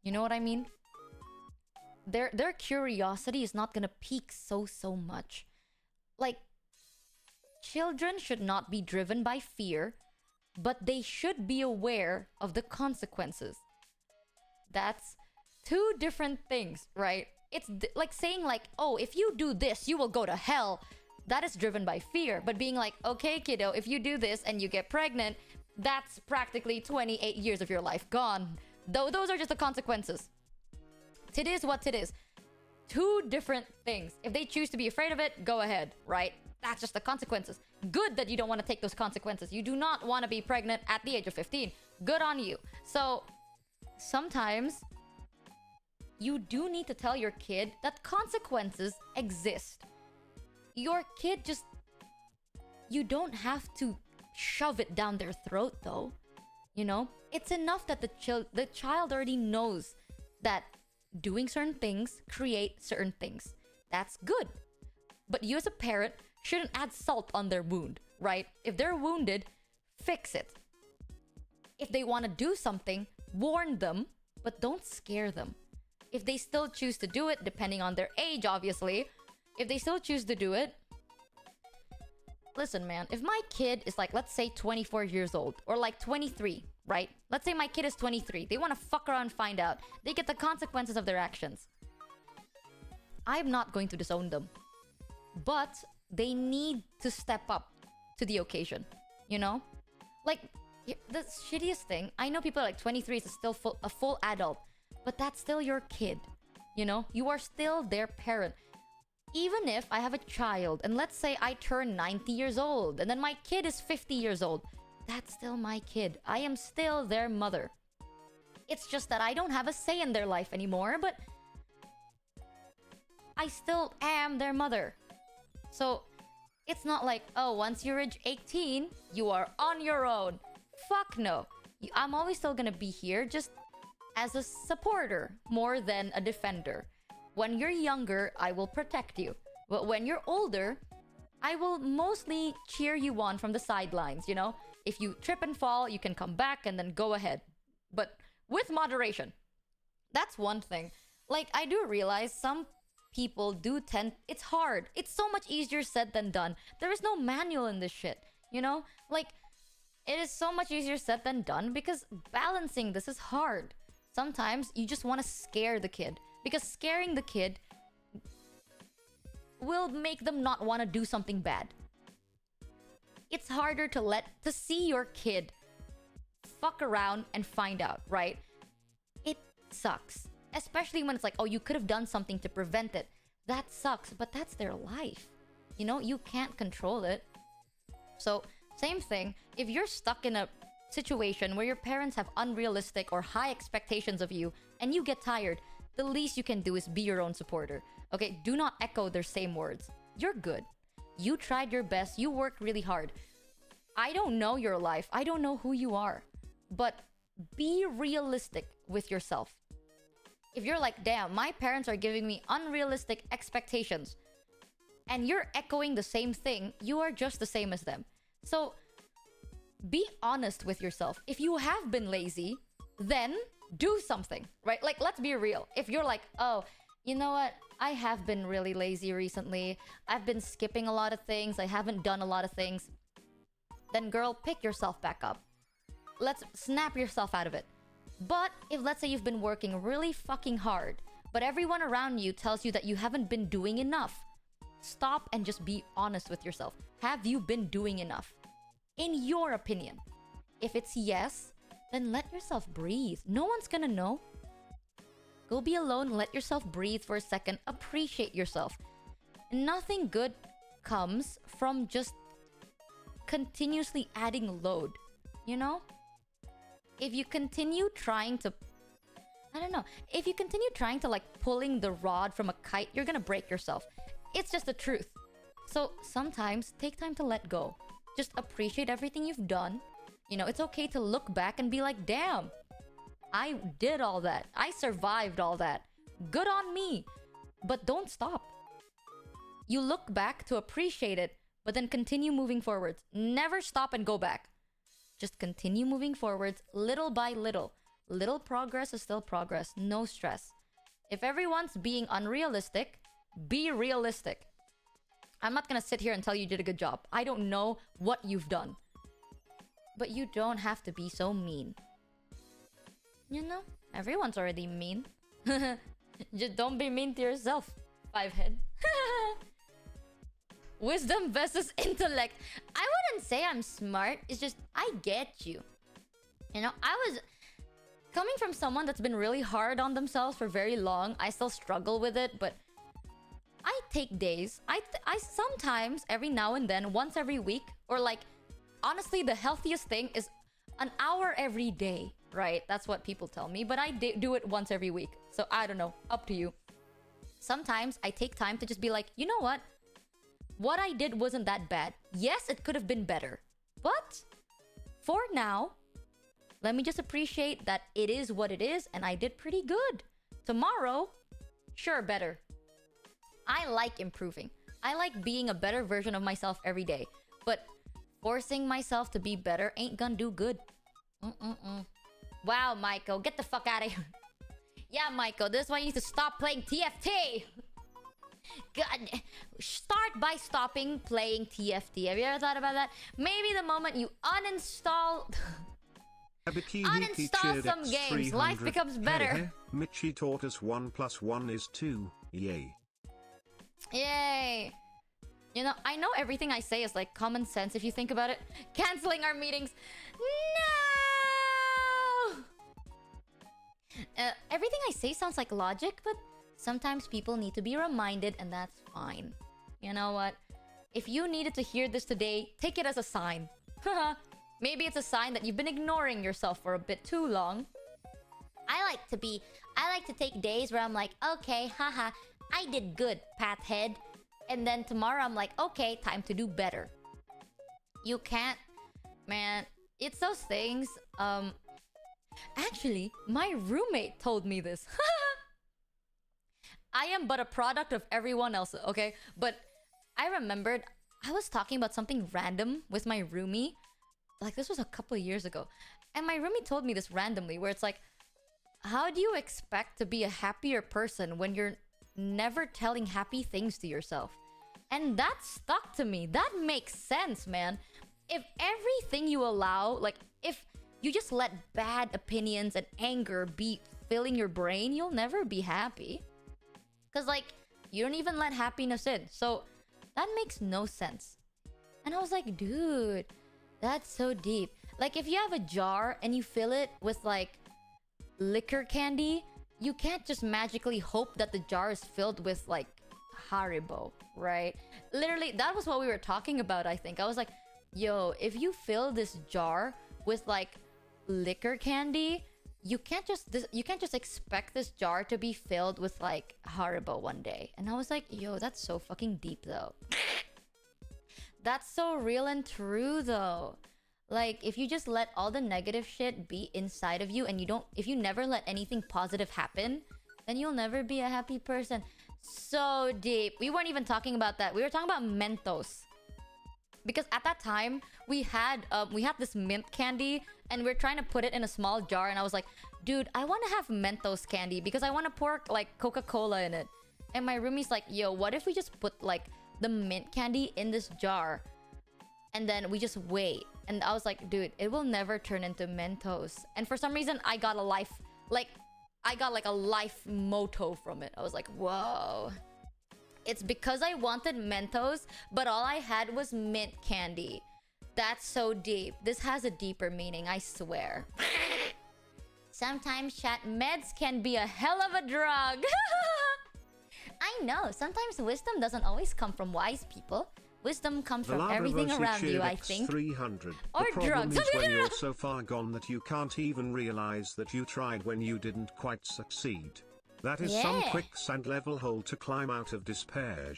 You know what I mean? Their curiosity is not gonna peak so much. Like, children should not be driven by fear, but they should be aware of the consequences. That's two different things, right? It's like saying like, oh, if you do this, you will go to hell. That is driven by fear. But being like, okay, kiddo, if you do this and you get pregnant, that's practically 28 years of your life gone. Though those are just the consequences. It is what it is. Two different things. If they choose to be afraid of it, go ahead, right? That's just the consequences. Good that you don't want to take those consequences. You do not want to be pregnant at the age of 15. Good on you. So sometimes you do need to tell your kid that consequences exist. Your kid just... You don't have to shove it down their throat, though. You know? It's enough that the child already knows that doing certain things create certain things. That's good. But you as a parent shouldn't add salt on their wound, right? If they're wounded, fix it. If they want to do something, warn them, but don't scare them. If they still choose to do it, depending on their age, obviously, if they still choose to do it, listen, man, if my kid is like, let's say 24 years old, or like 23, right? Let's say my kid is 23. They want to fuck around and find out. They get the consequences of their actions. I'm not going to disown them. But they need to step up to the occasion, you know? Like, the shittiest thing, I know people are like 23 is still a full adult, but that's still your kid, you know? You are still their parent. Even if I have a child, and let's say I turn 90 years old, and then my kid is 50 years old, that's still my kid. I am still their mother. It's just that I don't have a say in their life anymore, but I still am their mother. So it's not like, oh, once you reach 18, you are on your own. Fuck no. I'm always still gonna be here, just as a supporter more than a defender. When you're younger, I will protect you. But when you're older, I will mostly cheer you on from the sidelines, you know? If you trip and fall, you can come back and then go ahead. But with moderation. That's one thing. Like, I do realize some people do tend... It's hard. It's so much easier said than done. There is no manual in this shit, you know? Like, it is so much easier said than done because balancing this is hard. Sometimes you just want to scare the kid. Because scaring the kid will make them not want to do something bad. It's harder to see your kid fuck around and find out, right? It sucks. Especially when it's like, oh, you could have done something to prevent it. That sucks, but that's their life. You know, you can't control it. So, same thing. If you're stuck in a situation where your parents have unrealistic or high expectations of you and you get tired, the least you can do is be your own supporter. Okay, do not echo their same words. You're good. You tried your best. You worked really hard. I don't know your life. I don't know who you are. But be realistic with yourself. If you're like, damn, my parents are giving me unrealistic expectations, and you're echoing the same thing, you are just the same as them. So, be honest with yourself. If you have been lazy, then do something, right? Like, let's be real. If you're like, oh, you know what? I have been really lazy recently. I've been skipping a lot of things. I haven't done a lot of things. Then, girl, pick yourself back up. Let's snap yourself out of it. But if, let's say, you've been working really fucking hard, but everyone around you tells you that you haven't been doing enough, stop and just be honest with yourself. Have you been doing enough? In your opinion. If it's yes, then let yourself breathe. No one's gonna know. Go be alone, let yourself breathe for a second, appreciate yourself. Nothing good comes from just continuously adding load, you know? If you continue trying to... If you continue trying to like pulling the rod from a kite, you're gonna break yourself. It's just the truth. So sometimes take time to let go. Just appreciate everything you've done. You know, it's okay to look back and be like, damn, I did all that. I survived all that. Good on me. But don't stop. You look back to appreciate it, but then continue moving forwards. Never stop and go back. Just continue moving forwards little by little. Little progress is still progress. No stress. If everyone's being unrealistic, be realistic. I'm not gonna sit here and tell you did a good job. I don't know what you've done. But you don't have to be so mean. You know, everyone's already mean. Just don't be mean to yourself, Fivehead. Wisdom versus intellect. I wouldn't say I'm smart. It's just, I get you. You know, I was... Coming from someone that's been really hard on themselves for very long, I still struggle with it, but... I take days. I sometimes, every now and then, once every week, or like... Honestly, the healthiest thing is an hour every day, right? That's what people tell me, but I do it once every week. So, I don't know. Up to you. Sometimes, I take time to just be like, you know what? What I did wasn't that bad. Yes, it could have been better. But for now, let me just appreciate that it is what it is and I did pretty good. Tomorrow, sure, better. I like improving. I like being a better version of myself every day. But forcing myself to be better ain't gonna do good. Wow, Michael, get the fuck out of here. Yeah, Michael, this is why you need to stop playing TFT. God, start by stopping playing TFT. Have you ever thought about that? Maybe the moment you uninstall some games, life becomes better. Michi taught us 1 + 1 is 2. Yay. Yay. You know, I know everything I say is like common sense if you think about it. Canceling our meetings. No! Everything I say sounds like logic, but sometimes people need to be reminded, and that's fine. You know what? If you needed to hear this today, take it as a sign. Maybe it's a sign that you've been ignoring yourself for a bit too long. I like to take days where I'm like, okay, haha, I did good, pat head. And then tomorrow I'm like, okay, time to do better. You can't, man. It's those things. Actually, my roommate told me this. I am but a product of everyone else, okay? But I remembered I was talking about something random with my roomie. Like, this was a couple of years ago. And my roomie told me this randomly, where it's like, how do you expect to be a happier person when you're never telling happy things to yourself? And that stuck to me. That makes sense, man. If everything you allow, like, if you just let bad opinions and anger be filling your brain, you'll never be happy. Because, like, you don't even let happiness in. So, that makes no sense. And I was like, dude, that's so deep. Like, if you have a jar and you fill it with, like, liquor candy, you can't just magically hope that the jar is filled with, like, Haribo, right? Literally, that was what we were talking about, I think. I was like, yo, if you fill this jar with, like, liquor candy, you can't just expect this jar to be filled with, like, Haribo one day. And I was like, yo, that's so fucking deep, though. That's so real and true, though. Like, if you just let all the negative shit be inside of you and if you never let anything positive happen, then you'll never be a happy person. So deep. We weren't even talking about that. We were talking about Mentos. Because at that time, we had this mint candy and we're trying to put it in a small jar. And I was like, dude, I want to have Mentos candy because I want to pour, like, Coca-Cola in it. And my roomie's like, yo, what if we just put, like, the mint candy in this jar? And then we just wait. And I was like, dude, it will never turn into Mentos. And for some reason, I got a life motto from it. I was like, whoa. It's because I wanted Mentos, but all I had was mint candy. That's so deep. This has a deeper meaning, I swear. Sometimes, chat, meds can be a hell of a drug. I know, sometimes wisdom doesn't always come from wise people. Wisdom comes from everything around you, I think. 300. Or the drugs. Is when you're so far gone that you can't even realize that you tried when you didn't quite succeed. That is some quicksand level hole to climb out of despair.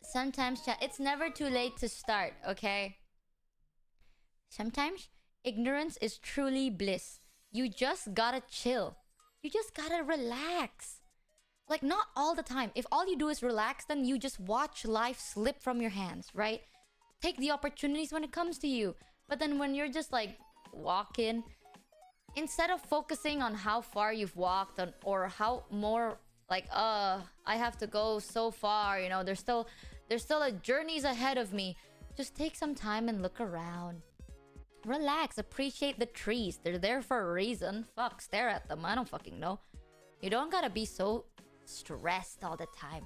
Sometimes, chat, it's never too late to start, okay? Sometimes, ignorance is truly bliss. You just gotta chill. You just gotta relax. Like, not all the time. If all you do is relax, then you just watch life slip from your hands, right? Take the opportunities when it comes to you. But then when you're just, like, walking, instead of focusing on how far you've walked or how more, like, I have to go so far, you know, there's still a journeys ahead of me. Just take some time and look around. Relax, appreciate the trees. They're there for a reason. Fuck, stare at them. I don't fucking know. You don't gotta be so stressed all the time.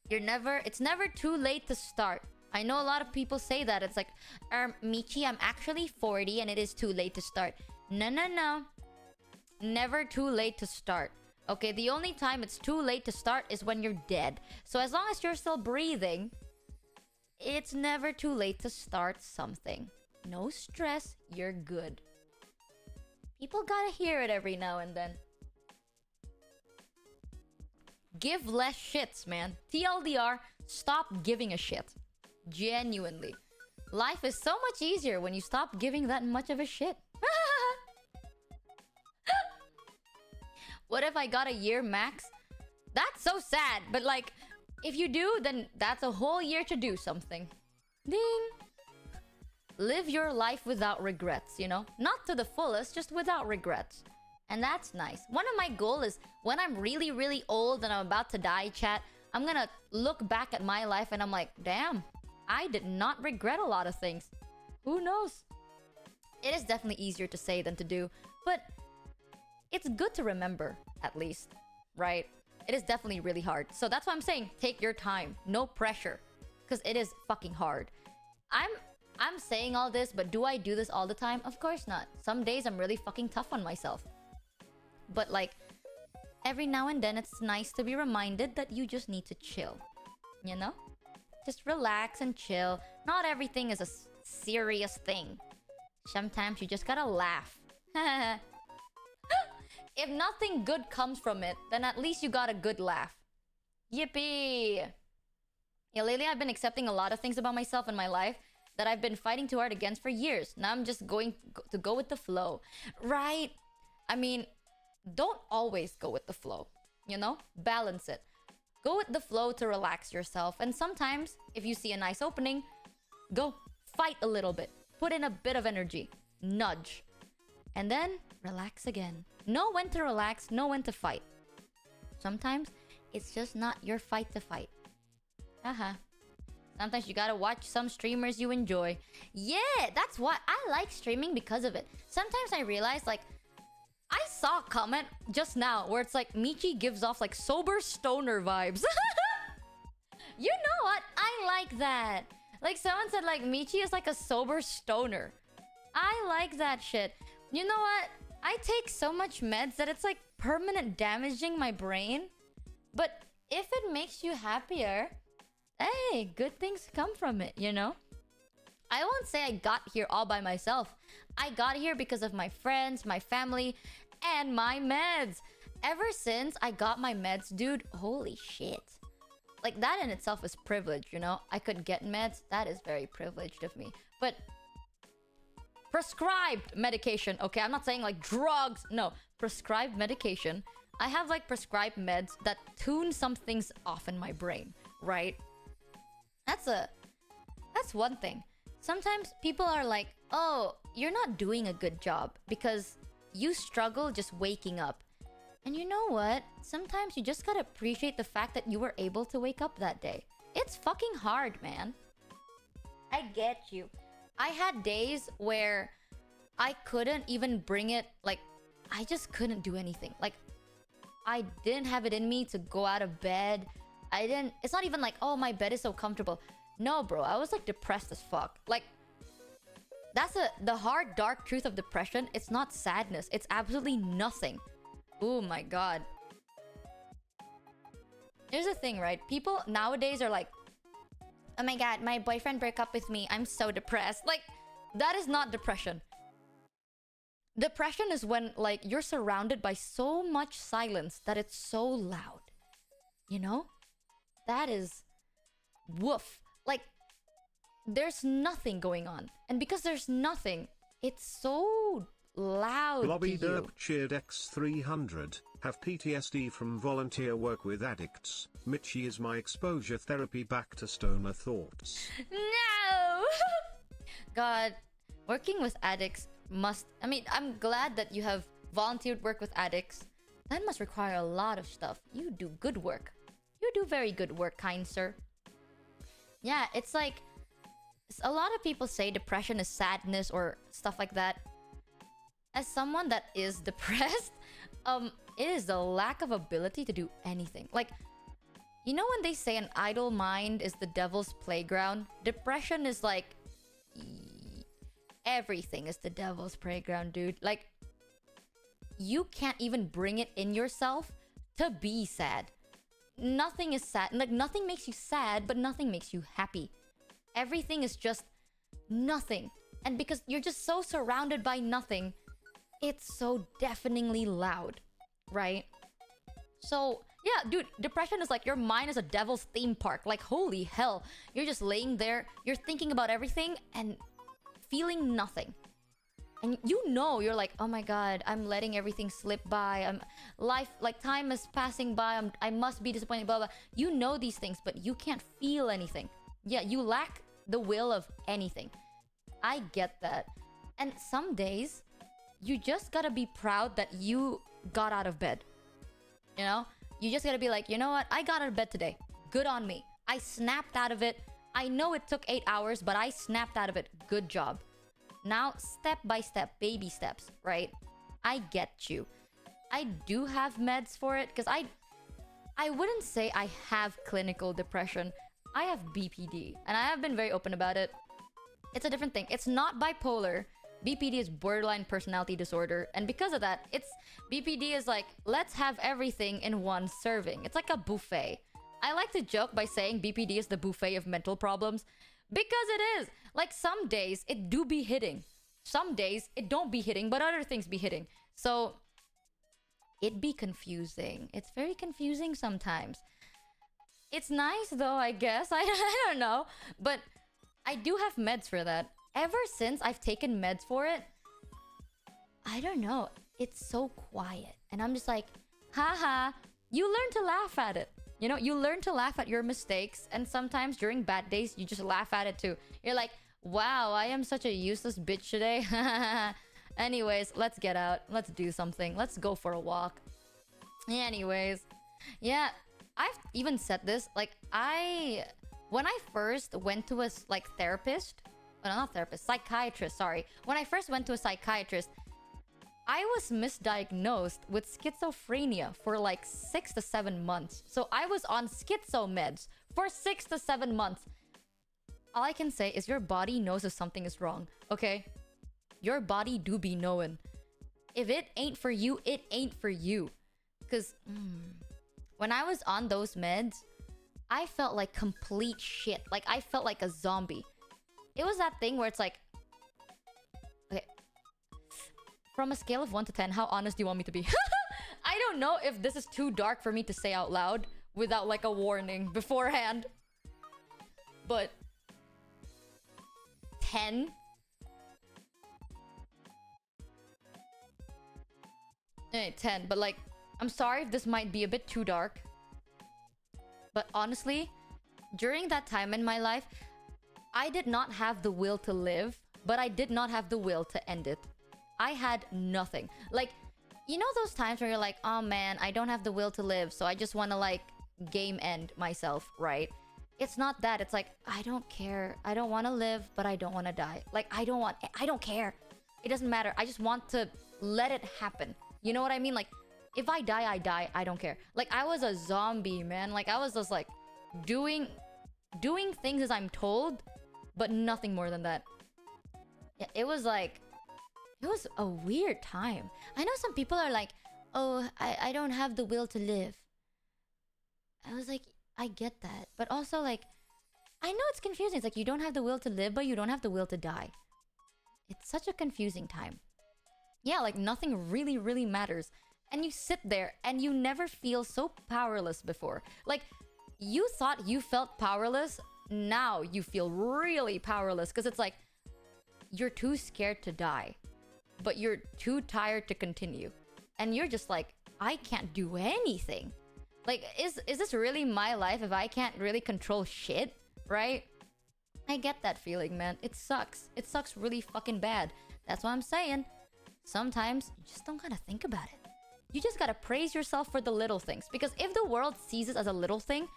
It's never too late to start. I know a lot of people say that. It's like, Michi, I'm actually 40 and it is too late to start. No. Never too late to start. Okay, the only time it's too late to start is when you're dead. So as long as you're still breathing, it's never too late to start something. No stress, you're good. People gotta hear it every now and then. Give less shits, man. TLDR, stop giving a shit. Genuinely. Life is so much easier when you stop giving that much of a shit. What if I got a year max? That's so sad. But, like, if you do, then that's a whole year to do something. Ding. Live your life without regrets, you know? Not to the fullest, just without regrets. And that's nice. One of my goals is when I'm really, really old and I'm about to die, chat, I'm gonna look back at my life and I'm like, damn, I did not regret a lot of things. Who knows? It is definitely easier to say than to do, but it's good to remember, at least, right? It is definitely really hard. So that's why I'm saying, take your time. No pressure. Because it is fucking hard. I'm saying all this, but do I do this all the time? Of course not. Some days I'm really fucking tough on myself. But, like, every now and then it's nice to be reminded that you just need to chill. You know? Just relax and chill. Not everything is a serious thing. Sometimes you just gotta laugh. if nothing good comes from it, then at least you got a good laugh. Yippee! Yeah, lately I've been accepting a lot of things about myself and my life that I've been fighting too hard against for years. Now I'm just going to go with the flow. Right? I mean, don't always go with the flow. You know? Balance it. Go with the flow to relax yourself. And sometimes, if you see a nice opening, go fight a little bit. Put in a bit of energy. Nudge. And then, relax again. Know when to relax, know when to fight. Sometimes, it's just not your fight to fight. Sometimes you gotta watch some streamers you enjoy. Yeah, that's why I like streaming because of it. Sometimes I realize, like, I saw a comment just now where it's like, Michi gives off, like, sober stoner vibes. You know what? I like that. Like, someone said, like, Michi is like a sober stoner. I like that shit. You know what? I take so much meds that it's, like, permanent damaging my brain. But if it makes you happier, hey, good things come from it, you know? I won't say I got here all by myself. I got here because of my friends, my family, and my meds. Ever since I got my meds, dude, holy shit. Like, that in itself is privilege, you know? I could get meds. That is very privileged of me. But prescribed medication, okay? I'm not saying, like, drugs. No, prescribed medication. I have, like, prescribed meds that tune some things off in my brain, right? That's one thing. Sometimes people are like, oh, you're not doing a good job because you struggle just waking up. And you know what? Sometimes you just gotta appreciate the fact that you were able to wake up that day. It's fucking hard, man. I get you. I had days where I couldn't even bring it, like, I just couldn't do anything. Like, I didn't have it in me to go out of bed. It's not even like, oh, my bed is so comfortable. No, bro, I was, like, depressed as fuck. Like, that's the hard, dark truth of depression. It's not sadness. It's absolutely nothing. Oh my god. Here's the thing, right? People nowadays are like, oh my god, my boyfriend broke up with me. I'm so depressed. Like, that is not depression. Depression is when, like, you're surrounded by so much silence that it's so loud. You know? That is... woof. Like, there's nothing going on. And because there's nothing, it's so loud Blobby to you. Derp cheered X300. Have PTSD from volunteer work with addicts. Michi is my exposure therapy back to stoner thoughts. No! God, working with addicts must... I mean, I'm glad that you have volunteered work with addicts. That must require a lot of stuff. You do good work. You do very good work, kind sir. Yeah, it's like... a lot of people say depression is sadness or stuff like that. As someone that is depressed, it is the lack of ability to do anything. Like, you know when they say an idle mind is the devil's playground? Depression is like... everything is the devil's playground, dude. Like, you can't even bring it in yourself to be sad. Nothing is sad. Like, nothing makes you sad, but nothing makes you happy. Everything is just nothing. And because you're just so surrounded by nothing, it's so deafeningly loud, right? So, yeah, dude, depression is like your mind is a devil's theme park. Like, holy hell. You're just laying there, you're thinking about everything and feeling nothing. And you know, you're like, oh my god, I'm letting everything slip by. Time is passing by. I must be disappointed, blah, blah. You know these things, but you can't feel anything. Yeah, you lack the will of anything. I get that. And some days, you just gotta be proud that you got out of bed. You know? You just gotta be like, you know what? I got out of bed today. Good on me. I snapped out of it. I know it took 8 hours, but I snapped out of it. Good job. Now, step by step, baby steps, right? I get you. I do have meds for it, because I wouldn't say I have clinical depression. I have BPD, and I have been very open about it. It's a different thing. It's not bipolar. BPD is borderline personality disorder, and because of that, BPD is like, let's have everything in one serving. It's like a buffet. I like to joke by saying BPD is the buffet of mental problems, because it is. Like, some days it do be hitting. Some days it don't be hitting, but other things be hitting. So it be confusing. It's very confusing sometimes. It's nice though, I guess. I don't know. But I do have meds for that. Ever since I've taken meds for it, I don't know. It's so quiet. And I'm just like, haha, you learn to laugh at it. You know, you learn to laugh at your mistakes. And sometimes during bad days, you just laugh at it too. You're like, wow, I am such a useless bitch today. Anyways, let's get out. Let's do something. Let's go for a walk. Anyways, yeah, I've even said this. Like, when I first went to a, like, therapist... Well, not therapist, psychiatrist, sorry. When I first went to a psychiatrist, I was misdiagnosed with schizophrenia for like 6 to 7 months. So I was on schizo meds for 6 to 7 months. All I can say is your body knows if something is wrong, okay? Your body do be knowing. If it ain't for you, it ain't for you. Because when I was on those meds, I felt like complete shit. Like, I felt like a zombie. It was that thing where it's like... Okay. From a scale of 1 to 10, how honest do you want me to be? I don't know if this is too dark for me to say out loud without like a warning beforehand. But... 10? Eh, 10. But like, I'm sorry if this might be a bit too dark. But honestly, during that time in my life... I did not have the will to live, but I did not have the will to end it. I had nothing. Like, you know those times where you're like, oh man, I don't have the will to live, so I just want to like game end myself, right? It's not that. It's like, I don't care. I don't want to live, but I don't want to die. Like, I don't care. It doesn't matter. I just want to let it happen. You know what I mean? Like, if I die, I die. I don't care. Like, I was a zombie, man. Like, I was just like doing things as I'm told, but nothing more than that. Yeah, it was like... It was a weird time. I know some people are like, oh, I don't have the will to live. I was like, I get that. But also like, I know it's confusing. It's like you don't have the will to live, but you don't have the will to die. It's such a confusing time. Yeah, like nothing really, really matters. And you sit there and you never feel so powerless before. Like, you thought you felt powerless... Now you feel really powerless because it's like you're too scared to die, but you're too tired to continue. And you're just like, I can't do anything. Like, is this really my life if I can't really control shit, right? I get that feeling, man. It sucks. It sucks really fucking bad. That's what I'm saying. Sometimes you just don't gotta think about it. You just gotta praise yourself for the little things. Because if the world sees it as a little thing,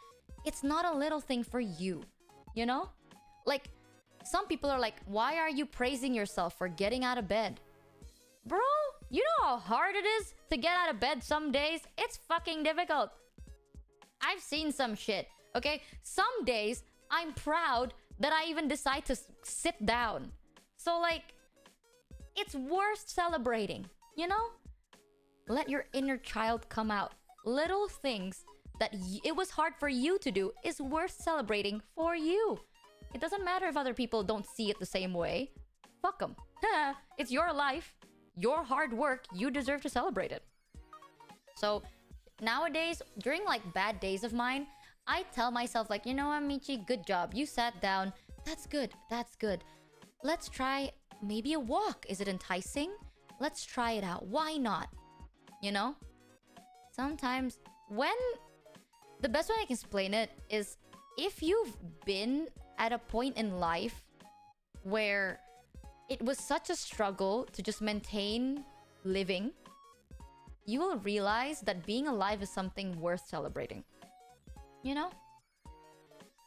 it's not a little thing for you. You know? Like, some people are like, why are you praising yourself for getting out of bed? Bro, you know how hard it is to get out of bed some days? It's fucking difficult. I've seen some shit, okay? Some days, I'm proud that I even decide to sit down. So, like, it's worth celebrating, you know? Let your inner child come out. Little things that it was hard for you to do is worth celebrating for you. It doesn't matter if other people don't see it the same way. Fuck them. It's your life, your hard work. You deserve to celebrate it. So nowadays, during like bad days of mine, I tell myself like, you know what, Michi, good job. You sat down. That's good. That's good. Let's try maybe a walk. Is it enticing? Let's try it out. Why not? You know? Sometimes when... The best way I can explain it is if you've been at a point in life where it was such a struggle to just maintain living, you will realize that being alive is something worth celebrating. You know?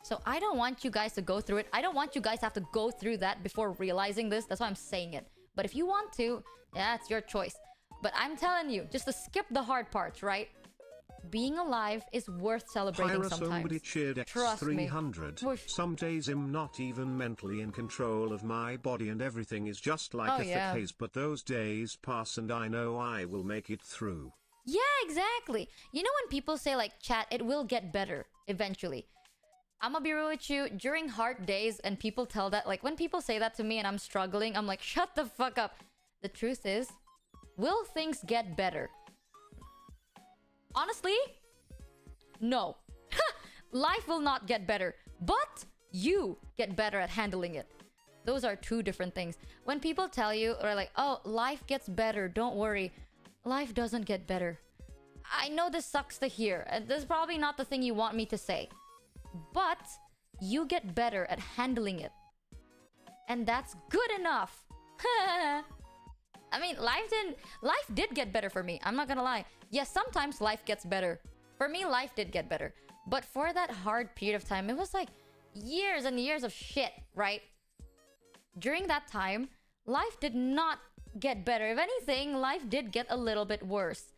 So I don't want you guys to go through it. I don't want you guys to have to go through that before realizing this. That's why I'm saying it. But if you want to, yeah, it's your choice. But I'm telling you, just to skip the hard parts, right? Being alive is worth celebrating Pyra, sometimes. somebody cheered Trust me. X300. Whoosh. Some days I'm not even mentally in control of my body and everything is just like a thick haze, but those days pass and I know I will make it through. Yeah, exactly. You know when people say like, chat, it will get better eventually. I'm gonna be real with you, during hard days and people tell that, like when people say that to me and I'm struggling, I'm like, shut the fuck up. The truth is, will things get better? Honestly, no. Life will not get better, but you get better at handling it. Those are two different things. When people tell you, or like, oh, life gets better, don't worry. Life doesn't get better. I know this sucks to hear, and this is probably not the thing you want me to say. But you get better at handling it. And that's good enough. I mean, life did get better for me. I'm not gonna lie. Yes, sometimes life gets better. For me, life did get better. But for that hard period of time, it was like years and years of shit, right? During that time, life did not get better. If anything, life did get a little bit worse.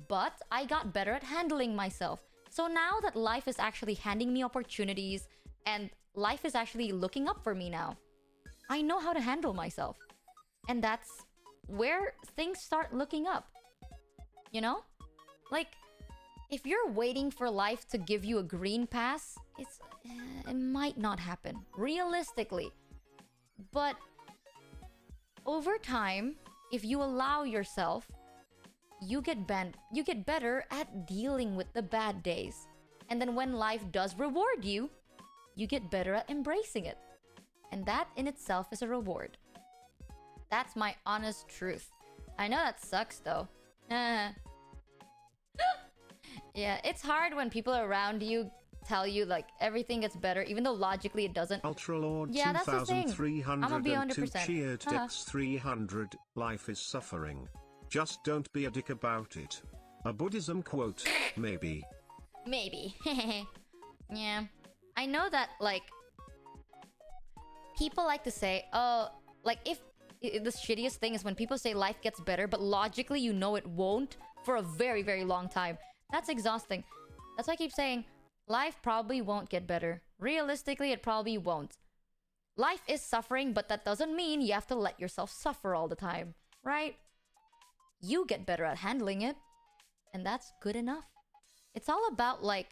But I got better at handling myself. So now that life is actually handing me opportunities and life is actually looking up for me now, I know how to handle myself. And that's where things start looking up. You know? Like, if you're waiting for life to give you a green pass, it might not happen, realistically. But over time, if you allow yourself, you get better at dealing with the bad days. And then when life does reward you, you get better at embracing it. And that in itself is a reward. That's my honest truth. I know that sucks though. Yeah, it's hard when people around you tell you like everything gets better, even though logically it doesn't. Ultralord Yeah, that's the thing. 2302 100%. cheered Dex300. Life is suffering. Just don't be a dick about it. A Buddhism quote, maybe. Maybe. Yeah. I know that, like, people like to say, oh, like, if the shittiest thing is when people say life gets better, but logically you know it won't for a very, very long time. That's exhausting. That's why I keep saying, life probably won't get better. Realistically, it probably won't. Life is suffering, but that doesn't mean you have to let yourself suffer all the time, right? You get better at handling it, and that's good enough. It's all about, like,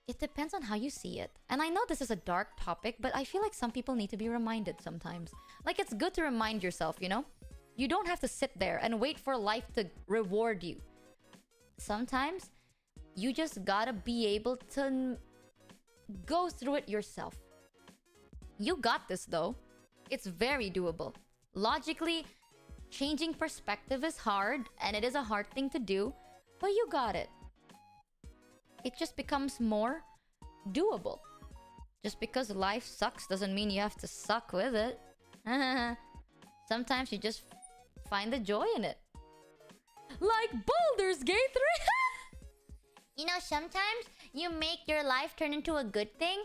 it depends on how you see it. And I know this is a dark topic, but I feel like some people need to be reminded sometimes. Like, it's good to remind yourself, you know? You don't have to sit there and wait for life to reward you. Sometimes, you just gotta be able to go through it yourself. You got this, though. It's very doable. Logically, changing perspective is hard, and it is a hard thing to do, but you got it. It just becomes more doable. Just because life sucks doesn't mean you have to suck with it. Sometimes you just find the joy in it. Like Baldur's Gate 3! You know, sometimes you make your life turn into a good thing,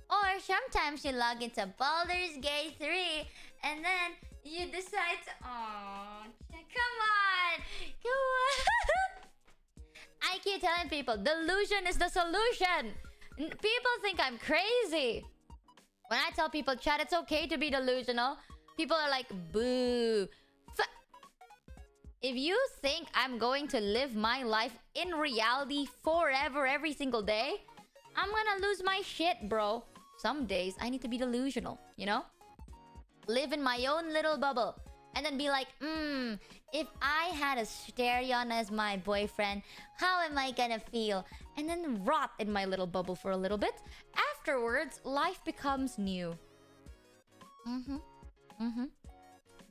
or sometimes you log into Baldur's Gate 3 and then you decide to... Oh, come on! Come on! I keep telling people, delusion is the solution! People think I'm crazy. When I tell people, chat, it's okay to be delusional, people are like, boo. If you think I'm going to live my life in reality forever, every single day, I'm gonna lose my shit, bro. Some days, I need to be delusional, you know? Live in my own little bubble. And then be like, if I had a Stereon as my boyfriend, how am I gonna feel? And then rot in my little bubble for a little bit. Afterwards, life becomes new.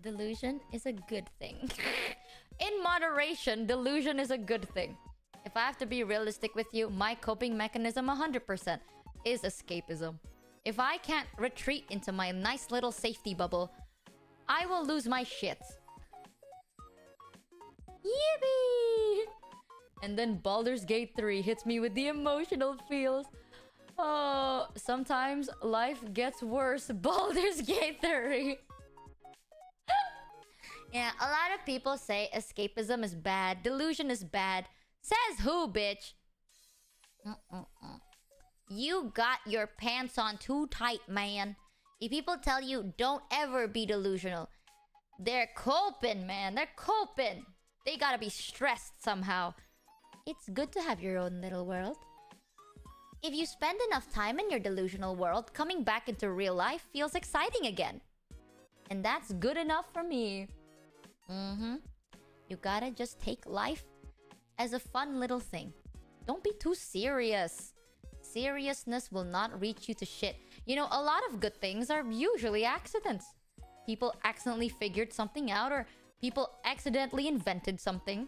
Delusion is a good thing. In moderation, delusion is a good thing. If I have to be realistic with you, my coping mechanism 100% is escapism. If I can't retreat into my nice little safety bubble, I will lose my shit. Yippee! And then Baldur's Gate 3 hits me with the emotional feels. Oh, sometimes life gets worse. Baldur's Gate 3. Yeah, a lot of people say escapism is bad, delusion is bad. Says who, bitch? You got your pants on too tight, man. If people tell you don't ever be delusional, they're coping, man. They're coping. They gotta be stressed somehow. It's good to have your own little world. If you spend enough time in your delusional world, coming back into real life feels exciting again. And that's good enough for me. You gotta just take life as a fun little thing. Don't be too serious. Seriousness will not reach you to shit. You know, a lot of good things are usually accidents. People accidentally figured something out, or people accidentally invented something.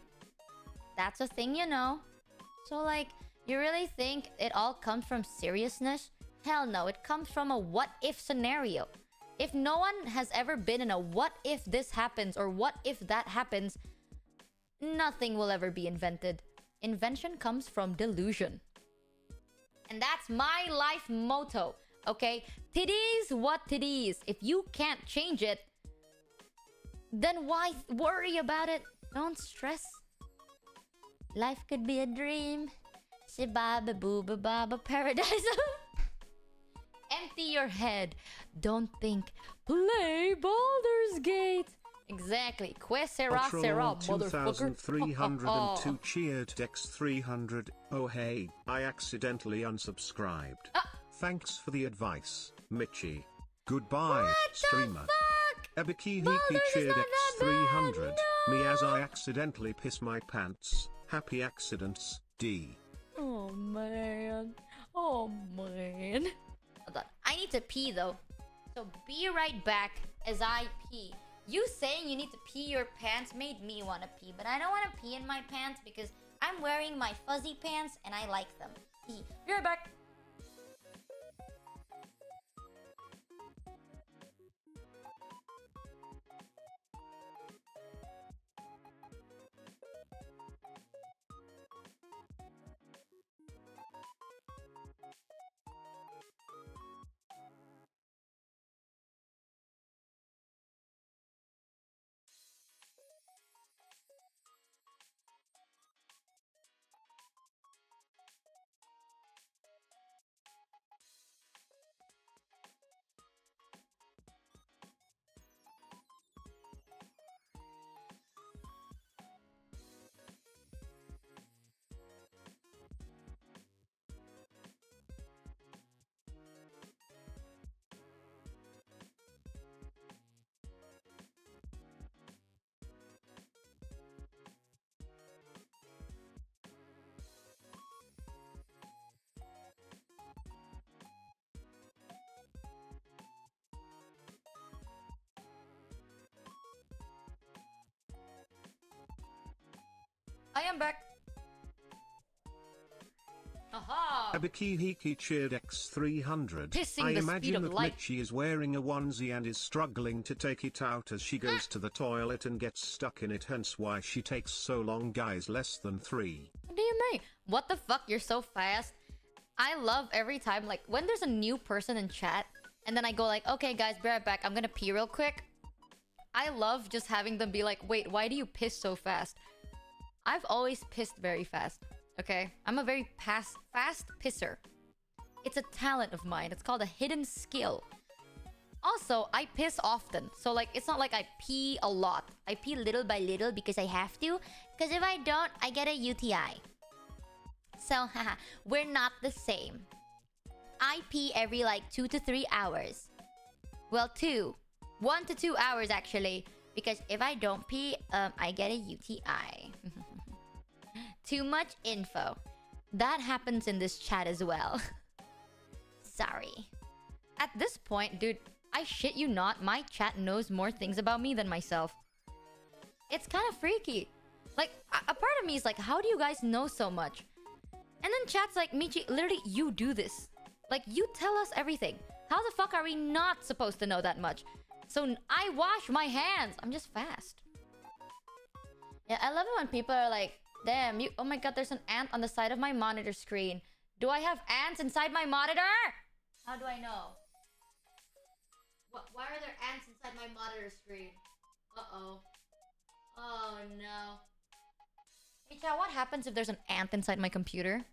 That's a thing, you know. So, like, you really think it all comes from seriousness? Hell no, it comes from a what-if scenario. If no one has ever been in a what-if this happens or what-if that happens, nothing will ever be invented. Invention comes from delusion. And that's my life motto, okay? Titties what titties. If you can't change it, then why worry about it? Don't stress. Life could be a dream. Shibaba booba baba paradise. Empty your head. Don't think. Play Baldur's Gate. Exactly. Que sera sera, motherfucker. 2302 cheered Dex 300. Oh hey, I accidentally unsubscribed. Thanks for the advice, Michi. Goodbye, What streamer. the fuck? Ebiki Baldur's Hiki is cheered not X that 300. bad, Me as no. I accidentally piss my pants. Happy accidents, D. Oh man. Oh man. Hold on. I need to pee though. So be right back as I pee. You saying you need to pee your pants made me want to pee, but I don't want to pee in my pants because I'm wearing my fuzzy pants and I like them. Be right back. I am back. Aha! Ebiki Hiki cheered X 300. Pissing I the speed imagine of that light. Michi is wearing a onesie and is struggling to take it out as she goes to the toilet and gets stuck in it, hence why she takes so long, guys. Less than 3. What do you mean? What the fuck? You're so fast. I love every time, like, when there's a new person in chat, and then I go like, okay guys, be right back, I'm gonna pee real quick. I love just having them be like, wait, why do you piss so fast? I've always pissed very fast, okay? I'm a very fast pisser. It's a talent of mine. It's called a hidden skill. Also, I piss often. So, like, it's not like I pee a lot. I pee little by little because I have to. Because if I don't, I get a UTI. So, haha, we're not the same. I pee every, like, 2 to 3 hours. Well, 1 to 2 hours, actually. Because if I don't pee, I get a UTI. Too much info. That happens in this chat as well. Sorry. At this point, dude, I shit you not, my chat knows more things about me than myself. It's kind of freaky. Like, a part of me is like, how do you guys know so much? And then chat's like, Michi, literally, you do this. Like, you tell us everything. How the fuck are we not supposed to know that much? So I wash my hands. I'm just fast. Yeah, I love it when people are like, damn, oh my god, there's an ant on the side of my monitor screen. Do I have ants inside my monitor? How do I know? Why are there ants inside my monitor screen? Uh-oh. Oh no. Hey chat, what happens if there's an ant inside my computer?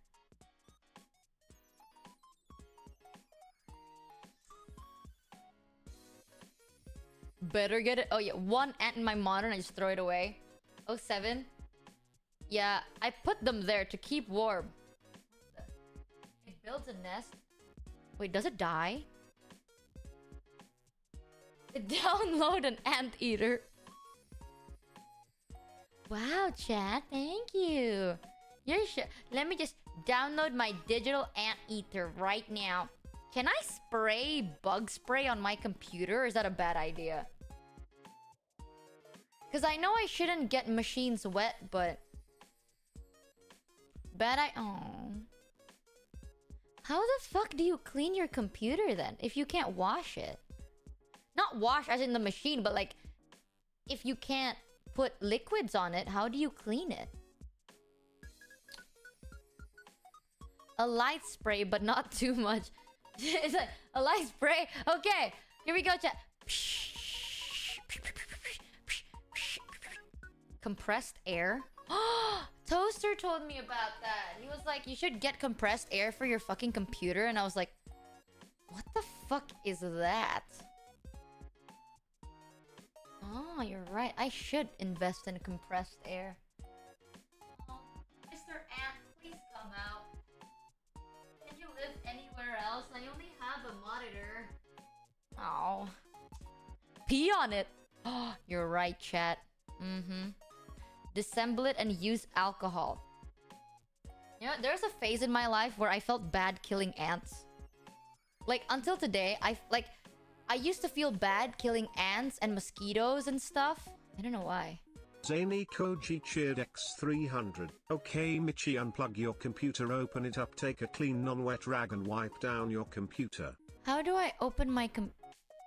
Better get it. Oh yeah, one ant in my monitor and I just throw it away. Oh 7. Yeah, I put them there to keep warm. It builds a nest. Wait, does it die? Download an anteater. Wow, chat. Thank you. You're sure. Let me just download my digital anteater right now. Can I spray bug spray on my computer? Or is that a bad idea? Because I know I shouldn't get machines wet, but... Oh. How the fuck do you clean your computer then? If you can't wash it? Not wash as in the machine, but like... If you can't put liquids on it, how do you clean it? A light spray, but not too much. It's like a light spray. Okay, here we go, chat. Compressed air. Toaster told me about that. He was like, you should get compressed air for your fucking computer. And I was like, what the fuck is that? Oh, you're right. I should invest in compressed air. Oh, Mr. Ant, please come out. Can you live anywhere else? I only have a monitor. Oh. Pee on it. Oh, you're right, chat. Disassemble it and use alcohol. You know, there's a phase in my life where I felt bad killing ants. Like, until today, I used to feel bad killing ants and mosquitoes and stuff. I don't know why. Zany Koji cheered X300. Okay, Michi, unplug your computer, open it up, take a clean non-wet rag and wipe down your computer. How do I open my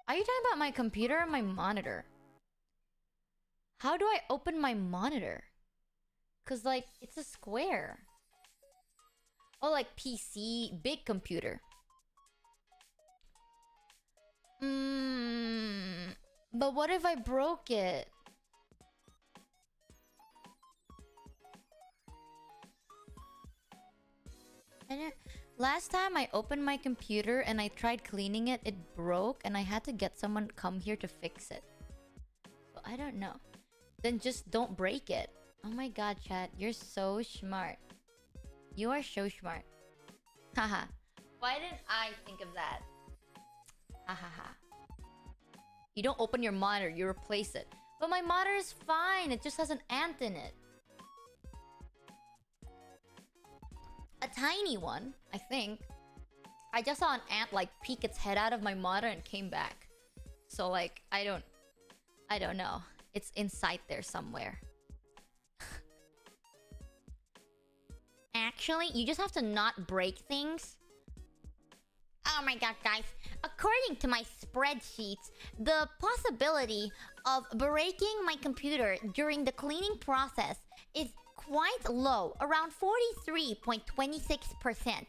Are you talking about my computer or my monitor? How do I open my monitor? Cause like, it's a square. Oh, like PC, big computer. But what if I broke it? Last time I opened my computer and I tried cleaning it, it broke and I had to get someone to come here to fix it. So I don't know. Then just don't break it. Oh my god, chat. You're so smart. You are so smart. Haha. Why didn't I think of that? Hahaha. You don't open your monitor, you replace it. But my monitor is fine. It just has an ant in it. A tiny one, I think. I just saw an ant like peek its head out of my monitor and came back. So like, I don't know. It's inside there somewhere. Actually, you just have to not break things. Oh my god, guys. According to my spreadsheets, the possibility of breaking my computer during the cleaning process is quite low, around 43.26%.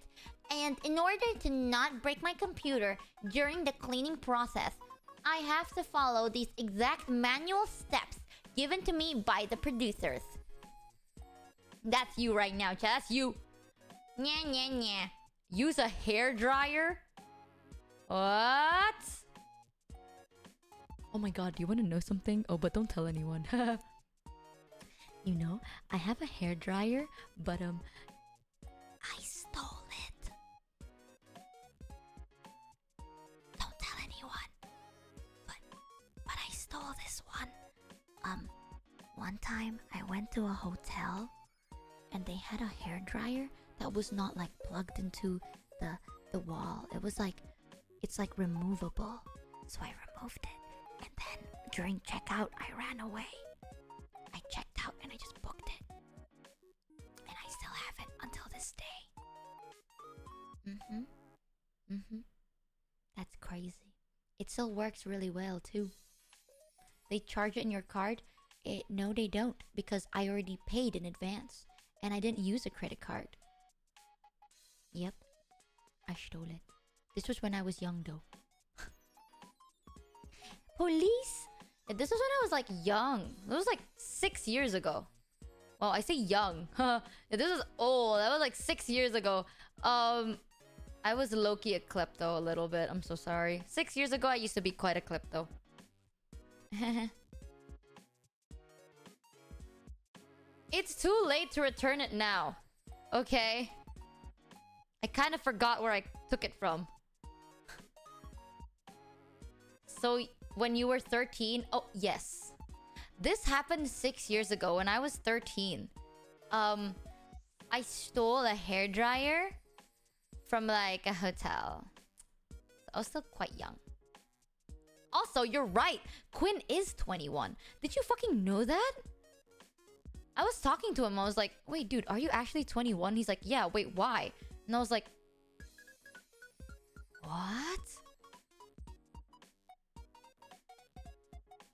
And in order to not break my computer during the cleaning process, I have to follow these exact manual steps given to me by the producers. That's you right now, chat. That's you. Nya, nya, nya. Use a hairdryer? What? Oh my god, do you want to know something? Oh, but don't tell anyone. You know, I have a hairdryer, but I stole it. Don't tell anyone. But I stole this one. One time I went to a hotel and they had a hairdryer that was not like plugged into the wall. It was like, it's like removable. So I removed it. And then during checkout, I ran away. I checked out and I just booked it. And I still have it until this day. That's crazy. It still works really well too. They charge it in your card? No, they don't. Because I already paid in advance. And I didn't use a credit card. Yep. I stole it. This was when I was young though. Police? This was when I was like young. It was like 6 years ago. Well, I say young. This is old. That was like 6 years ago. I was low-key a klepto a little bit. I'm so sorry. 6 years ago, I used to be quite a klepto. It's too late to return it now. Okay. I kind of forgot where I took it from. So, when you were 13... Oh, yes. This happened 6 years ago when I was 13. I stole a hairdryer from like a hotel. I was still quite young. Also, you're right. Quinn is 21. Did you fucking know that? I was talking to him. I was like, wait, dude, are you actually 21? He's like, yeah, wait, why? And I was like, what?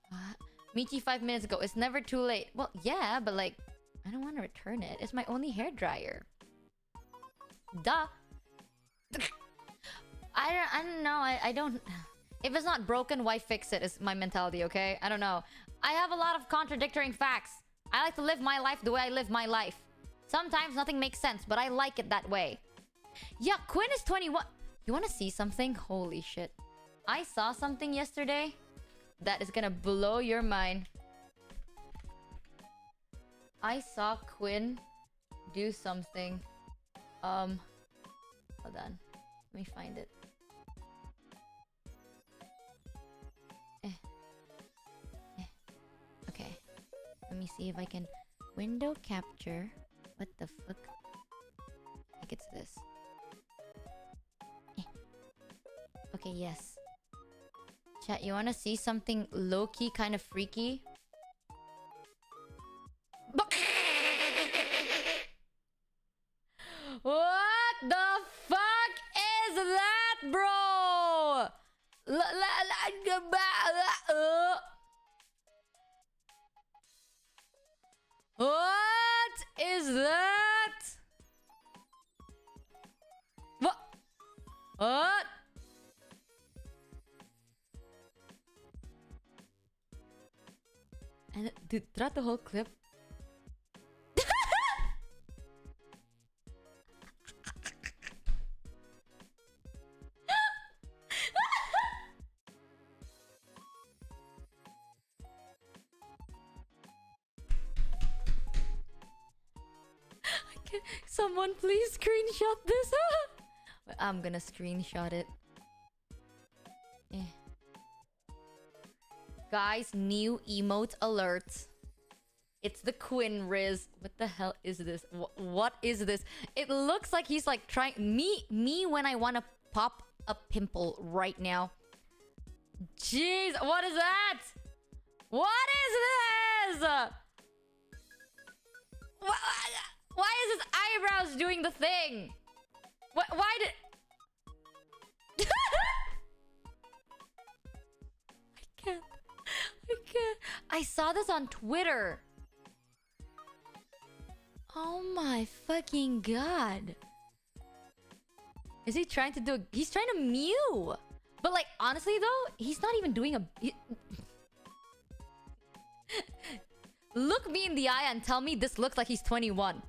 What? Michi 5 minutes ago. It's never too late. Well, yeah, but like, I don't want to return it. It's my only hairdryer. Duh. I don't know. I don't... If it's not broken, why fix it? Is my mentality, okay? I don't know. I have a lot of contradictory facts. I like to live my life the way I live my life. Sometimes nothing makes sense, but I like it that way. Yeah, Quinn is 21. You want to see something? Holy shit. I saw something yesterday that is gonna blow your mind. I saw Quinn do something. Hold on. Let me find it. Okay. Let me see if I can window capture. What the fuck? I think it's this. Okay, yes. Chat, you wanna see something low-key kind of freaky? What the fuck is that, bro? What is that? What? And dude, throughout the whole clip. Someone please screenshot this. I'm gonna screenshot it. Guys, new emote alert. It's the Quinn Riz. What the hell is this? What is this? It looks like he's like trying... Me when I want to pop a pimple right now. Jeez, what is that? What is this? Why is his eyebrows doing the thing? Why did... I can't. I saw this on Twitter. Oh my fucking god. Is he trying to do... He's trying to mew. But like, honestly though, he's not even doing a... Look me in the eye and tell me this looks like he's 21.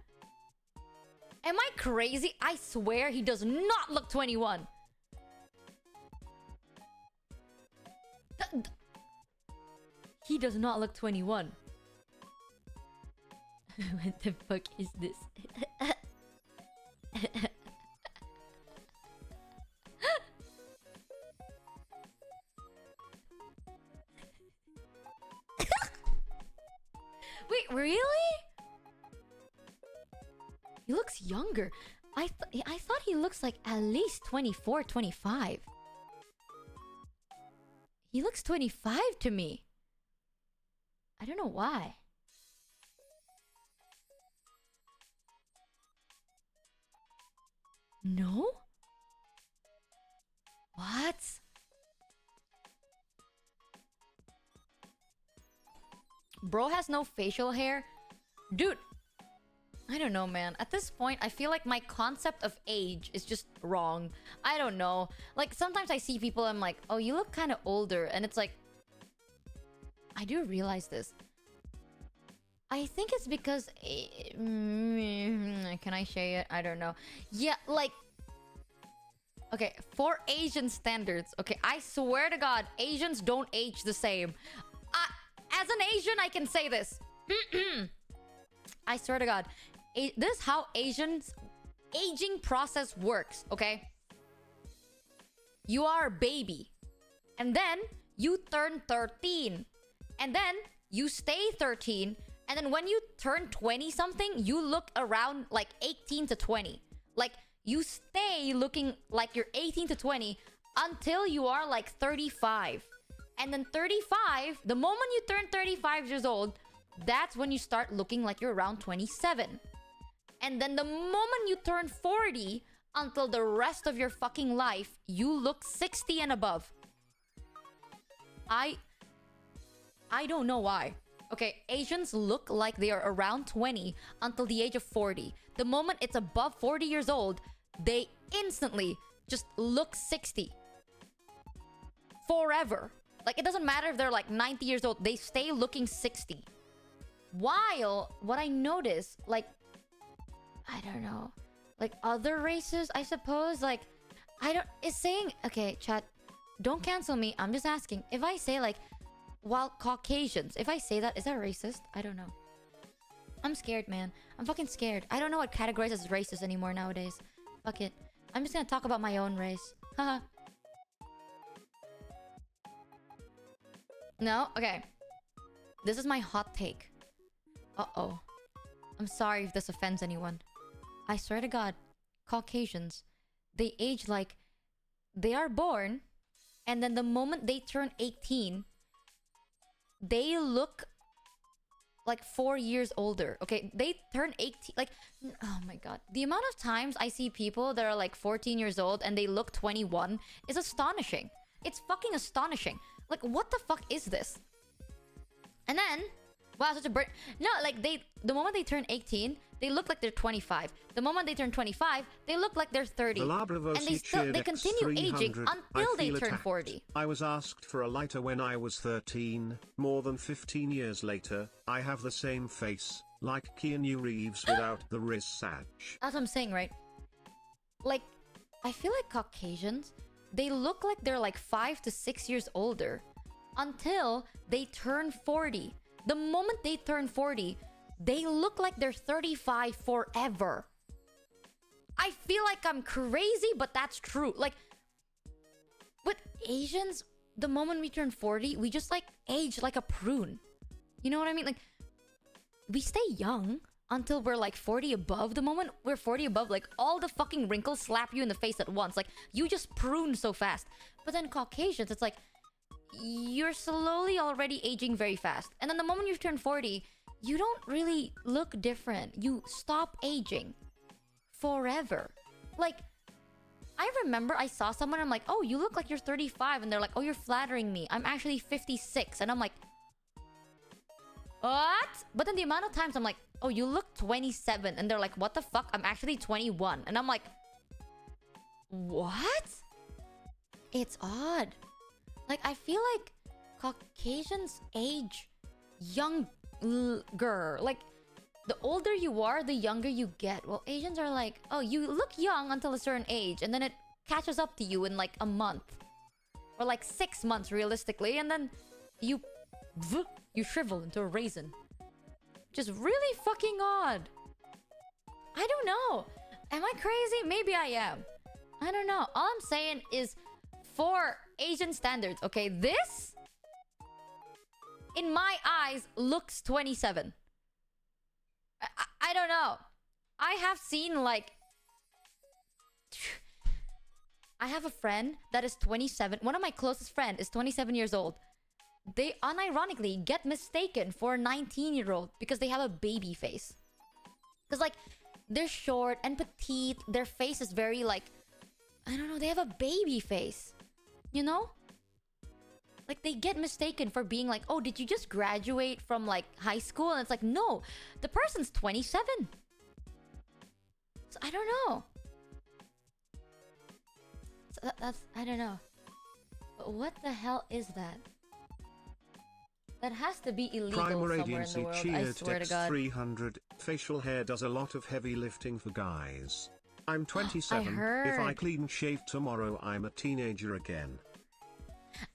Am I crazy? I swear he does not look 21. He does not look 21. What the fuck is this? Wait, really? He looks younger. I thought he looks like at least 24, 25. He looks 25 to me. I don't know why. No? What? Bro has no facial hair? Dude, I don't know, man. At this point, I feel like my concept of age is just wrong. I don't know. Like, sometimes I see people, I'm like, oh, you look kind of older. And it's like... I do realize this. I think it's because... Can I say it? I don't know. Yeah, like... Okay, for Asian standards, okay, I swear to God, Asians don't age the same. As an Asian, I can say this. I swear to God. This is how Asians... aging process works, okay? You are a baby. And then, you turn 13. And then, you stay 13, and then when you turn 20 something, you look around like 18 to 20. Like, you stay looking like you're 18 to 20 until you are like 35. And then 35, the moment you turn 35 years old, that's when you start looking like you're around 27. And then the moment you turn 40, until the rest of your fucking life, you look 60 and above. I don't know why. Okay, Asians look like they are around 20 until the age of 40. The moment it's above 40 years old, they instantly just look 60. Forever. Like, it doesn't matter if they're like 90 years old, they stay looking 60. While, what I notice, like, I don't know, like other races, I suppose, like, it's saying, okay, chat, don't cancel me, I'm just asking. If I say like, while Caucasians, if I say that, is that racist? I don't know. I'm scared, man. I'm fucking scared. I don't know what categorizes as racist anymore nowadays. Fuck it. I'm just gonna talk about my own race. Haha. No? Okay. This is my hot take. Uh-oh. I'm sorry if this offends anyone. I swear to God, Caucasians, they age like... They are born, and then the moment they turn 18, they look like 4 years older. Okay, they turn 18... Like, oh my God. The amount of times I see people that are like 14 years old and they look 21 is astonishing. It's fucking astonishing. Like, what the fuck is this? And then... Wow, such a bird. No, like, the moment they turn 18, they look like they're 25. The moment they turn 25, they look like they're 30. And they continue aging until they turn 40. I was asked for a lighter when I was 13. More than 15 years later, I have the same face, like Keanu Reeves without the wrist satch. That's what I'm saying, right? Like, I feel like Caucasians, they look like they're like 5 to 6 years older until they turn 40. The moment they turn 40, they look like they're 35 forever. I feel like I'm crazy, but that's true. Like, with Asians, the moment we turn 40, we just like age like a prune. You know what I mean? Like, we stay young until we're like 40 above. The moment we're 40 above, like, all the fucking wrinkles slap you in the face at once. Like, you just prune so fast. But then Caucasians, it's like, you're slowly already aging very fast. And then the moment you turn 40, you don't really look different. You stop aging forever. Like, I remember I saw someone, I'm like, oh, you look like you're 35. And they're like, oh, you're flattering me. I'm actually 56. And I'm like, what? But then the amount of times I'm like, oh, you look 27. And they're like, what the fuck? I'm actually 21. And I'm like, what? It's odd. Like, I feel like Caucasians age younger. Like, the older you are, the younger you get. Well, Asians are like, oh, you look young until a certain age, and then it catches up to you in like a month. Or like 6 months, realistically, and then you shrivel into a raisin. Which is really fucking odd. I don't know. Am I crazy? Maybe I am. I don't know. All I'm saying is, for Asian standards, okay, this, in my eyes, looks 27. I don't know. I have seen, like... I have a friend that is 27. One of my closest friends is 27 years old. They unironically get mistaken for a 19-year-old because they have a baby face. Because, like, they're short and petite. Their face is very, like... I don't know, they have a baby face. You know? Like, they get mistaken for being like, oh, did you just graduate from, like, high school? And it's like, no, the person's 27. So, I don't know. So that's, I don't know. But what the hell is that? That has to be illegal somewhere in the world, I swear to God. 300. Facial hair does a lot of heavy lifting for guys. I'm 27. If I clean shave tomorrow, I'm a teenager again.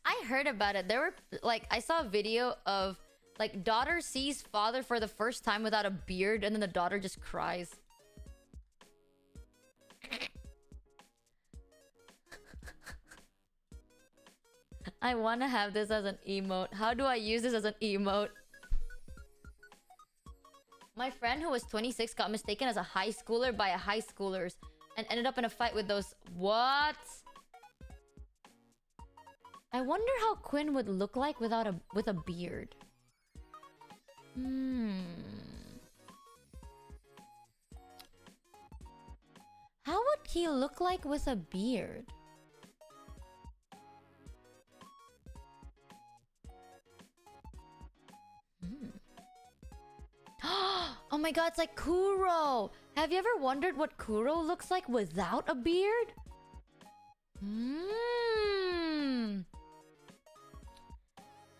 I heard about it. There were, like, I saw a video of, like, daughter sees father for the first time without a beard, and then the daughter just cries. I want to have this as an emote. How do I use this as an emote? My friend who was 26 got mistaken as a high schooler by a high schoolers and ended up in a fight with those. What? I wonder how Quinn would look like with a beard. How would he look like with a beard? Oh my god, it's like Kuro! Have you ever wondered what Kuro looks like without a beard?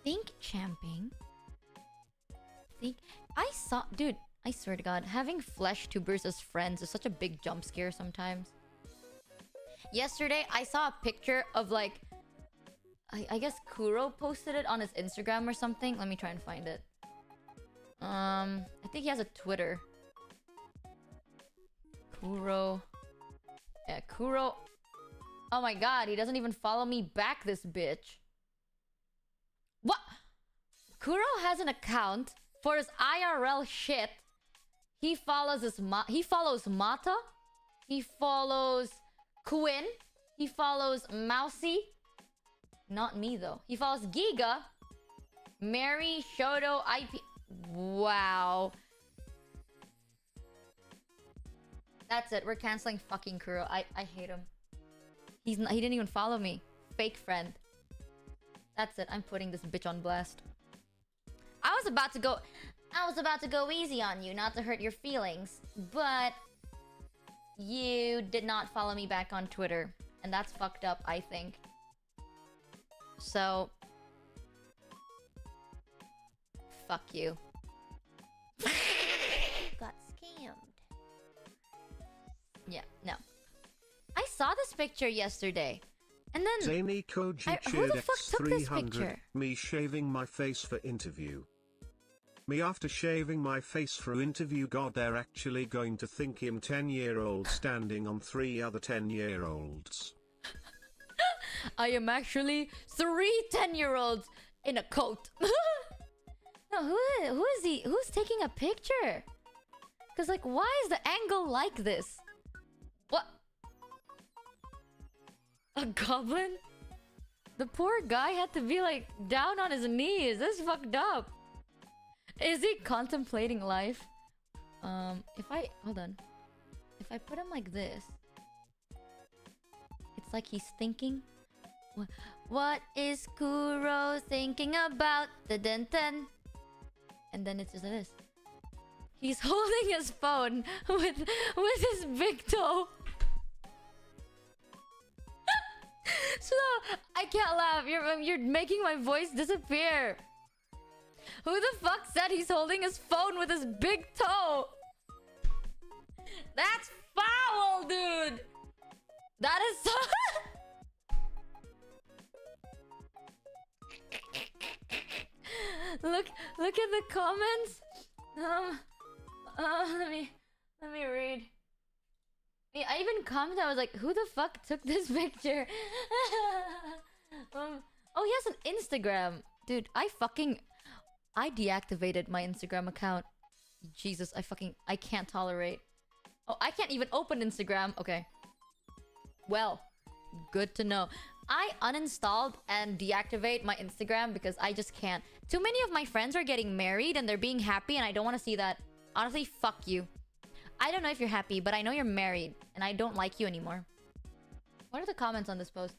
Think champing. I saw... Dude, I swear to god, having flesh tubers as friends is such a big jump scare sometimes. Yesterday, I saw a picture of like... I guess Kuro posted it on his Instagram or something. Let me try and find it. I think he has a Twitter. Kuro. Yeah, Kuro. Oh my god, he doesn't even follow me back, this bitch. What? Kuro has an account for his IRL shit. He follows he follows Mata. He follows Quinn. He follows Mousy. Not me though. He follows Giga. Mary, Shoto, IP. Wow. That's it. We're canceling fucking Kuro. I hate him. He didn't even follow me. Fake friend. That's it. I'm putting this bitch on blast. I was about to go easy on you, not to hurt your feelings, but you did not follow me back on Twitter, and that's fucked up, I think. So fuck you. Got scammed. Yeah, no. I saw this picture yesterday. And then Zany Koji who the cheered fuck took this X300. picture? Me shaving my face for interview. Me after shaving my face for interview. God, they're actually going to think him 10-year-old standing on 3 other 10-year-olds. I am actually 3 10-year-olds in a coat. No, who is he? Who's taking a picture? Cause like, why is the angle like this? What? A goblin? The poor guy had to be like down on his knees. That's fucked up. Is he contemplating life? Hold on. If I put him like this, it's like he's thinking. What is Kuro thinking about? Dun-dun-dun. And then it's just like this. He's holding his phone with his big toe. So I can't laugh. You're making my voice disappear. Who the fuck said he's holding his phone with his big toe? That's foul, dude. That is so. Look at the comments. Let me read. Yeah, I even commented. I was like, "Who the fuck took this picture?" Oh, he has an Instagram, dude. I deactivated my Instagram account. Jesus, I can't tolerate. Oh, I can't even open Instagram. Okay. Well, good to know. I uninstalled and deactivate my Instagram because I just can't. Too many of my friends are getting married and they're being happy and I don't want to see that. Honestly, fuck you. I don't know if you're happy, but I know you're married and I don't like you anymore. What are the comments on this post?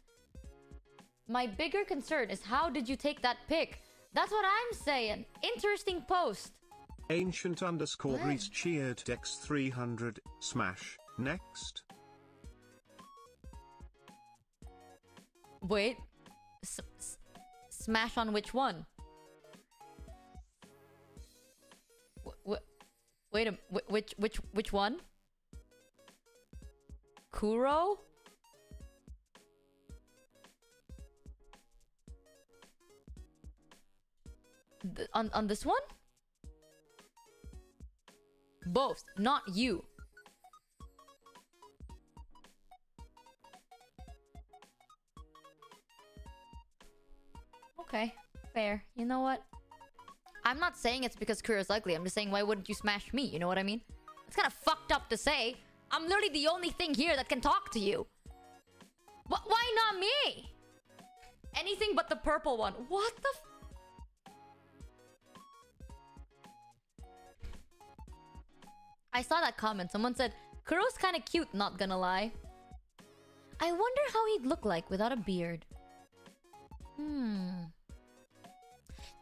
My bigger concern is how did you take that pic? That's what I'm saying. Interesting post. Ancient _ Reese cheered X300. Smash. Next. Wait. Smash on which one? Wait a which one? Kuro? On this one? Both, not you. Okay, fair. You know what? I'm not saying it's because Kuro's ugly. I'm just saying, why wouldn't you smash me? You know what I mean? It's kind of fucked up to say. I'm literally the only thing here that can talk to you. Why not me? Anything but the purple one. What the I saw that comment. Someone said, Kuro's kind of cute, not gonna lie. I wonder how he'd look like without a beard.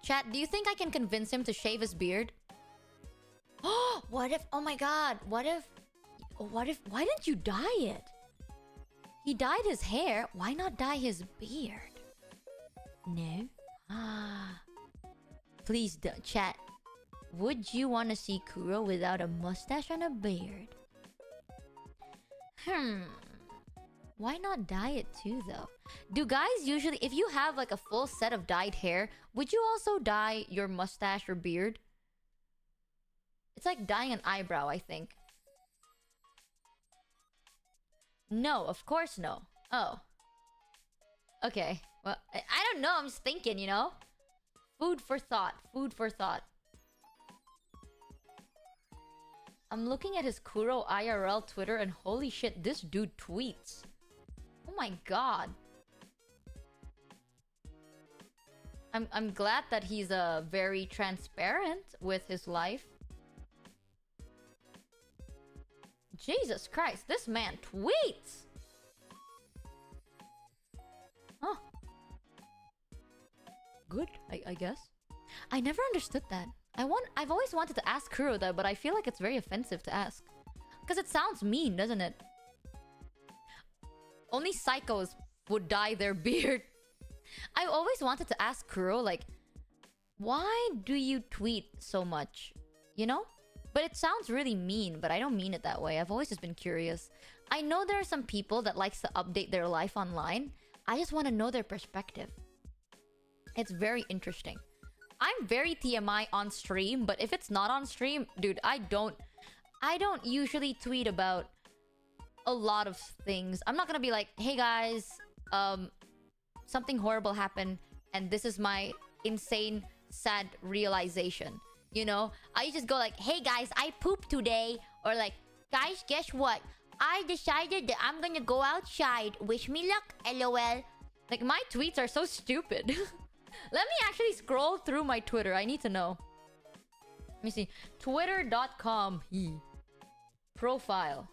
Chat, do you think I can convince him to shave his beard? Oh, what if... Oh my god. What if... Why didn't you dye it? He dyed his hair. Why not dye his beard? No? Please, chat. Would you want to see Kuro without a mustache and a beard? Why not dye it too, though? Do guys usually... If you have like a full set of dyed hair, would you also dye your mustache or beard? It's like dyeing an eyebrow, I think. No, of course no. Oh. Okay. Well, I don't know. I'm just thinking, you know? Food for thought. Food for thought. I'm looking at his Kuro IRL Twitter and holy shit, this dude tweets. Oh my god. I'm glad that he's very transparent with his life. Jesus Christ, this man tweets! Huh. Good, I guess. I never understood that. I've always wanted to ask Kuro that, but I feel like it's very offensive to ask. Because it sounds mean, doesn't it? Only psychos would dye their beard. I always wanted to ask Kuro, like, why do you tweet so much? You know? But it sounds really mean, but I don't mean it that way. I've always just been curious. I know there are some people that likes to update their life online. I just want to know their perspective. It's very interesting. I'm very TMI on stream, but if it's not on stream, dude, I don't usually tweet about a lot of things. I'm not gonna be like, hey guys, something horrible happened, and this is my insane, sad realization. You know? I just go like, hey guys, I pooped today. Or like, guys, guess what? I decided that I'm gonna go outside. Wish me luck, LOL. Like, my tweets are so stupid. Let me actually scroll through my Twitter. I need to know. Let me see. Twitter.com. Profile.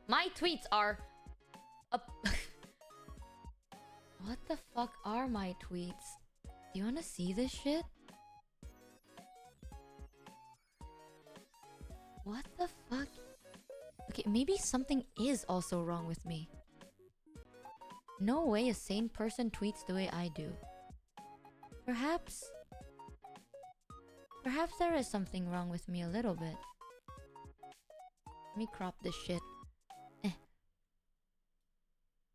My tweets are... What the fuck are my tweets? Do you wanna see this shit? What the fuck? Okay, maybe something is also wrong with me. No way a sane person tweets the way I do. Perhaps there is something wrong with me a little bit. Let me crop this shit.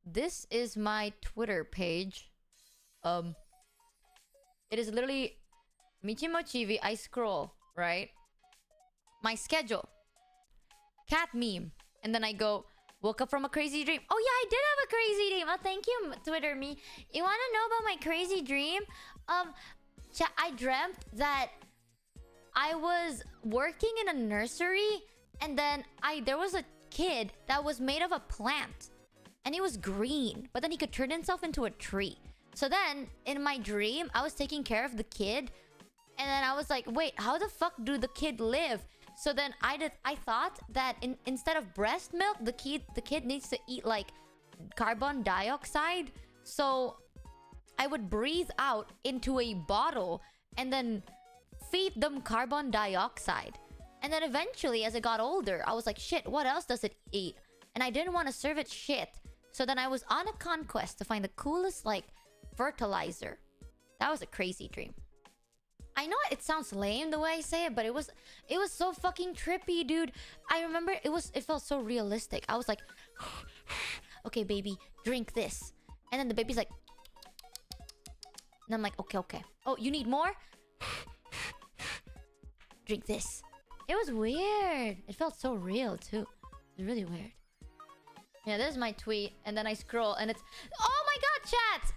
This is my Twitter page. It is literally Michi Mochievee. I scroll, right? My schedule. Cat meme. And then I go, woke up from a crazy dream. Oh yeah, I did have a crazy dream. Oh, thank you, Twitter me. You want to know about my crazy dream? I dreamt that I was working in a nursery, and then there was a kid that was made of a plant, and he was green, but then he could turn himself into a tree. So then in my dream, I was taking care of the kid, and then I was like, wait, how the fuck do the kid live? So then I thought that instead of breast milk, the kid needs to eat like carbon dioxide. So I would breathe out into a bottle and then feed them carbon dioxide. And then eventually, as I got older, I was like, shit, what else does it eat? And I didn't want to serve it shit. So then I was on a conquest to find the coolest, like, fertilizer. That was a crazy dream. I know it sounds lame the way I say it, but it was so fucking trippy, dude. I remember it felt so realistic. I was like, okay, baby, drink this. And then the baby's like, and I'm like, okay. Oh, you need more? Drink this. It was weird. It felt so real, too. It was really weird. Yeah, this is my tweet. And then I scroll and it's... Oh my god, chat!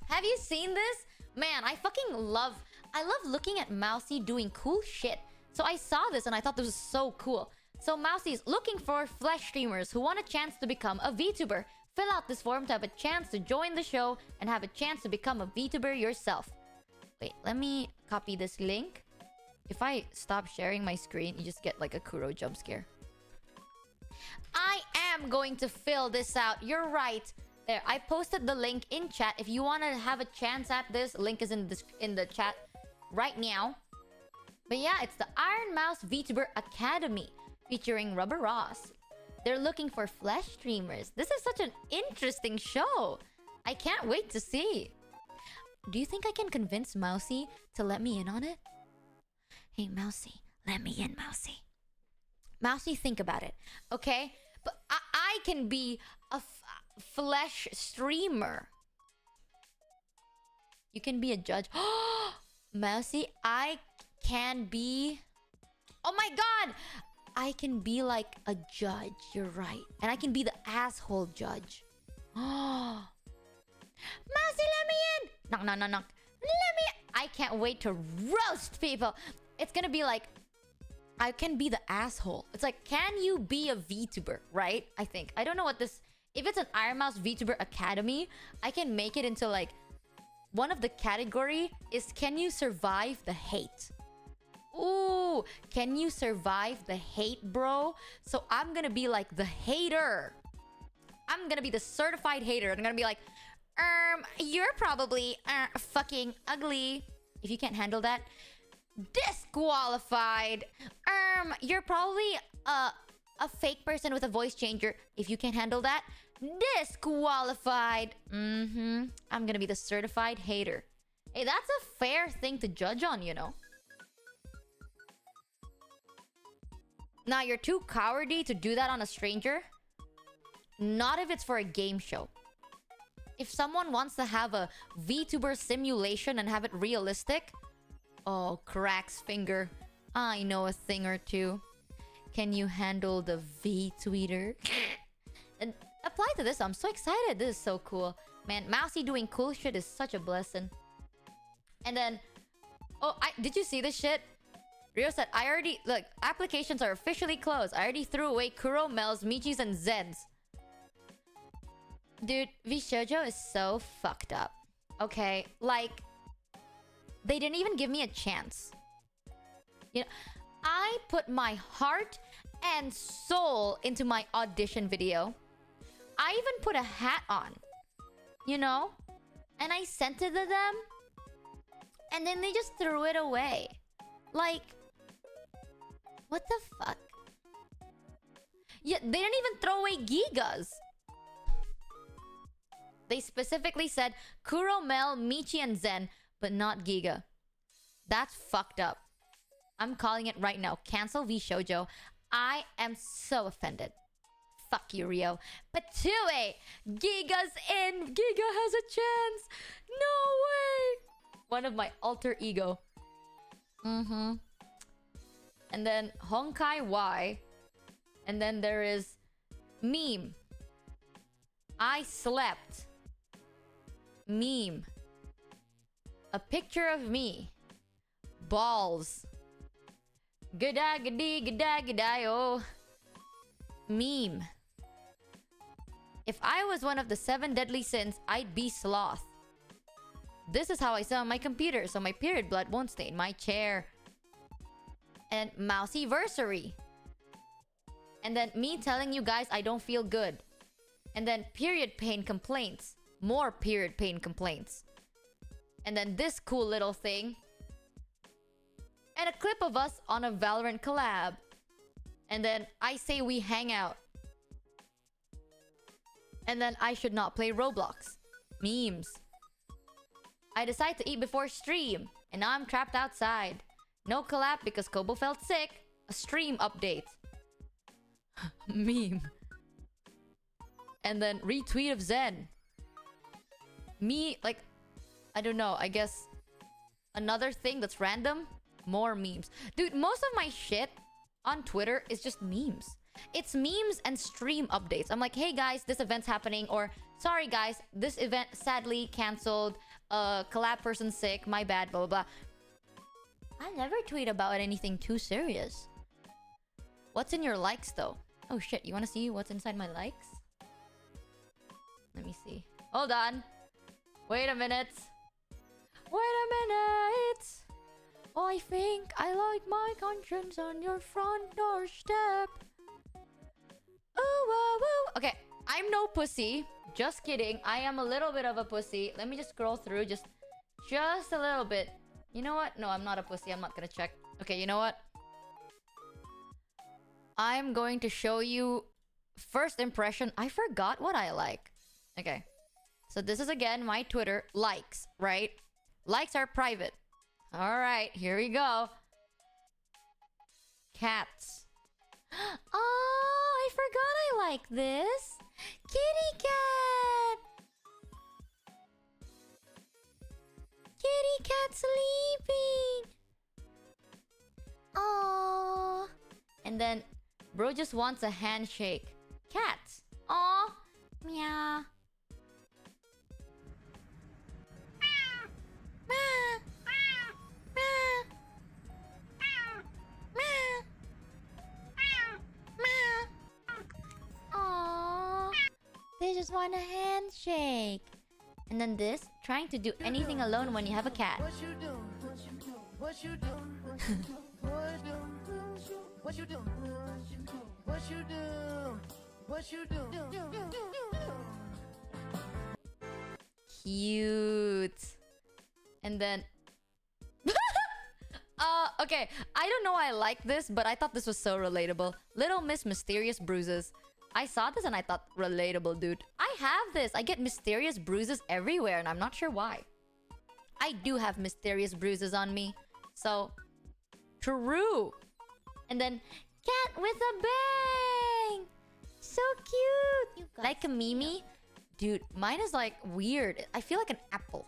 Have you seen this? Man, I fucking love... I love looking at Mousy doing cool shit. So I saw this and I thought this was so cool. So Mousy's looking for flesh streamers who want a chance to become a VTuber. Fill out this form to have a chance to join the show and have a chance to become a VTuber yourself. Wait, let me copy this link. If I stop sharing my screen, you just get like a Kuro jump scare. I am going to fill this out. You're right. There, I posted the link in chat. If you want to have a chance at this, link is in the chat right now. But yeah, it's the Iron Mouse VTuber Academy featuring Rubber Ross. They're looking for flesh streamers. This is such an interesting show. I can't wait to see. Do you think I can convince Mousy to let me in on it? Hey, Mousy, let me in, Mousy. Mousy, think about it, okay? But I can be a flesh streamer. You can be a judge. Mousy, I can be... Oh my god! I can be like a judge. You're right. And I can be the asshole judge. Mousy, let me in! Knock, knock, knock, knock. Let me in! I can't wait to roast people. It's gonna be like... I can be the asshole. It's like, can you be a VTuber, right? I think. I don't know what this... If it's an Iron Mouse VTuber Academy, I can make it into like... One of the category is, can you survive the hate? Ooh, can you survive the hate, bro? So I'm gonna be like the hater. I'm gonna be the certified hater. I'm gonna be like, you're probably fucking ugly. If you can't handle that, disqualified. You're probably a fake person with a voice changer. If you can't handle that, disqualified. I'm gonna be the certified hater. Hey, that's a fair thing to judge on, you know. Now, you're too cowardly to do that on a stranger. Not if it's for a game show. If someone wants to have a VTuber simulation and have it realistic... Oh, cracks finger. I know a thing or two. Can you handle the V-tweeter? And apply to this. I'm so excited. This is so cool. Man, Mousy doing cool shit is such a blessing. And then... Oh, did you see this shit? Rio said, I already... Look, applications are officially closed. I already threw away Kuro, Mel's, Michi's, and Zen's. Dude, VShojo is so fucked up. Okay, like... They didn't even give me a chance. You know, I put my heart and soul into my audition video. I even put a hat on. You know? And I sent it to them. And then they just threw it away. Like... What the fuck? Yeah, they didn't even throw away Gigas. They specifically said Kuro, Mel, Michi, and Zen, but not Giga. That's fucked up. I'm calling it right now. Cancel VShojo. I am so offended. Fuck you, Rio. But Tue, Giga's in. Giga has a chance. No way. One of my alter ego. And then Honkai Y. And then there is Meme. I slept. Meme. A picture of me. Balls. Gada gadi gada gadayo. Meme. If I was one of the 7 deadly sins, I'd be sloth. This is how I sit on my computer, so my period blood won't stain my chair. And Mousy-versary. And then me telling you guys I don't feel good. And then period pain complaints. More period pain complaints. And then this cool little thing. And a clip of us on a Valorant collab. And then I say we hang out. And then I should not play Roblox. Memes. I decide to eat before stream. And now I'm trapped outside. No collab because Kobo felt sick. A stream update. Meme. And then retweet of Zen. Me, like... I don't know, I guess... Another thing that's random? More memes. Dude, most of my shit on Twitter is just memes. It's memes and stream updates. I'm like, hey guys, this event's happening. Or, sorry guys, this event sadly cancelled. Collab person sick, my bad, blah, blah, blah. I never tweet about anything too serious. What's in your likes though? Oh shit, you wanna see what's inside my likes? Let me see. Hold on. Wait a minute. Wait a minute. Oh, I think I like my conscience on your front doorstep. Ooh, woo, woo. Okay, I'm no pussy. Just kidding. I am a little bit of a pussy. Let me just scroll through just a little bit. You know what? No, I'm not a pussy. I'm not gonna check. Okay, you know what? I'm going to show you first impression. I forgot what I like. Okay. So this is again my Twitter likes, right? Likes are private. All right, here we go. Cats. Oh, I forgot I like this. Kitty cat. Kitty cat sleeping. Oh. And then bro just wants a handshake. Cats. Oh. Meow. Aww. They just want a handshake. And then this, trying to do anything alone when you have a cat. What you do? What you do? What you do? What you do? What you do? Cute. And then okay, I don't know why I like this, but I thought this was so relatable. Little Miss Mysterious Bruises. I saw this and I thought, relatable, dude. I have this. I get mysterious bruises everywhere and I'm not sure why. I do have mysterious bruises on me. So, true. And then, cat with a bang! So cute! Like a Mimi? Dude, mine is like weird. I feel like an apple.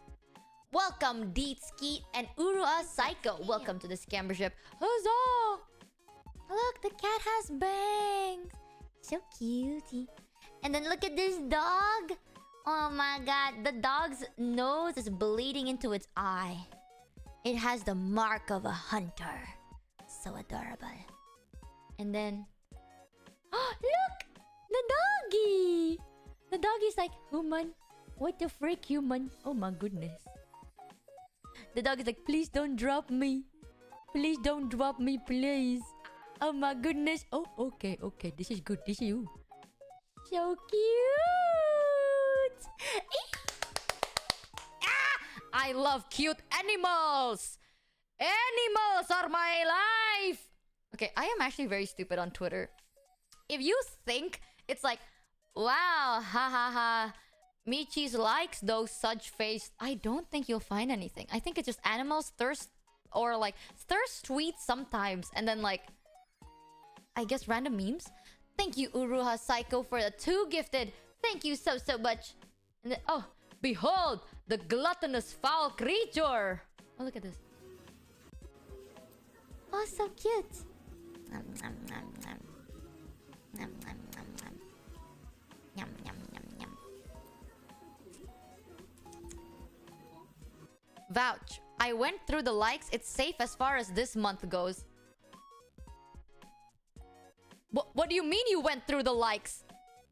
Welcome, Deet Skeet and Urua Psycho. Welcome to the Scambership. Huzzah! Look, the cat has bangs. So cutie. And then look at this dog. Oh my god, the dog's nose is bleeding into its eye. It has the mark of a hunter. So adorable. And then... Oh, look! The doggy! The doggy's like, human. What the frick, human? Oh my goodness. The dog is like, please don't drop me. Please don't drop me, please. Oh my goodness. Oh, okay, okay. This is good. This is you. So cute. Ah! I love cute animals. Animals are my life. Okay, I am actually very stupid on Twitter. If you think it's like, wow, ha ha ha, Michi's likes those such face, I don't think you'll find anything. I think it's just animals thirst, or like thirst tweets sometimes, and then like, I guess random memes. Thank you, Uruha Psycho, for the 2 gifted. Thank you so much. And then, oh, behold the gluttonous foul creature. Oh, look at this. Oh, so cute. Nom, nom, nom, nom. Nom, nom, nom, nom. Yum, yum, yum, yum. Vouch. I went through the likes. It's safe as far as this month goes. What do you mean you went through the likes?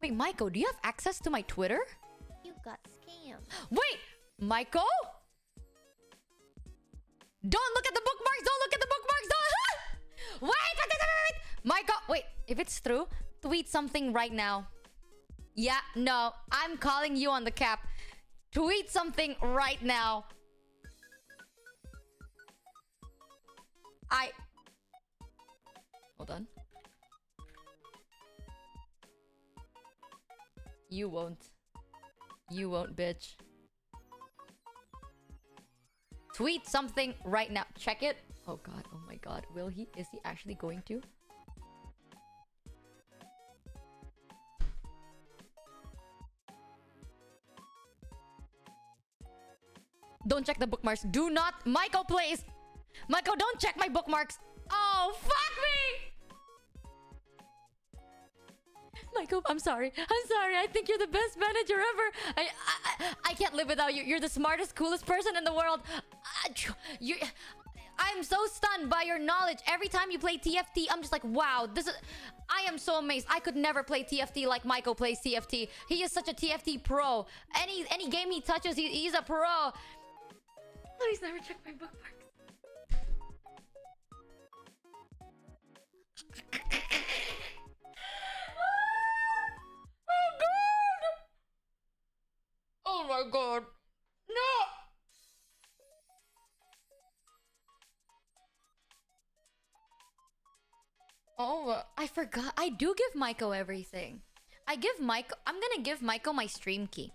Wait, Maiko, do you have access to my Twitter? You got scammed. Wait! Maiko? Don't look at the bookmarks! Don't look at the bookmarks! Don't... wait! Maiko, wait. If it's true, tweet something right now. Yeah, no. I'm calling you on the cap. Tweet something right now. Hold on. You won't. You won't, bitch. Tweet something right now. Check it. Oh god, oh my god. Will he? Is he actually going to? Don't check the bookmarks. Do not. Michael, please. Michael, don't check my bookmarks. Oh, fuck me. Michael, I'm sorry. I'm sorry. I think you're the best manager ever. I can't live without you. You're the smartest, coolest person in the world. I'm so stunned by your knowledge. Every time you play TFT, I'm just like, wow, this is... I am so amazed. I could never play TFT like Michael plays TFT. He is such a TFT pro. Any game he touches, he's a pro. Please never check my bookmarks. Oh god! Oh my god. No! Oh, I forgot. I do give Maiko everything. I'm gonna give Maiko my stream key.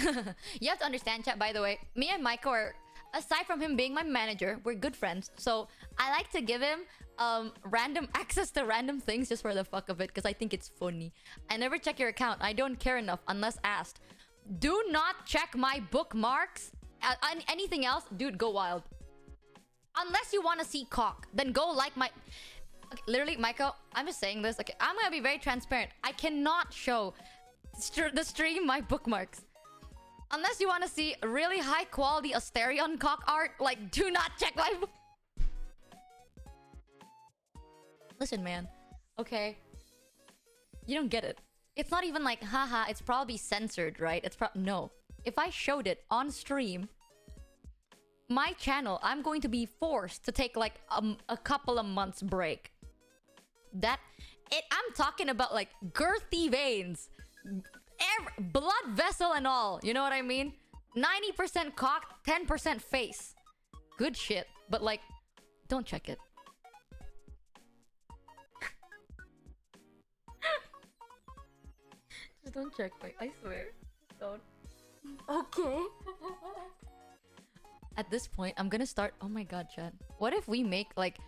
You have to understand, chat, by the way. Me and Maiko are, aside from him being my manager, we're good friends. So I like to give him random access to random things just for the fuck of it, because I think it's funny. I never check your account. I don't care enough unless asked. Do not check my bookmarks. Anything else, dude, go wild. Unless you want to see cock, then go like my... Okay, literally, Michael, I'm just saying this. Okay, I'm gonna be very transparent. I cannot show the stream my bookmarks. Unless you want to see really high quality Asterion cock art, like, do not check my book. Listen, man. Okay. You don't get it. It's not even like, haha, it's probably censored, right? It's no. If I showed it on stream, my channel, I'm going to be forced to take like a couple of months break. I'm talking about like girthy veins, blood vessel and all. You know what I mean? 90% cock, 10% face. Good shit, but like, don't check it. Just don't check me. I swear. Don't. Okay. At this point, I'm gonna start... Oh my god, chat. What if we make, like...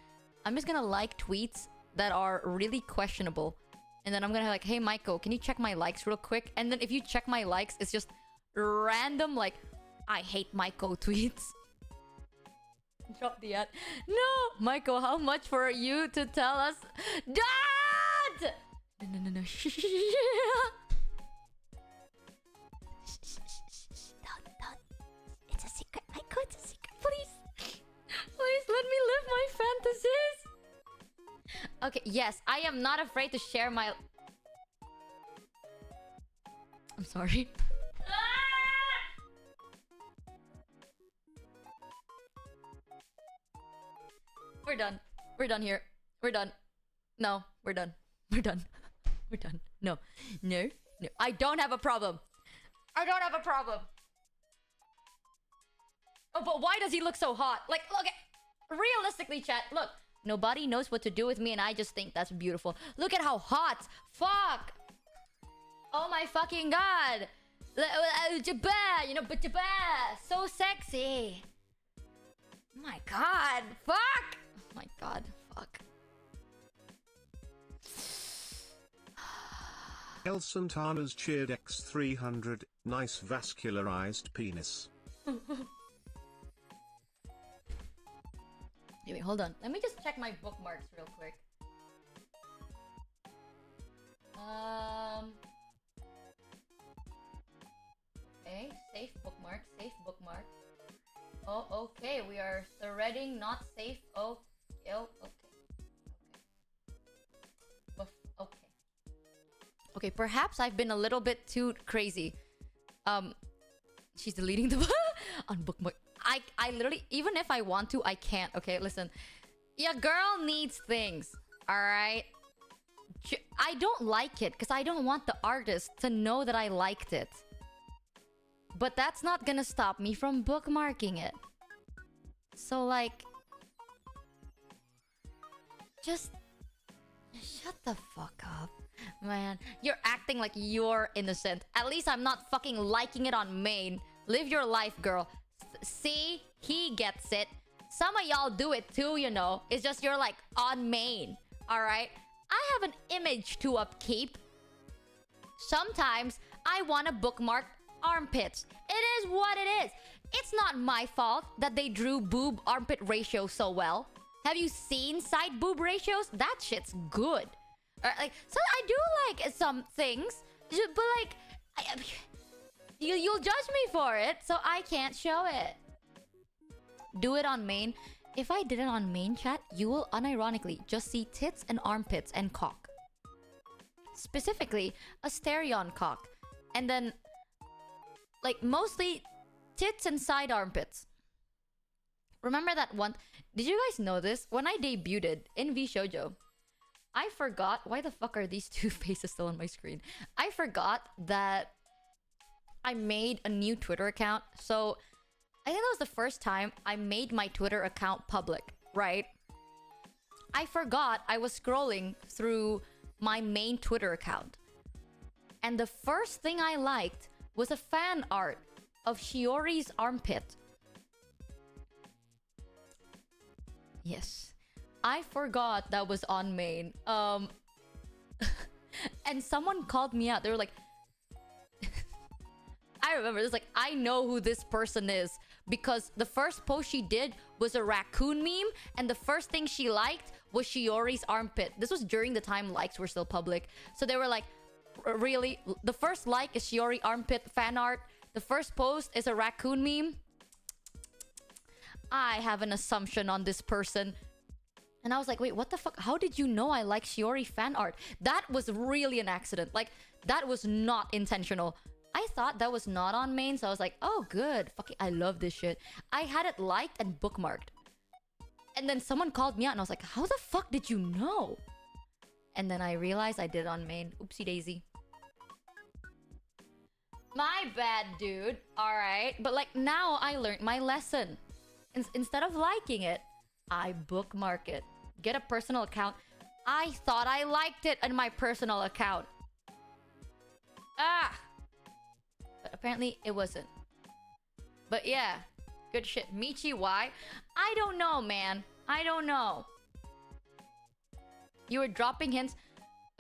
I'm just gonna like tweets that are really questionable. And then I'm gonna like, hey, Michael, can you check my likes real quick? And then if you check my likes, it's just random, like, I hate Michael tweets. Drop the ad. No! Michael, how much for you to tell us? Dad! No. Don't. It's a secret, Michael. It's a secret. Please. Please let me live my fantasies. Okay, yes. I am not afraid to share my... I'm sorry. We're done. We're done here. We're done. No, we're done. We're done. We're done. No. I don't have a problem. I don't have a problem. Oh, but why does he look so hot? Like, look at... Realistically, chat, look. Nobody knows what to do with me and I just think that's beautiful. Look at how hot. Fuck. Oh my fucking god. You know, so sexy. Oh my god. Fuck. Oh my god. Fuck. El Santana's cheered X300, nice vascularized penis. Wait, hold on. Let me just check my bookmarks real quick. Okay, safe bookmark, Oh, okay, we are threading, not safe. Oh, okay. Okay. Okay, perhaps I've been a little bit too crazy. She's deleting the on bookmark. I literally, even if I want to, I can't. Okay, listen. Your girl needs things. Alright? I don't like it because I don't want the artist to know that I liked it. But that's not gonna stop me from bookmarking it. So like... Just shut the fuck up. Man, you're acting like you're innocent. At least I'm not fucking liking it on main. Live your life, girl. See? He gets it. Some of y'all do it too, you know. It's just you're like on main. Alright? I have an image to upkeep. Sometimes I want to bookmark armpits. It is what it is. It's not my fault that they drew boob armpit ratio so well. Have you seen side boob ratios? That shit's good. Like, so I do like some things, but like, you'll judge me for it, so I can't show it. Do it on main. If I did it on main chat, you will unironically just see tits and armpits and cock. Specifically, a Asterion cock. And then, like, mostly tits and side armpits. Remember that one? Did you guys know this? When I debuted in VShojo, I forgot... Why the fuck are these two faces still on my screen? I forgot that I made a new Twitter account. So, I think that was the first time I made my Twitter account public, right? I forgot I was scrolling through my main Twitter account. And the first thing I liked was a fan art of Shiori's armpit. Yes. I forgot that was on main. And someone called me out. They were like... I remember this, like, I know who this person is. Because the first post she did was a raccoon meme. And the first thing she liked was Shiori's armpit. This was during the time likes were still public. So they were like, really? The first like is Shiori armpit fan art. The first post is a raccoon meme. I have an assumption on this person. And I was like, wait, what the fuck? How did you know I like Shiori fan art? That was really an accident. Like, that was not intentional. I thought that was not on main, so I was like, oh, good. Fucking, I love this shit. I had it liked and bookmarked. And then someone called me out, and I was like, how the fuck did you know? And then I realized I did it on main. Oopsie daisy. My bad, dude. Alright. But, like, now I learned my lesson. Instead of liking it, I bookmark it. Get a personal account. I thought I liked it in my personal account. Ah! But apparently it wasn't. But yeah, good shit. Michi, why? I don't know, man. I don't know. You were dropping hints.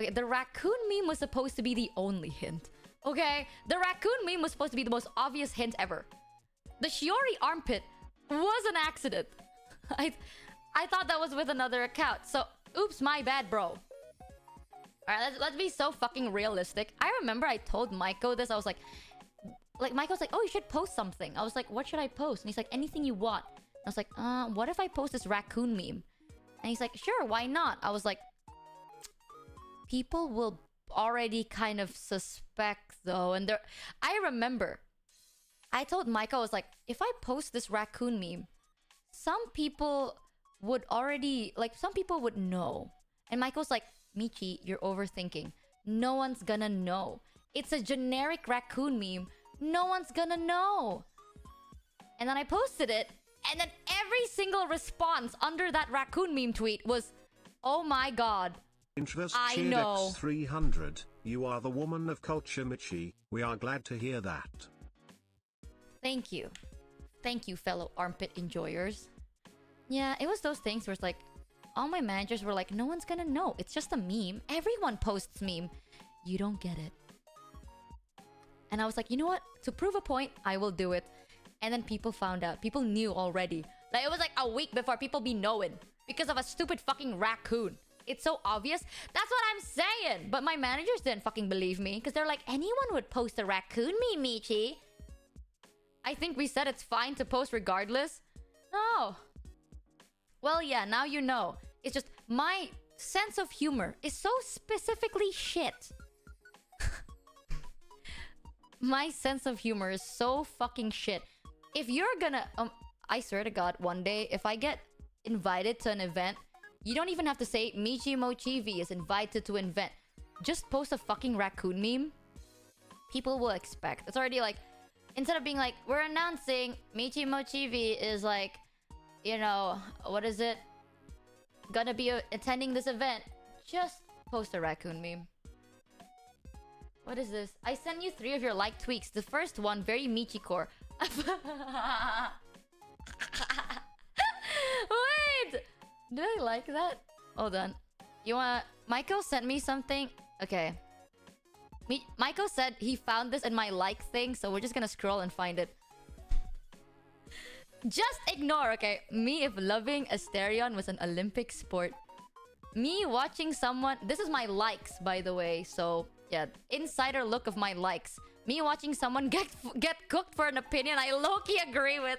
Okay, the raccoon meme was supposed to be the only hint. Okay? The raccoon meme was supposed to be the most obvious hint ever. The Shiori armpit was an accident. I thought that was with another account. So, oops, my bad, bro. Alright, let's be so fucking realistic. I remember I told Maiko this. I was like, Maiko's like, oh, you should post something. I was like, what should I post? And he's like, anything you want. I was like, what if I post this raccoon meme? And he's like, sure, why not? I was like, people will already kind of suspect though. And I remember, I told Maiko, I was like, if I post this raccoon meme, some people would already, like, some people would know. And Michael's like, Michi, you're overthinking. No one's gonna know. It's a generic raccoon meme. No one's gonna know. And then I posted it, and then every single response under that raccoon meme tweet was, oh my god. Introverse I know. 300. You are the woman of culture, Michi. We are glad to hear that. Thank you. Thank you, fellow armpit enjoyers. Yeah, it was those things where it's like, all my managers were like, no one's gonna know. It's just a meme. Everyone posts meme. You don't get it. And I was like, you know what? To prove a point, I will do it. And then people found out. People knew already. Like, it was like a week before people be knowing. Because of a stupid fucking raccoon. It's so obvious. That's what I'm saying. But my managers didn't fucking believe me. Because they're like, anyone would post a raccoon meme, Michi. I think we said it's fine to post regardless. No. Well, yeah, now you know. It's just my sense of humor is so specifically shit. My sense of humor is so fucking shit. If you're gonna... I swear to God, one day, if I get invited to an event, you don't even have to say, Michi Mochievee is invited to an event. Just post a fucking raccoon meme. People will expect. It's already like... Instead of being like, we're announcing Michi Mochievee is like... You know, what is it? Gonna be attending this event. Just post a raccoon meme. What is this? I sent you 3 of your like tweaks. The first one, very Michi core. Wait! Did I like that? Hold on. You wanna... Michael sent me something. Okay. Michael said he found this in my like thing, so we're just gonna scroll and find it. Just ignore, okay? Me if loving Asterion was an Olympic sport. Me watching someone... This is my likes, by the way. So, yeah. Insider look of my likes. Me watching someone get cooked for an opinion I low-key agree with.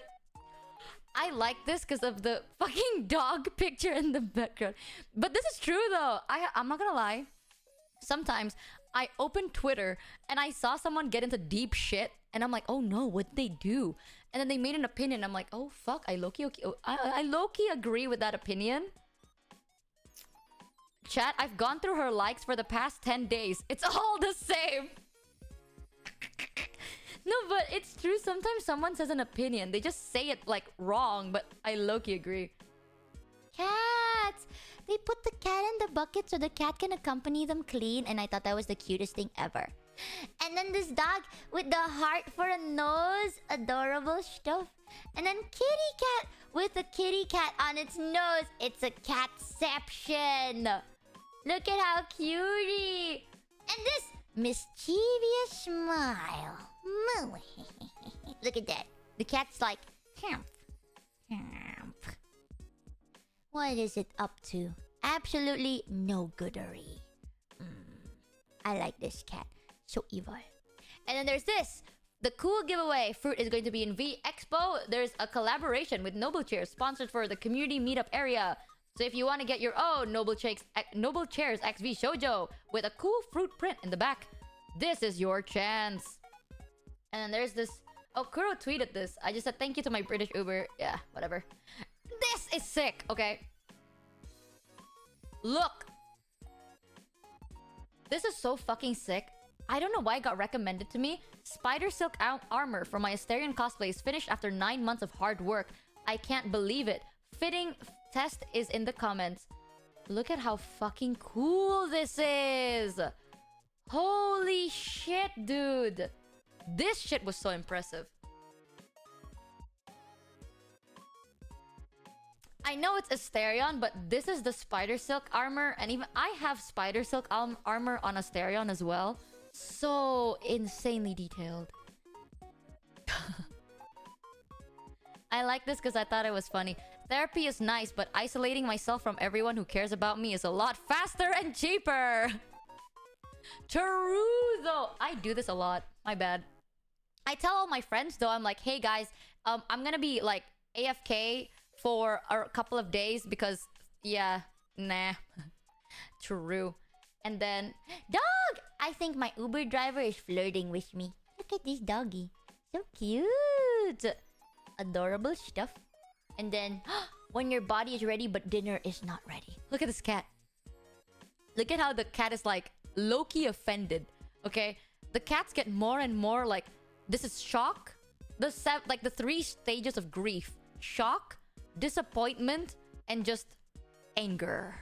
I like this because of the fucking dog picture in the background. But this is true though. I'm not gonna lie. Sometimes I open Twitter and I saw someone get into deep shit and I'm like, oh no, what did they do? And then they made an opinion. I'm like, oh fuck, I low-key agree with that opinion. Chat, I've gone through her likes for the past 10 days. It's all the same. No, but it's true. Sometimes someone says an opinion. They just say it like wrong, but I low-key agree. Cats! They put the cat in the bucket so the cat can accompany them clean, and I thought that was the cutest thing ever. And then this dog with the heart for a nose. Adorable stuff. And then kitty cat with a kitty cat on its nose. It's a catception. Look at how cutie. And this mischievous smile. Look at that. The cat's like, hump. What is it up to? Absolutely no goodery. I like this cat. So evil. And then there's this. The cool giveaway. Fruit is going to be in V Expo. There's a collaboration with Noble Chairs, sponsored for the community meetup area. So if you want to get your own Noble Chairs X VShojo with a cool fruit print in the back, this is your chance. And then there's this. Oh, Kuro tweeted this. I just said thank you to my British Uber. Yeah, whatever. This is sick, okay? Look. This is so fucking sick. I don't know why it got recommended to me. Spider silk armor for my Asterion cosplay is finished after 9 months of hard work. I can't believe it. Fitting test is in the comments. Look at how fucking cool this is. Holy shit, dude. This shit was so impressive. I know it's Asterion, but this is the spider silk armor. And even I have spider silk armor on Asterion as well. So insanely detailed. I like this because I thought it was funny. Therapy is nice, but isolating myself from everyone who cares about me is a lot faster and cheaper. True though. I do this a lot. My bad. I tell all my friends though, I'm like, hey guys, I'm gonna be like AFK for a couple of days because, yeah, nah. True. And then, dog! I think my Uber driver is flirting with me. Look at this doggy. So cute. Adorable stuff. And then, when your body is ready but dinner is not ready. Look at this cat. Look at how the cat is like low-key offended. Okay? The cats get more and more like, this is shock. The 3 stages of grief. Shock, disappointment, and just anger.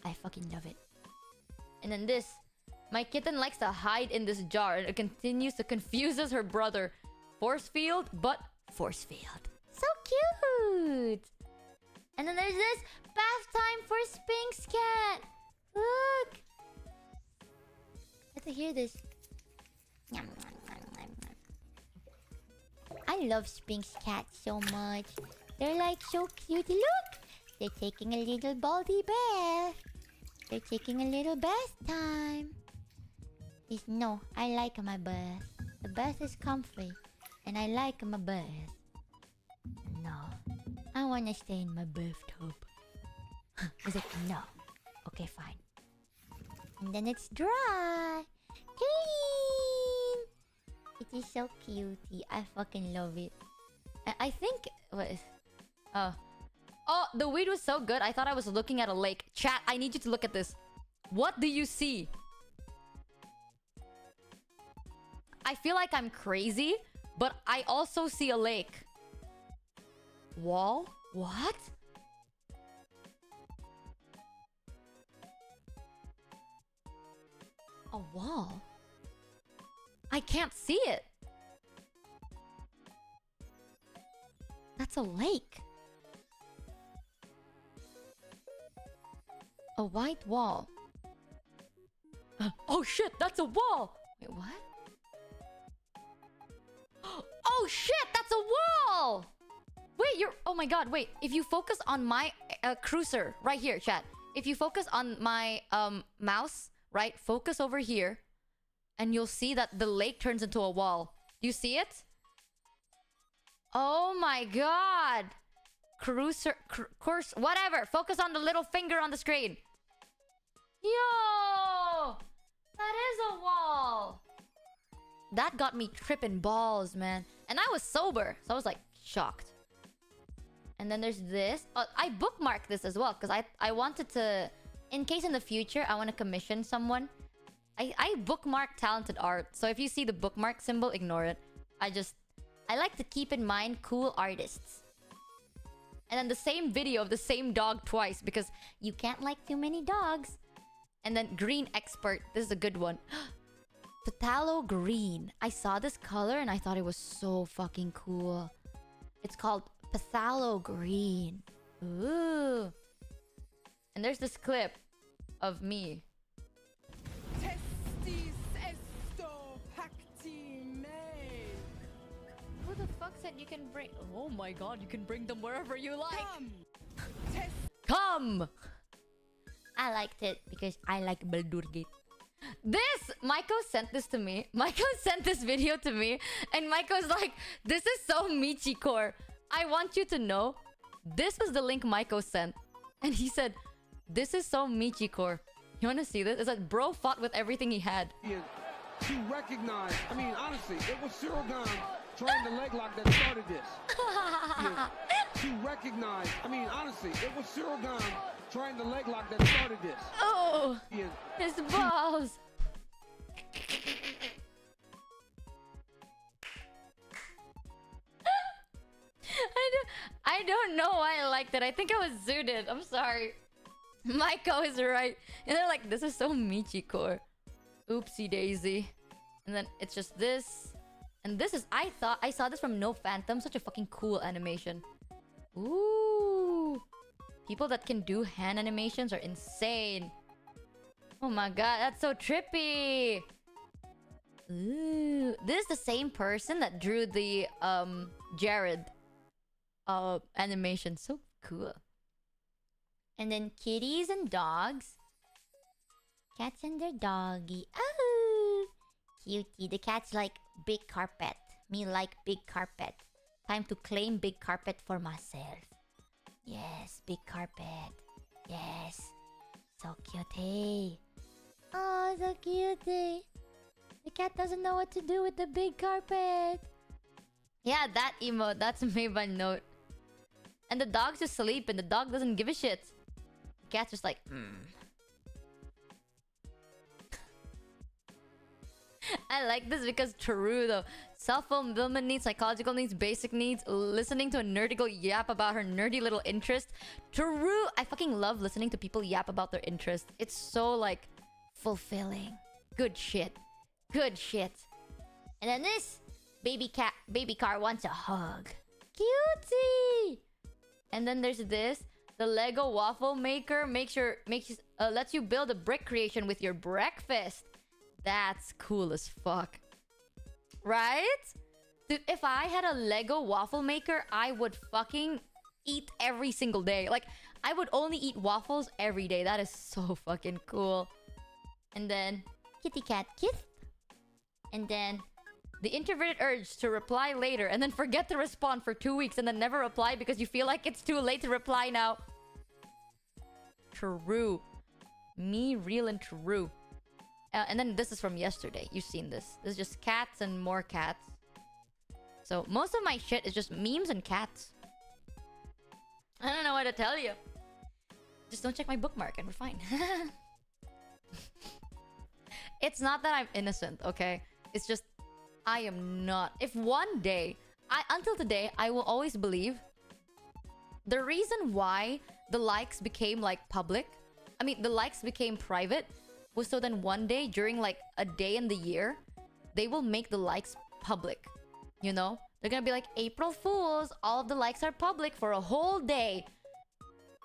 I fucking love it. And then this. My kitten likes to hide in this jar and it continues to confuses her brother. Force field, but force field. So cute. And then there's this. Bath time for Sphinx cat. Look. Let's hear this. I love Sphinx cats so much. They're like so cute. Look! They're taking a little baldy bath. They're taking a little bath time. No, I like my bath. The bath is comfy. And I like my bath. No. I want to stay in my bathtub. Is it? No. Okay, fine. And then it's dry. Clean! It is so cutie. I fucking love it. I think... What is... Oh, the weed was so good. I thought I was looking at a lake. Chat, I need you to look at this. What do you see? I feel like I'm crazy, but I also see a lake. Wall? What? A wall? I can't see it. That's a lake. A white wall. Oh shit, that's a wall! Wait, what? Oh shit, that's a wall! Wait, you're... Oh my god, wait. If you focus on my cruiser, right here, chat. If you focus on my mouse, right? Focus over here. And you'll see that the lake turns into a wall. Do you see it? Oh my god! course, whatever. Focus on the little finger on the screen. Yo! That is a wall. That got me tripping balls, man. And I was sober, so I was like shocked. And then there's this. I bookmarked this as well because I wanted to, in case in the future I want to commission someone. I bookmark talented art. So if you see the bookmark symbol, ignore it. I like to keep in mind cool artists. And then the same video of the same dog twice because you can't like too many dogs. And then green expert. This is a good one. Phthalo green. I saw this color and I thought it was so fucking cool. It's called phthalo green. Ooh. And there's this clip of me. Testis esto pacti me. Who the fuck said you can bring... Oh my god, you can bring them wherever you like. Come! I liked it because I like Baldur Gate. This! Maiko sent this to me. Maiko sent this video to me. And Maiko's like, this is so Michi core. I want you to know, this was the link Maiko sent. And he said, this is so Michi core. You wanna see this? It's like bro fought with everything he had. To recognize, I mean, honestly, it was Cyril Gahn trying the leg lock that started this. To recognize, I mean, honestly, it was Cyril Gahn trying the leg lock that started this. Oh! His balls! I don't know why I liked it. I think I was zooted. I'm sorry. Maiko is right. And they're like, this is so Michi core. Oopsie daisy. And then it's just this. And this is, I saw this from No Phantom. Such a fucking cool animation. Ooh. People that can do hand animations are insane. Oh my god, that's so trippy. Ooh. This is the same person that drew the Jared animation. So cool. And then kitties and dogs. Cats and their doggy. Oh, cutie. The cat's like big carpet. Me like big carpet. Time to claim big carpet for myself. Yes, big carpet. Yes. So cutie. Oh, so cutie. The cat doesn't know what to do with the big carpet. Yeah, that emote. That's made by Note. And the dog's just asleep and the dog doesn't give a shit. The cat's just like, I like this because true though. Self-fulfillment needs, psychological needs, basic needs, listening to a nerdy girl yap about her nerdy little interest. True, I fucking love listening to people yap about their interest. It's so like fulfilling. Good shit. Good shit. And then this baby car wants a hug. Cutie. And then there's this. The Lego waffle maker lets you build a brick creation with your breakfast. That's cool as fuck. Right? Dude, if I had a Lego waffle maker, I would fucking eat every single day. Like, I would only eat waffles every day. That is so fucking cool. And then, kitty cat kiss. And then, the introverted urge to reply later and then forget to respond for 2 weeks and then never reply because you feel like it's too late to reply now. True. Me, real and true. And then this is from yesterday. You've seen this. This is just cats and more cats. So most of my shit is just memes and cats. I don't know what to tell you. Just don't check my bookmark and we're fine. It's not that I'm innocent, okay? It's just I am not. If one day, until today, I will always believe the reason why the likes became like public, I mean the likes became private, was so then one day during like a day in the year, they will make the likes public. You know? They're gonna be like, April Fools, all of the likes are public for a whole day.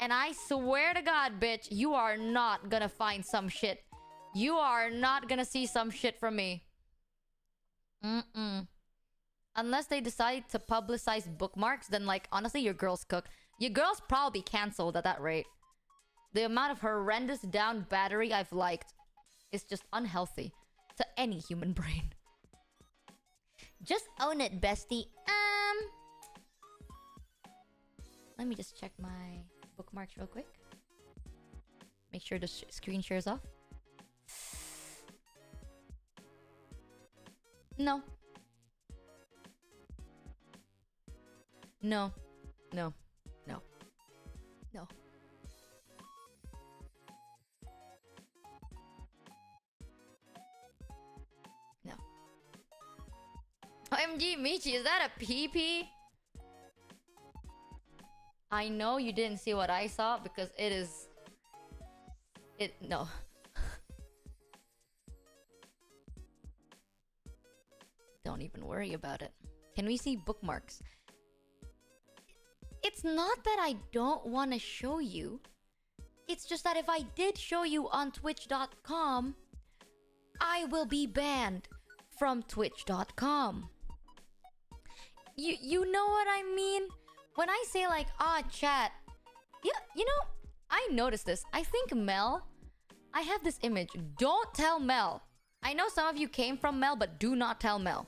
And I swear to God, bitch, you are not gonna find some shit. You are not gonna see some shit from me. Unless they decide to publicize bookmarks, then like, honestly, your girl's cooked. Your girl's probably cancelled at that rate. The amount of horrendous down battery I've liked is just unhealthy to any human brain. Just own it, bestie. Let me just check my bookmarks real quick. Make sure the screen shares off. No. No. No. No. No. No. OMG, Michi, is that a PP? I know you didn't see what I saw because it is... No. Don't even worry about it. Can we see bookmarks? It's not that I don't want to show you. It's just that if I did show you on twitch.com, I will be banned from twitch.com. You know what I mean? When I say like, chat. Yeah, you know, I noticed this. I think Mel, I have this image. Don't tell Mel. I know some of you came from Mel, but do not tell Mel.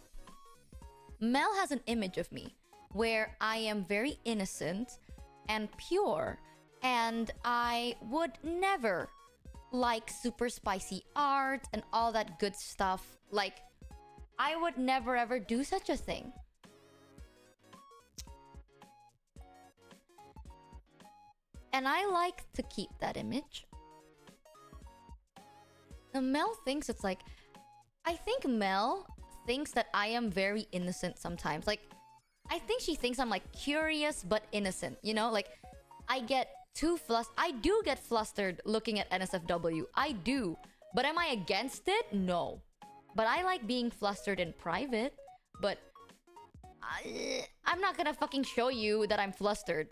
Mel has an image of me where I am very innocent and pure, and I would never like super spicy art and all that good stuff. Like, I would never ever do such a thing. And I like to keep that image. Now, Mel thinks it's like... I think Mel thinks that I am very innocent sometimes. Like, I think she thinks I'm like curious but innocent. You know, like I get too flustered. I do get flustered looking at NSFW. I do. But am I against it? No. But I like being flustered in private. But I'm not gonna fucking show you that I'm flustered.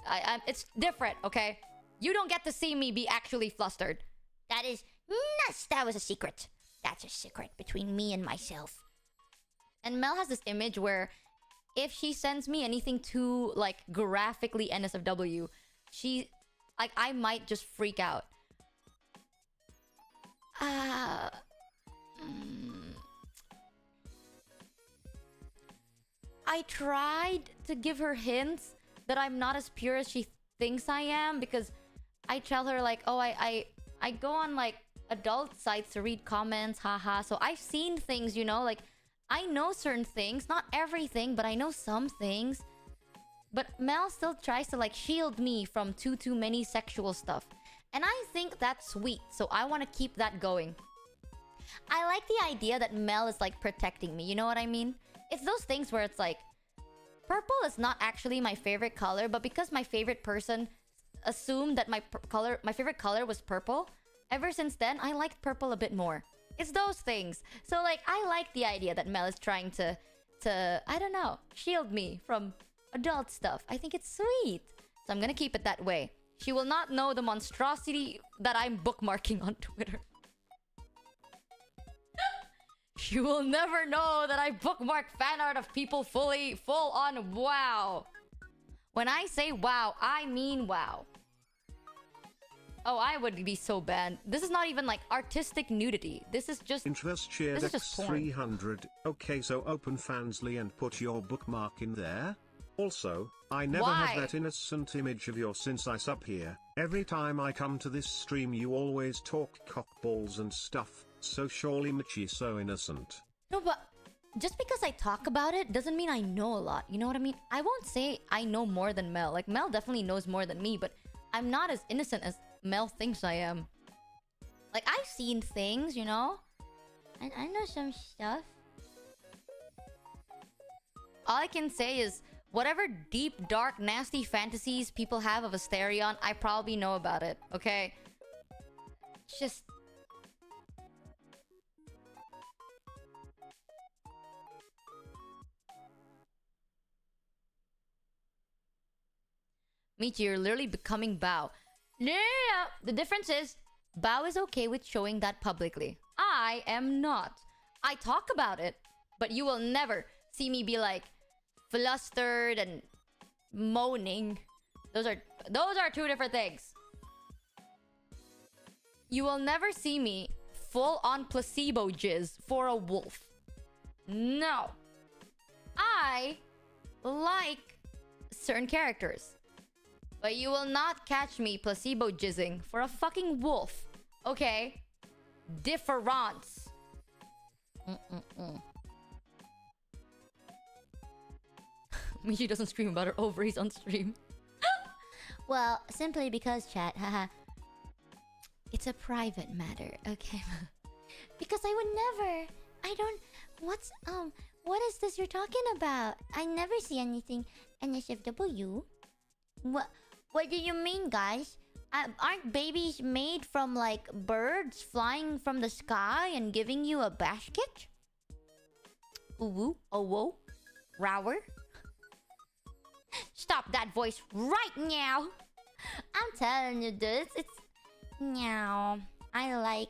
It's different, okay? You don't get to see me be actually flustered. That was a secret. That's a secret between me and myself. And Mel has this image where if she sends me anything too, like, graphically NSFW, she... Like, I might just freak out. I tried to give her hints that I'm not as pure as she thinks I am, because I tell her, like, oh, I go on, like, adult sites to read comments, haha. So I've seen things, you know, like, I know certain things. Not everything, but I know some things. But Mel still tries to, like, shield me from too many sexual stuff. And I think that's sweet, so I want to keep that going. I like the idea that Mel is, like, protecting me, you know what I mean? It's those things where it's like, purple is not actually my favorite color, but because my favorite person assumed that my favorite color was purple, ever since then, I liked purple a bit more. It's those things. So, like, I like the idea that Mel is trying to I don't know, shield me from adult stuff. I think it's sweet. So I'm gonna keep it that way. She will not know the monstrosity that I'm bookmarking on Twitter. She will never know that I bookmark fan art of people full on wow. When I say wow, I mean wow. Oh, I would be so banned. This is not even like artistic nudity. This is just... Interest shared this is just porn. X300. Okay, so open Fansly and put your bookmark in there. Also, I never Why? have that innocent image of yours since I sub here. Every time I come to this stream you always talk cockballs and stuff, so surely Michi is so innocent. No, but just because I talk about it doesn't mean I know a lot. You know what I mean? I won't say I know more than Mel. Like, Mel definitely knows more than me, but I'm not as innocent as Mel thinks I am. Like, I've seen things, you know? I know some stuff. All I can say is, whatever deep, dark, nasty fantasies people have of Asterion, I probably know about it, okay? It's just... Michi, you're literally becoming Bao. No, the difference is, Bao is okay with showing that publicly. I am not. I talk about it, but you will never see me be like flustered and moaning. Those are two different things. You will never see me full on placebo jizz for a wolf. No. I like certain characters. But you will not catch me placebo jizzing for a fucking wolf. Okay? Difference. Michi doesn't scream about her ovaries on stream. Well, simply because, chat, haha. It's a private matter, okay? Because I would never. I don't. What is this you're talking about? I never see anything. NSFW? What do you mean, guys? Aren't babies made from, like, birds flying from the sky and giving you a basket? Ooh, oh, whoa. Rower? Stop that voice right now! I'm telling you, dude, it's... Meow. I like...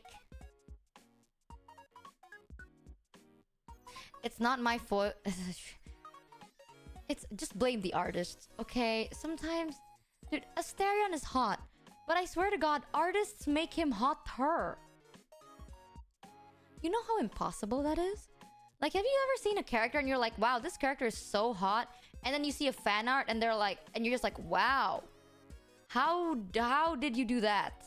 It's not my fault. It's just blame the artists, okay? Sometimes, dude, Asterion is hot, but I swear to God, artists make him hotter. You know how impossible that is? Like, have you ever seen a character and you're like, wow, this character is so hot, and then you see a fan art and they're like, and you're just like, wow, how did you do that?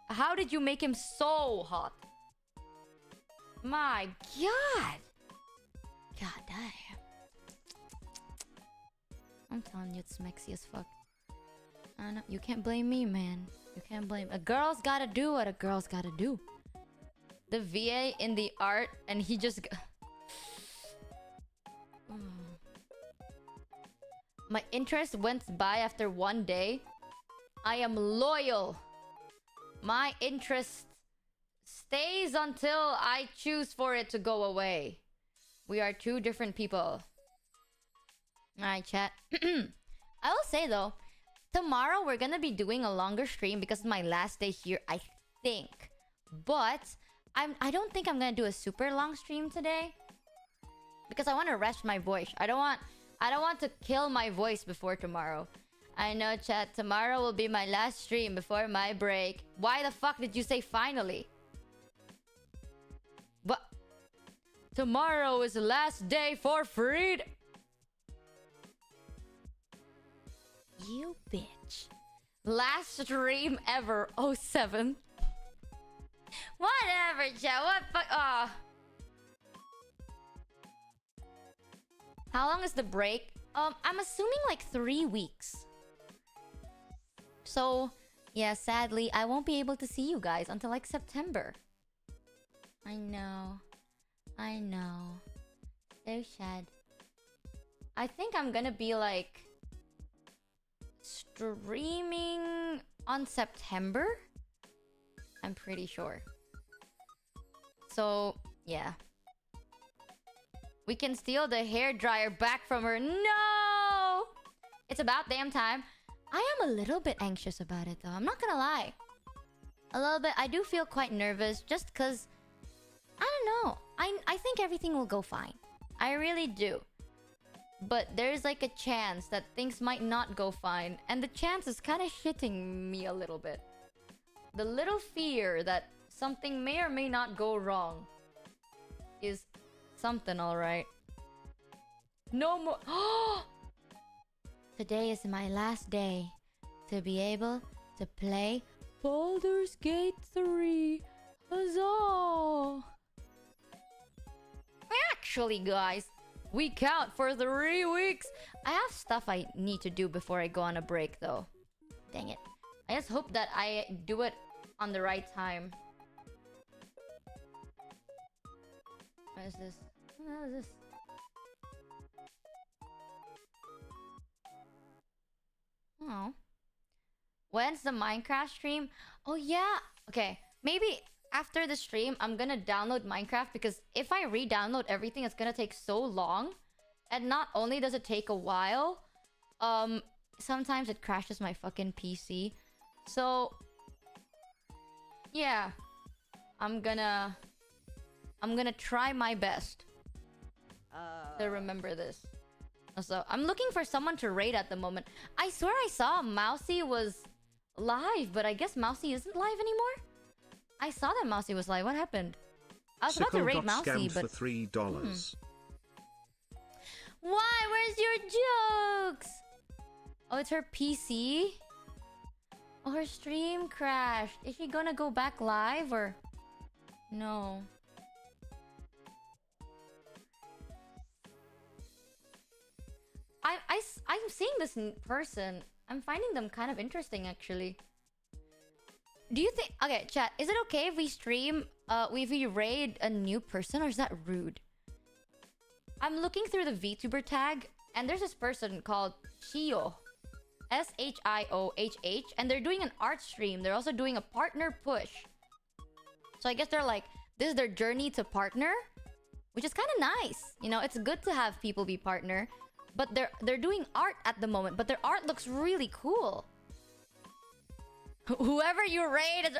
How did you make him so hot? My God. God damn. I'm telling you, it's mexy as fuck. I know. You can't blame me, man. You can't blame. A girl's gotta do what a girl's gotta do. The VA in the art, and he just... My interest went by after one day. I am loyal. My interest stays until I choose for it to go away. We are two different people. Alright, chat. I will say though, tomorrow we're gonna be doing a longer stream because it's my last day here, I think. But I don't think I'm gonna do a super long stream today because I want to rest my voice. I don't want to kill my voice before tomorrow. I know, chat. Tomorrow will be my last stream before my break. Why the fuck did you say finally? What? Tomorrow is the last day for freedom. You bitch. Last stream ever, 07. Whatever, chat. What fuck? How long is the break? I'm assuming like 3 weeks. So, yeah, sadly, I won't be able to see you guys until like September. I know. I know. So sad. I think I'm gonna be like... streaming on September? I'm pretty sure. So, yeah. We can steal the hairdryer back from her. No! It's about damn time. I am a little bit anxious about it though. I'm not gonna lie. A little bit. I do feel quite nervous just because... I don't know. I think everything will go fine. I really do. But there's like a chance that things might not go fine. And the chance is kind of shitting me a little bit. The little fear that something may or may not go wrong is something, alright. No more. Today is my last day to be able to play Baldur's Gate 3. Huzzah! Actually, guys, we count for 3 weeks. I have stuff I need to do before I go on a break, though. Dang it. I just hope that I do it on the right time. What is this? What is this? Oh. When's the Minecraft stream? Oh, yeah. Okay. Maybe after the stream, I'm gonna download Minecraft because if I re-download everything, it's gonna take so long. And not only does it take a while, sometimes it crashes my fucking PC. So, yeah. I'm gonna try my best to remember this. So, I'm looking for someone to raid at the moment. I swear I saw Mousy was live, but I guess Mousy isn't live anymore? I saw that Mousy was live. What happened? I was about to raid Mousy, but... for $3. Why? Where's your jokes? Oh, it's her PC? Oh, her stream crashed. Is she gonna go back live or... No. I'm seeing this person. I'm finding them kind of interesting, actually. Do you think... Okay, chat. Is it okay if we stream... if we raid a new person, or is that rude? I'm looking through the VTuber tag, and there's this person called Shio. SHIOHH. And they're doing an art stream. They're also doing a partner push. So I guess they're like... This is their journey to partner. Which is kind of nice. You know, it's good to have people be partner. But they're doing art at the moment. But their art looks really cool. Whoever you raid is...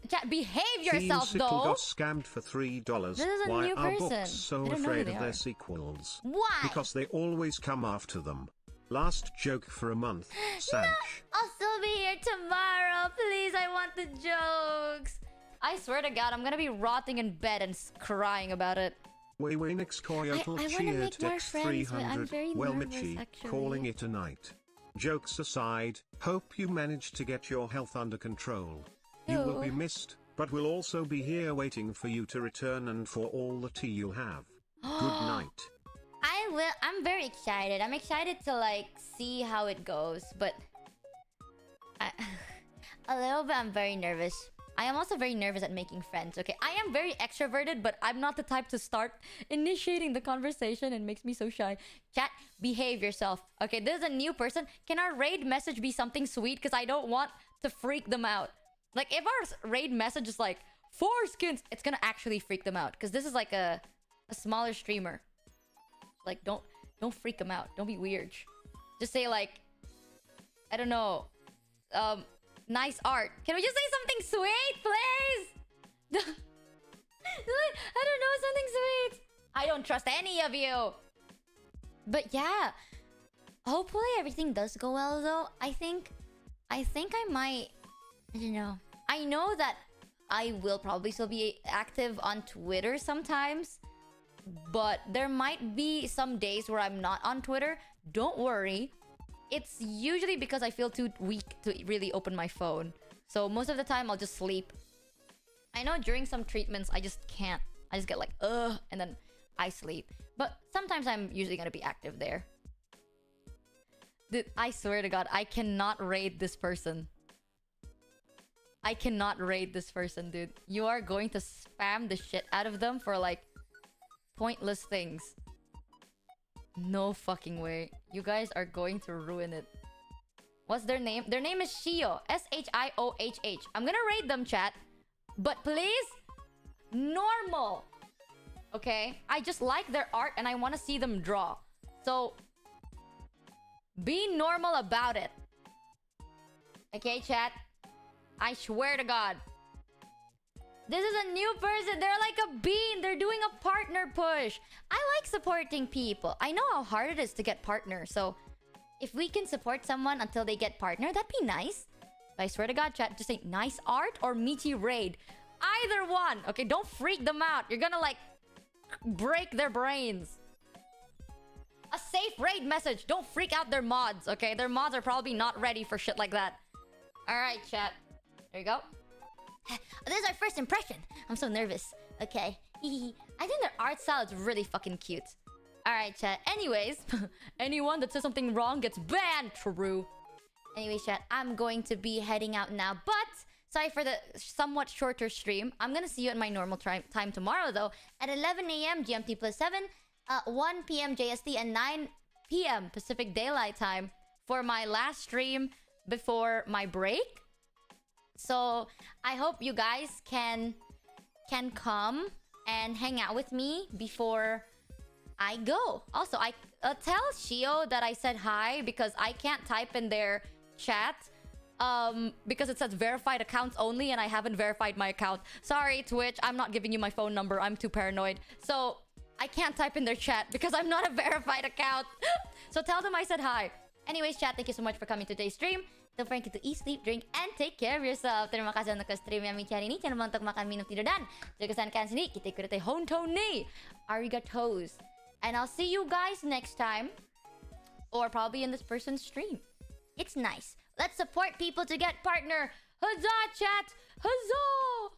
Chat, behave yourself, Teen though. got scammed for $3. This is a Why new are person. books so I don't know who afraid they of their are. sequels? Why? Because they always come after them. Last joke for a month. Sanch. I'll still be here tomorrow. Please, I want the jokes. I swear to God, I'm gonna be rotting in bed and crying about it. Waywinix Coyotal wanna cheered make more Dex friends, but I'm 300. very Well, nervous, Michi, actually. calling it a night. Jokes aside, hope you managed to get your health under control. You will be Oh. missed, but we'll also be here waiting for you to return and for all the tea you'll have. Good night. I will. I'm very excited. I'm excited to like see how it goes, but a little bit. I'm very nervous. I am also very nervous at making friends. Okay, I am very extroverted, but I'm not the type to start initiating the conversation. It makes me so shy. Chat, behave yourself. Okay, this is a new person. Can our raid message be something sweet? Because I don't want to freak them out. Like if our raid message is like 4 skins, it's gonna actually freak them out. Because this is like a smaller streamer. Like don't freak them out. Don't be weird. Just say like, I don't know, nice art. Can we just say something sweet, please? I don't know, something sweet. I don't trust any of you. But yeah, hopefully everything does go well though. I think I might, I don't know. I know that I will probably still be active on Twitter sometimes. But there might be some days where I'm not on Twitter. Don't worry. It's usually because I feel too weak to really open my phone. So most of the time I'll just sleep. I know during some treatments I just can't. I just get like, ugh, and then I sleep. But sometimes I'm usually gonna be active there. Dude, I swear to God, I cannot raid this person. I cannot raid this person, dude. You are going to spam the shit out of them for like pointless things. No fucking way. You guys are going to ruin it. What's their name? Their name is Shio. SHIOHH. I'm gonna raid them, chat. But please, normal. Okay? I just like their art and I want to see them draw. So, be normal about it. Okay, chat? I swear to God. This is a new person. They're like a bean. They're doing a partner push. I like supporting people. I know how hard it is to get partners. So if we can support someone until they get partner, that'd be nice. But I swear to God, chat, just say nice art or Michi raid. Either one. Okay, don't freak them out. You're gonna like break their brains. A safe raid message. Don't freak out their mods. Okay, their mods are probably not ready for shit like that. All right, chat. There you go. This is our first impression. I'm so nervous. Okay. I think their art style is really fucking cute. Alright, chat. Anyways, anyone that says something wrong gets banned. True. Anyways, chat, I'm going to be heading out now. But, sorry for the somewhat shorter stream. I'm gonna see you at my normal time tomorrow, though. At 11 a.m. GMT plus 7, 1 p.m. JST, and 9 p.m. Pacific Daylight Time for my last stream before my break. So I hope you guys can come and hang out with me before I go. Also, I tell Shio that I said hi because I can't type in their chat because it says verified accounts only and I haven't verified my account. Sorry, Twitch, I'm not giving you my phone number. I'm too paranoid. So I can't type in their chat because I'm not a verified account. So tell them I said hi. Anyways, chat, thank you so much for coming to today's stream. Don't forget to eat, sleep, drink, and take care of yourself. Terima kasih untuk stream yang Michi hari ini. Jangan lupa untuk makan, minum, tidur, dan jaga kesehatan kalian sendiri. Kita ikuti honto ni arigatos. And I'll see you guys next time. Or probably in this person's stream. It's nice. Let's support people to get partner. Huzzah, chat! Huzzah!